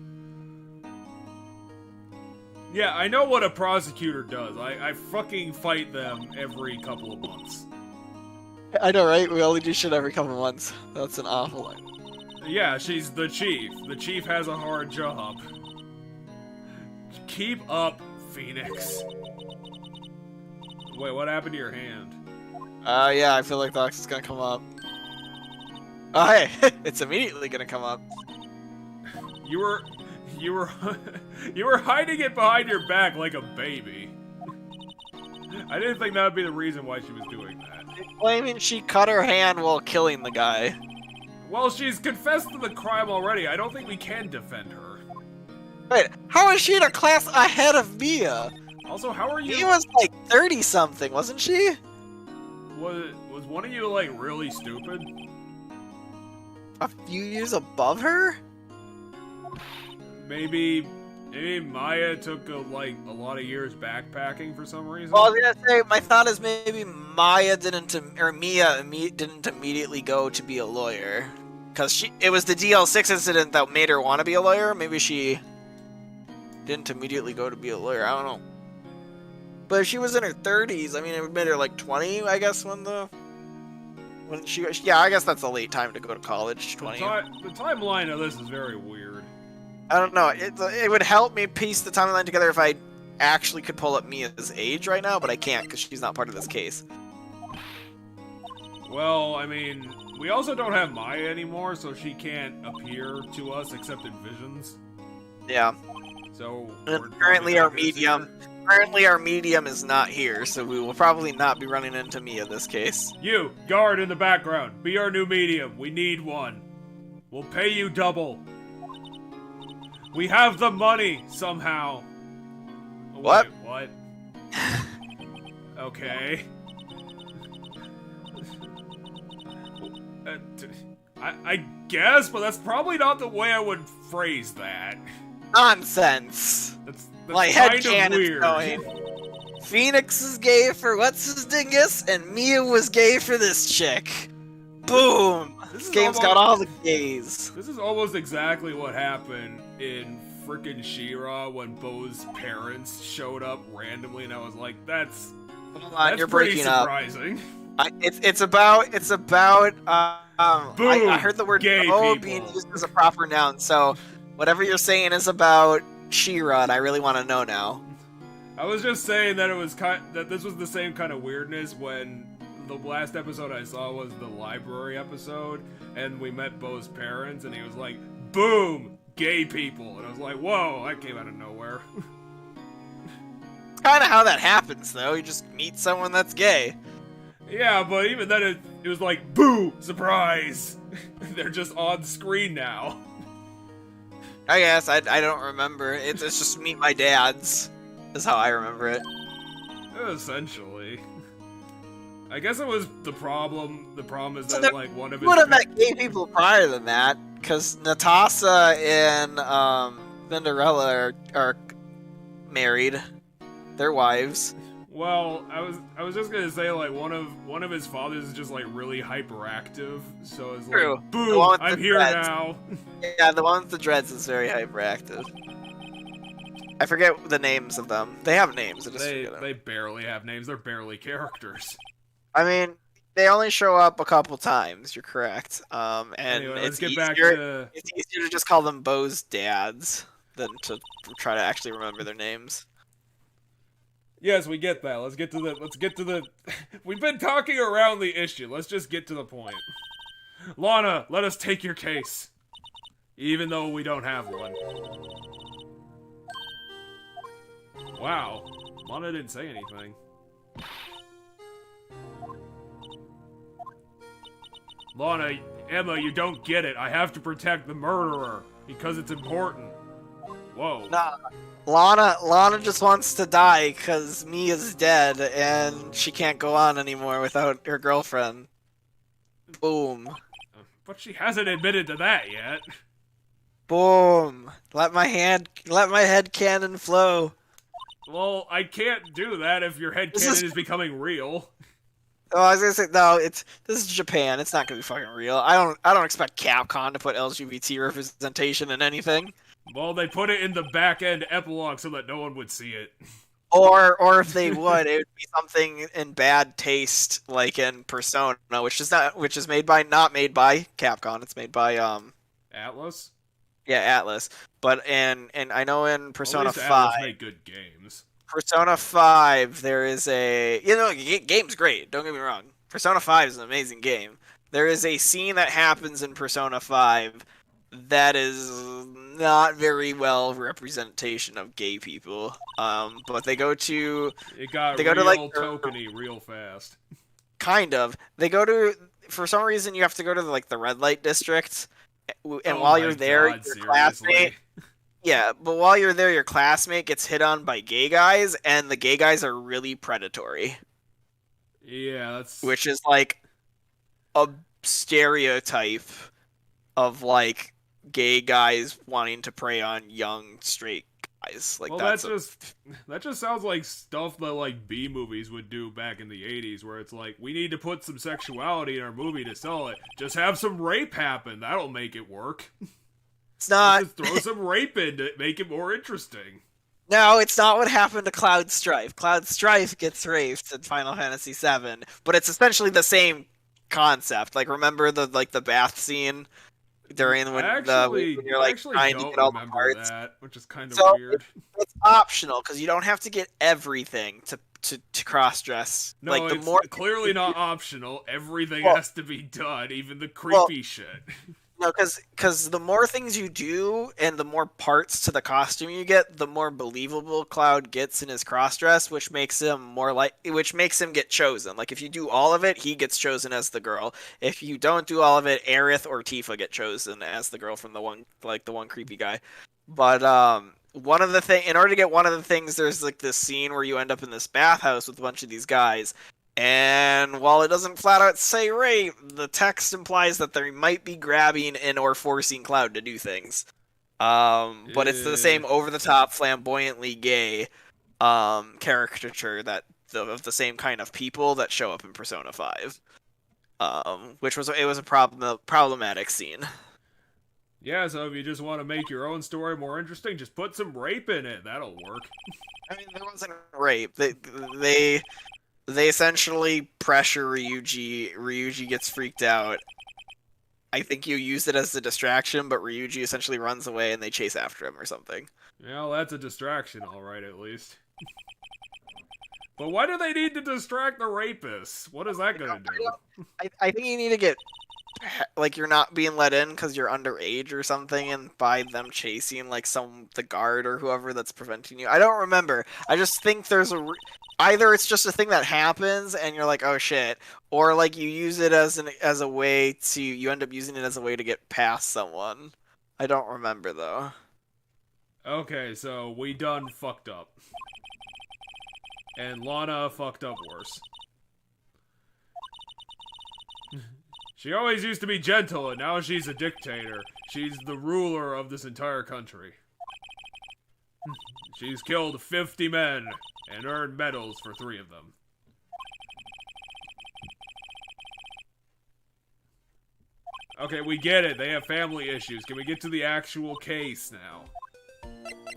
Yeah, I know what a prosecutor does. I fucking fight them every couple of months. I know, right? We only do shit every couple months. That's an awful line. Yeah, she's the chief. The chief has a hard job. Keep up, Phoenix. Wait, what happened to your hand? Yeah, I feel like the ox is gonna come up. Oh, hey! It's immediately gonna come up. You were you were hiding it behind your back like a baby. I didn't think that would be the reason why she was doing that. Claiming she cut her hand while killing the guy. Well, she's confessed to the crime already. I don't think we can defend her. Wait, how is she in a class ahead of Mia? Also, how are you? Mia was like 30-something, wasn't she? Was one of you like really stupid? A few years above her? Maybe Maya took a lot of years backpacking for some reason. Well, I was gonna say, my thought is maybe Mia didn't immediately go to be a lawyer. Because it was the DL6 incident that made her want to be a lawyer. Maybe she didn't immediately go to be a lawyer. I don't know. But if she was in her 30s, I mean, it would made her like 20, I guess, yeah, I guess that's a late time to go to college, 20. The timeline of this is very weird. I don't know. It would help me piece the timeline together if I actually could pull up Mia's age right now, but I can't because she's not part of this case. Well, I mean, we also don't have Maya anymore, so she can't appear to us except in visions. Yeah. So currently our medium is not here, so we will probably not be running into Mia this case. You, guard in the background, be our new medium. We need one. We'll pay you double. We have the money somehow. Oh, what? Wait, what? Okay. I guess, but that's probably not the way I would phrase that. Nonsense. That's my head canon's going. Phoenix is gay for what's his dingus, and Mia was gay for this chick. Boom! This game's got all the gays. This is almost exactly what happened in frickin' She-Ra when Bo's parents showed up randomly, and I was like, that's you're breaking surprising. It's about Boom, I heard the word gay "oh" people being used as a proper noun, so whatever you're saying is about She-Ra, and I really want to know now. I was just saying that that this was the same kind of weirdness when the last episode I saw was the library episode, and we met Bo's parents, and he was like, boom, gay people, and I was like, whoa, that came out of nowhere. It's kind of how that happens, though. You just meet someone that's gay. Yeah, but even then it was like, boo, surprise! They're just on screen now. I guess, I don't remember. It's just meet my dads, is how I remember it. Essentially. I guess it was the problem. The problem is that, like, one of his... You would have met gay people prior than that, because Natasha and, Cinderella are married. They're wives. Well, I was just gonna say, like, one of his fathers is just like really hyperactive, so it's True. Like, boom, I'm here now. Yeah, the one with the dreads is very hyperactive. I forget the names of them. They have names. They barely have names. They're barely characters. I mean, they only show up a couple times. You're correct. And anyway, it's easier to just call them Bo's dads than to try to actually remember their names. Yes, we get that. Let's get to the... We've been talking around the issue. Let's just get to the point. Lana, let us take your case. Even though we don't have one. Wow. Lana didn't say anything. Lana, Emma, you don't get it. I have to protect the murderer. Because it's important. Whoa. Nah. Lana just wants to die because Mia's dead and she can't go on anymore without her girlfriend. Boom. But she hasn't admitted to that yet. Boom. Let my head cannon flow. Well, I can't do that if your head cannon is becoming real. Oh, I was gonna say no. This is Japan. It's not gonna be fucking real. I don't expect Capcom to put LGBT representation in anything. Well, they put it in the back-end epilogue so that no one would see it. Or if they would, it would be something in bad taste, like in Persona, which is not made by Capcom. It's made by Atlas. Yeah, Atlas. But and I know in Persona 5, Atlas make good games. Persona 5, there is game's great. Don't get me wrong. Persona 5 is an amazing game. There is a scene that happens in Persona 5 that is not very well representation of gay people. But they go to... It got real tokeny real fast. Kind of. They go to... For some reason, you have to go to the red light district. And while you're there, your classmate... Yeah, but while you're there, your classmate gets hit on by gay guys, and the gay guys are really predatory, Yeah, that's which is like a stereotype of like gay guys wanting to prey on young straight guys. Like well, that's that just sounds like stuff that like B movies would do back in the '80s, where it's like we need to put some sexuality in our movie to sell it. Just have some rape happen. That'll make it work. it's not. Just throw some rape in to make it more interesting. No, it's not what happened to Cloud Strife. Cloud Strife gets raped in Final Fantasy VII, but it's essentially the same concept. Like, remember the bath scene during when you're like trying to get all the parts. That, which is kind of So weird. it's optional because you don't have to get everything to cross dress. No, like the it's more clearly not optional. Everything Well- has to be done, even the creepy shit. No, because the more things you do and the more parts to the costume you get, the more believable Cloud gets in his crossdress, which makes him get chosen. Like if you do all of it, he gets chosen as the girl. If you don't do all of it, Aerith or Tifa get chosen as the girl from the one creepy guy. But in order to get one of the things, there's like this scene where you end up in this bathhouse with a bunch of these guys. And while it doesn't flat out say rape, the text implies that they might be grabbing and or forcing Cloud to do things. But it's the same over-the-top, flamboyantly gay caricature of the same kind of people that show up in Persona 5. Which was a problematic scene. Yeah, so if you just want to make your own story more interesting, just put some rape in it. That'll work. I mean, there wasn't rape. They essentially pressure Ryuji. Ryuji gets freaked out. I think you use it as a distraction, but Ryuji essentially runs away and they chase after him or something. Yeah, well, that's a distraction, alright, at least. But why do they need to distract the rapists? What is that gonna do? I think you need to get... Like, you're not being let in because you're underage or something, and by them chasing, like, the guard or whoever that's preventing you. I don't remember. I just think there's either it's just a thing that happens and you're like, oh shit, or like you use it as a way to you end up using it as a way to get past someone. I don't remember though. Okay, so we done fucked up. And Lana fucked up worse. She always used to be gentle, and now she's a dictator. She's the ruler of this entire country. She's killed 50 men and earned medals for 3 of them. Okay, we get it. They have family issues. Can we get to the actual case now?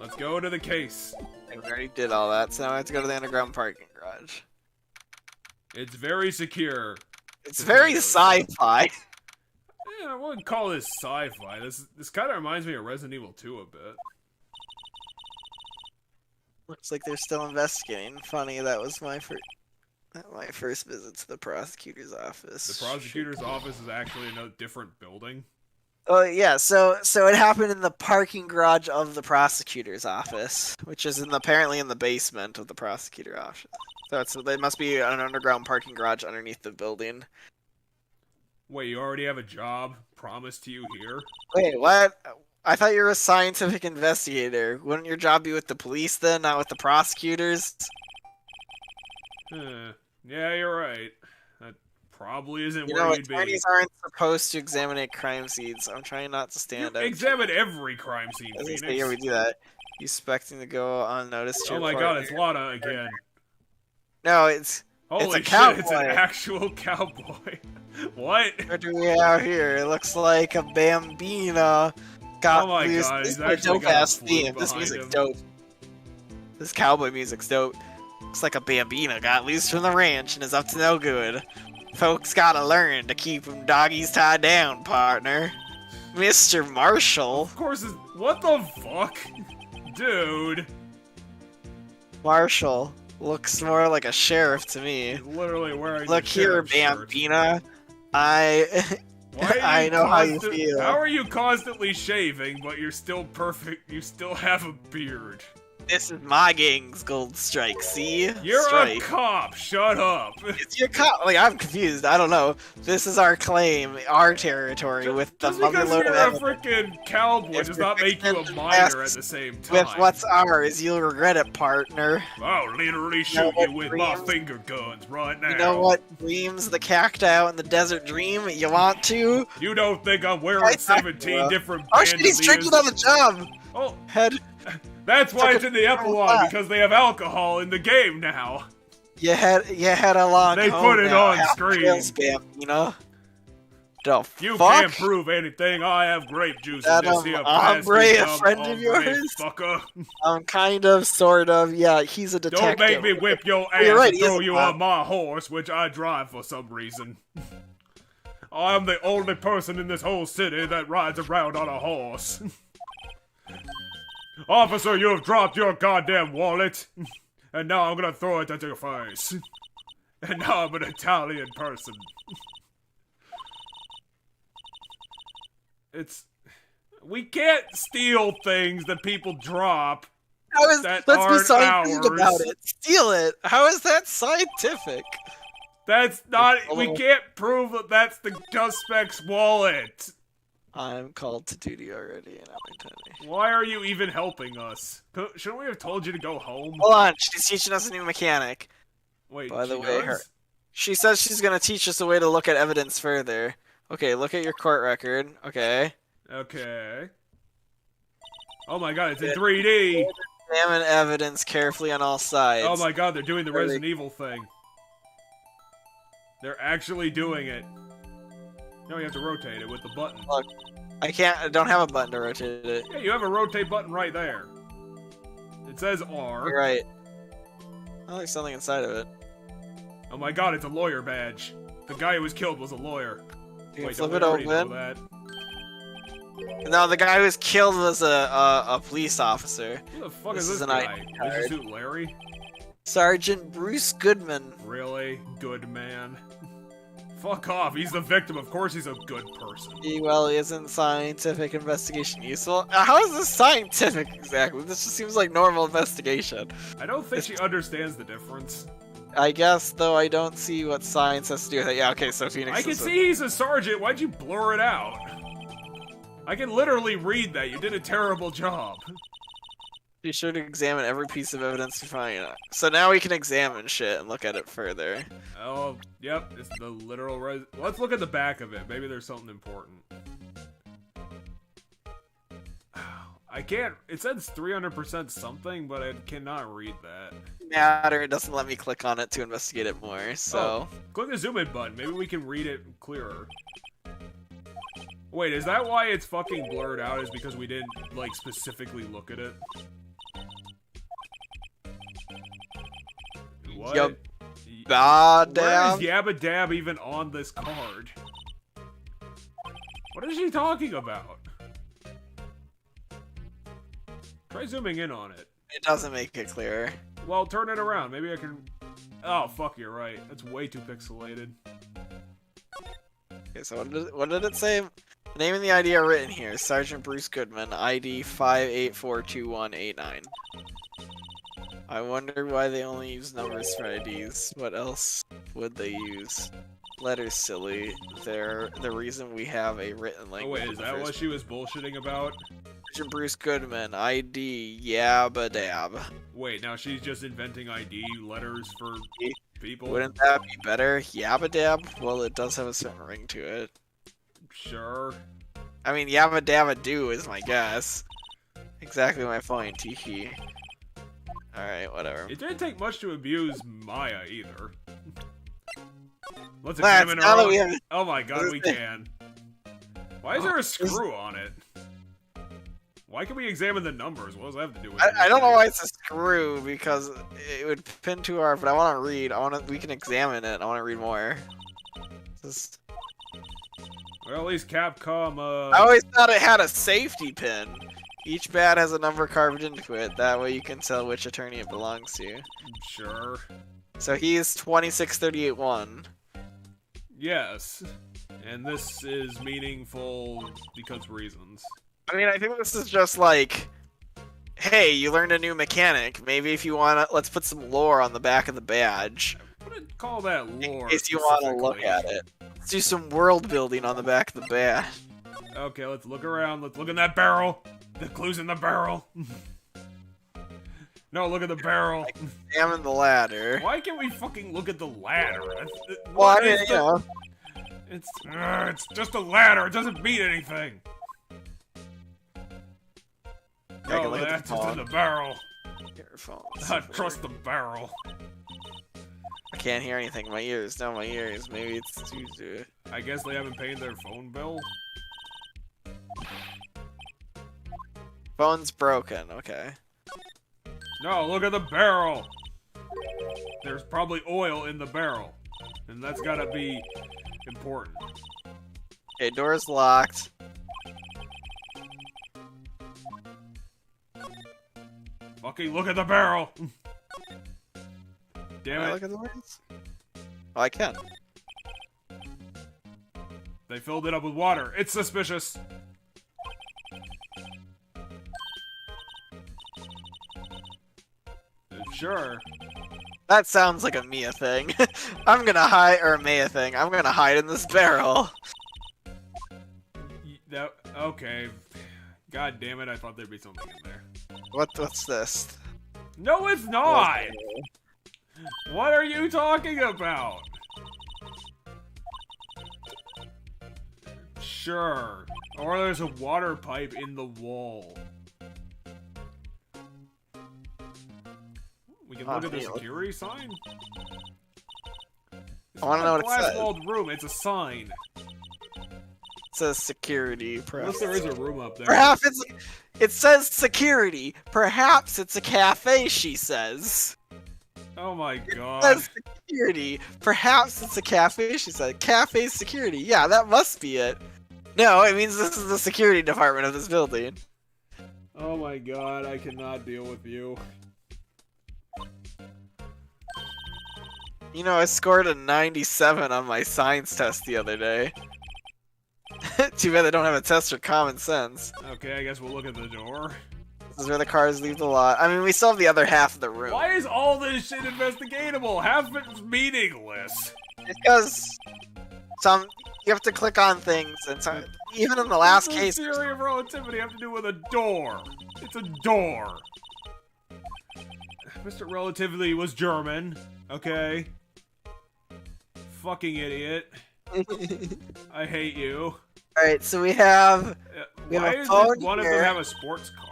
Let's go to the case. I already did all that, so now I have to go to the underground parking garage. It's very secure. It's very sci-fi. Yeah, I wouldn't call this sci-fi. This kind of reminds me of Resident Evil 2 a bit. Looks like they're still investigating. Funny, that was my first visit to the prosecutor's office. The prosecutor's office is actually in a different building. Oh yeah, so it happened in the parking garage of the prosecutor's office, which is apparently in the basement of the prosecutor's office. So there must be an underground parking garage underneath the building. Wait, you already have a job promised to you here? Wait, what? I thought you were a scientific investigator. Wouldn't your job be with the police then, not with the prosecutors? Yeah, you're right. That probably isn't You where know, you'd be. attorneys aren't supposed to examine crime scenes. I'm trying not to stand out. Examine every crime scene, Phoenix. Yeah, we do that. You expecting to go unnoticed to Oh my god, it's Lana again. No, it's Holy a shit, cowboy. it's an actual cowboy. What? What do we have here? It looks like a Bambina got Oh my loose. god, This he's is a actually dope got a ass flute theme. This behind music's him. dope. This cowboy music's dope. Looks like a Bambina got loose from the ranch and is up to no good. Folks gotta learn to keep them doggies tied down, partner. Mr. Marshall. Of course, what the fuck? Dude. Marshall looks more like a sheriff to me. He's literally wearing Look the here, sheriff's shirt. Bambina. I know how you feel. How are you constantly shaving, but you're still perfect? You still have a beard. This is my gang's gold strike. See? You're strike. a cop. Shut up. It's your cop. Like, I'm confused. I don't know. This is our claim, our territory, with the Just because motherload you're of a evidence. freaking cowboy If does you're not make you a fixing minor at mess the same time. With what's ours, you'll regret it, partner. I'll literally know shoot what you with my dreams- finger guns right now. You know what dreams the cacti out in the desert dream? You want to? You don't think I'm wearing I- 17 different Oh shit, he's bandoliers? drinking on the job! Oh, Head. that's why Took it's a- in the epilogue, because they have alcohol in the game now. You had a long They home put it now, on half screen. trail spam, you know? The You fuck? can't prove anything. I have grape juice That, in this here hombre, plastic, a dumb friend of hombre, yours? fucker. Kind of, sort of, yeah, he's a detective. Don't make me whip your ass You're right, and he throw is you a on my horse, which I drive for some reason. I'm the only person in this whole city that rides around on a horse. Officer, you have dropped your goddamn wallet, and now I'm gonna throw it at your face. And now I'm an Italian person. We can't steal things that people drop. That Let's be aren't scientific ours. about it. Steal it. How is that scientific? That's not. A We little- can't prove that that's the suspect's wallet. I'm called to duty already, and I'm Tony. Why are you even helping us? Shouldn't we have told you to go home? Hold on, she's teaching us a new mechanic. Wait, By the she way, does? She says she's gonna teach us a way to look at evidence further. Okay, look at your court record. Okay. Okay. Oh my god, it's in 3D! Examine evidence carefully on all sides. Oh my god, they're doing the Really? Resident Evil thing. They're actually doing it. No, you have to rotate it with the button. Look, I don't have a button to rotate it. Yeah, you have a rotate button right there. It says R. You're right. Oh, there's something inside of it. Oh my god, it's a lawyer badge. The guy who was killed was a lawyer. You can Wait, flip don't it we already know open. that? No, the guy who was killed was a police officer. Who the fuck This is is this an guy? ID card. Is suit Larry? Sergeant Bruce Goodman. Really? Good man. Fuck off, he's the victim, of course he's a good person. Well, isn't scientific investigation useful? How is this scientific exactly? This just seems like normal investigation. I don't think she understands the difference. I guess, though, I don't see what science has to do with it. Yeah, okay, so Phoenix I can is a- see he's a sergeant, why'd you blur it out? I can literally read that, you did a terrible job. Be sure to examine every piece of evidence you find. So now we can examine shit and look at it further. Oh, yep, it's the literal let's look at the back of it, maybe there's something important. I can't, it says 300% something, but I cannot read that. Matter, it doesn't let me click on it to investigate it more, so... Click the zoom in button, maybe we can read it clearer. Wait, is that why it's fucking blurred out, is because we didn't, like, specifically look at it? What? Yup. Where Goddamn. is Yabba Dab even on this card? What is she talking about? Try zooming in on it. It doesn't make it clearer. Well, turn it around. Maybe I can... Oh, fuck, you're right. That's way too pixelated. Okay, so what did it say? The name and the ID are written here. Sergeant Bruce Goodman, ID 5842189. I wonder why they only use numbers for IDs. What else would they use? Letters, silly. They're the reason we have a written Oh language. wait, is that what she was bullshitting about? Sergeant Bruce Goodman, ID Yabba Dab. Wait, now she's just inventing ID letters for people? Wouldn't that be better? Yabba Dab? Well, it does have a certain ring to it. Sure. I mean, Yabba Dabba Do is my guess. Exactly my point, teehee. Alright, whatever. It didn't take much to abuse Maya either. Let's Lance, examine now her that we own... have- Oh my god, we can. Why is there a screw on it? Why can we examine the numbers? What does that have to do with it? I don't know why it's a screw, because it would pin too hard, but I want to read. We can examine it. I want to read more. Just... Well, at least Capcom, I always thought it had a safety pin. Each bat has a number carved into it. That way you can tell which attorney it belongs to. Sure. So he's 26381. Yes. And this is meaningful because reasons. I mean, I think this is just like hey, you learned a new mechanic. Maybe if you wanna, let's put some lore on the back of the badge. I wouldn't call that lore. In case you wanna look at it. Let's do some world building on the back of the badge. Okay, let's look around. Let's look in that barrel. The clue's in the barrel. No, look at the barrel. Examine the ladder. Why can't we fucking look at the ladder? Well, I mean, you know. It's just a ladder. It doesn't mean anything. No, that's just in the barrel. I trust the barrel. I can't hear anything. My ears. No, my ears. Maybe it's too. I guess they haven't paid their phone bill. Phone's broken. Okay. No, look at the barrel. There's probably oil in the barrel, and that's gotta be important. Okay, door's locked. Fucking look at the barrel. Damn Can I it. look at the words? Oh, I can. They filled it up with water. It's suspicious. Sure. That sounds like a Mia thing. I'm gonna hide, or a Maya thing. I'm gonna hide in this barrel. Okay. God damn it, I thought there'd be something in there. What's this? No, it's not! What are you talking about? Sure. Or there's a water pipe in the wall. We can look at the security sign? I wanna know what it says. Glass-walled room, it's a sign. It says security. Unless there is a room up there. Perhaps it says security. Perhaps it's a cafe, she says. Oh my god. It says security. Perhaps it's a cafe, she said. Cafe security. Yeah, that must be it. No, it means this is the security department of this building. Oh my god, I cannot deal with you. You know, I scored a 97 on my science test the other day. Too bad they don't have a test for common sense. Okay, I guess we'll look at the door. This is where the cars leave the lot. I mean, we still have the other half of the room. Why is all this shit investigatable? Half of it's meaningless. Because you have to click on things, and even in the last case. The theory of relativity have to do with a door. It's a door. Mr. Relativity was German. Okay. Fucking idiot. I hate you. Alright, so we have Why a does phone one of here. them have a sports car?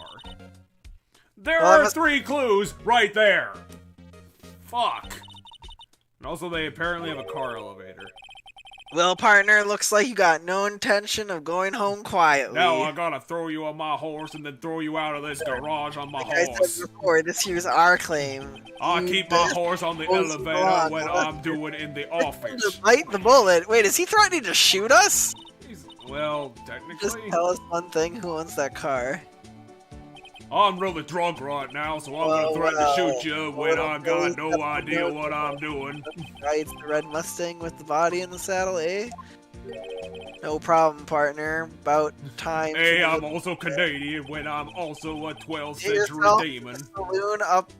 There are 3 clues right there. Fuck. And also, they apparently have a car elevator. Well, partner, looks like you got no intention of going home quietly. Now I gotta throw you on my horse and then throw you out of this garage on my Like I horse. said before, this here's our claim. I keep my horse on the elevator when I'm doing in the office. Bite the bullet. Wait, is he threatening to shoot us? Well, Just technically, tell us one thing. Who owns that car? I'm really drunk right now, so I'm gonna threaten to shoot you when I got no idea what I'm doing. Right, it's the red Mustang with the body in the saddle, eh? No problem, partner. About time. Hey, I'm also Canadian when I'm also a 12th century yourself demon. a saloon up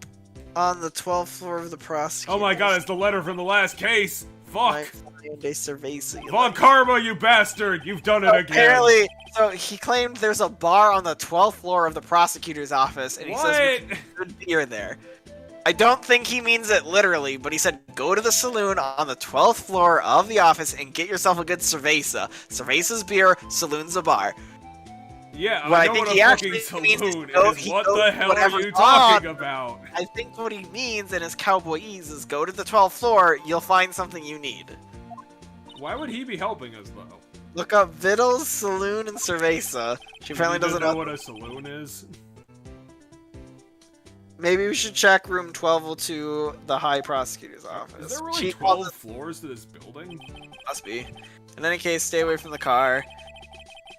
on the 12th floor of the prosecutor. Oh my god, it's the letter from the last case. Fuck. De Cerveza. Von Karma, you bastard! You've done it again. Apparently, so he claimed there's a bar on the 12th floor of the prosecutor's office, and he says we good beer there. I don't think he means it literally, but he said go to the saloon on the 12th floor of the office and get yourself a good cerveza. Cerveza's beer, saloon's a bar. Yeah, What I I know think what he a actually fucking means is saloon go- is. he What goes the hell are whatever's you talking on. about? I think what he means in his cowboyese is go to the 12th floor, you'll find something you need. Why would he be helping us, though? Look up Vittles, Saloon, and Cerveza. She apparently doesn't know what a saloon is. Maybe we should check room 1202, the High Prosecutor's office. Is there really Chief 12 floors to this building? Must be. In any case, stay away from the car.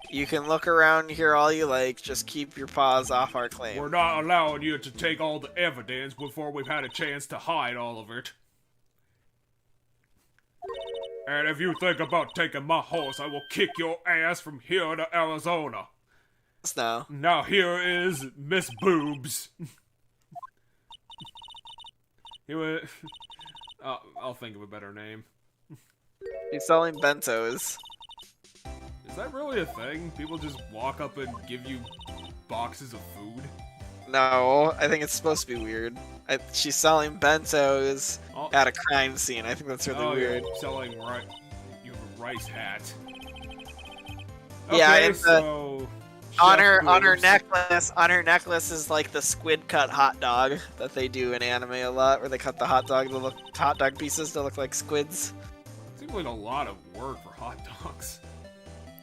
You can look around here all you like, just keep your paws off our claim. We're not allowing you to take all the evidence before we've had a chance to hide all of it. And if you think about taking my horse, I will kick your ass from here to Arizona. now. Now here is Miss Boobs. He would. I'll think of a better name. He's selling bentos. Is that really a thing? People just walk up and give you boxes of food? No, I think it's supposed to be weird. She's selling bentos at a crime scene. I think that's really weird. You're selling rice. You have a rice hat. Yeah, Okay, it's so on her necklace is like the squid cut hot dog that they do in anime a lot, where they cut the hot dog pieces to look like squids. Seems like a lot of work for hot dogs.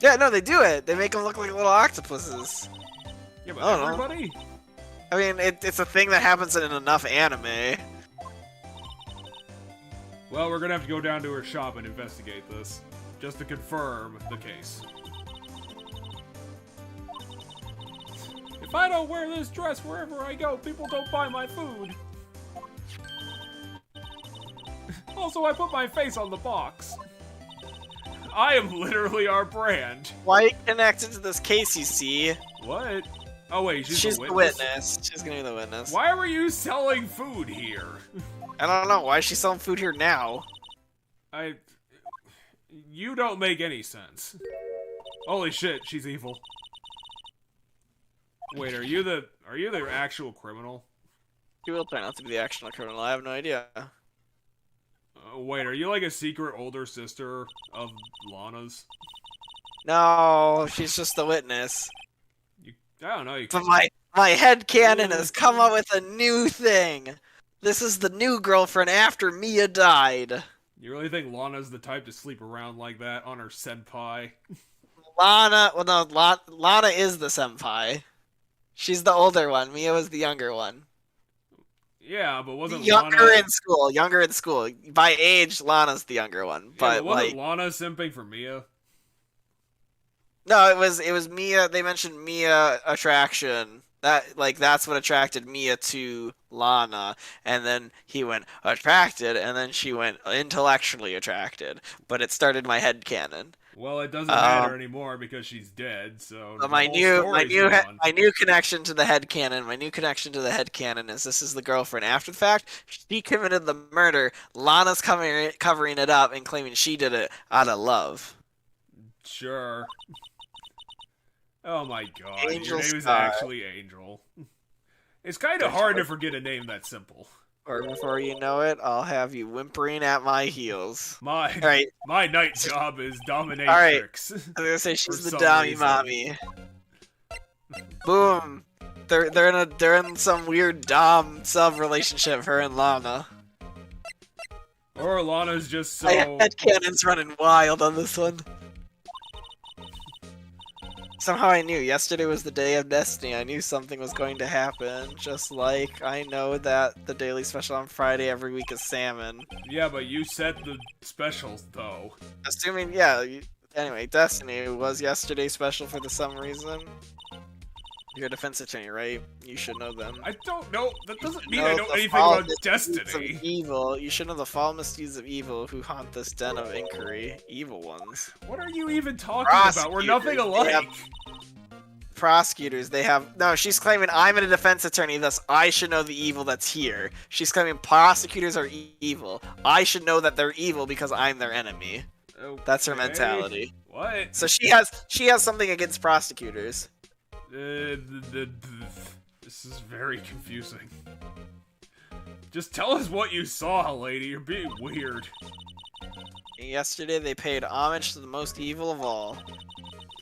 Yeah, no, they do it. They make them look like little octopuses. Yeah, but everybody? I mean, it's a thing that happens in enough anime. Well, we're gonna have to go down to her shop and investigate this, just to confirm the case. If I don't wear this dress wherever I go, people don't buy my food. Also, I put my face on the box. I am literally our brand. Why connected to this case, you see? What? Oh wait, she's the witness. She's gonna be the witness. Why were you selling food here? I don't know. Why is she selling food here now? You don't make any sense. Holy shit, she's evil. Wait, are you the actual criminal? She will turn out to be the actual criminal. I have no idea. Wait, are you like a secret older sister of Lana's? No, she's just the witness. I don't know. But my headcanon has come up with a new thing. This is the new girlfriend after Mia died. You really think Lana's the type to sleep around like that on her senpai? Lana is the senpai. She's the older one. Mia was the younger one. Yeah, but wasn't younger in school? By age, Lana's the younger one. But wasn't Lana simping for Mia? No, it was Mia. They mentioned Mia attraction. That's what attracted Mia to Lana, and then he went attracted, and then she went intellectually attracted. But it started my headcanon. Well, it doesn't matter anymore because she's dead. So my new connection to the headcanon is this is the girlfriend after the fact. She committed the murder. Lana's covering it up and claiming she did it out of love. Sure. Oh my god, Angel your name is Star. actually Angel. It's kind of hard to forget a name that simple. Or before you know it, I'll have you whimpering at my heels. My night job is dominatrix. Alright, I was gonna say she's the dummy mommy. Boom. They're in some weird dom sub relationship, her and Lana. Or Lana's just so... My headcanon's running wild on this one. Somehow I knew. Yesterday was the day of destiny. I knew something was going to happen. Just like I know that the daily special on Friday every week is salmon. Yeah, but you set the specials, though. Assuming, yeah. Anyway, Destiny was yesterday's special for some reason. You're a defense attorney, right? You should know them. I don't know. That doesn't mean I know anything about Destiny. Of evil. You should know the foul misdeeds of evil who haunt this den of inquiry. Evil ones. What are you even talking about? We're nothing alike. Prosecutors, they have... No, she's claiming I'm a defense attorney, thus I should know the evil that's here. She's claiming prosecutors are evil. I should know that they're evil because I'm their enemy. Okay. That's her mentality. What? So she has something against prosecutors. This is very confusing. Just tell us what you saw, lady. You're being weird. Yesterday, they paid homage to the most evil of all.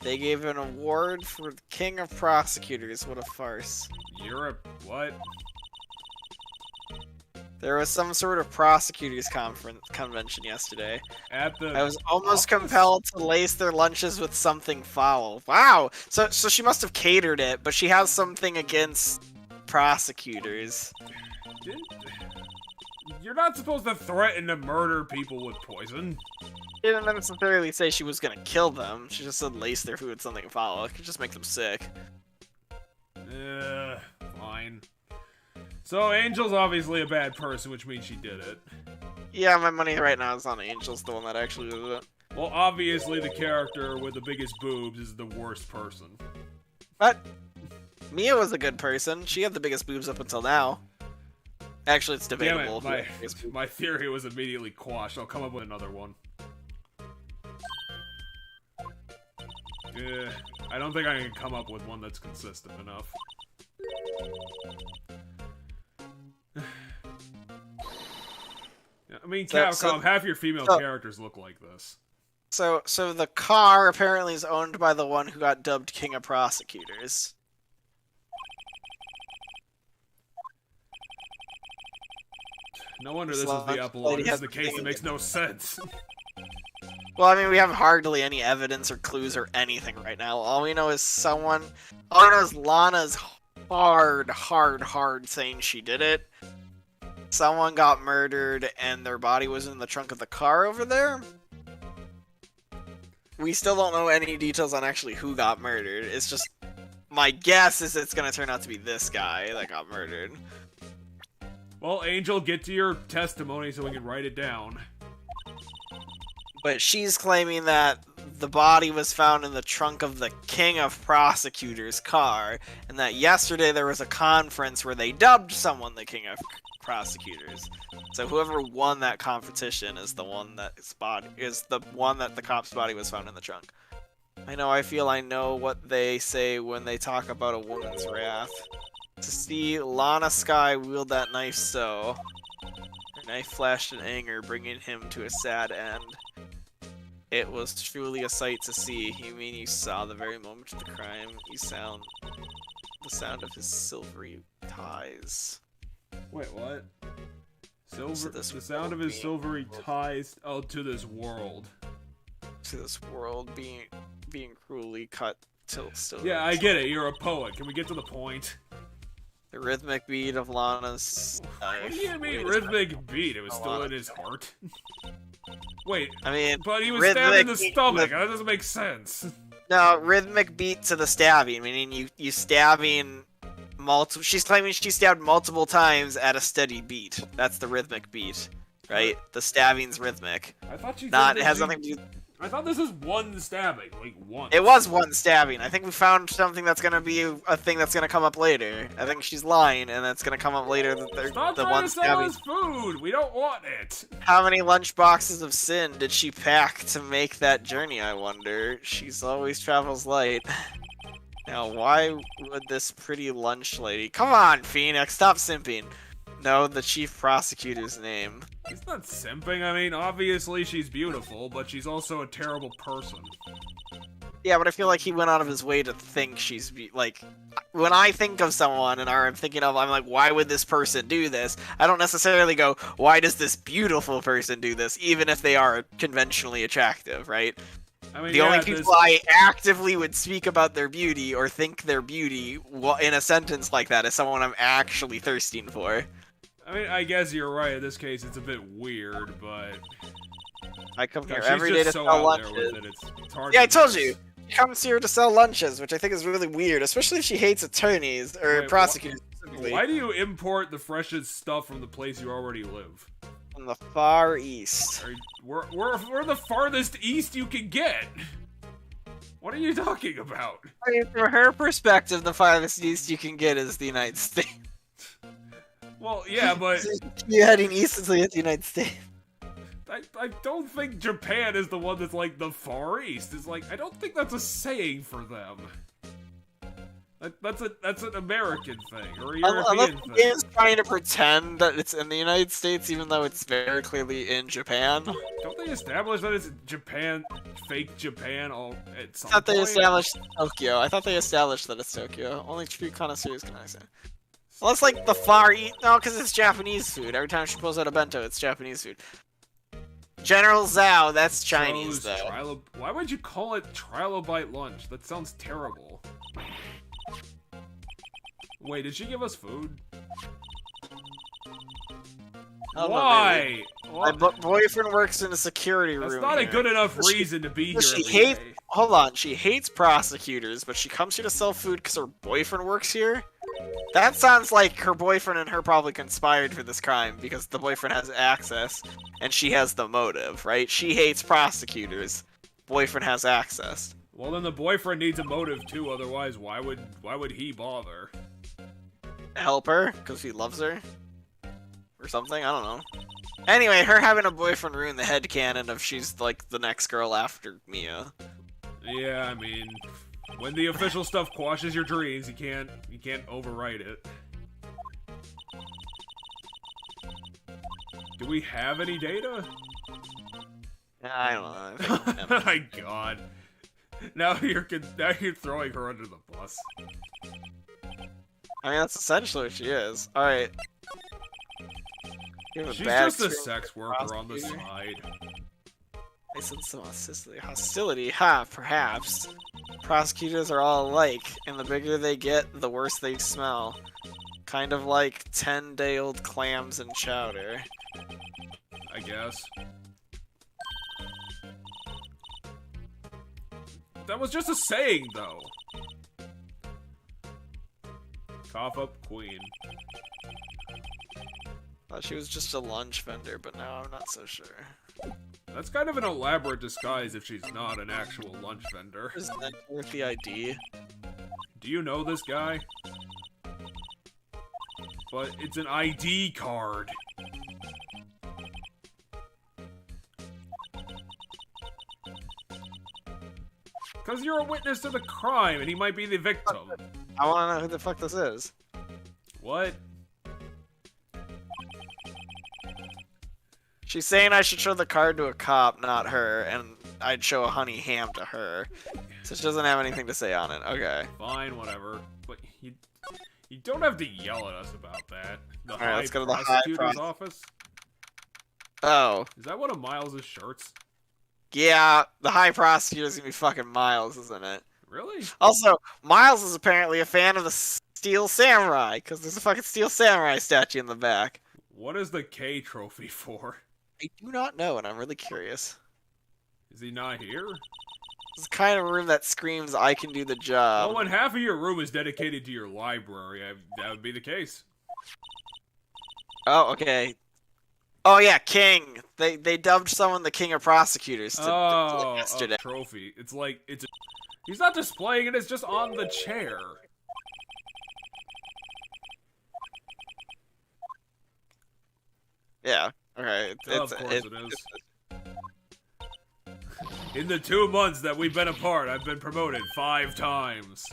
They gave an award for the king of prosecutors. What a farce. You're a what? There was some sort of prosecutors convention yesterday. I was almost compelled to lace their lunches with something foul. Wow! So she must have catered it, but she has something against prosecutors. You're not supposed to threaten to murder people with poison. She didn't necessarily say she was gonna kill them. She just said lace their food with something foul. It could just make them sick. Fine. So Angel's obviously a bad person, which means she did it. Yeah, my money right now is on Angel's the one that actually did it. Well, obviously the character with the biggest boobs is the worst person. But Mia was a good person. She had the biggest boobs up until now. Actually, it's debatable. Damn it, my theory was immediately quashed. I'll come up with another one. I don't think I can come up with one that's consistent enough. I mean, Capcom, half your female characters look like this. So the car apparently is owned by the one who got dubbed King of Prosecutors. No wonder this is the epilogue. This is the case that makes no sense. Well, I mean, we have hardly any evidence or clues or anything right now. All we know is all we know is Lana's hard saying she did it. Someone got murdered and their body was in the trunk of the car over there. We still don't know any details on actually who got murdered. It's just, my guess is it's gonna turn out to be this guy that got murdered. Well, Angel, get to your testimony so we can write it down. But she's claiming that the body was found in the trunk of the King of Prosecutors car, and that yesterday there was a conference where they dubbed someone the King of Prosecutors. So whoever won that competition is the one that the cop's body was found in the trunk. I feel I know what they say when they talk about a woman's wrath. To see Lana Skye wield that knife so. Her knife flashed in anger, bringing him to a sad end. It was truly a sight to see. You mean you saw the very moment of the crime? The sound of his silvery ties. Wait, what? The sound of his silvery ties to this world. To this world being cruelly cut till still. Yeah, I get it. You're a poet. Can we get to the point? The rhythmic beat of Lana's knife. What do you mean rhythmic beat? It was still in his heart. Wait, but he was stabbed in the stomach. That doesn't make sense. No, rhythmic beat to the stabbing, meaning you stabbing multiple. She's claiming she stabbed multiple times at a steady beat. That's the rhythmic beat, right? The stabbing's rhythmic. I thought it has nothing to do. I thought this was one stabbing, like one. It was one stabbing. I think we found something that's gonna be a thing that's gonna come up later. I think she's lying, and that's gonna come up later. Stop trying to sell us food. We don't want it. How many lunch boxes of sin did she pack to make that journey? I wonder. She's always travels light. Now, why would this pretty lunch lady? Come on, Phoenix, stop simping. Know the chief prosecutor's name. He's not simping. I mean, obviously she's beautiful, but she's also a terrible person. Yeah, but I feel like he went out of his way to think she's like, when I think of someone and I'm like, why would this person do this? I don't necessarily go, why does this beautiful person do this, even if they are conventionally attractive, right? I mean, the only people I actively would speak about their beauty or think their beauty in a sentence like that is someone I'm actually thirsting for. I mean, I guess you're right. In this case, it's a bit weird, but I come here every day to sell lunches. It's hard. Yeah, I told you. She comes here to sell lunches, which I think is really weird, especially if she hates attorneys or prosecutors specifically. Why do you import the freshest stuff from the place you already live? From the Far East. We're the farthest east you can get. What are you talking about? I mean, from her perspective, the farthest east you can get is the United States. Well, yeah, but you're heading east until you hit the United States. I don't think Japan is the one that's like the Far East. It's like I don't think that's a saying for them. That's an American thing or a European thing. Is trying to pretend that it's in the United States, even though it's very clearly in Japan. Don't they establish that it's Japan, fake Japan? At some I thought they point? established Tokyo. I thought they established that it's Tokyo. Only true connoisseurs can I say. Well, it's like the Far East. No, because it's Japanese food. Every time she pulls out a bento, it's Japanese food. General Zhao, that's Chinese, though. Why would you call it Trilobite lunch? That sounds terrible. Wait, did she give us food? Why? My boyfriend works in a security room. That's not a good enough reason to be here. She hates. Hold on, she hates prosecutors, but she comes here to sell food because her boyfriend works here. That sounds like her boyfriend and her probably conspired for this crime because the boyfriend has access and she has the motive, right? She hates prosecutors. Boyfriend has access. Well, then the boyfriend needs a motive too. Otherwise, why would he bother? Help her because he loves her, or something. I don't know. Anyway, her having a boyfriend ruined the headcanon of she's like the next girl after Mia. Yeah, I mean, when the official stuff quashes your dreams, you can't overwrite it. Do we have any data? I don't know. Oh my god. Now you're throwing her under the bus. I mean, that's essentially what she is. Alright. She's just a sex worker on the side. I sense some hostility. Ha, perhaps. Prosecutors are all alike, and the bigger they get, the worse they smell. Kind of like 10-day-old clams and chowder. I guess. That was just a saying, though. Cough up queen. Thought she was just a lunch vendor, but now I'm not so sure. That's kind of an elaborate disguise if she's not an actual lunch vendor. Is that worth the ID? Do you know this guy? But it's an ID card. Because you're a witness to the crime, and he might be the victim. I want to know who the fuck this is. What? She's saying I should show the card to a cop, not her, and I'd show a honey ham to her. So she doesn't have anything to say on it. Okay. Fine, whatever. But you don't have to yell at us about that. The All right, let's go to the prosecutor's office? Oh. Is that one of Miles' shirts? Yeah, the high prosecutor's gonna be fucking Miles, isn't it? Really? Also, Miles is apparently a fan of the Steel Samurai, because there's a fucking Steel Samurai statue in the back. What is the K trophy for? I do not know, and I'm really curious. Is he not here? This is the kind of room that screams, I can do the job. Well, when half of your room is dedicated to your library, that would be the case. Oh, okay. Oh yeah, King. They dubbed someone the King of Prosecutors yesterday. A trophy. It's like he's not displaying it. It's just on the chair. Yeah. Okay. Of course it is. In the 2 months that we've been apart, I've been promoted 5 times.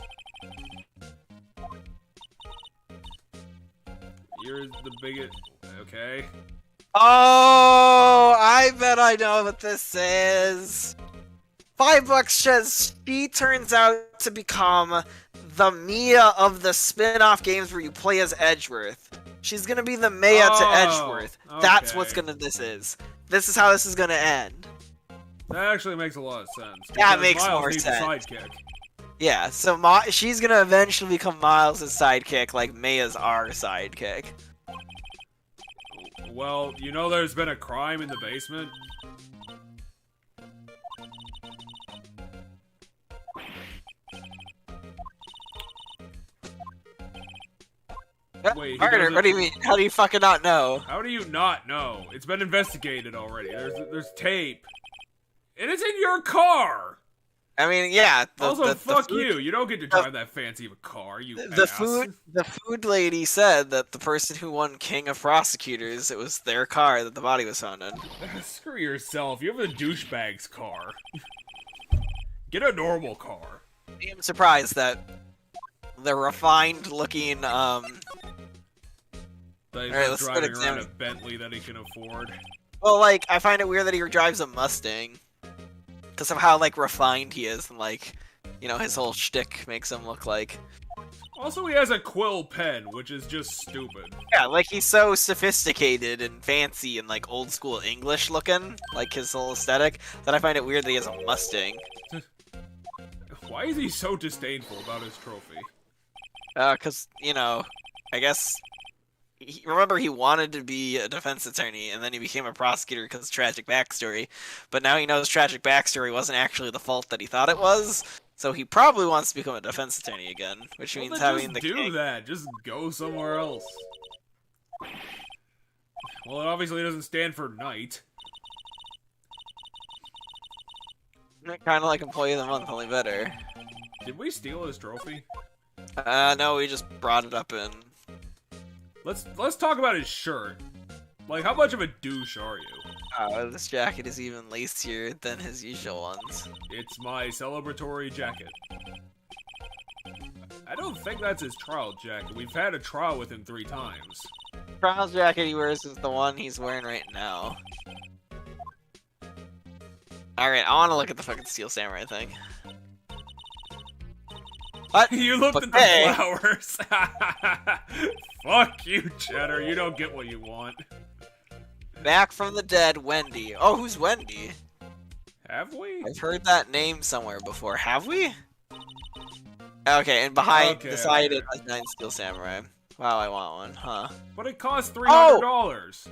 You're the biggest. Okay. Oh, I bet I know what this is. $5 says she turns out to become the Mia of the spin-off games where you play as Edgeworth. She's gonna be the Maya to Edgeworth. Okay. That's what's this is. This is how this is gonna end. That actually makes a lot of sense. That makes Miles more needs sense. A sidekick. Yeah, so she's gonna eventually become Miles' sidekick, like Maya's our sidekick. Well, you know there's been a crime in the basement? Wait, Carter, what do you mean? How do you fucking not know? How do you not know? It's been investigated already. There's tape. And it's in your car! I mean, yeah. Fuck you. You don't get to drive that fancy of a car, you ass. The food lady said that the person who won King of Prosecutors, it was their car that the body was found in. Screw yourself. You have a douchebag's car. Get a normal car. I'm surprised that the refined-looking, That he's not driving around a Bentley that he can afford. Well, like, I find it weird that he drives a Mustang. Because of how, like, refined he is, and, like, you know, his whole shtick makes him look like... Also, he has a quill pen, which is just stupid. Yeah, like, he's so sophisticated and fancy and, like, old-school English looking, like, his whole aesthetic, that I find it weird that he has a Mustang. Why is he so disdainful about his trophy? Because, you know, I guess... Remember, he wanted to be a defense attorney, and then he became a prosecutor because of tragic backstory. But now he knows tragic backstory wasn't actually the fault that he thought it was, so he probably wants to become a defense attorney again, which means having the king... that. Just go somewhere else. Well, it obviously doesn't stand for knight. Kind of like Employee of the Month, only better. Did we steal his trophy? No, we just brought it up in. Let's talk about his shirt. Like, how much of a douche are you? This jacket is even lacier than his usual ones. It's my celebratory jacket. I don't think that's his trial jacket. We've had a trial with him 3 times. The trial jacket he wears is the one he's wearing right now. Alright, I want to look at the fucking Steel Samurai thing. What? You looked at the flowers. Fuck you, Cheddar. You don't get what you want. Back from the dead, Wendy. Oh, who's Wendy? Have we? I've heard that name somewhere before. Have we? Okay, and behind beside it, a 9 Steel Samurai. Wow, I want one, huh? But it costs $300.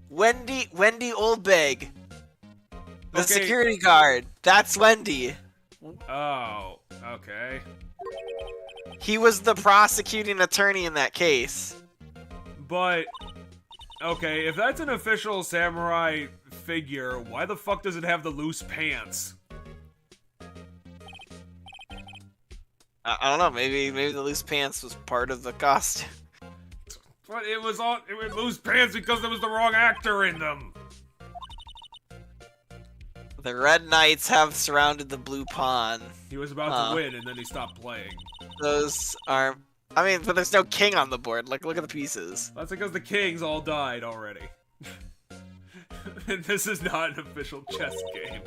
Wendy Oldbag. The security guard. That's Wendy. Oh, okay. He was the prosecuting attorney in that case. But, okay, if that's an official samurai figure, why the fuck does it have the loose pants? I don't know, maybe the loose pants was part of the costume. But it was loose pants because there was the wrong actor in them. The Red Knights have surrounded the Blue Pawn. He was about to win and then he stopped playing. Those are... I mean, but there's no king on the board. Like, look at the pieces. That's because the kings all died already. And this is not an official chess game.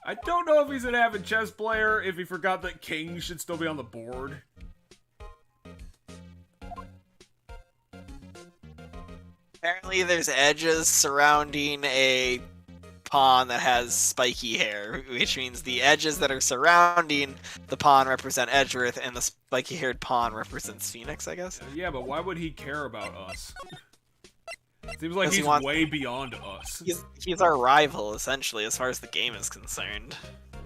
I don't know if he's an avid chess player, if he forgot that kings should still be on the board. Apparently there's edges surrounding a pawn that has spiky hair, which means the edges that are surrounding the pawn represent Edgeworth, and the spiky-haired pawn represents Phoenix, I guess? Yeah, but why would he care about us? Seems like he's way beyond us. He's our rival, essentially, as far as the game is concerned.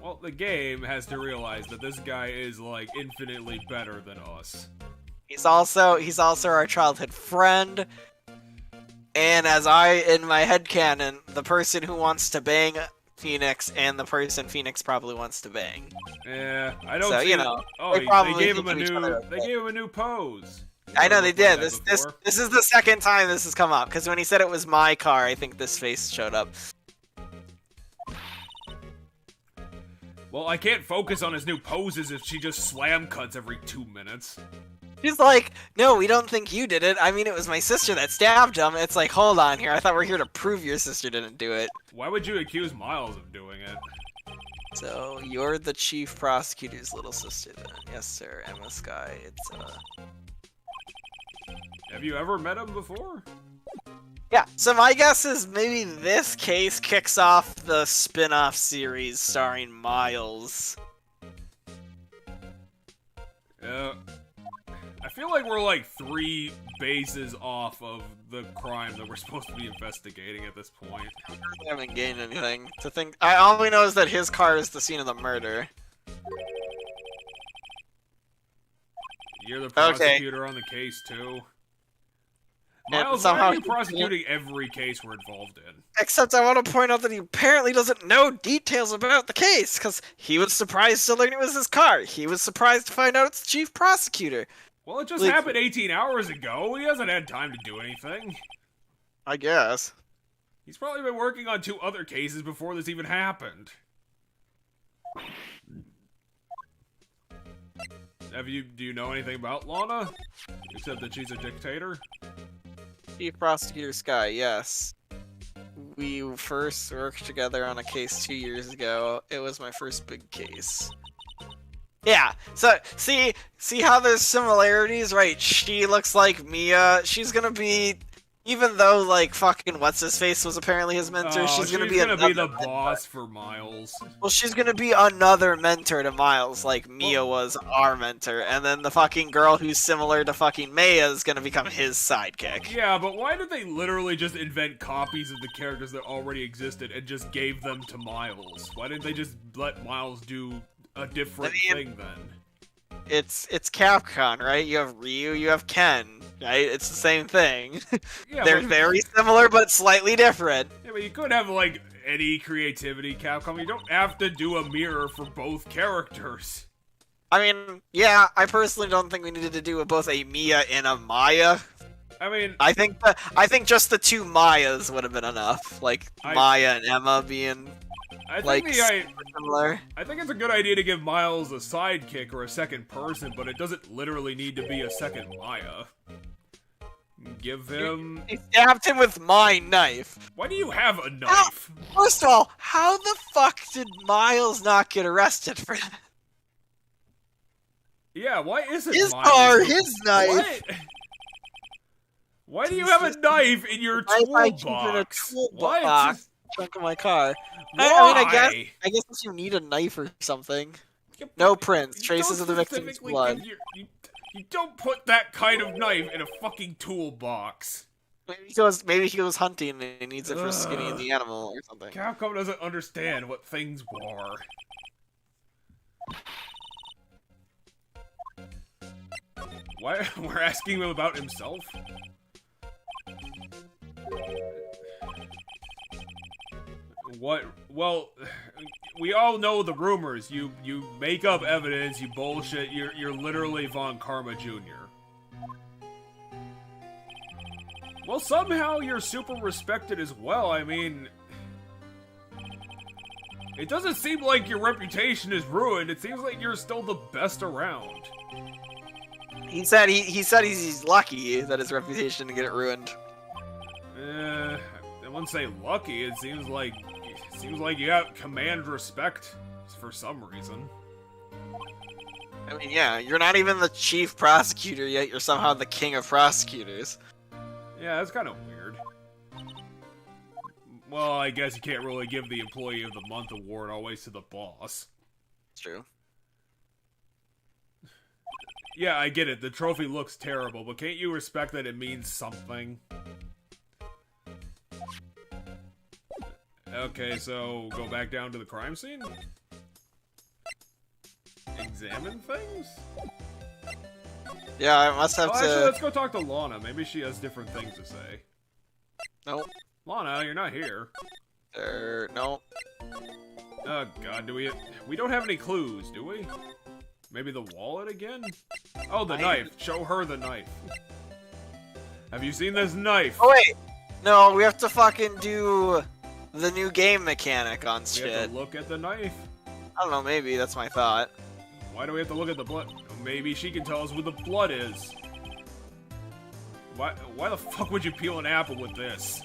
Well, the game has to realize that this guy is, like, infinitely better than us. He's also our childhood friend. And as in my headcanon, the person who wants to bang Phoenix and the person Phoenix probably wants to bang. Yeah, I don't see, oh, they gave him a new pose. I know they did. This is the second time this has come up, because when he said it was my car, I think this face showed up. Well, I can't focus on his new poses if she just slam cuts every 2 minutes. She's like, no, we don't think you did it. I mean, it was my sister that stabbed him. It's like, hold on here. I thought we're here to prove your sister didn't do it. Why would you accuse Miles of doing it? So, you're the chief prosecutor's little sister then. Yes, sir. Emma Sky. It's, Have you ever met him before? Yeah, so my guess is maybe this case kicks off the spin-off series starring Miles. I feel like we're like 3 bases off of the crime that we're supposed to be investigating at this point. I haven't gained anything to think. All we know is that his car is the scene of the murder. You're the prosecutor on the case too. Miles, why are you prosecuting every case we're involved in? Except I want to point out that he apparently doesn't know details about the case, because he was surprised to learn it was his car. He was surprised to find out it's the chief prosecutor. Well, it just happened 18 hours ago. He hasn't had time to do anything. I guess. He's probably been working on 2 other cases before this even happened. Do you know anything about Lana? Except that she's a dictator? Chief Prosecutor Sky, yes. We first worked together on a case 2 years ago. It was my first big case. Yeah, so, see how there's similarities, right? She looks like Mia. She's gonna be, even though, like, fucking what's-his-face was apparently his mentor, she's gonna be the boss for Miles. Well, she's gonna be another mentor to Miles, like Mia was our mentor, and then the fucking girl who's similar to fucking Maya is gonna become his sidekick. Yeah, but why did they literally just invent copies of the characters that already existed and just gave them to Miles? Why didn't they just let Miles do a different thing then? It's Capcom, right? You have Ryu, you have Ken, right? It's the same thing. Yeah, they're very similar but slightly different. Yeah, but you could have like any creativity, Capcom. You don't have to do a mirror for both characters. I mean, yeah, I personally don't think we needed to do both a Mia and a Maya. I mean, I think just the two Mayas would have been enough. Like Maya and Emma being similar. I think it's a good idea to give Miles a sidekick or a second person, but it doesn't literally need to be a second Maya. Give him... He stabbed him with my knife. Why do you have a knife? First of all, how the fuck did Miles not get arrested for that? Yeah, why is it his Miles? car, his knife? What? Why do you have a knife in your toolbox? What? Trunk of my car. Why? I mean, I guess if you need a knife or something. No prints. Traces of the victim's blood. You don't put that kind of knife in a fucking toolbox. Maybe he goes hunting and he needs it for skinning the animal or something. Capcom doesn't understand what things are. Why? We're asking him about himself? What? Well, we all know the rumors. You make up evidence, you bullshit, you're literally Von Karma Jr. Well, somehow you're super respected as well. I mean, it doesn't seem like your reputation is ruined. It seems like you're still the best around. He said he's lucky that his reputation didn't get ruined. I wouldn't say lucky. It seems like you have command respect for some reason. I mean, yeah, you're not even the chief prosecutor yet. You're somehow the king of prosecutors. Yeah, that's kind of weird. Well, I guess you can't really give the Employee of the Month award always to the boss. It's true. Yeah, I get it. The trophy looks terrible, but can't you respect that it means something? Okay, so go back down to the crime scene? Examine things? Yeah, I must have to... Actually, let's go talk to Lana. Maybe she has different things to say. Nope. Lana, you're not here. Nope. Oh god, we don't have any clues, do we? Maybe the wallet again? Oh, the knife. Show her the knife. Have you seen this knife? Oh, wait. No, we have to fucking do the new game mechanic on shit. We have to look at the knife. I don't know, maybe. That's my thought. Why do we have to look at the blood? Maybe she can tell us what the blood is. Why the fuck would you peel an apple with this?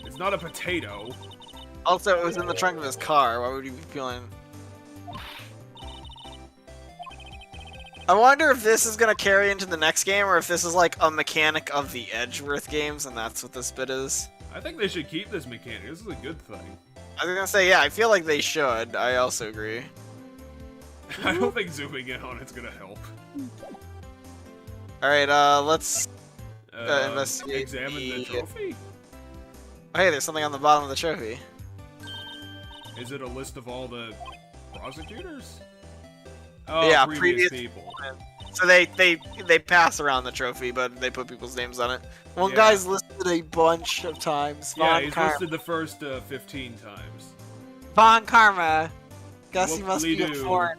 It's not a potato. Also, it was in the trunk of his car. Why would you be peeling... I wonder if this is gonna carry into the next game, or if this is like a mechanic of the Edgeworth games, and that's what this bit is. I think they should keep this mechanic. This is a good thing. I was gonna say, yeah, I feel like they should. I also agree. I don't think zooming in on it's gonna help. Alright, let's investigate. Examine the trophy? Oh, hey, there's something on the bottom of the trophy. Is it a list of all the prosecutors? Oh, yeah, previous people. So they pass around the trophy, but they put people's names on it. One guy's listed a bunch of times. Yeah, he's listed the first 15 times. Von Karma. Guess he Whoop must be a foreign.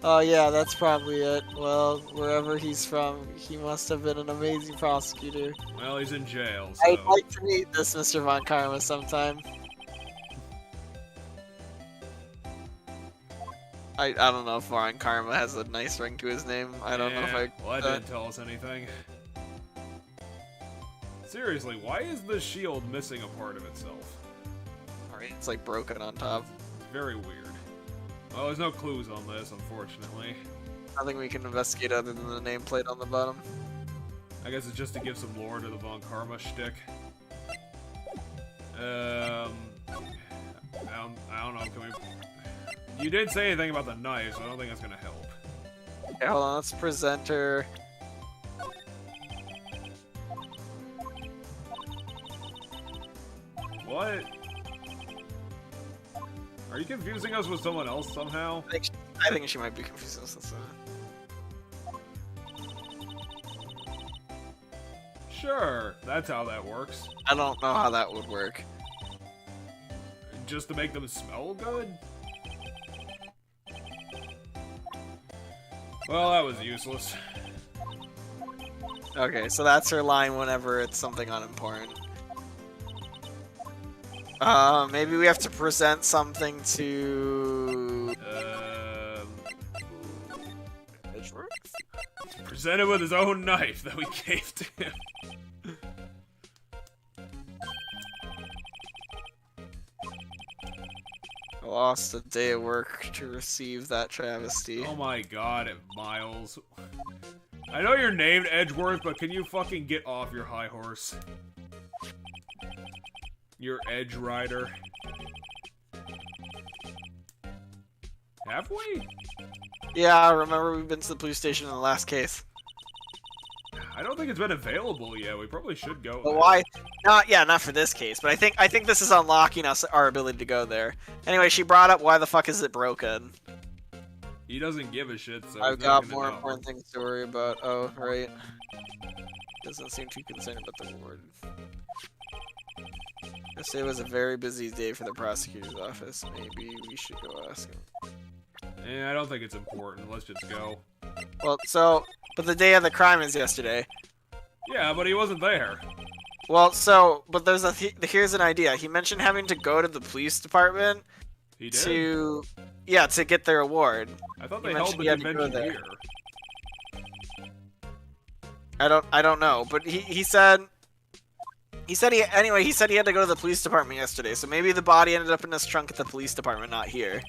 Oh yeah, that's probably it. Well, wherever he's from, he must have been an amazing prosecutor. Well, he's in jail, so... I'd like to meet this Mr. Von Karma sometime. I don't know if Von Karma has a nice ring to his name. I don't know if I... Well, that didn't tell us anything. Seriously, why is the shield missing a part of itself? Alright, it's like broken on top. It's very weird. Well, there's no clues on this, unfortunately. Nothing we can investigate other than the nameplate on the bottom. I guess it's just to give some lore to the Von Karma shtick. I don't know, can we... You didn't say anything about the knife, so I don't think that's gonna help. Okay, hold on, let's present her. What? Are you confusing us with someone else somehow? I think she might be confusing us with Sure, that's how that works. I don't know how that would work. just to make them smell good? Well, that was useless. Okay, so that's her line whenever it's something unimportant. Maybe we have to present something to... Edgeworth? Presented with his own knife that we gave to him. I lost a day of work to receive that travesty. Oh my god, Miles. I know you're named Edgeworth, but can you fucking get off your high horse? You're Edge Rider. Have we? Yeah, remember we've been to the police station in the last case. I don't think it's been available yet. We probably should go. But why? Not for this case. But I think this is unlocking us our ability to go there. Anyway, she brought up why the fuck is it broken? He doesn't give a shit. So I've got more important things to worry about. Oh, right. Doesn't seem too concerned about the ward. Yesterday was a very busy day for the prosecutor's office. Maybe we should go ask him. I don't think it's important. Let's just go. Well, but the day of the crime is yesterday. Yeah, but he wasn't there. Well, but here's an idea. He mentioned having to go to the police department. He did? To get their award. I thought they held the convention here. I don't know, but he said he said he had to go to the police department yesterday, so maybe the body ended up in his trunk at the police department, not here.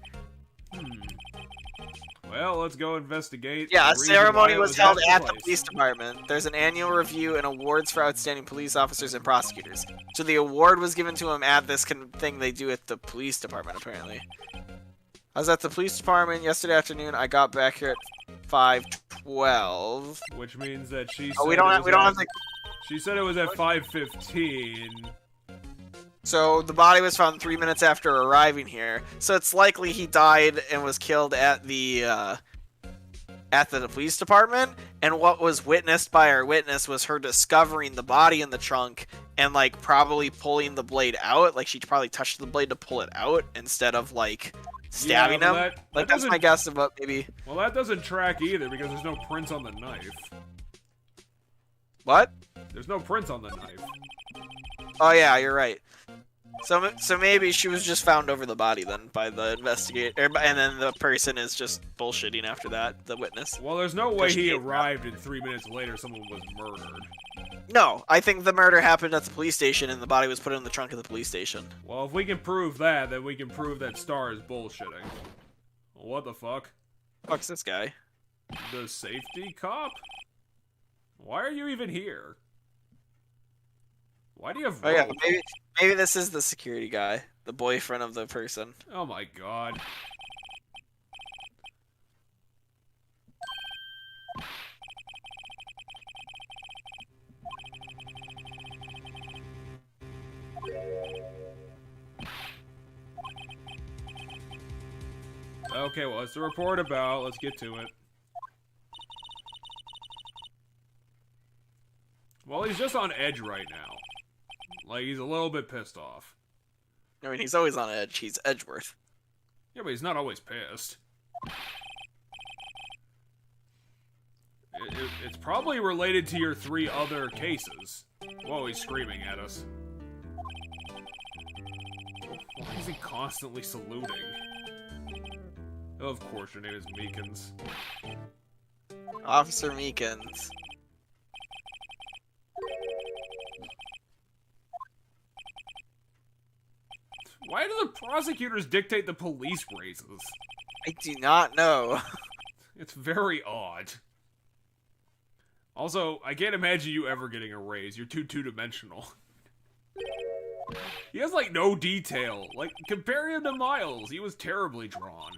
Well, let's go investigate. Yeah, a ceremony was held at the police department. There's an annual review and awards for outstanding police officers and prosecutors. So the award was given to him at this thing they do at the police department, apparently. I was at the police department yesterday afternoon. I got back here at 5:12. Which means that she said we don't have to... She said it was at 5:15. So the body was found 3 minutes after arriving here. So it's likely he died and was killed at the police department. And what was witnessed by our witness was her discovering the body in the trunk and like probably pulling the blade out. Like she probably touched the blade to pull it out instead of like stabbing him. That's my guess about maybe. Well, that doesn't track either because there's no prints on the knife. What? There's no prints on the knife. Oh yeah, you're right. So maybe she was just found over the body then by the investigator, and then the person is just bullshitting after that, the witness. Well, there's no way he arrived and 3 minutes later someone was murdered. No, I think the murder happened at the police station and the body was put in the trunk of the police station. Well, if we can prove that, then we can prove that Star is bullshitting. What the fuck? Fuck's this guy? The safety cop? Why are you even here? Why do you have rope? Oh yeah, maybe this is the security guy, the boyfriend of the person. Oh my god. Okay, well, what's the report about? Let's get to it. Well, he's just on edge right now. Like, he's a little bit pissed off. I mean, he's always on edge. He's Edgeworth. Yeah, but he's not always pissed. It's probably related to your 3 other cases. Whoa, he's screaming at us. Why is he constantly saluting? Of course, your name is Meekins. Officer Meekins. Why do the prosecutors dictate the police raises? I do not know. It's very odd. Also, I can't imagine you ever getting a raise. You're too two-dimensional. He has, like, no detail. Like, compare him to Miles. He was terribly drawn.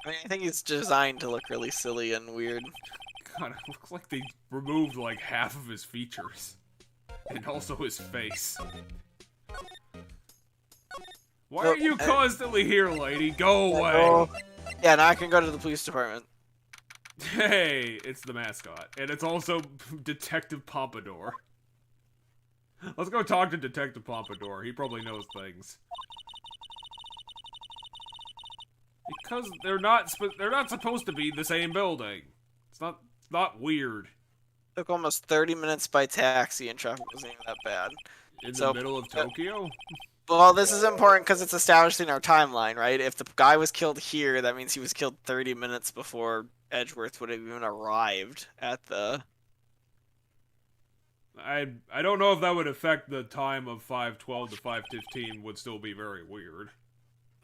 I mean, I think he's designed to look really silly and weird. God, it looks like they removed, like, half of his features. And also his face. Why are you constantly here, lady? Go away! Yeah, now I can go to the police department. Hey, it's the mascot. And it's also Detective Pompadour. Let's go talk to Detective Pompadour. He probably knows things. Because they're not supposed to be the same building. It's not weird. Took almost 30 minutes by taxi, and traffic wasn't even that bad. In the middle of Tokyo? Well, this is important because it's established in our timeline, right? If the guy was killed here, that means he was killed 30 minutes before Edgeworth would have even arrived at the... I don't know if that would affect the time of 5:12 to 5:15. Would still be very weird.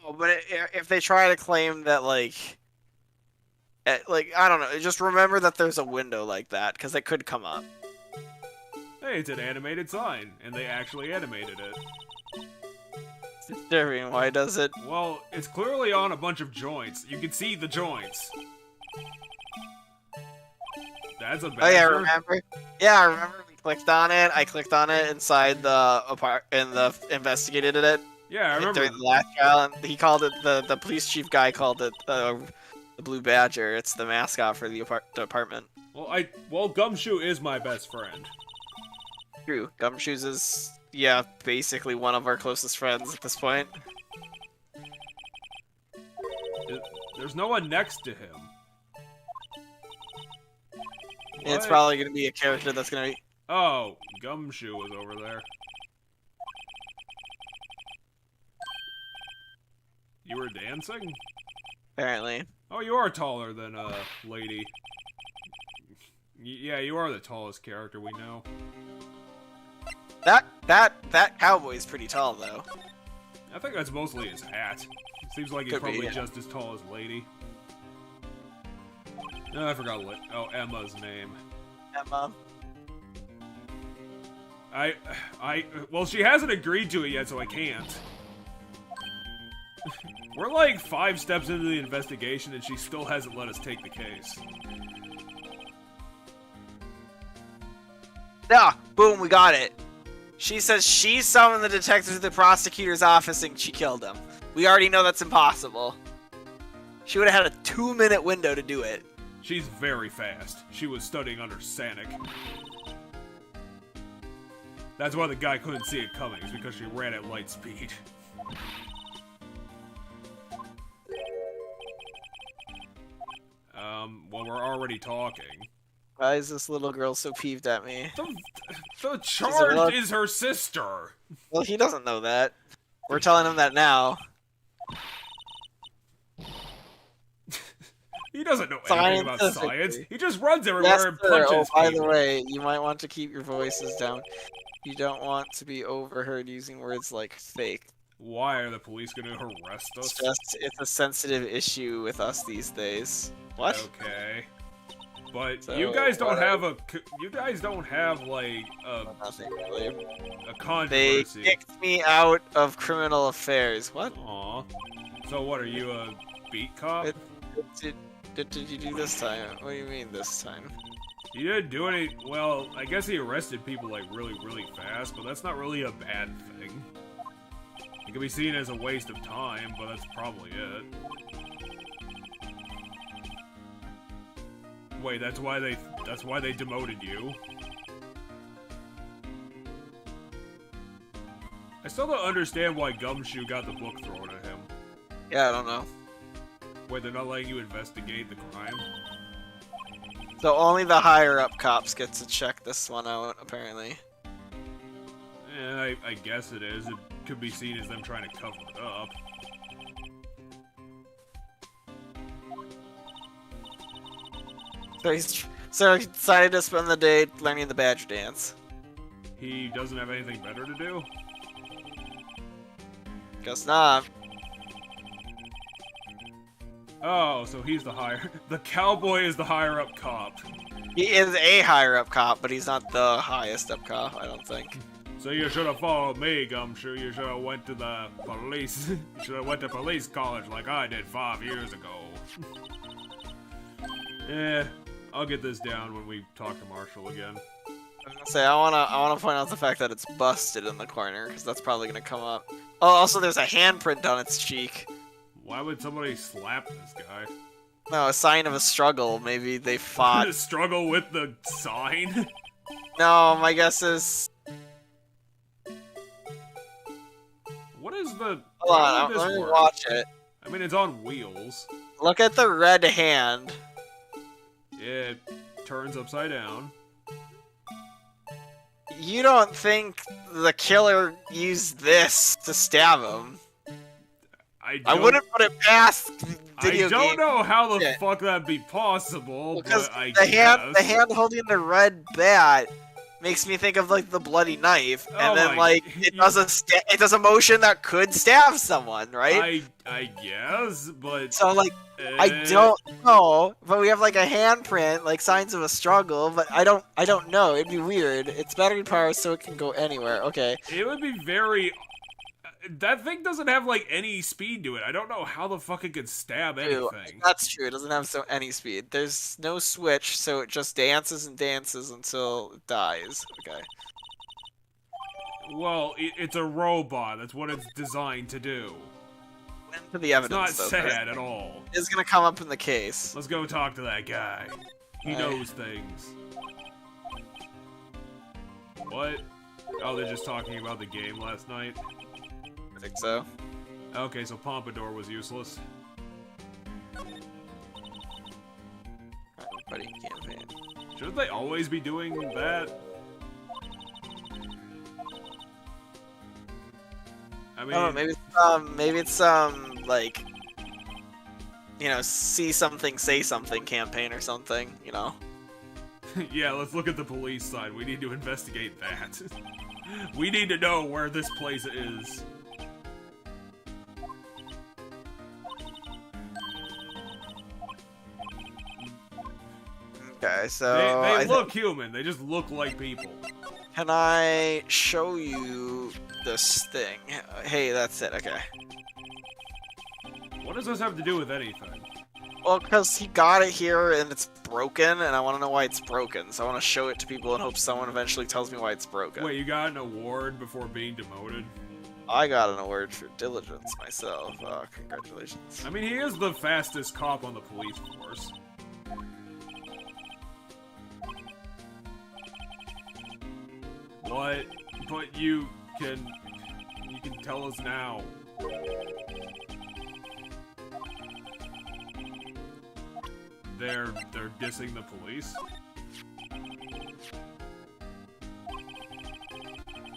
Oh, but if they try to claim that, like, I don't know, just remember that there's a window like that, because it could come up. Hey, it's an animated sign, and they actually animated it. It's disturbing. Why does it? Well, it's clearly on a bunch of joints. You can see the joints. That's a badger. Oh yeah, remember? Yeah, I remember we clicked on it. I clicked on it inside the investigated it. Yeah, I remember. During the last trial, and he called it, the police chief guy called it the Blue Badger. It's the mascot for the department. Well, Gumshoe is my best friend. True. Gumshoes is, yeah, basically one of our closest friends at this point. There's no one next to him. It's probably going to be a character that's going to be... Oh, Gumshoe was over there. You were dancing? Apparently. Oh, you are taller than a lady. Yeah, you are the tallest character we know. That cowboy is pretty tall, though. I think that's mostly his hat. Seems like he's probably just as tall as lady. No, I forgot Emma's name. Emma. Well, she hasn't agreed to it yet, so I can't. We're like 5 steps into the investigation, and she still hasn't let us take the case. Yeah, boom, we got it. She says she summoned the detective to the prosecutor's office and she killed him. We already know that's impossible. She would have had a 2-minute window to do it. She's very fast. She was studying under Sanic. That's why the guy couldn't see it coming, is because she ran at light speed. Well, we're already talking. Why is this little girl so peeved at me? The charge is her sister! Well, he doesn't know that. We're telling him that now. He doesn't know anything about science. He just runs everywhere Yes, and sir. punches by people. the way, you might want to keep your voices down. You don't want to be overheard using words like fake. Why are the police going to arrest us? It's a sensitive issue with us these days. What? Okay. But So, you guys don't have like Nothing really. a controversy. They kicked me out of criminal affairs. What? Aw. So what, are you a beat cop? Did you do this time? What do you mean this time? He didn't do any. Well, I guess he arrested people like really, really fast, but that's not really a bad thing. It can be seen as a waste of time, but that's probably it. Wait, that's why they demoted you? I still don't understand why Gumshoe got the book thrown at him. Yeah, I don't know. Wait, they're not letting you investigate the crime? So only the higher up cops get to check this one out, apparently. Yeah, I guess it is. It could be seen as them trying to cover it up. So he decided to spend the day learning the badger dance. He doesn't have anything better to do? Guess not. Oh, so he's the cowboy is the higher up cop. He is a higher up cop, but he's not the highest up cop, I don't think. So you should have followed me, Gumshoe. You should have went to the police. You should have went to police college like I did 5 years ago. I'll get this down when we talk to Marshall again. I'm gonna say I wanna point out the fact that it's busted in the corner, because that's probably gonna come up. Oh, also there's a handprint on its cheek. Why would somebody slap this guy? No, a sign of a struggle. Maybe they fought. Struggle with the sign? No, my guess is is the... Hold how on, would this let me work? watch it. I mean, it's on wheels. Look at the red hand. It turns upside down. You don't think the killer used this to stab him? I wouldn't put it past video I don't game know how the shit. fuck that'd be possible, Because but I the guess. hand holding the red bat makes me think of like the bloody knife, and Oh then my- like it does a motion that could stab someone, right? I guess, but So like I don't know, but we have like a handprint, like signs of a struggle, but I don't know. It'd be weird. It's battery powered, so it can go anywhere. Okay. It would be very. That thing doesn't have like any speed to it. I don't know how the fuck it could stab True. anything. That's true. It doesn't have any speed. There's no switch, so it just dances and dances until it dies. Okay. Well, it's a robot. That's what it's designed to do. Into the It's evidence. not though, sad at all. It's gonna come up in the case. Let's go talk to that guy. He knows things. What? Oh, they're just talking about the game last night. I think so. Okay, so Pompadour was useless. Buddy campaign. Shouldn't they always be doing that? I mean, Oh, maybe it's like, you know, see something, say something campaign or something, you know. yeah, let's look at the police side. We need to investigate that. We need to know where this place is. Okay, so They look human. They just look like people. can I show you this thing? Hey, that's it. Okay. What does this have to do with anything? Well, because he got it here and it's broken, and I want to know why it's broken. So I want to show it to people and hope someone eventually tells me why it's broken. Wait, you got an award before being demoted? I got an award for diligence myself. Congratulations. I mean, he is the fastest cop on the police force. What? But you can tell us now. They're dissing the police?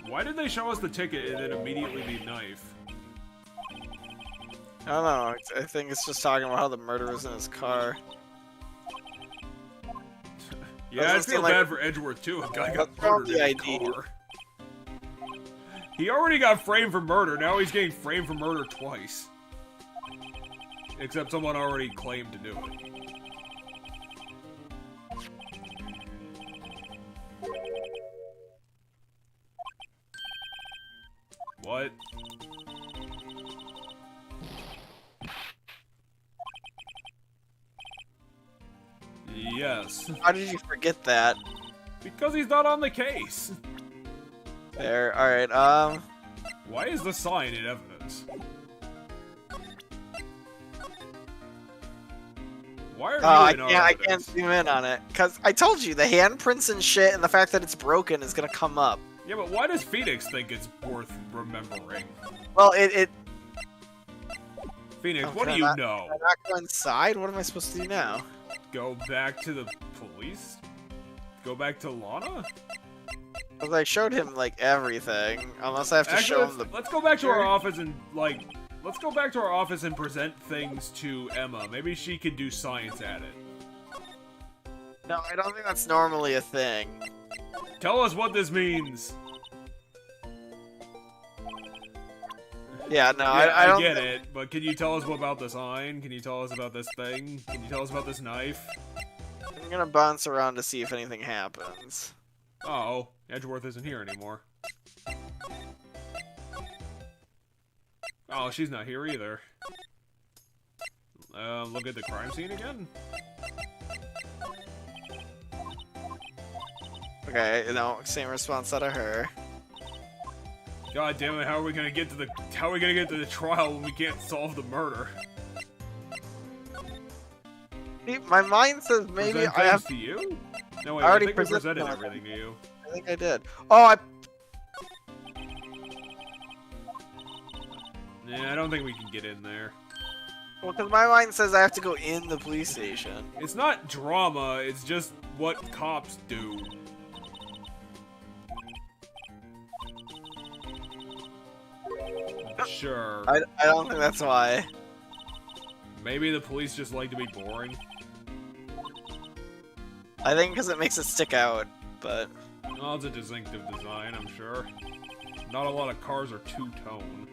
Why did they show us the ticket and then immediately the knife? I don't know. I think it's just talking about how the murder was in his car. Yeah, I Doesn't feel seem like- bad for Edgeworth too. A guy got What's wrong murdered with in the his ID? car. He already got framed for murder. Now he's getting framed for murder twice. Except someone already claimed to do it. What? Yes. How did you forget that? Because he's not on the case. There. All right. Why is the sign in evidence? Why are you I in our can't evidence? zoom in on it because I told you the handprints and shit, and the fact that it's broken is gonna come up. Yeah, but why does Phoenix think it's worth remembering? Well, it. Phoenix, Oh, what do can you I know? Can I not go inside? What am I supposed to do now? Go back to the police? Go back to Lana? Because I showed him like everything, unless I have to show him the. let's go back to our office and let's go back to our office and present things to Emma. Maybe she could do science at it. No, I don't think that's normally a thing. Tell us what this means. Yeah, no, Yeah, I don't. get it, but can you tell us about the sign? Can you tell us about this thing? Can you tell us about this knife? I'm gonna bounce around to see if anything happens. Oh, Edgeworth isn't here anymore. Oh, she's not here either. Look at the crime scene again? Okay, no, same response out of her. God damn it, how are we gonna get to the trial when we can't solve the murder? See, my mind says maybe Present I have. things to you? No, wait, I I already think we presented presented them. everything to you. I think I did. Oh, Yeah, I don't think we can get in there. Well, because my mind says I have to go in the police station. It's not drama, it's just what cops do. Sure. I don't think that's why. Maybe the police just like to be boring. I think because it makes it stick out, but... Well, it's a distinctive design, I'm sure. Not a lot of cars are two-tone.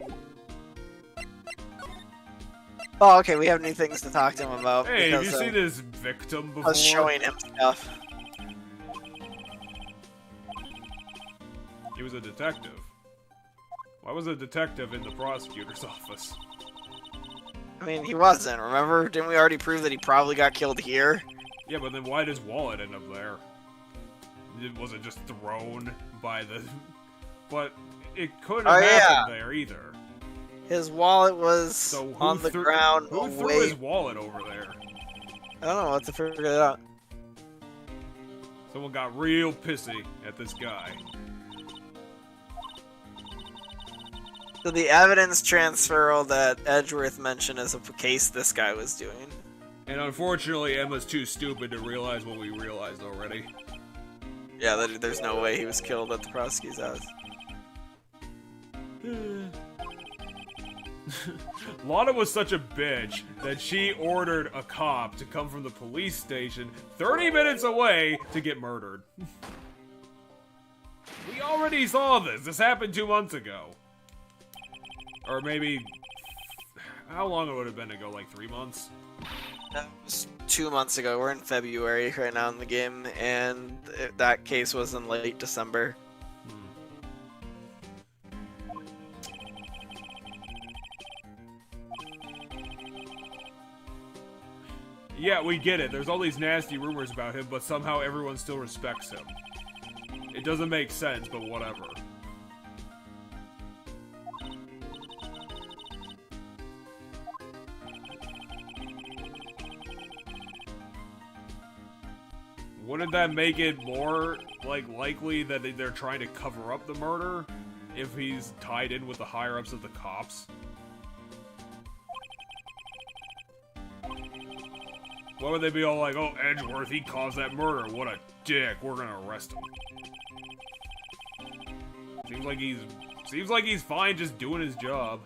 Oh, okay, we have new things to talk to him about. Hey, have you seen this victim before? I was showing him stuff. He was a detective. Why was a detective in the prosecutor's office? I mean, he wasn't, remember? Didn't we already prove that he probably got killed here? Yeah, but then why does his wallet end up there? Was it just thrown by the... But it couldn't have happened there either. His wallet was on the ground. Who threw his wallet over there? I don't know what to figure it out. Someone got real pissy at this guy. So the evidence transfer that Edgeworth mentioned is a case this guy was doing. And unfortunately, Emma's too stupid to realize what we realized already. Yeah, that there's no way he was killed at the prosecutor's house. Lana was such a bitch that she ordered a cop to come from the police station 30 minutes away to get murdered. We already saw this. This happened 2 months ago. Or maybe... How long it would have been ago? Like 3 months? That was 2 months ago. We're in February right now in the game, and that case was in late December. Yeah, we get it. There's all these nasty rumors about him, but somehow everyone still respects him. It doesn't make sense, but whatever. Wouldn't that make it more, like, likely that they're trying to cover up the murder? If he's tied in with the higher-ups of the cops? Why would they be all like, oh, Edgeworth, he caused that murder, what a dick, we're gonna arrest him. Seems like he's fine just doing his job.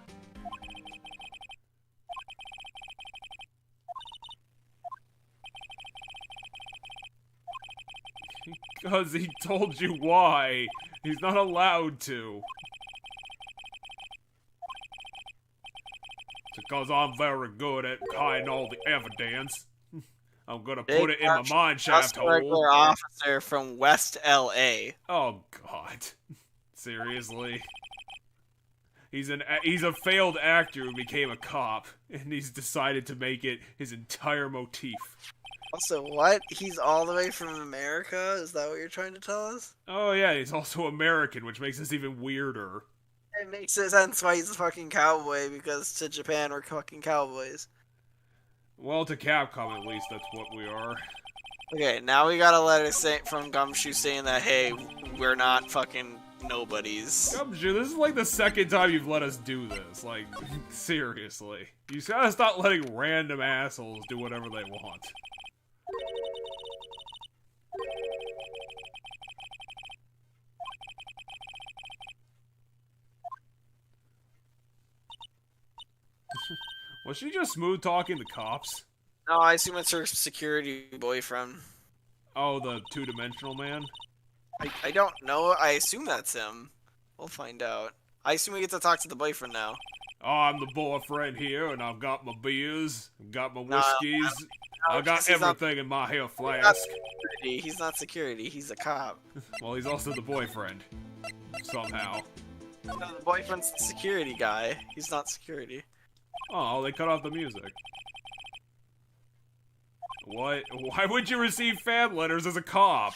Because he told you why. He's not allowed to. It's because I'm very good at hiding all the evidence. I'm gonna put it in my mine shaft hole. Regular officer from West LA. Oh God, seriously. He's a failed actor who became a cop, and he's decided to make it his entire motif. Also, what? He's all the way from America? Is that what you're trying to tell us? Oh yeah, he's also American, which makes this even weirder. It makes sense why he's a fucking cowboy, because to Japan we're fucking cowboys. Well, to Capcom at least, that's what we are. Okay, now we got a letter from Gumshoe saying that, hey, we're not fucking nobodies. Gumshoe, this is like the second time you've let us do this. Like, seriously. You gotta stop letting random assholes do whatever they want. Was she just smooth talking the cops? No, I assume it's her security boyfriend. Oh, the two-dimensional man? I don't know. I assume that's him. We'll find out. I assume we get to talk to the boyfriend now. Oh, I'm the boyfriend here, and I've got my beers, got my whiskeys. I got everything in my hair flask. He's not security. He's a cop. Well, he's also the boyfriend. Somehow. No, the boyfriend's the security guy. He's not security. Oh, they cut off the music. What? Why would you receive fan letters as a cop?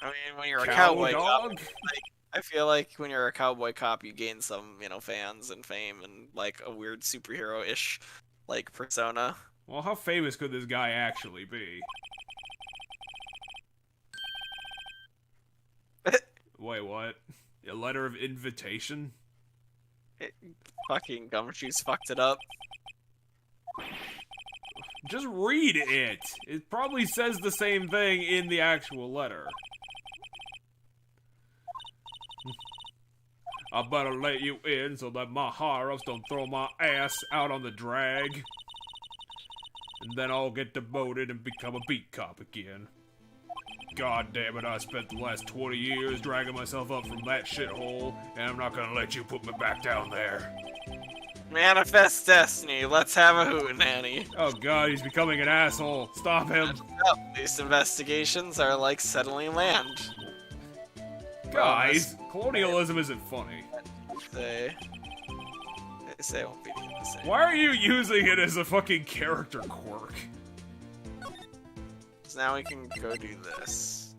I mean, when you're a cowboy dog? cop, I feel like when you're a cowboy cop, you gain some, fans and fame and, like, a weird superhero-ish, like, persona. Well, how famous could this guy actually be? Wait, what? A letter of invitation? Fucking Gumshoes fucked it up. Just read it. It probably says the same thing in the actual letter. I better let you in so that my higher-ups don't throw my ass out on the drag. And then I'll get demoted and become a beat cop again. God damn it, I spent the last 20 years dragging myself up from that shithole, and I'm not gonna let you put me back down there. Manifest destiny. Let's have a hootenanny. Oh god, he's becoming an asshole. Stop him. These investigations are like settling land. Guys, colonialism isn't funny. They say it won't be the same. Why are you using it as a fucking character quirk? So now we can go do this.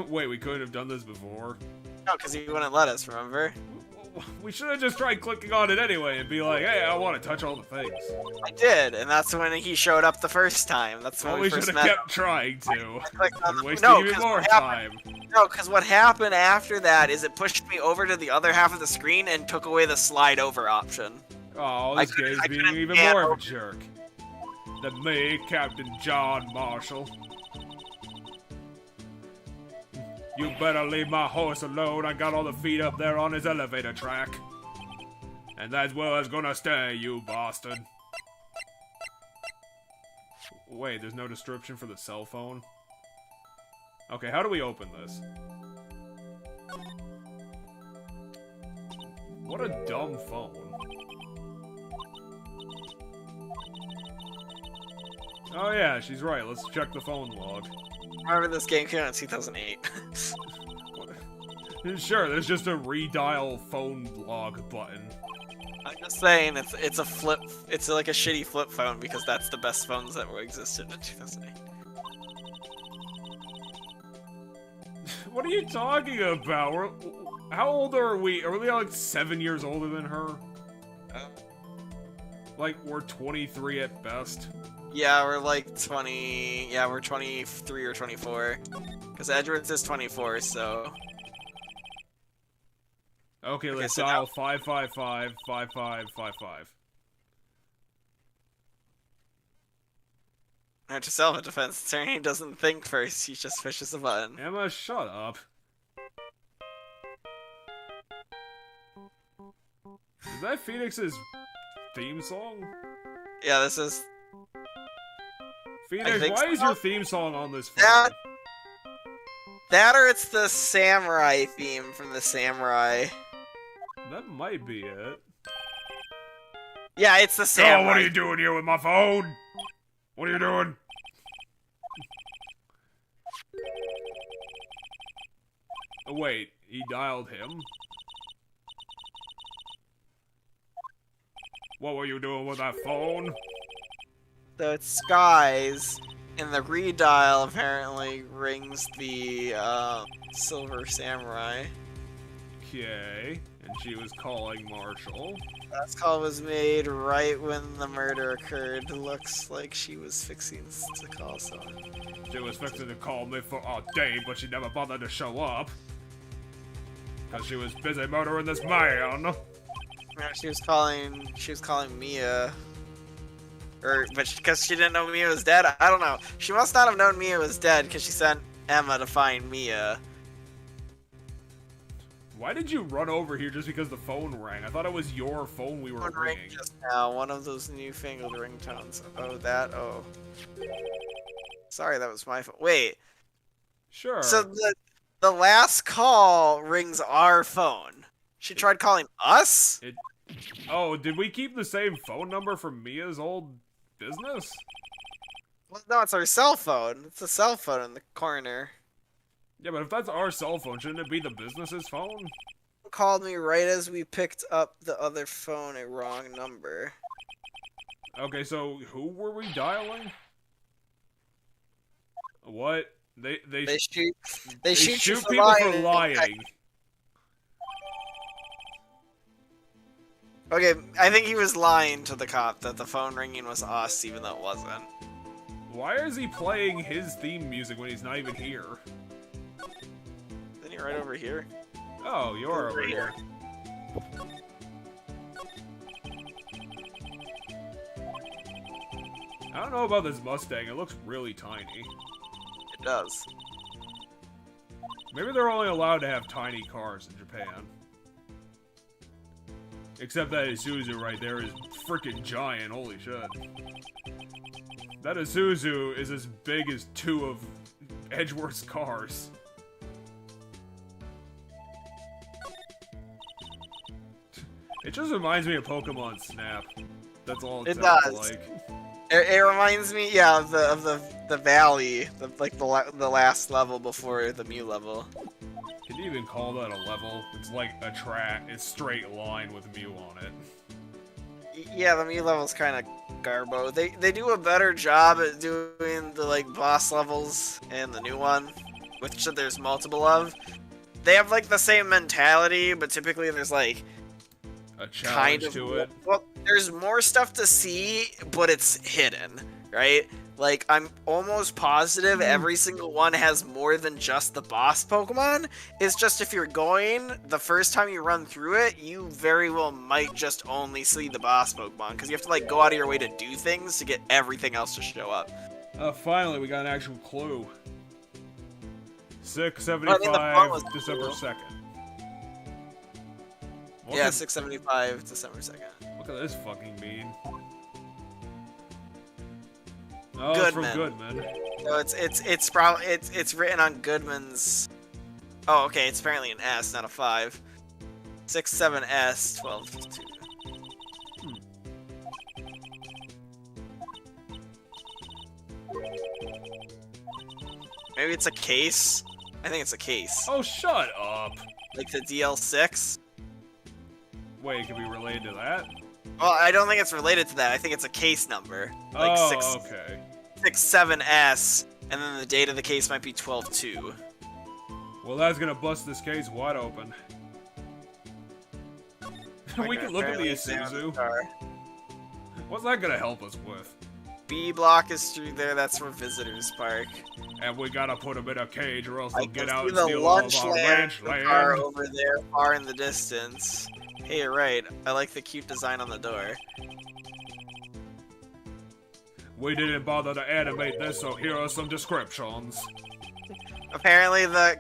Wait, we couldn't have done this before? No, because he wouldn't let us, remember? We should have just tried clicking on it anyway and be like, hey, I want to touch all the things. I did, and that's when he showed up the first time. That's when Well, we we should first have met. kept trying to. And wasting No, even 'cause more what happened- time. No, because what happened after that is it pushed me over to the other half of the screen and took away the slide over option. Oh, this game's being couldn't even get more of over- a jerk than me, Captain John Marshall. You better leave my horse alone. I got all the feet up there on his elevator track. And that's where it's gonna stay, you bastard. Wait, there's no description for the cell phone? Okay, how do we open this? What a dumb phone. Oh yeah, she's right. Let's check the phone log. Remember this game came out in 2008. Sure, there's just a redial phone log button. I'm just saying, it's a flip. It's like a shitty flip phone because that's the best phones that existed in 2008. What are you talking about? How old are we? Are we like 7 years older than her? Like, we're 23 at best. Yeah, we're like 20. Yeah, we're 23 or 24. Because Edwards is 24, so. Okay, let's so dial now- 555-5555. Not to self-defense attorney doesn't think first, he just pushes a button. Emma, shut up. Is that Phoenix's theme song? Yeah, this is. Phoenix, think why is so. your theme song on this phone? That or it's the samurai theme from the samurai. That might be it. Yeah, it's the samurai. Oh, what are you doing here with my phone? What are you doing? Oh, wait, he dialed him? What were you doing with that phone? So it's Skies, and the redial apparently rings the Silver Samurai. Okay, and she was calling Marshall. That call was made right when the murder occurred. Looks like she was fixing to call someone. She was fixing to call me for a day, but she never bothered to show up. Because she was busy murdering this man. Yeah, she was calling Mia. But because she didn't know Mia was dead? I don't know. She must not have known Mia was dead because she sent Emma to find Mia. Why did you run over here just because the phone rang? I thought it was your phone we were One ring ringing. just now, one of those newfangled ringtones. Oh. Sorry, that was my phone. Wait, Sure. so the last call rings our phone. She tried calling us? Oh, did we keep the same phone number from Mia's old business? Well, no, it's our cell phone. It's a cell phone in the corner. Yeah, but if that's our cell phone, shouldn't it be the business's phone? Called me right as we picked up the other phone, a wrong number. Okay, so who were we dialing? What? They shoot you for people lying. for lying. Okay, I think he was lying to the cop that the phone ringing was us, even though it wasn't. Why is he playing his theme music when he's not even here? Isn't he right over here? Oh, you're over here. I don't know about this Mustang. It looks really tiny. It does. Maybe they're only allowed to have tiny cars in Japan. Except that Isuzu right there is freaking giant. Holy shit. That Isuzu is as big as 2 of Edgeworth's cars. It just reminds me of Pokemon Snap. That's all it sounds does. like. It reminds me, yeah, of the valley, like the last level before the Mew level. Can you even call that a level? It's like a track. It's straight line with Mew on it. Yeah, the Mew level's kind of garbo. They do a better job at doing the like boss levels in the new one, which there's multiple of. They have like the same mentality, but typically there's like A challenge to it. Well, there's more stuff to see, but it's hidden, right? Like, I'm almost positive every single one has more than just the boss Pokemon. It's just if you're going, the first time you run through it, you very well might just only see the boss Pokemon, because you have to, like, go out of your way to do things to get everything else to show up. Finally, we got an actual clue. 675, December 2nd. Yeah, 675, December 2nd. What could this fucking mean? Oh, it's from Goodman. So it's probably it's written on Goodman's. Oh, okay. It's apparently an S, not a 5. 67S 12. Maybe it's a case. I think it's a case. Oh, shut up! Like the DL6. Wait, can we relate to that? Well, I don't think it's related to that. I think it's a case number. Like okay. 67S, and then the date of the case might be 12/2. Well, that's gonna bust this case wide open. We can look at the Isuzu. What's that gonna help us with? B block is through there. That's for visitors park. And we gotta put them in a cage, or else I they'll get can out see and the steal all of lunch our land ranch land. car over there, far in the distance. Hey, right. I like the cute design on the door. We didn't bother to animate this, so here are some descriptions. Apparently, the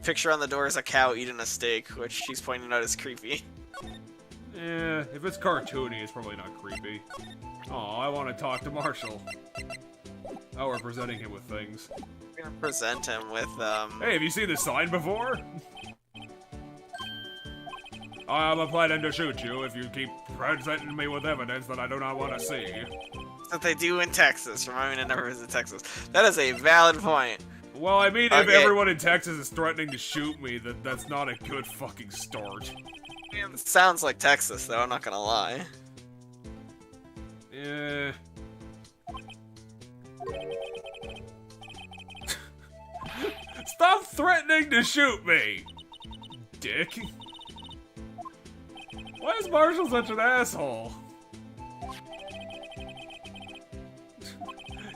picture on the door is a cow eating a steak, which she's pointing out is creepy. Eh, if it's cartoony, it's probably not creepy. Oh, I want to talk to Marshall. Oh, we're presenting him with things. We're gonna present him with, Hey, have you seen this sign before? I'm planning to shoot you if you keep presenting me with evidence that I do not want to see. That they do in Texas. Remind me to never visit Texas. That is a valid point. Well, I mean, if everyone in Texas is threatening to shoot me, that's not a good fucking start. It sounds like Texas, though. I'm not gonna lie. Yeah. Stop threatening to shoot me, dick. Why is Marshall such an asshole?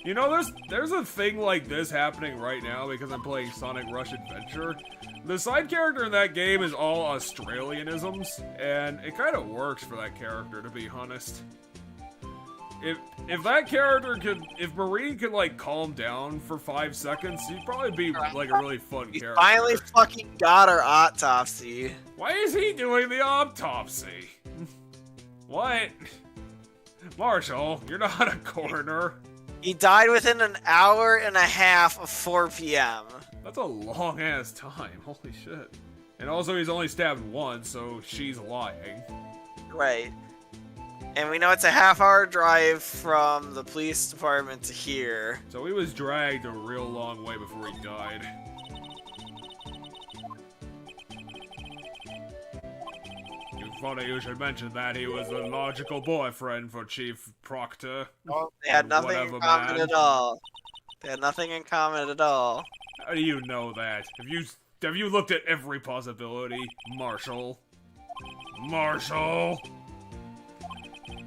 You know, there's a thing like this happening right now because I'm playing Sonic Rush Adventure. The side character in that game is all Australianisms, and it kind of works for that character, to be honest. If that character if Marine could, like, calm down for 5 seconds, he'd probably be, like, a really fun character. Finally fucking got our autopsy. Why is he doing the autopsy? What? Marshall, you're not a coroner. He died within an hour and a half of 4 p.m. That's a long-ass time. Holy shit. And also, he's only stabbed once, so she's lying. Right. And we know it's a half-hour drive from the police department to here. So he was dragged a real long way before he died. Funny you should mention that. He was the logical boyfriend for Chief Proctor. Oh, they had nothing in common at all. They had nothing in common at all. How do you know that? Have you looked at every possibility, Marshall? Marshall!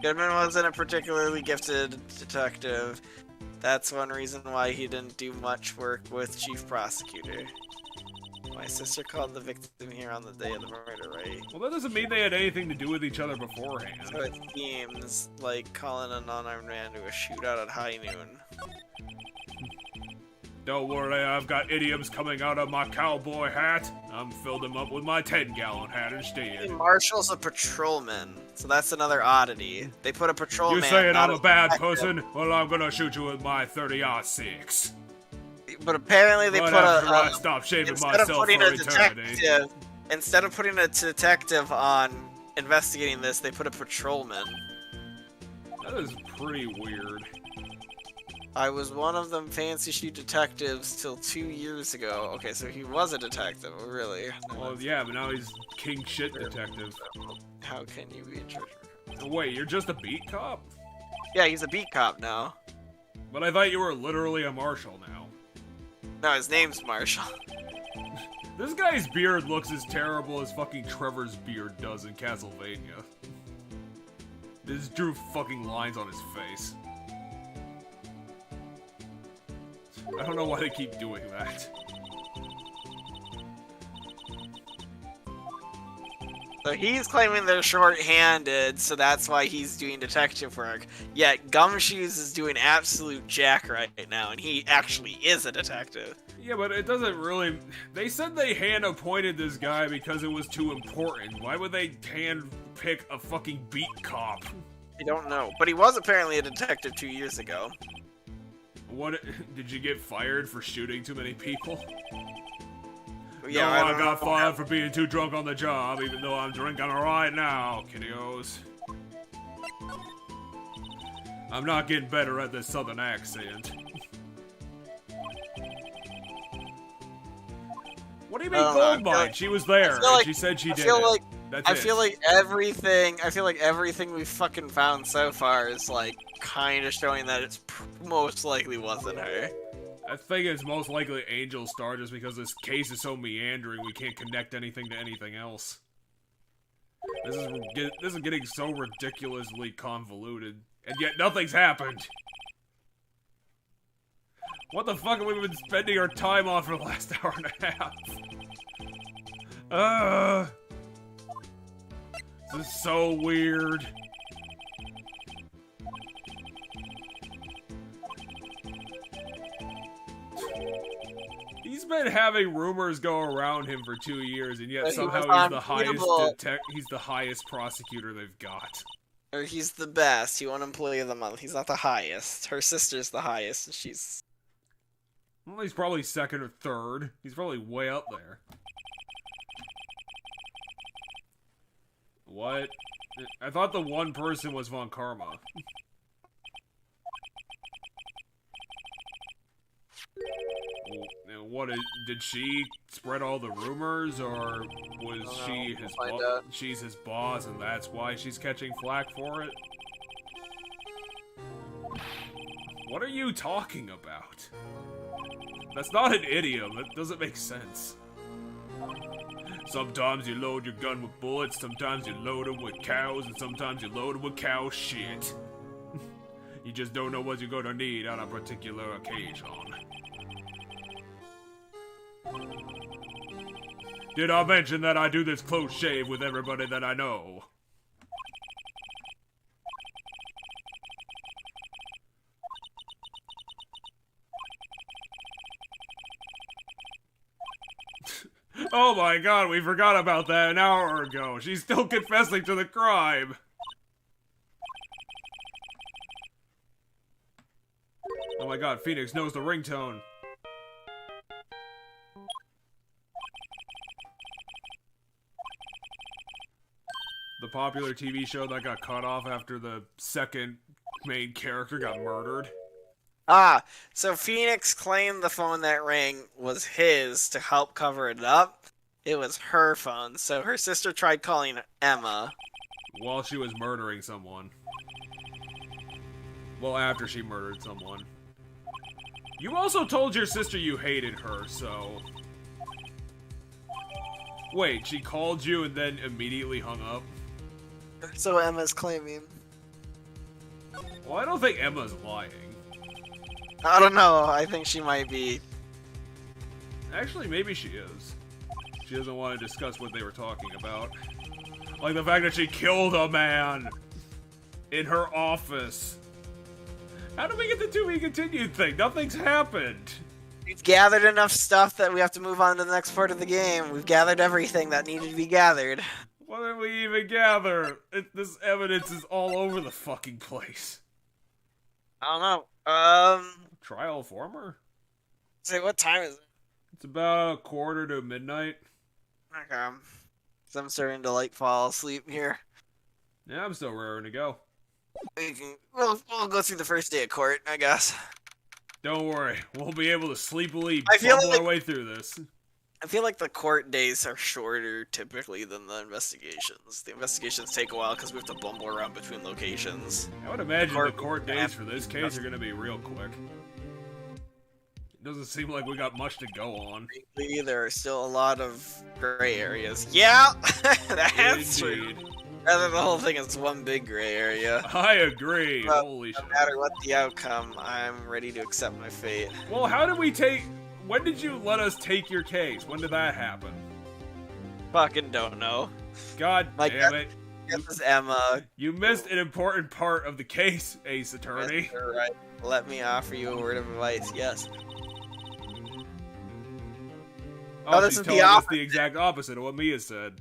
Goodman wasn't a particularly gifted detective. That's one reason why he didn't do much work with Chief Prosecutor. My sister called the victim here on the day of the murder, right? Well, that doesn't mean they had anything to do with each other beforehand. So it seems like calling a non-armed man to a shootout at high noon. Don't worry, I've got idioms coming out of my cowboy hat. I'm filled them up with my 10-gallon hat instead. Marshall's a patrolman, so that's another oddity. They put a patrolman. You saying I'm a bad person? Well, I'm gonna shoot you with my 30-06. But apparently they put I stop shaving myself for eternity. Instead of putting a detective on investigating this, they put a patrolman. That is pretty weird. I was one of them fancy shoot detectives till 2 years ago. Okay, so he was a detective, really. Well, yeah, but now he's king shit detective. How can you be a treasure? Wait, you're just a beat cop? Yeah, he's a beat cop now. But I thought you were literally a marshal now. No, his name's Marshall. This guy's beard looks as terrible as fucking Trevor's beard does in Castlevania. This drew fucking lines on his face. I don't know why they keep doing that. So he's claiming they're short-handed, so that's why he's doing detective work. Yet Gumshoes is doing absolute jack right now, and he actually is a detective. Yeah, but it doesn't really... They said they hand-appointed this guy because it was too important. Why would they hand-pick a fucking beat cop? I don't know, but he was apparently a detective 2 years ago. What? Did you get fired for shooting too many people? Yeah, no, I got fired for being too drunk on the job, even though I'm drinking right now, kiddios. I'm not getting better at this southern accent. What do you mean Goldmine? She was there, and she said she did it. I feel like everything we've fucking found so far is like kind of showing that it's most likely wasn't her. I think it's most likely Angel Star just because this case is so meandering we can't connect anything to anything else. This is getting so ridiculously convoluted, and yet nothing's happened. What the fuck have we been spending our time on for the last hour and a half? This is so weird. He's been having rumors go around him for 2 years, and yet somehow he's the highest prosecutor they've got. Or he's the best. He won Employee of the Month. He's not the highest. Her sister's the highest, and she's... Well, he's probably second or third. He's probably way up there. What? I thought the one person was Von Karma. What did she spread all the rumors, or was she his boss? She's his boss, and that's why she's catching flack for it? What are you talking about? That's not an idiom. That doesn't make sense. Sometimes you load your gun with bullets, sometimes you load them with cows, and sometimes you load them with cow shit. You just don't know what you're gonna need on a particular occasion. Did I mention that I do this close shave with everybody that I know? Oh my god, we forgot about that an hour ago. She's still confessing to the crime. Oh my god, Phoenix knows the ringtone. The popular TV show that got cut off after the second main character got murdered. Ah, so Phoenix claimed the phone that rang was his to help cover it up. It was her phone, so her sister tried calling Emma. While she was murdering someone. Well, after she murdered someone. You also told your sister you hated her, so... Wait, she called you and then immediately hung up? So Emma's claiming. Well, I don't think Emma's lying. I don't know, I think she might be. Actually, maybe she is. She doesn't want to discuss what they were talking about. Like the fact that she killed a man in her office. How do we get the to be continued thing? Nothing's happened. We've gathered enough stuff that we have to move on to the next part of the game. We've gathered everything that needed to be gathered. What did we even gather? This evidence is all over the fucking place. I don't know. Trial former? Say, what time is it? It's about 1:45. Okay. So I'm starting to, like, fall asleep here. Yeah, I'm still raring to go. We'll go through the first day of court, I guess. Don't worry, we'll be able to sleepily I feel bumble like- our way through this. I feel like the court days are shorter, typically, than the investigations. The investigations take a while because we have to bumble around between locations. I would imagine the court days for this case are going to be real quick. It doesn't seem like we got much to go on. Frankly, there are still a lot of gray areas. Yeah, that's true. Indeed. Rather, the whole thing is one big gray area. I agree. Well, Holy no shit. matter what the outcome, I'm ready to accept my fate. Well, how did we take... When did you let us take your case? When did that happen? Fucking don't know. God My damn it. This is Emma. You missed an important part of the case, Ace Attorney. Mr. Wright, let me offer you a word of advice. Yes. Oh, this she's is the telling us opposite. the exact opposite of what Mia said.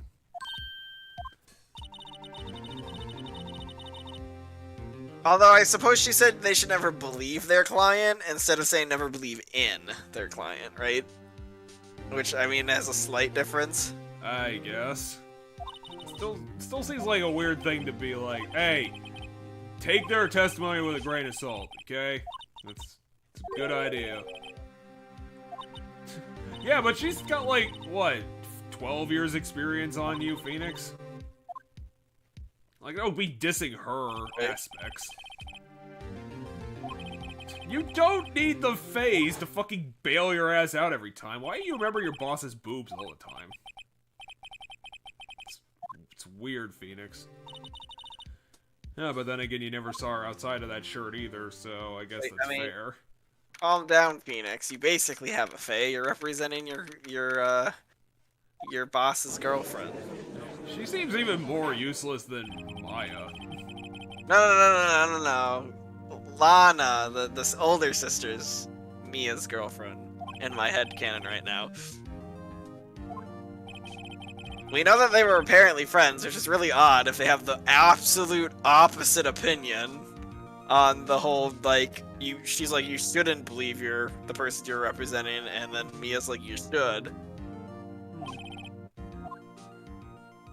Although I suppose she said they should never believe their client instead of saying never believe in their client, right? Which, I mean, has a slight difference. I guess. Still seems like a weird thing to be like, hey, take their testimony with a grain of salt, okay? It's a good idea. Yeah, but she's got like, what, 12 years experience on you, Phoenix? Like, that would be dissing her aspects. You don't need the phase to fucking bail your ass out every time. Why do you remember your boss's boobs all the time? It's weird, Phoenix. Yeah, but then again, you never saw her outside of that shirt either, so I guess that's fair. Calm down, Phoenix. You basically have a fae. You're representing your boss's girlfriend. She seems even more useless than Maya. No. Lana, the older sister's Mia's girlfriend. In my head canon right now. We know that they were apparently friends, which is really odd if they have the absolute opposite opinion on the whole, like, she's like, you shouldn't believe you're the person you're representing, and then Mia's like, you should.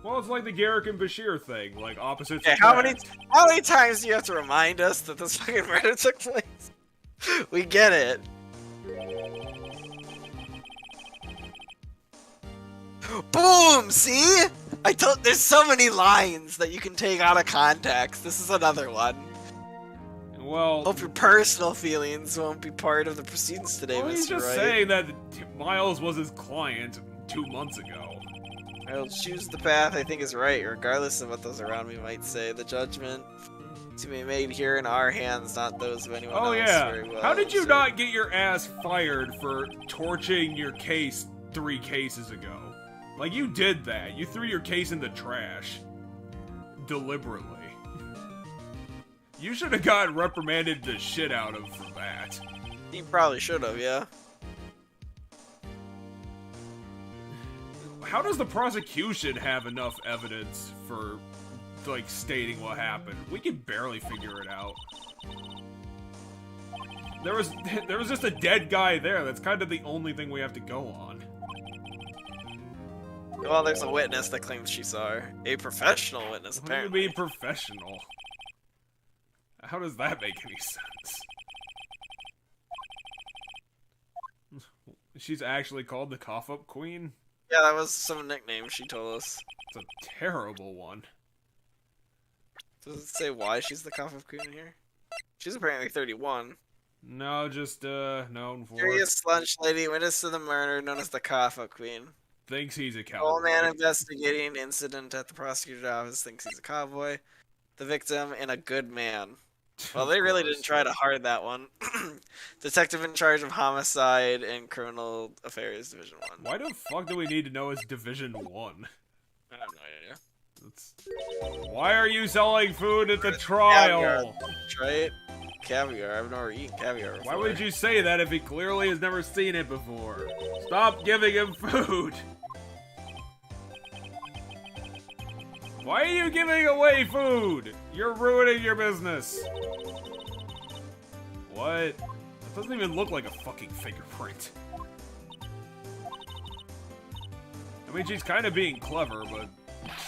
Well, it's like the Garrick and Bashir thing, like opposites Okay, attract. how many times do you have to remind us that this fucking murder took place? We get it. Boom! See? I told. There's so many lines that you can take out of context. This is another one. Well, Hope your personal feelings won't be part of the proceedings today, well, he's Mr. just Wright. saying that Miles was his client 2 months ago. I'll choose the path I think is right, regardless of what those around me might say. The judgment to be made here in our hands, not those of anyone else. Oh yeah. Very well, How did you sir. not get your ass fired for torching your case 3 cases ago? Like, you did that. You threw your case in the trash. Deliberately. You should have gotten reprimanded the shit out of for that. You probably should have, yeah. How does the prosecution have enough evidence for, like, stating what happened? We can barely figure it out. There was just a dead guy there. That's kind of the only thing we have to go on. Well, there's a witness that claims she saw her. A professional witness, What do you apparently. mean professional? How does that make any sense? She's actually called the cough-up queen? Yeah, that was some nickname she told us. It's a terrible one. Does it say why she's the cough of queen here? She's apparently 31. No, just, known for... Curious lunch lady, witness to the murder, known as the cough of queen. Thinks he's a cowboy. Old man investigating incident at the prosecutor's office thinks he's a cowboy. The victim and a good man. Well, Of they really course. didn't try to hard that one. Detective in charge of homicide and criminal affairs, Division 1. Why the fuck do we need to know it's Division 1? I have no idea. That's... Why are you selling food at the trial? Caviar, right? Caviar. I've never eaten caviar before. Why would you say that if he clearly has never seen it before? Stop giving him food! Why are you giving away food? You're ruining your business. What? That doesn't even look like a fucking fingerprint. I mean, she's kind of being clever, but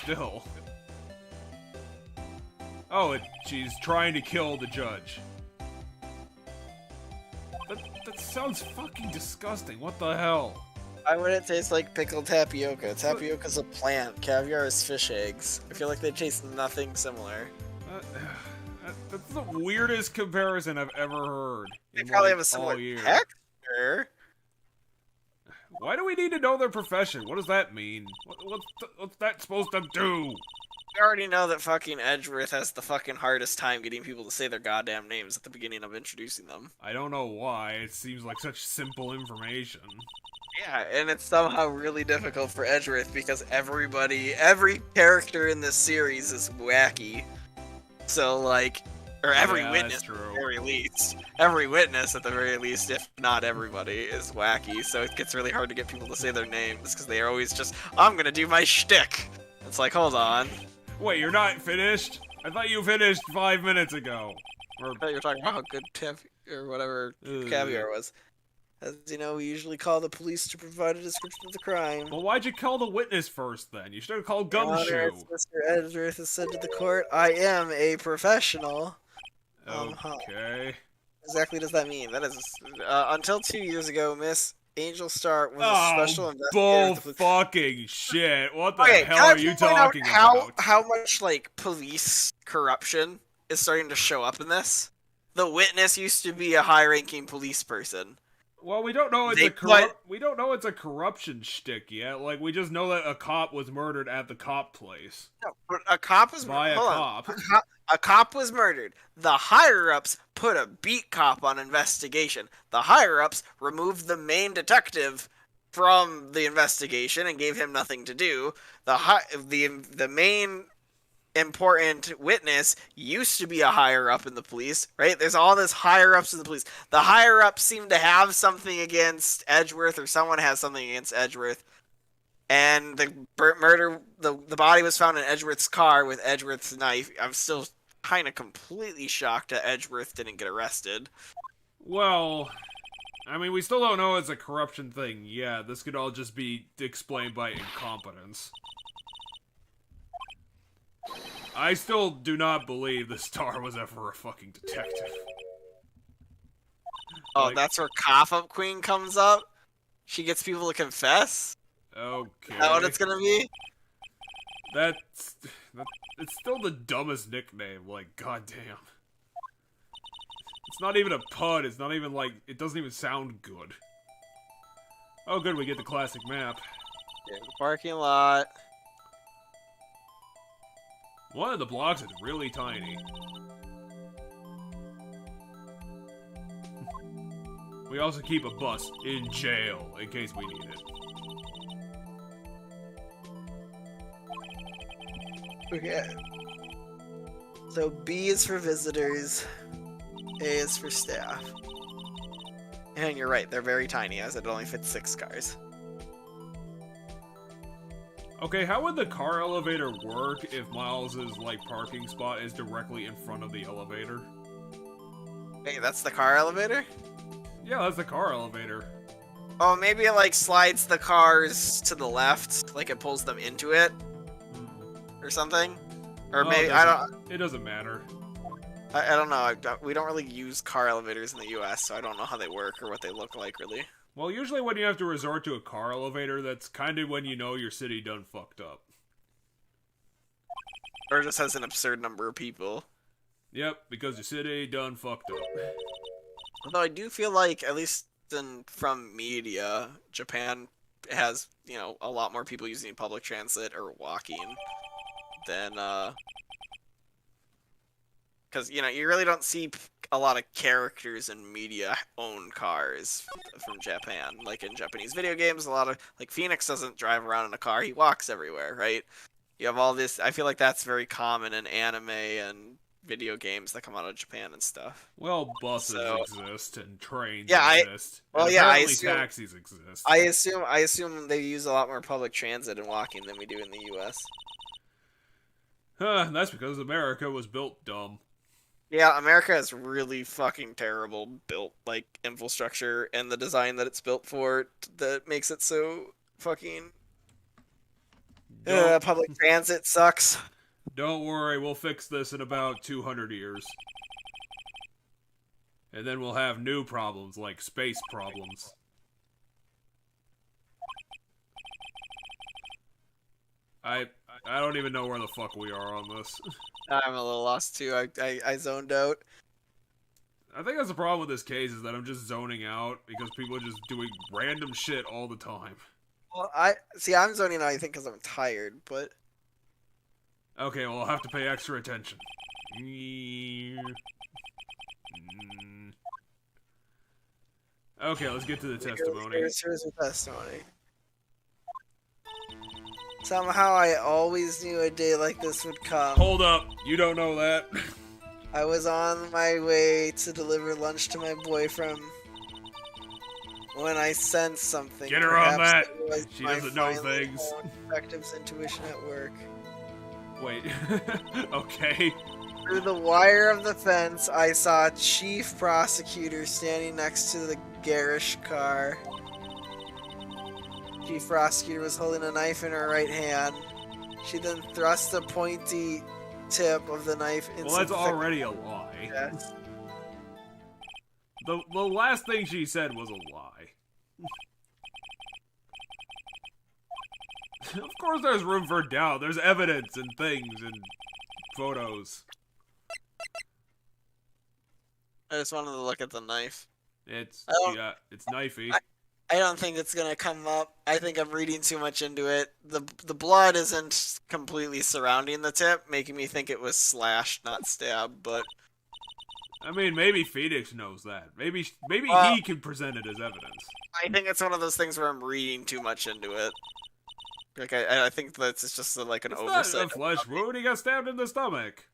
still. Oh, she's trying to kill the judge. That sounds fucking disgusting. What the hell? Why would it taste like pickled tapioca? Tapioca's a plant. Caviar is fish eggs. I feel like they taste nothing similar. That's the weirdest comparison I've ever heard. They probably have a similar texture. Why do we need to know their profession? What does that mean? What's that supposed to do? We already know that fucking Edgeworth has the fucking hardest time getting people to say their goddamn names at the beginning of introducing them. I don't know why. It seems like such simple information. Yeah, and it's somehow really difficult for Edgeworth because every character in this series is wacky. So, like, or every witness at the very least. Every witness at the very least, if not everybody, is wacky. So it gets really hard to get people to say their names because they are always just, I'm gonna do my shtick. It's like, hold on. Wait, you're not finished? I thought you finished 5 minutes ago. I thought you were talking about how good or whatever caviar was. As you know, we usually call the police to provide a description of the crime. Well, why'd you call the witness first, then? You should have called Gumshoe. Mr. Edgeworth has said to the court, I am a professional. Okay. Exactly does that mean? That is, until 2 years ago, Miss Angel Stark was a special investigator. Bull fucking shit. What the hell are you talking about? How much, like, police corruption is starting to show up in this? The witness used to be a high-ranking police person. Well, we don't know it's we don't know it's a corruption shtick yet. Like, we just know that a cop was murdered at the cop place. No, but a cop was by a cop. A cop was murdered. The higher-ups put a beat cop on investigation. The higher-ups removed the main detective from the investigation and gave him nothing to do. The main important witness used to be a higher-up in the police, right? There's all this higher-ups in the police. The higher-ups seem to have something against Edgeworth, or someone has something against Edgeworth. And the body was found in Edgeworth's car with Edgeworth's knife. I'm still kind of completely shocked that Edgeworth didn't get arrested. Well, I mean, we still don't know it's a corruption thing. Yeah, this could all just be explained by incompetence. I still do not believe the Star was ever a fucking detective. Oh, like, that's where Cough-Up Queen comes up? She gets people to confess? Okay. Is that what it's gonna be? It's still the dumbest nickname, like, goddamn. It's not even a pun, it's not even like, it doesn't even sound good. Oh good, we get the classic map. Yeah, the parking lot. One of the blocks is really tiny. We also keep a bus in jail in case we need it. Okay. So B is for visitors, A is for staff. And you're right, they're very tiny, as it only fits 6 cars. Okay, how would the car elevator work if Miles's, like, parking spot is directly in front of the elevator? Hey, that's the car elevator? Yeah, that's the car elevator. Oh, maybe it, like, slides the cars to the left, like it pulls them into it? Or something? Or maybe, It doesn't matter. I don't know, we don't really use car elevators in the US, so I don't know how they work or what they look like, really. Well, usually when you have to resort to a car elevator, that's kind of when you know your city done fucked up. Or just has an absurd number of people. Yep, because your city done fucked up. Although I do feel like, at least from media, Japan has, you know, a lot more people using public transit or walking than because you really don't see a lot of characters in media own cars from Japan. Like in Japanese video games, a lot of Phoenix doesn't drive around in a car; he walks everywhere, right? You have all this. I feel like that's very common in anime and video games that come out of Japan and stuff. Well, buses exist and trains Yeah, exist. well, and yeah, I apparently assume- taxis exist. I assume they use a lot more public transit and walking than we do in the U.S. That's because America was built dumb. Yeah, America has really fucking terrible built infrastructure, and the design that it's built for that makes it so fucking. Public transit sucks. Don't worry, we'll fix this in about 200 years. And then we'll have new problems, like space problems. I don't even know where the fuck we are on this. I'm a little lost too. I zoned out. I think that's the problem with this case is that I'm just zoning out because people are just doing random shit all the time. Well, I'm zoning out, I think, because I'm tired, but... Okay, well, I'll have to pay extra attention. Okay, let's get to the testimony. Here's the testimony. Somehow I always knew a day like this would come. Hold up, you don't know that. I was on my way to deliver lunch to my boyfriend when I sensed something. Get her on that. She my doesn't know finely things. honed detective's intuition at work. Wait. Okay. Through the wire of the fence, I saw a chief prosecutor standing next to the garish car. Chief prosecutor was holding a knife in her right hand. She then thrust the pointy tip of the knife into Well, that's already a lie. Yes. The last thing she said was a lie. Of course there's room for doubt. There's evidence and things and photos. I just wanted to look at the knife. It's knifey. I don't think it's gonna come up. I think I'm reading too much into it. The blood isn't completely surrounding the tip, making me think it was slashed, not stabbed. But I mean, maybe Phoenix knows that. Maybe he can present it as evidence. I think it's one of those things where I'm reading too much into it. Like I think that it's just like an oversight. It's not a flesh wound. He got stabbed in the stomach.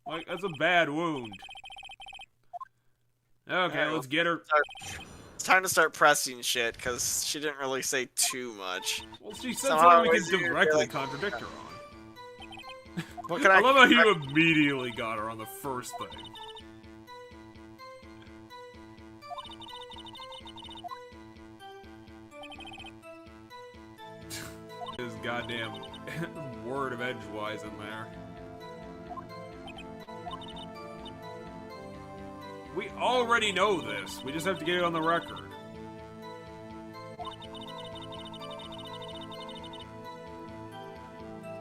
Like that's a bad wound. Okay, Alright, let's get her. It's time to start pressing shit because she didn't really say too much. Well, she said Somehow something we it's can directly like- contradict her on. What can I love how you immediately got her on the first thing. His goddamn word of edgewise in there. We already know this. We just have to get it on the record.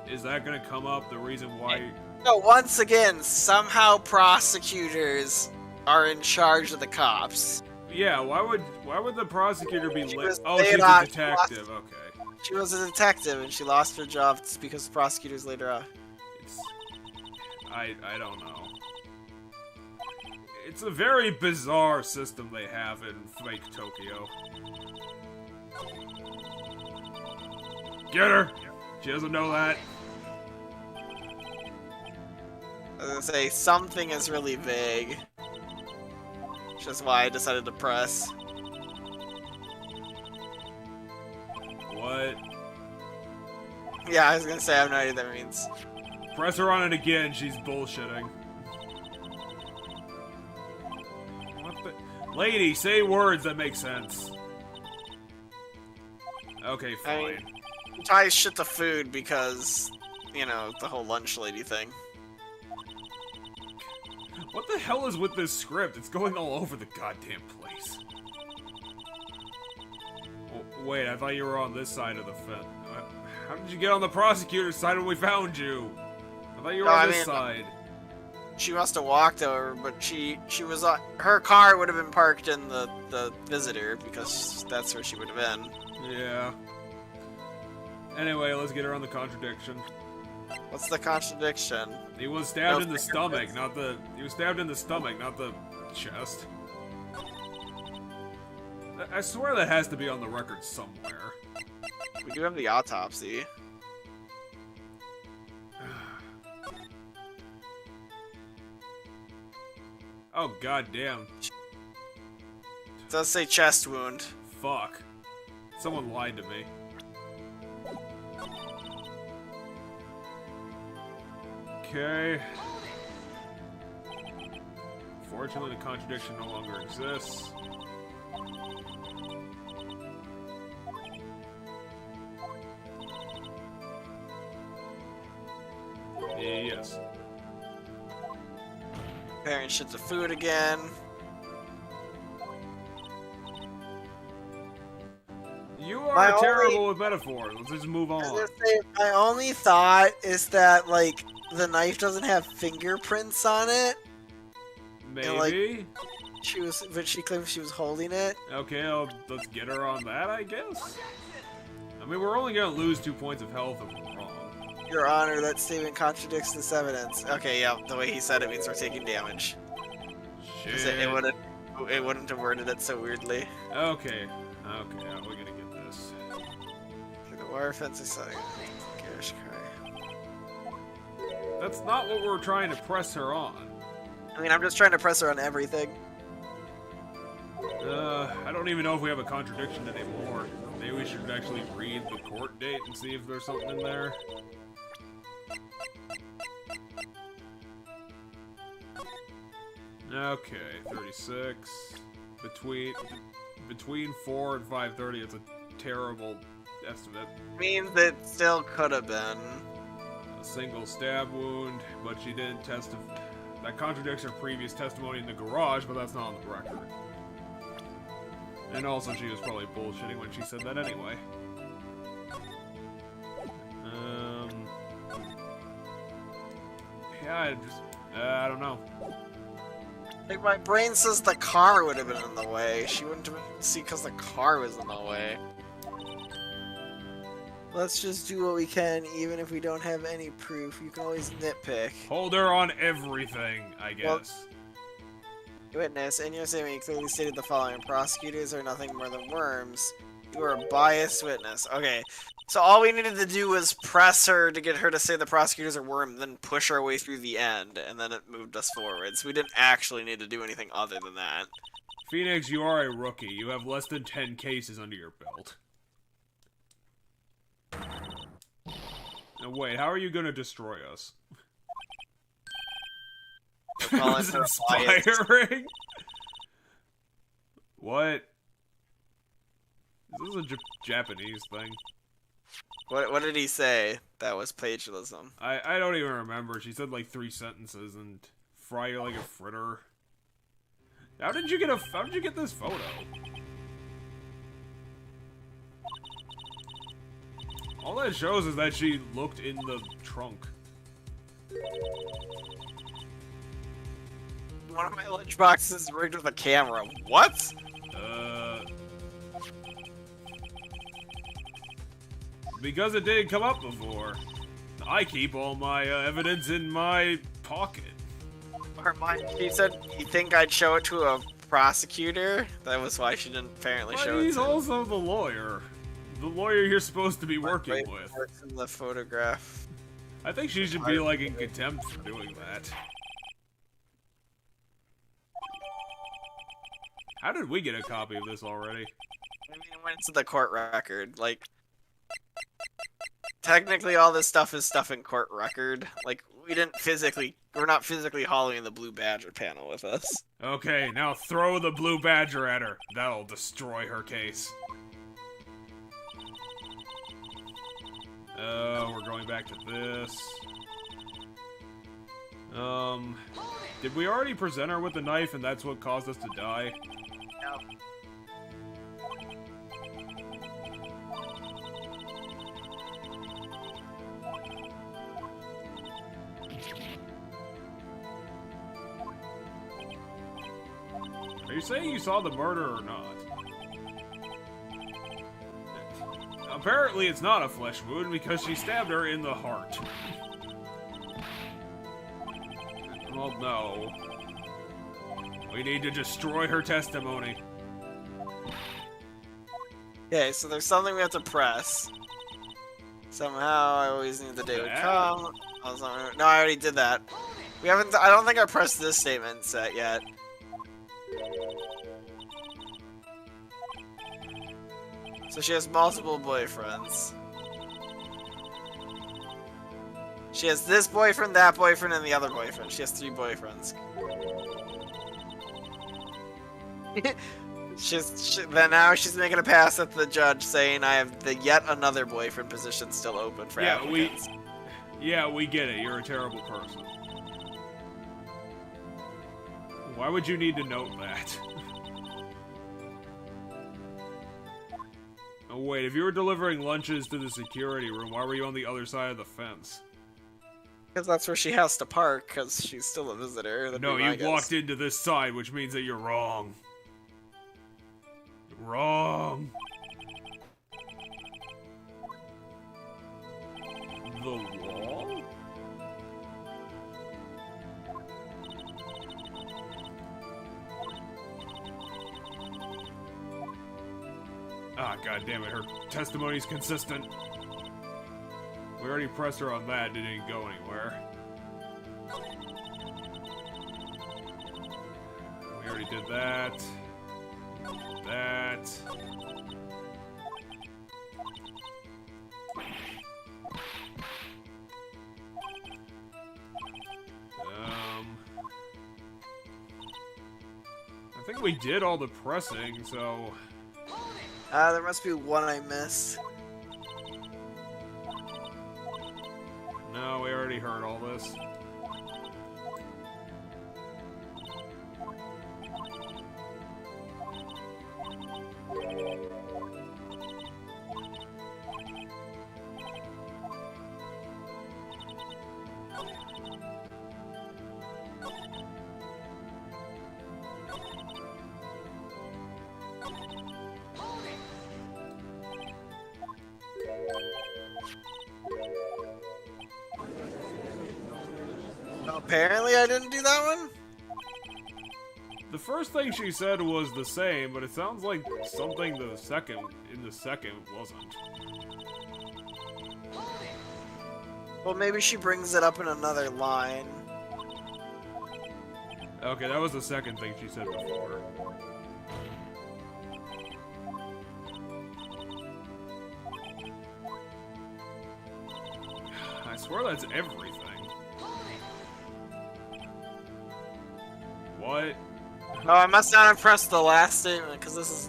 Is that gonna come up? The reason why? No, once again, somehow prosecutors are in charge of the cops. Yeah, why would the prosecutor be She lit? was Oh, laid she's a off. detective. Okay. She was a detective and she lost her job because the prosecutors laid her off. It's, I don't know. It's a very bizarre system they have in fake Tokyo. Get her! She doesn't know that. I was gonna say, something is really vague. Which is why I decided to press. What? Yeah, I was gonna say, I have no idea what that means. Press her on it again, she's bullshitting. What the? Lady, say words that make sense. Okay, fine. Ties shit to food because, you know, the whole lunch lady thing. What the hell is with this script? It's going all over the goddamn place. Oh, wait, I thought you were on this side of the fence. How did you get on the prosecutor's side when we found you? I thought you were on this side. She must have walked over, but she was her car would have been parked in the visitor because that's where she would have been. Yeah. Anyway, let's get her on the contradiction. What's the contradiction? He was stabbed No in the stomach, not the... He was stabbed in the stomach, not the chest. I swear that has to be on the record somewhere. We do have the autopsy. Oh, goddamn. It does say chest wound. Fuck. Someone lied to me. Okay. Fortunately, the contradiction no longer exists. Yes. Preparing shits of food again. You are terrible with metaphors. Let's just move on. My only thought is that, like, the knife doesn't have fingerprints on it. Maybe. And, like, but she claims she was holding it. Okay, let's get her on that, I guess. I mean, we're only gonna lose 2 points of health if we're wrong. Your Honor, that statement contradicts this evidence. Okay, yeah, the way he said it means we're taking damage. Shit. It wouldn't have worded it so weirdly. Okay, how are we gonna get this? The wire fence is something. Garish cry. That's not what we're trying to press her on. I mean, I'm just trying to press her on everything. I don't even know if we have a contradiction anymore. Maybe we should actually read the court date and see if there's something in there. Okay, 36. Between 4 and 5:30, it's a terrible estimate. Means it still could have been. A single stab wound, but she didn't testify. That contradicts her previous testimony in the garage, but that's not on the record. And also, she was probably bullshitting when she said that anyway. Yeah, I don't know. Like, my brain says the car would have been in the way. She wouldn't have been see because the car was in the way. Let's just do what we can, even if we don't have any proof. You can always nitpick. Hold her on everything, I guess. Witness, in your statement, you clearly stated the following: prosecutors are nothing more than worms. You are a biased witness. Okay, so all we needed to do was press her to get her to say the prosecutors are worms, then push our way through the end, and then it moved us forward. So we didn't actually need to do anything other than that. Phoenix, you are a rookie. You have less than 10 cases under your belt. Now wait, how are you gonna destroy us? It was inspiring. What? This is a Japanese thing. What did he say? That was plagiarism. I don't even remember. She said like 3 sentences and fry you like a fritter. How did you get this photo? All that shows is that she looked in the trunk. One of my lunchboxes is rigged with a camera. What? Because it didn't come up before. I keep all my evidence in my pocket. She said, you think I'd show it to a prosecutor? That was why she didn't apparently show it He's to also the lawyer. The lawyer you're supposed to be working with. Works in the photograph. I think she should be like in contempt for doing that. How did we get a copy of this already? I mean, it went to the court record. Like, technically all this stuff is stuff in court record. Like, we're not physically hauling the Blue Badger panel with us. Okay, now throw the Blue Badger at her. That'll destroy her case. We're going back to this. Did we already present her with the knife and that's what caused us to die? No. Are you saying you saw the murder or not? Apparently it's not a flesh wound because she stabbed her in the heart. Well, no. We need to destroy her testimony. Okay, so there's something we have to press. Somehow, I always knew the day would come. No, I already did that. We haven't. I don't think I pressed this statement set yet. So she has multiple boyfriends. She has this boyfriend, that boyfriend, and the other boyfriend. She has 3 boyfriends. Then now she's making a pass at the judge, saying I have the yet another boyfriend position still open for applicants. Yeah, we get it. You're a terrible person. Why would you need to note that? Oh wait, if you were delivering lunches to the security room, why were you on the other side of the fence? Because that's where she has to park, because she's still a visitor. No, you walked into this side, which means that you're wrong. You're wrong. The wall? Ah, goddammit, her testimony's consistent. We already pressed her on that, didn't go anywhere. We already did that. That. I think we did all the pressing, so... There must be one I missed. No, we already heard all this. Apparently I didn't do that one? The first thing she said was the same, but it sounds like something in the second wasn't. Well, maybe she brings it up in another line. Okay, that was the second thing she said before. I swear that's everything. What? Oh, I must not have pressed the last statement, because this is...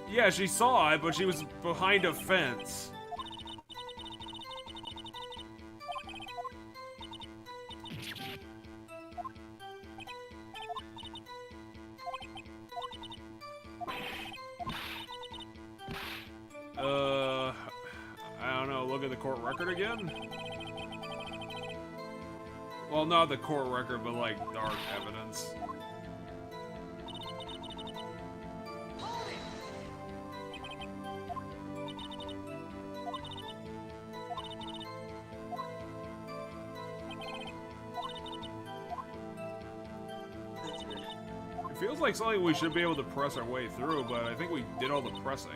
Yeah, she saw it, but she was behind a fence. I don't know, look at the court record again? Well, not the court record, but like, our evidence. It feels like something we should be able to press our way through, but I think we did all the pressing.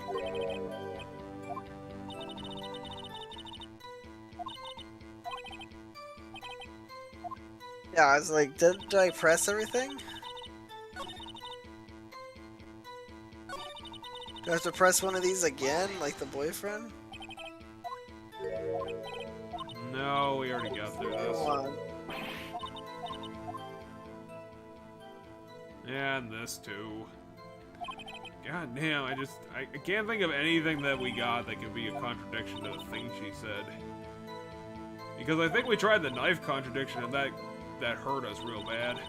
Yeah, I was like, did I press everything? Do I have to press one of these again, like the boyfriend? No, we already got through this. And this too. God damn, I can't think of anything that we got that could be a contradiction to the thing she said. Because I think we tried the knife contradiction and that hurt us real bad.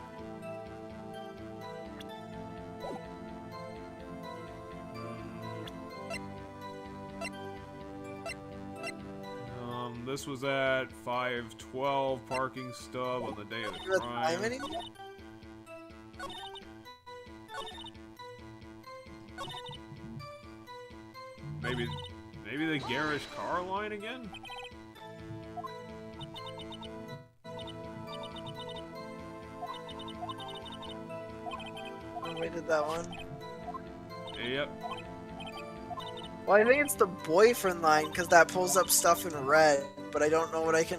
This was at 5:12 parking stub on the day of the crime. Maybe the garish car line again? We did that one. Yep. Well, I think it's the boyfriend line because that pulls up stuff in red, but I don't know what I can.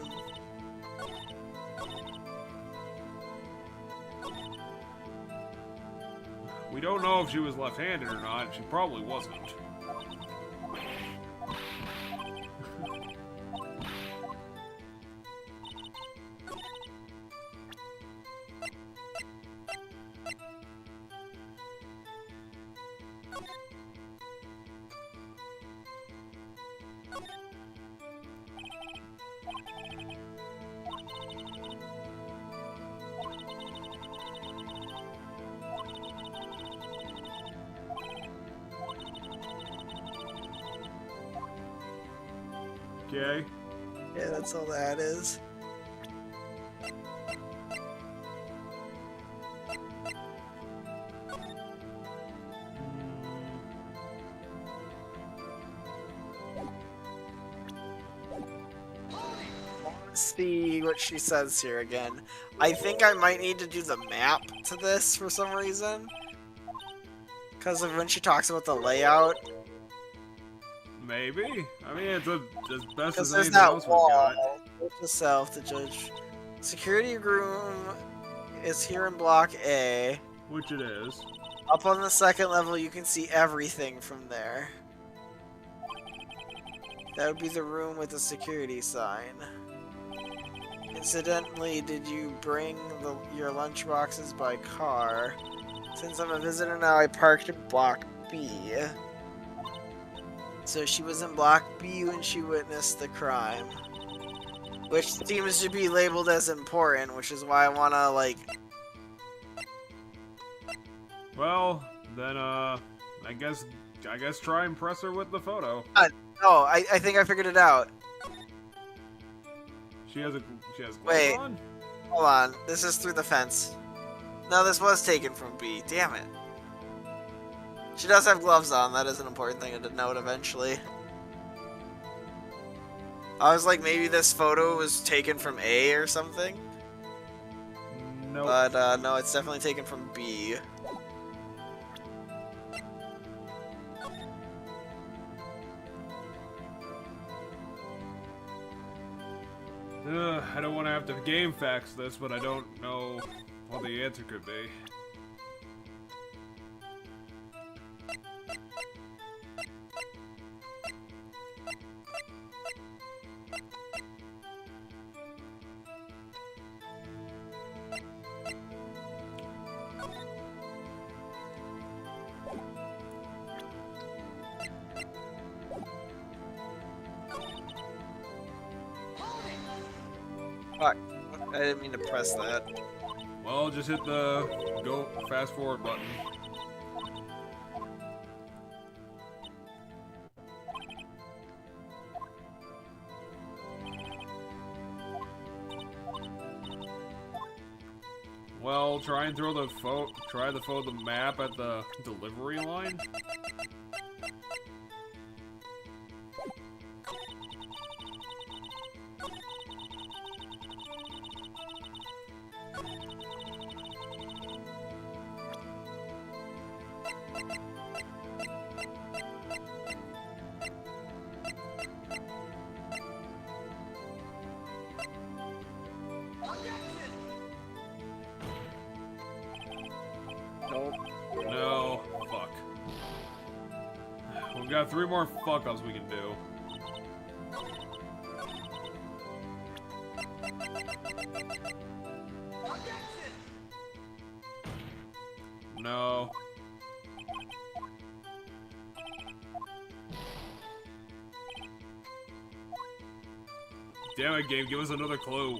We don't know if she was left-handed or not. She probably wasn't. Okay. Yeah, that's all that is. Let's see what she says here again. I think I might need to do the map to this for some reason. Because of when she talks about the layout. Maybe. I mean, it's as best Because as there's anything that else we wall. got. Note to self to judge. Security room is here in block A. Which it is. Up on the second level, you can see everything from there. That would be the room with the security sign. Incidentally, did you bring your lunch boxes by car? Since I'm a visitor now, I parked in block B. So she was in block B when she witnessed the crime. Which seems to be labeled as important, which is why I wanna, like... Well, then, I guess try and press her with the photo. No, I think I figured it out. She has gloves Wait. on? Hold on, this is through the fence. No, this was taken from B. Damn it. She does have gloves on. That is an important thing to note eventually. I was like, maybe this photo was taken from A or something. Nope. But, no, it's definitely taken from B. I don't want to have to game fax this, but I don't know what the answer could be. Fuck. I didn't mean to press that. Well, just hit the go fast forward button. Well, try and throw the the map at the delivery line. Nope. No, fuck. We've got 3 more fuck-ups we can do. No. Damn it, game, give us another clue.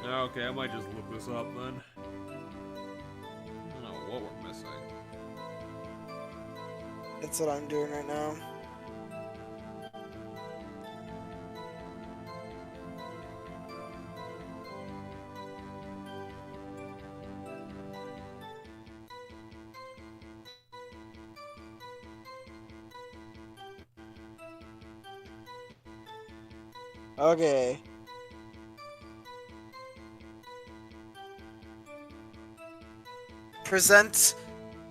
Okay, I might just look this up then. I don't know what we're missing. That's what I'm doing right now. Okay. Present.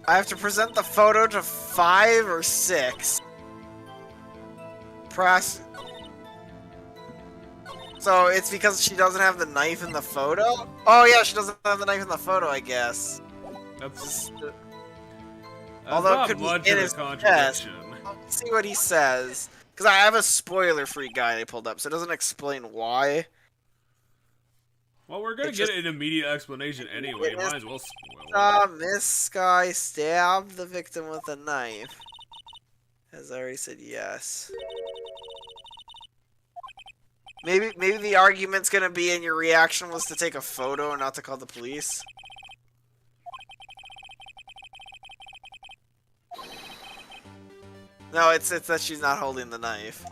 I have to present the photo to 5 or 6. Press. So it's because she doesn't have the knife in the photo? Oh yeah, she doesn't have the knife in the photo, I guess. That's Although it not could be much in of a his contradiction. Let's see what he says. Because I have a spoiler-free guide I pulled up, so it doesn't explain why. Well, we're gonna get an immediate explanation anyway. Might as well spoil it. This guy stabbed the victim with a knife. As I already said, yes. Maybe the argument's gonna be in your reaction was to take a photo and not to call the police. No, it's that she's not holding the knife.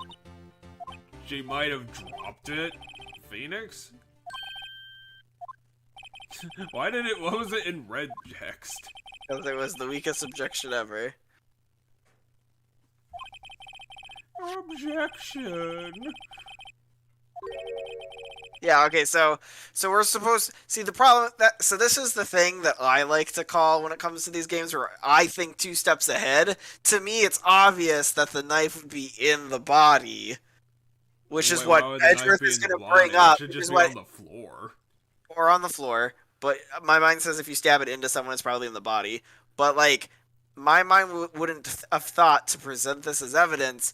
She might have dropped it. Phoenix? Why did it? What was it in red text? Because it was the weakest objection ever. Objection. Yeah, okay, so we're supposed see the problem that so this is the thing that I like to call when it comes to these games where I think 2 steps ahead. To me, it's obvious that the knife would be in the body, which is what Edgeworth is going to bring up. It should just be on the floor. Or on the floor, but my mind says if you stab it into someone, it's probably in the body. But like, my mind wouldn't have thought to present this as evidence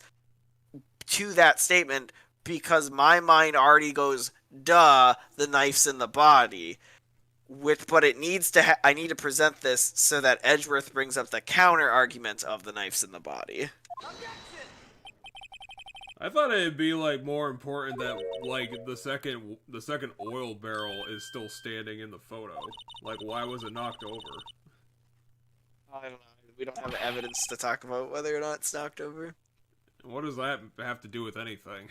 to that statement because my mind already goes, duh, the knife's in the body. But it needs to. I need to present this so that Edgeworth brings up the counter argument of the knife's in the body. I thought it'd be like more important that like the second oil barrel is still standing in the photo. Like, why was it knocked over? I don't know. We don't have evidence to talk about whether or not it's knocked over. What does that have to do with anything?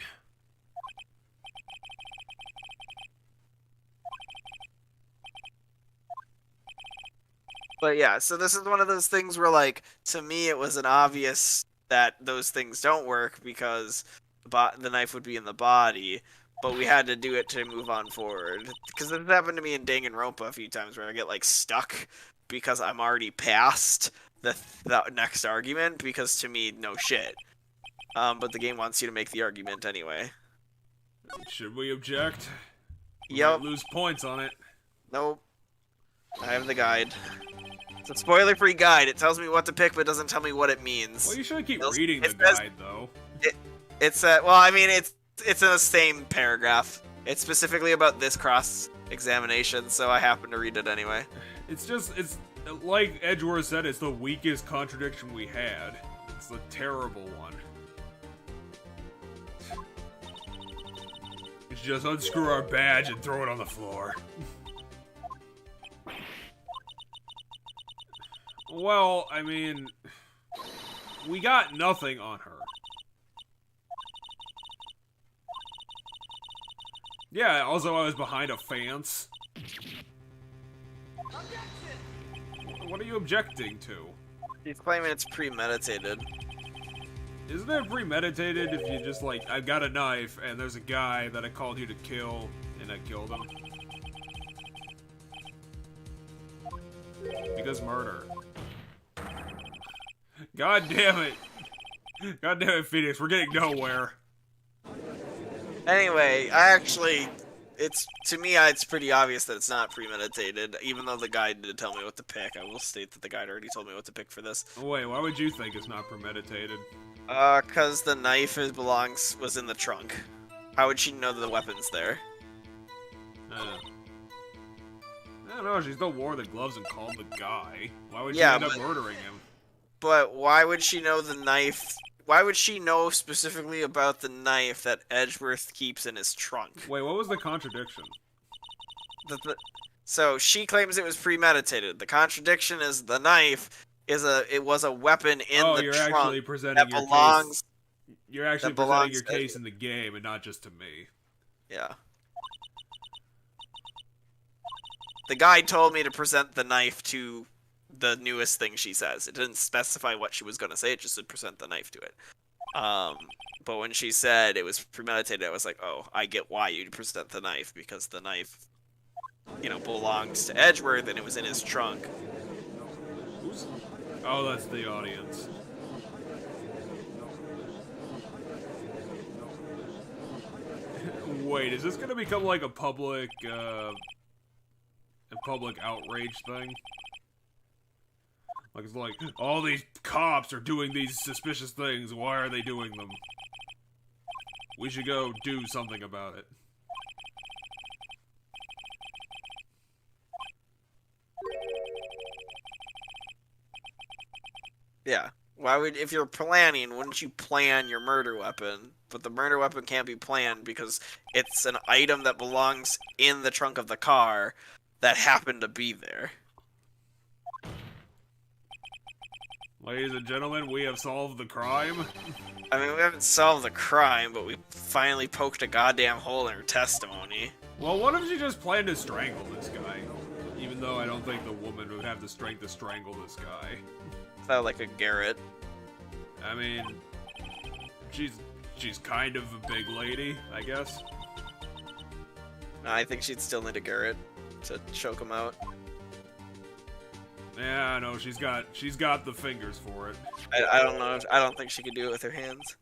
But yeah, so this is one of those things where, like, to me, it was an obvious that those things don't work because the knife would be in the body, but we had to do it to move on forward. Because this happened to me in Danganronpa a few times where I get, like, stuck because I'm already past the next argument, because to me, no shit. But the game wants you to make the argument anyway. Should we object? We Yep. might lose points on it. Nope. I have the guide. It's a spoiler-free guide. It tells me what to pick, but doesn't tell me what it means. Well, you should keep reading the guide, though. Well, I mean, it's in the same paragraph. It's specifically about this cross-examination, so I happen to read it anyway. It's like Edgeworth said, it's the weakest contradiction we had. It's the terrible one. We should just unscrew our badge and throw it on the floor. Well, I mean, we got nothing on her. Yeah, also I was behind a fence. What are you objecting to? He's claiming it's premeditated. Isn't it premeditated if you just like, I've got a knife and there's a guy that I called you to kill and I killed him? Because murder. God damn it. God damn it, Phoenix, we're getting nowhere. Anyway, to me, it's pretty obvious that it's not premeditated, even though the guide did tell me what to pick. I will state that the guide already told me what to pick for this. Wait, why would you think it's not premeditated? Cause the knife was in the trunk. How would she know that the weapon's there? I don't know, she still wore the gloves and called the guy. Why would she end up murdering him? But why would she know the knife? Why would she know specifically about the knife that Edgeworth keeps in his trunk? Wait, what was the contradiction? So she claims it was premeditated. The contradiction is the knife was a weapon in the trunk. Oh, you're actually presenting your case. You're actually presenting your case in the game and not just to me. Yeah. The guide told me to present the knife to the newest thing she says. It didn't specify what she was going to say, it just said present the knife to it. But when she said it was premeditated, I was like, oh, I get why you'd present the knife, because the knife, belongs to Edgeworth and it was in his trunk. Oh, that's the audience. Wait, is this gonna become like a public outrage thing? Like, it's like, all these cops are doing these suspicious things, why are they doing them? We should go do something about it. Yeah. Why would, if you're planning, wouldn't you plan your murder weapon? But the murder weapon can't be planned because it's an item that belongs in the trunk of the car that happened to be there. Ladies and gentlemen, we have solved the crime. I mean, we haven't solved the crime, but we finally poked a goddamn hole in her testimony. Well, what if she just planned to strangle this guy? Even though I don't think the woman would have the strength to strangle this guy. Sound like a Garrett. I mean, she's kind of a big lady, I guess. I think she'd still need a Garrett to choke him out. Yeah, I know, she's got the fingers for it. I don't know. I don't think she could do it with her hands.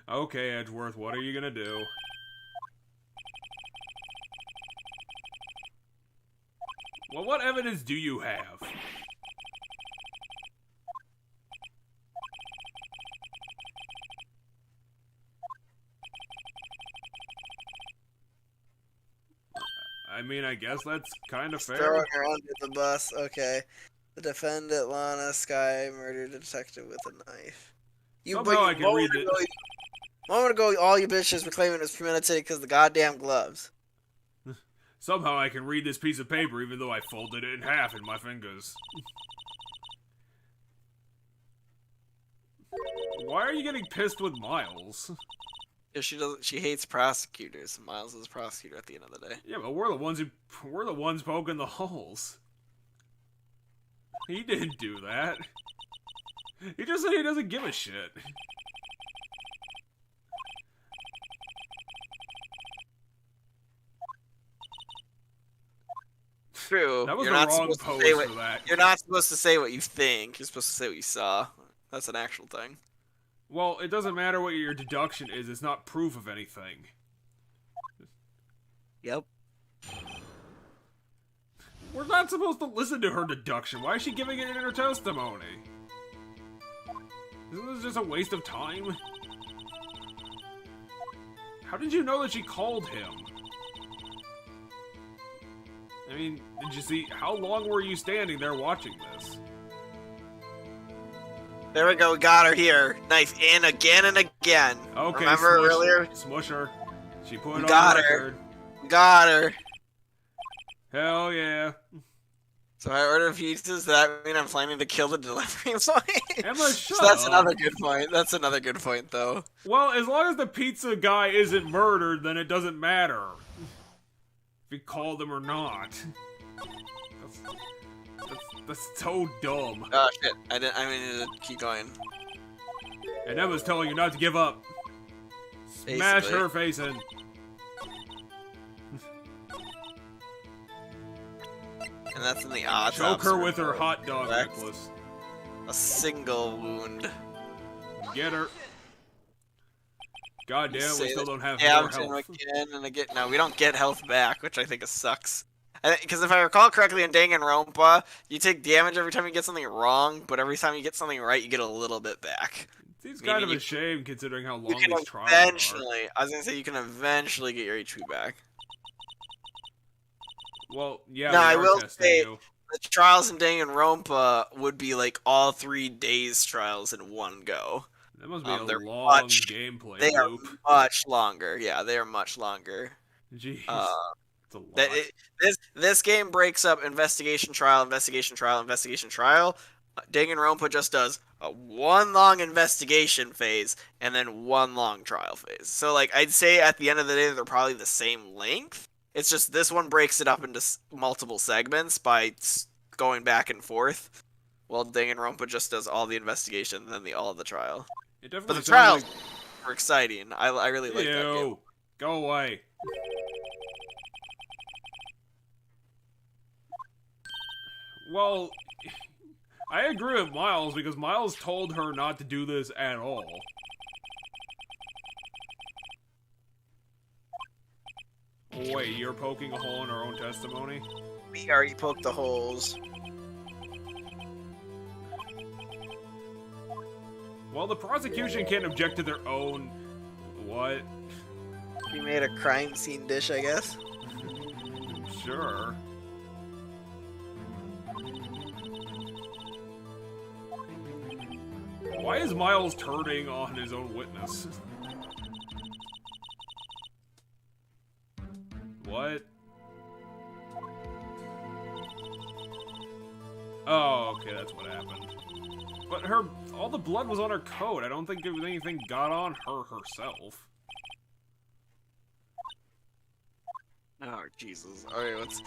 Okay, Edgeworth, what are you gonna do? Well, what evidence do you have? I mean, I guess that's kind of fair. Throwing her under the bus. Okay. The defendant, Lana Sky, murdered a detective with a knife. Somehow I can read it. A moment ago, all you bitches were claiming it was premeditated because of the goddamn gloves. Somehow I can read this piece of paper even though I folded it in half in my fingers. Why are you getting pissed with Miles? Yeah, she doesn't. She hates prosecutors. Miles is a prosecutor at the end of the day. Yeah, but we're the ones poking the holes. He didn't do that. He just said he doesn't give a shit. True. That was You're the not wrong supposed to pose say for that. You're not supposed to say what you think. You're supposed to say what you saw. That's an actual thing. Well, it doesn't matter what your deduction is. It's not proof of anything. Yep. We're not supposed to listen to her deduction. Why is she giving it in her testimony? Isn't this just a waste of time? How did you know that she called him? I mean, did you see, how long were you standing there watching this? There we go, we got her here. Knife in again and again. Okay, remember earlier? Smush her. She put it on Got the her. record. Got her. Hell yeah. So I order pizzas, does that mean I'm planning to kill the delivery boy? Emma, shut So that's up. another good point. That's another good point, though. Well, as long as the pizza guy isn't murdered, then it doesn't matter. If you called him or not. That's so dumb. Oh shit! I mean to keep going. And Emma's telling you not to give up. Smash Basically. her face in. And that's in the odds. Choke her with her hot dog necklace. A single wound. Get her. God damn, we still don't have Yeah, more health. again and again. No, we don't get health back, which I think sucks. Because if I recall correctly in Danganronpa, you take damage every time you get something wrong, but every time you get something right, you get a little bit back. It's kind of a shame considering how long You can these trials are. eventually, I was gonna say, you can eventually get your HP back. Well, yeah, Now, I we are will testing say, you. the trials in Danganronpa would be like all 3 days trials in one go. That must be a they're long gameplay They loop. are much longer. Yeah, they are much longer. Jeez. It's a lot. This game breaks up investigation, trial, investigation, trial, investigation, trial. Danganronpa just does one long investigation phase and then one long trial phase. So, like, I'd say at the end of the day, they're probably the same length. It's just this one breaks it up into multiple segments by going back and forth, while Danganronpa just does all the investigation and then all of the trial. It definitely But the sounds trials like... were exciting. I really like that game. Ew. Go away. Well, I agree with Miles, because Miles told her not to do this at all. Wait, you're poking a hole in our own testimony? We already poked the holes. Well, the prosecution can't object to their own... What? We made a crime scene dish, I guess. Sure. Why is Miles turning on his own witness? What? Oh, okay, that's what happened. But all the blood was on her coat. I don't think anything got on her herself. Oh, Jesus. Alright, what's...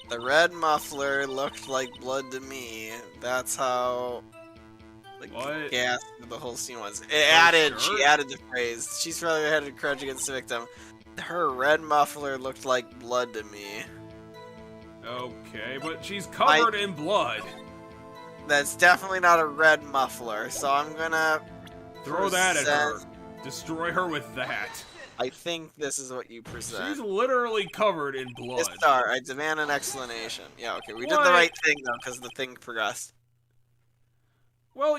The red muffler looked like blood to me. That's how... Like, What? gas the whole scene was. She Sure? added the phrase. She's probably had a grudge against the victim. Her red muffler looked like blood to me. Okay, but she's covered in blood. That's definitely not a red muffler, so I'm gonna... Throw that at her. Destroy her with that. I think this is what you present. She's literally covered in blood. Miss Star, I demand an explanation. Yeah, okay, we did What? the right thing, though, because the thing progressed. Well,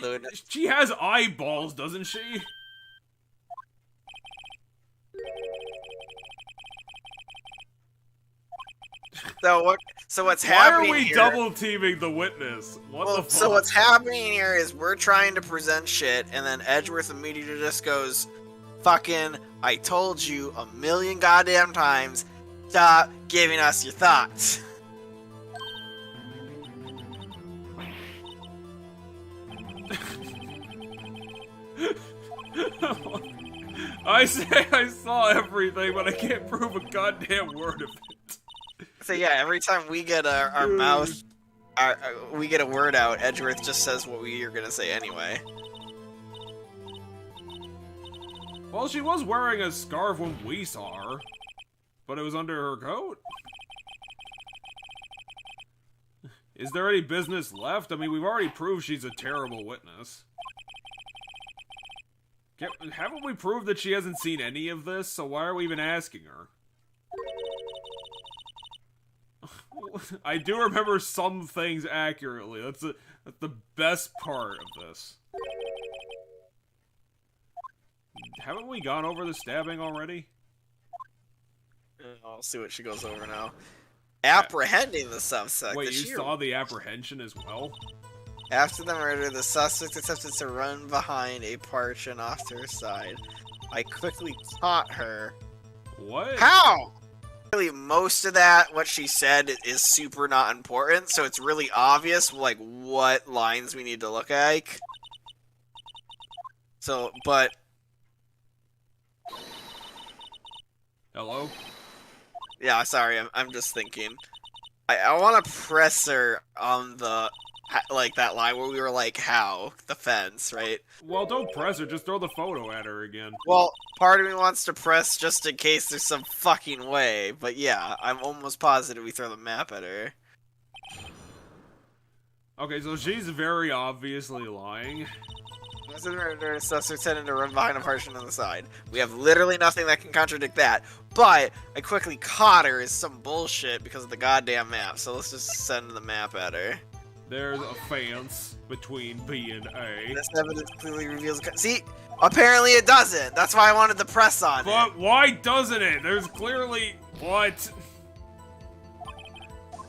she has eyeballs, doesn't she? So what's Why happening are we here... double teaming the witness? What the fuck? So what's happening here is we're trying to present shit, and then Edgeworth immediately just goes, fucking, I told you a million goddamn times, stop giving us your thoughts. I say I saw everything, but I can't prove a goddamn word of it. So yeah, every time we get our mouth, we get a word out, Edgeworth just says what we are gonna say anyway. Well, she was wearing a scarf when we saw her, but it was under her coat. Is there any business left? I mean, we've already proved she's a terrible witness. Haven't we proved that she hasn't seen any of this, so why are we even asking her? I do remember some things accurately. That's the best part of this. Haven't we gone over the stabbing already? I'll see what she goes over now. Apprehending the suspect. Wait, you saw the apprehension as well? After the murder, the suspect attempted to run behind a porch and off to her side. I quickly caught her. What? How? Really, most of that, what she said, is super not important, so it's really obvious, like, what lines we need to look at. So, but... Hello? Yeah, sorry, I'm just thinking. I want to press her on the... like that line where we were like, how? The fence, right? Well, don't press her, just throw the photo at her again. Well, part of me wants to press just in case there's some fucking way, but yeah, I'm almost positive we throw the map at her. Okay, so she's very obviously lying. The suspect tended to run behind a partition on the side. We have literally nothing that can contradict that, but I quickly caught her as some bullshit because of the goddamn map, so let's just send the map at her. There's a fence between B and A. This evidence clearly reveals... See? Apparently it doesn't. That's why I wanted to press on it. But why doesn't it? There's clearly... What?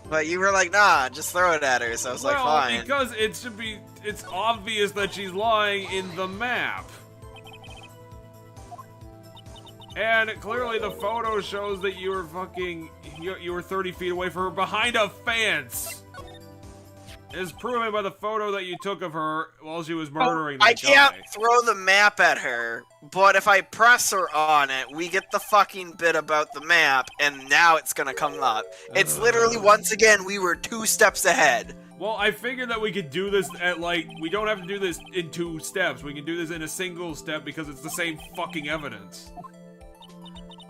But you were like, nah, just throw it at her, so I was like, fine. Because it should be... It's obvious that she's lying in the map. And clearly the photo shows that you were fucking... You were 30 feet away from her behind a fence. As proven by the photo that you took of her while she was murdering I that can't guy. throw the map at her, but if I press her on it, we get the fucking bit about the map, and now it's gonna come up. It's literally, once again, we were 2 steps ahead. Well, I figured that we could do this at, like, we don't have to do this in 2 steps. We can do this in a single step because it's the same fucking evidence.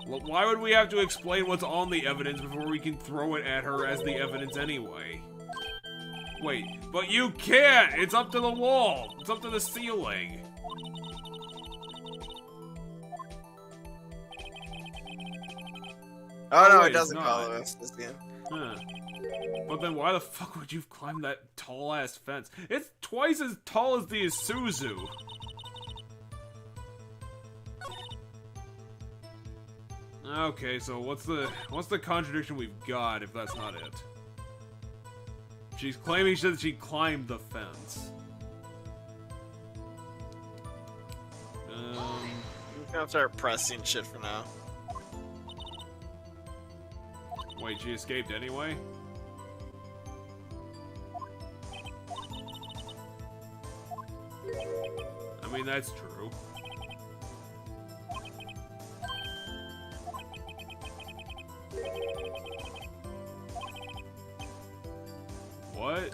Well, why would we have to explain what's on the evidence before we can throw it at her as the evidence anyway? Wait, but you can't! It's up to the wall! It's up to the ceiling! Oh no, wait, it doesn't it's follow not. us this game. Huh. But then why the fuck would you climb that tall-ass fence? It's twice as tall as the Isuzu! Okay, so what's the contradiction we've got if that's not it? She's claiming that she climbed the fence. I'm gonna start pressing shit for now. Wait, she escaped anyway? I mean, that's true. What?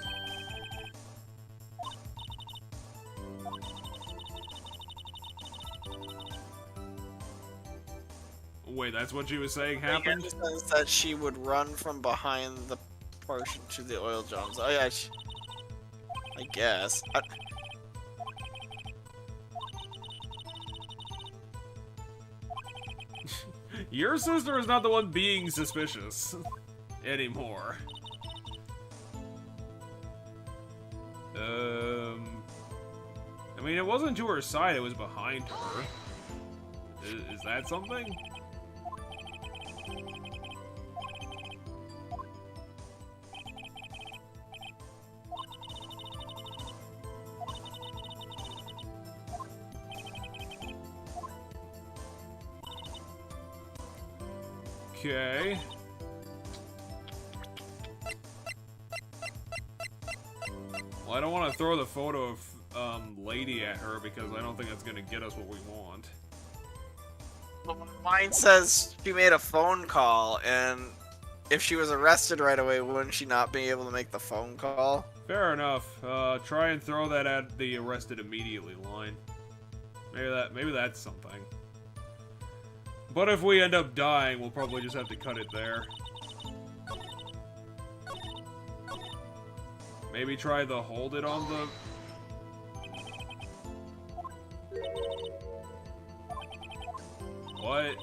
Wait, that's what she was saying happened? It says that she would run from behind the portion to the oil drums. Oh yeah, I guess. Your sister is not the one being suspicious anymore. I mean, it wasn't to her side, it was behind her. Is that something? Okay. Well, I don't want to throw the photo of Lady at her because I don't think that's gonna get us what we want. Mine says she made a phone call, and if she was arrested right away, wouldn't she not be able to make the phone call? Fair enough. Try and throw that at the arrested immediately line. Maybe that's something. But if we end up dying, we'll probably just have to cut it there. Maybe try the hold it on the... What?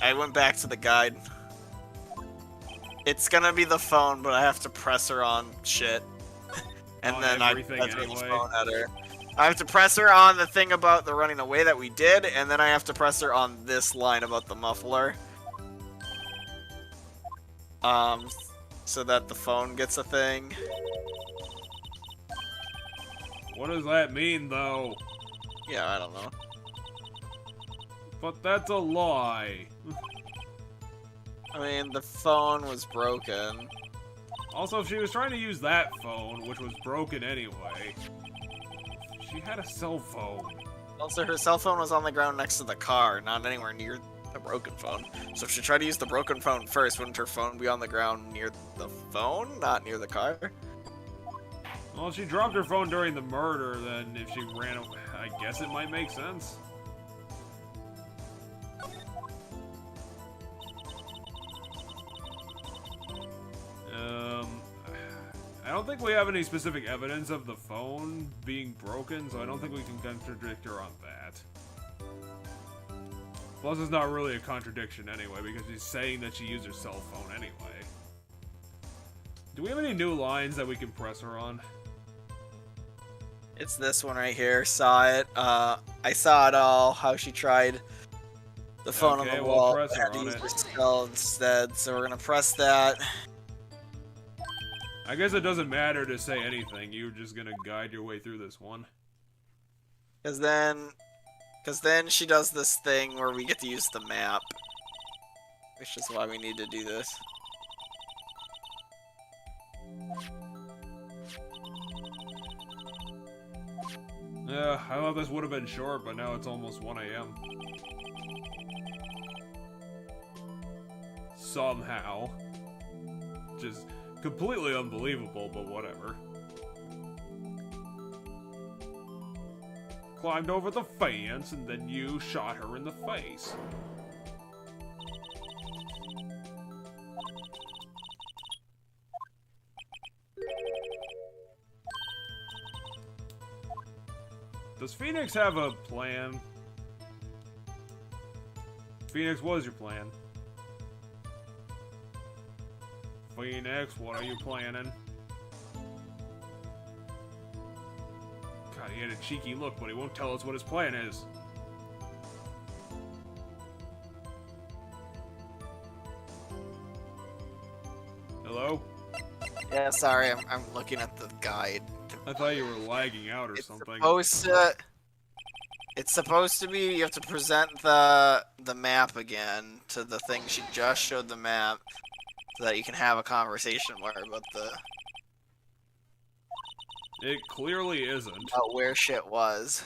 I went back to the guide. It's gonna be the phone, but I have to press her on shit. And On then I everything press the anyway. phone at her. I have to press her on the thing about the running away that we did, and then I have to press her on this line about the muffler. So that the phone gets a thing. What does that mean, though? Yeah, I don't know. But that's a lie. I mean, the phone was broken. Also, if she was trying to use that phone, which was broken anyway, she had a cell phone. Also, her cell phone was on the ground next to the car, not anywhere near the broken phone. So if she tried to use the broken phone first, wouldn't her phone be on the ground near the phone, not near the car? Well, if she dropped her phone during the murder, then if she ran away, I guess it might make sense. I don't think we have any specific evidence of the phone being broken, so I don't think we can contradict her on that. Plus, it's not really a contradiction anyway, because she's saying that she used her cell phone anyway. Do we have any new lines that we can press her on? It's this one right here. Saw it. I saw it all. How she tried the phone Okay, on the we'll wall. press her Had to on use it. her skull instead. So we're gonna press that. I guess it doesn't matter to say anything. You're just gonna guide your way through this one. Cause then Because then she does this thing where we get to use the map. Which is why we need to do this. Yeah, I thought this would have been short, but now it's almost 1 a.m. Somehow. Just completely unbelievable, but whatever. Climbed over the fence, and then you shot her in the face. Does Phoenix have a plan? Phoenix, what is your plan? Phoenix, what are you planning? God, he had a cheeky look, but he won't tell us what his plan is. Hello? Yeah, sorry, I'm looking at the guide. I thought you were lagging out or something. It's supposed to be, you have to present the map again to the thing she just showed the map, so that you can have a conversation with her about It clearly isn't. about where shit was.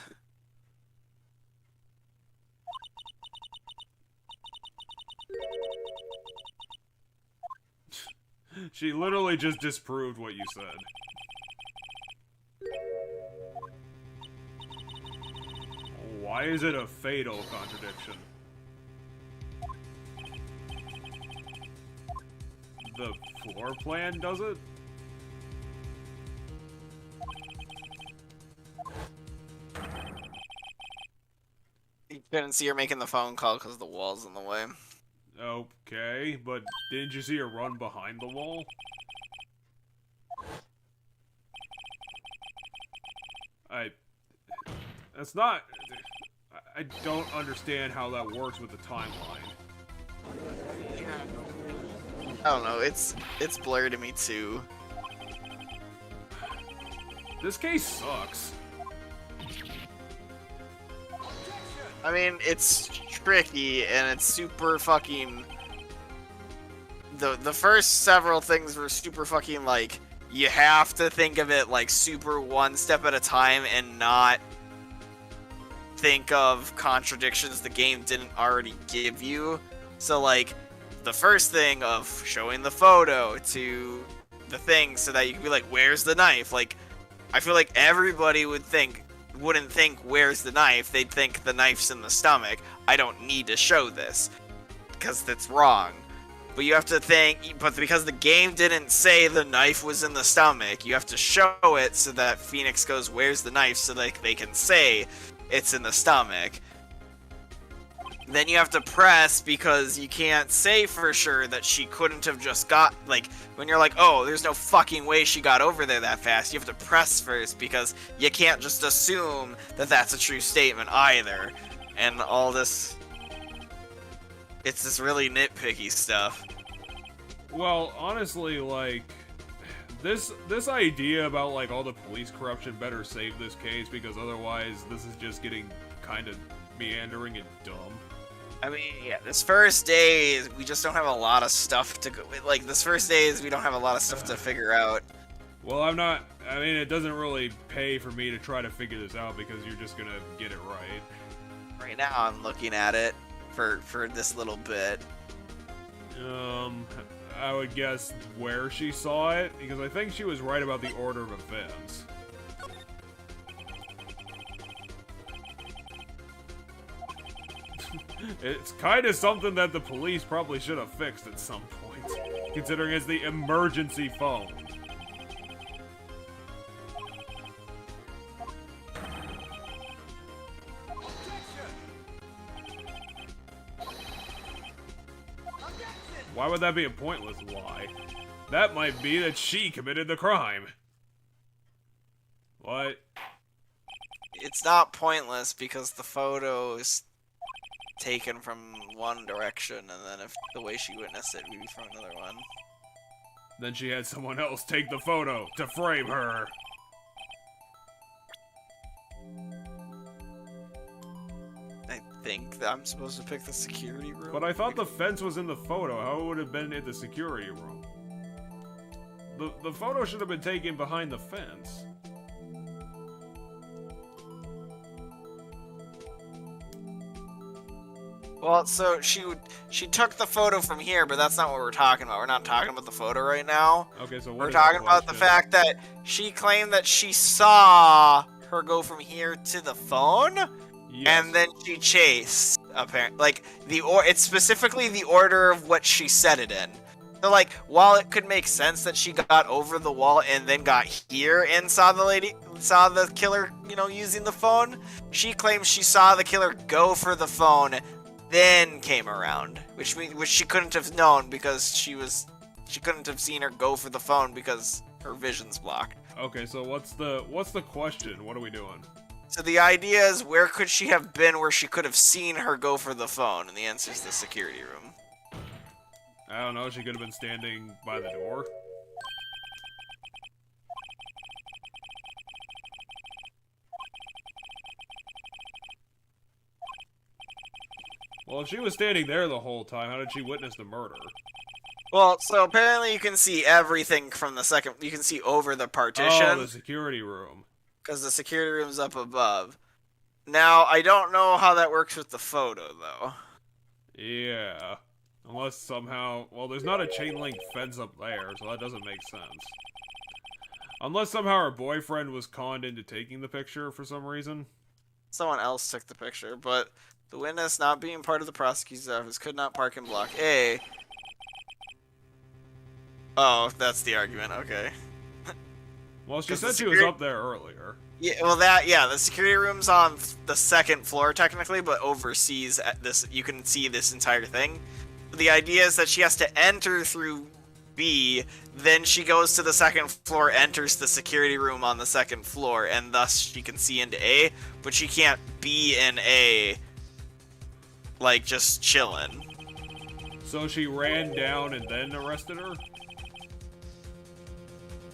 She literally just disproved what you said. Why is it a fatal contradiction? The floor plan does it? You couldn't see her making the phone call because the wall's in the way. Okay, but didn't you see her run behind the wall? That's not... I don't understand how that works with the timeline. I don't know, it's blurry to me too. This case sucks. I mean, it's tricky and it's super fucking... The first several things were super fucking like, you have to think of it like super one step at a time and not think of contradictions the game didn't already give you. So like, the first thing of showing the photo to the thing so that you can be like, where's the knife? Like, I feel like everybody wouldn't think where's the knife, they'd think the knife's in the stomach. I don't need to show this because that's wrong. But you have to think, but because the game didn't say the knife was in the stomach, you have to show it so that Phoenix goes, where's the knife, so that they can say it's in the stomach. Then you have to press because you can't say for sure that she couldn't have just got, like, when you're like, oh, there's no fucking way she got over there that fast, you have to press first because you can't just assume that that's a true statement either. And all this... It's this really nitpicky stuff. Well, honestly, like, this idea about, like, all the police corruption better save this case because otherwise this is just getting kind of meandering and dumb. I mean, yeah, this first day, we just don't have a lot of stuff to go... Like, this first day is we don't have a lot of stuff to figure out. Well, I mean, it doesn't really pay for me to try to figure this out because you're just gonna get it right. Right now, I'm looking at it for this little bit. I would guess where she saw it, because I think she was right about the order of events. It's kind of something that the police probably should have fixed at some point, considering it's the emergency phone. Why would that be a pointless lie? That might be that she committed the crime. What? It's not pointless because the photo's taken from one direction, and then if the way she witnessed it would be from another one. Then she had someone else take the photo to frame her. think that I'm supposed to pick the security room. But I thought the fence was in the photo. How it would have been in the security room? The photo should have been taken behind the fence. Well, so she took the photo from here, but that's not what we're talking about. We're not talking about the photo right now. Okay, so we're talking about the fact that she claimed that she saw her go from here to the phone, yes. And then she chased. Apparently, like it's specifically the order of what she said it in. So, like, while it could make sense that she got over the wall and then got here and saw the killer, using the phone, she claims she saw the killer go for the phone, then came around, which she couldn't have known because she couldn't have seen her go for the phone because her vision's blocked. Okay, so what's the question? What are we doing? So the idea is, where could she have been where she could have seen her go for the phone? And the answer is the security room. I don't know, she could have been standing by the door. Well, if she was standing there the whole time, how did she witness the murder? Well, so apparently you can see everything from the second... You can see over the partition. Oh, the security room. Because the security room's up above. Now, I don't know how that works with the photo, though. Yeah. Unless somehow... Well, there's not a chain link fence up there, so that doesn't make sense. Unless somehow her boyfriend was conned into taking the picture for some reason. Someone else took the picture, but the witness, not being part of the prosecutor's office, could not park in Block A. Oh, that's the argument, okay. Well, she said she was up there earlier. Yeah, well, the security room's on the second floor, technically, but oversees this. You can see this entire thing. The idea is that she has to enter through B, then she goes to the second floor, enters the security room on the second floor, and thus she can see into A, but she can't be in A, like, just chilling. So she ran down and then arrested her?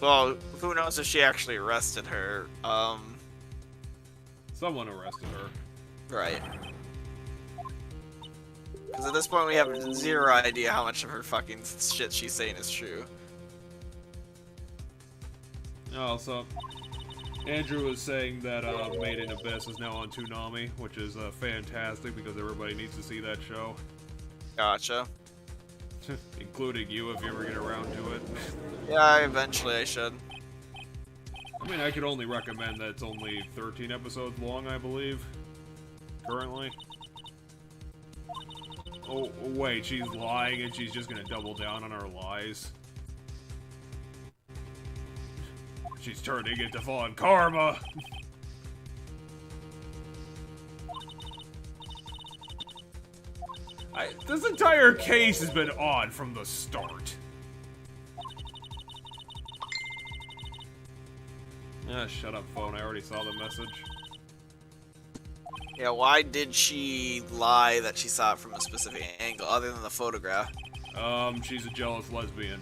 Well, who knows if she actually arrested her, Someone arrested her. Right. Because at this point we have zero idea how much of her fucking shit she's saying is true. Oh, so... Andrew was saying that Made in Abyss is now on Toonami, which is fantastic because everybody needs to see that show. Gotcha. Including you if you ever get around to it. Yeah, eventually I should. I mean, I could only recommend that it's only 13 episodes long, I believe. Currently. Oh, wait, she's lying and she's just gonna double down on her lies. She's turning into Vaughn Karma! This entire case has been odd from the start. Ah, shut up, phone. I already saw the message. Yeah, why did she lie that she saw it from a specific angle, other than the photograph? She's a jealous lesbian.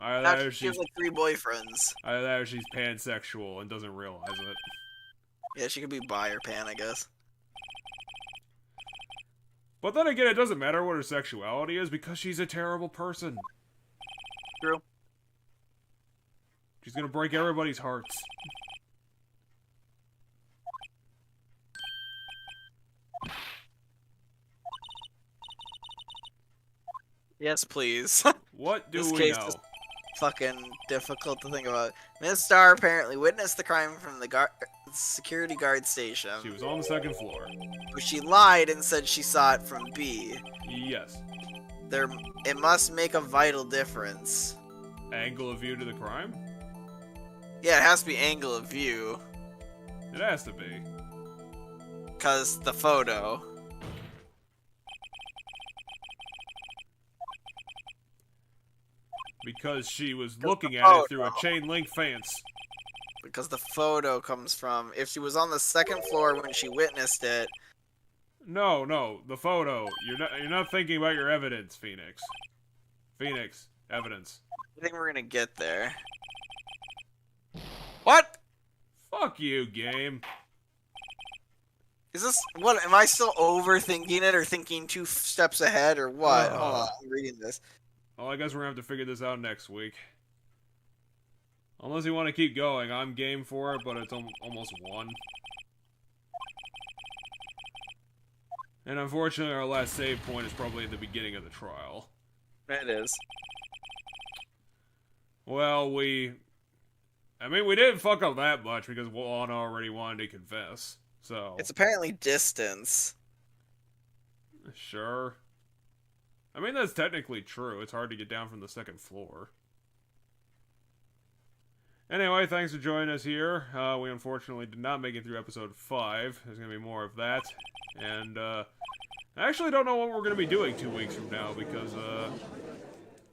Either she has like 3 boyfriends. Either she's pansexual and doesn't realize it. Yeah, she could be bi or pan, I guess. But then again, it doesn't matter what her sexuality is because she's a terrible person. True. She's gonna break everybody's hearts. Yes, please. What do This we case know? is fucking difficult to think about. Ms. Starr apparently witnessed the crime from the security guard station. She was on the second floor. But she lied and said she saw it from B. Yes. It must make a vital difference. Angle of view to the crime? Yeah, it has to be angle of view. It has to be. Because the photo. Because she was looking at it through a chain link fence. Because the photo comes from... If she was on the second floor when she witnessed it... No, the photo. You're not thinking about your evidence, Phoenix. Phoenix, evidence. I think we're gonna get there. What? Fuck you, game. Is this what? Am I still overthinking it or thinking two steps ahead or what? Hold on, I'm reading this. Well, I guess we're gonna have to figure this out next week. Unless you want to keep going, I'm game for it, but it's almost 1. And unfortunately, our last save point is probably at the beginning of the trial. It is. Well, we didn't fuck up that much because Juan already wanted to confess. So It's apparently distance. sure. I mean, that's technically true. It's hard to get down from the 2nd floor. Anyway, thanks for joining us here. We unfortunately did not make it through episode 5. There's going to be more of that. And, I actually don't know what we're going to be doing 2 weeks from now, because,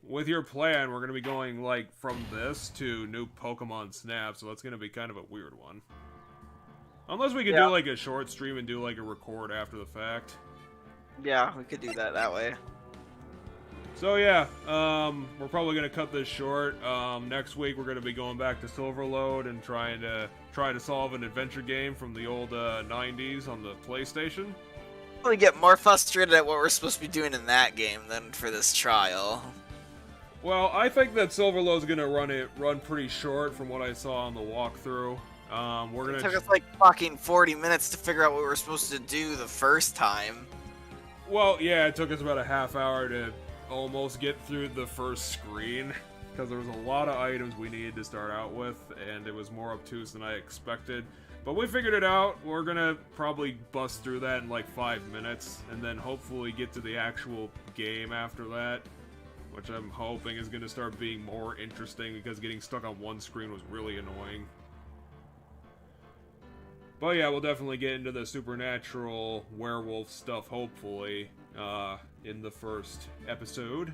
with your plan, we're going to be going, like, from this to new Pokemon Snap, so that's going to be kind of a weird one. Unless we could do, like, a short stream and do, like, a record after the fact. Yeah, we could do that way. So yeah, we're probably gonna cut this short. Next week we're gonna be going back to Silverlode and trying to solve an adventure game from the old 90s on the PlayStation. We get more frustrated at what we're supposed to be doing in that game than for this trial. Well, I think that Silverlode's gonna run pretty short from what I saw on the walkthrough. It took us like fucking 40 minutes to figure out what we were supposed to do the first time. Well, yeah, it took us about a half hour to almost get through the first screen, because there was a lot of items we needed to start out with, and it was more obtuse than I expected. But we figured it out. We're gonna probably bust through that in like 5 minutes, and then hopefully get to the actual game after that, which I'm hoping is gonna start being more interesting, because getting stuck on one screen was really annoying. But yeah, we'll definitely get into the supernatural werewolf stuff, hopefully, in the first episode.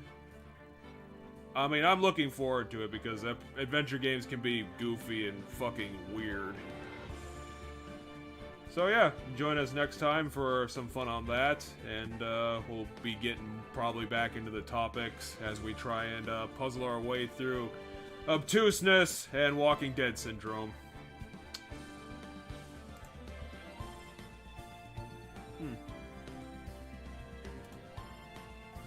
I mean, I'm looking forward to it because adventure games can be goofy and fucking weird. So yeah, join us next time for some fun on that, and we'll be getting probably back into the topics as we try and puzzle our way through obtuseness and Walking Dead syndrome.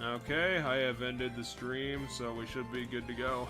Okay, I have ended the stream, so we should be good to go.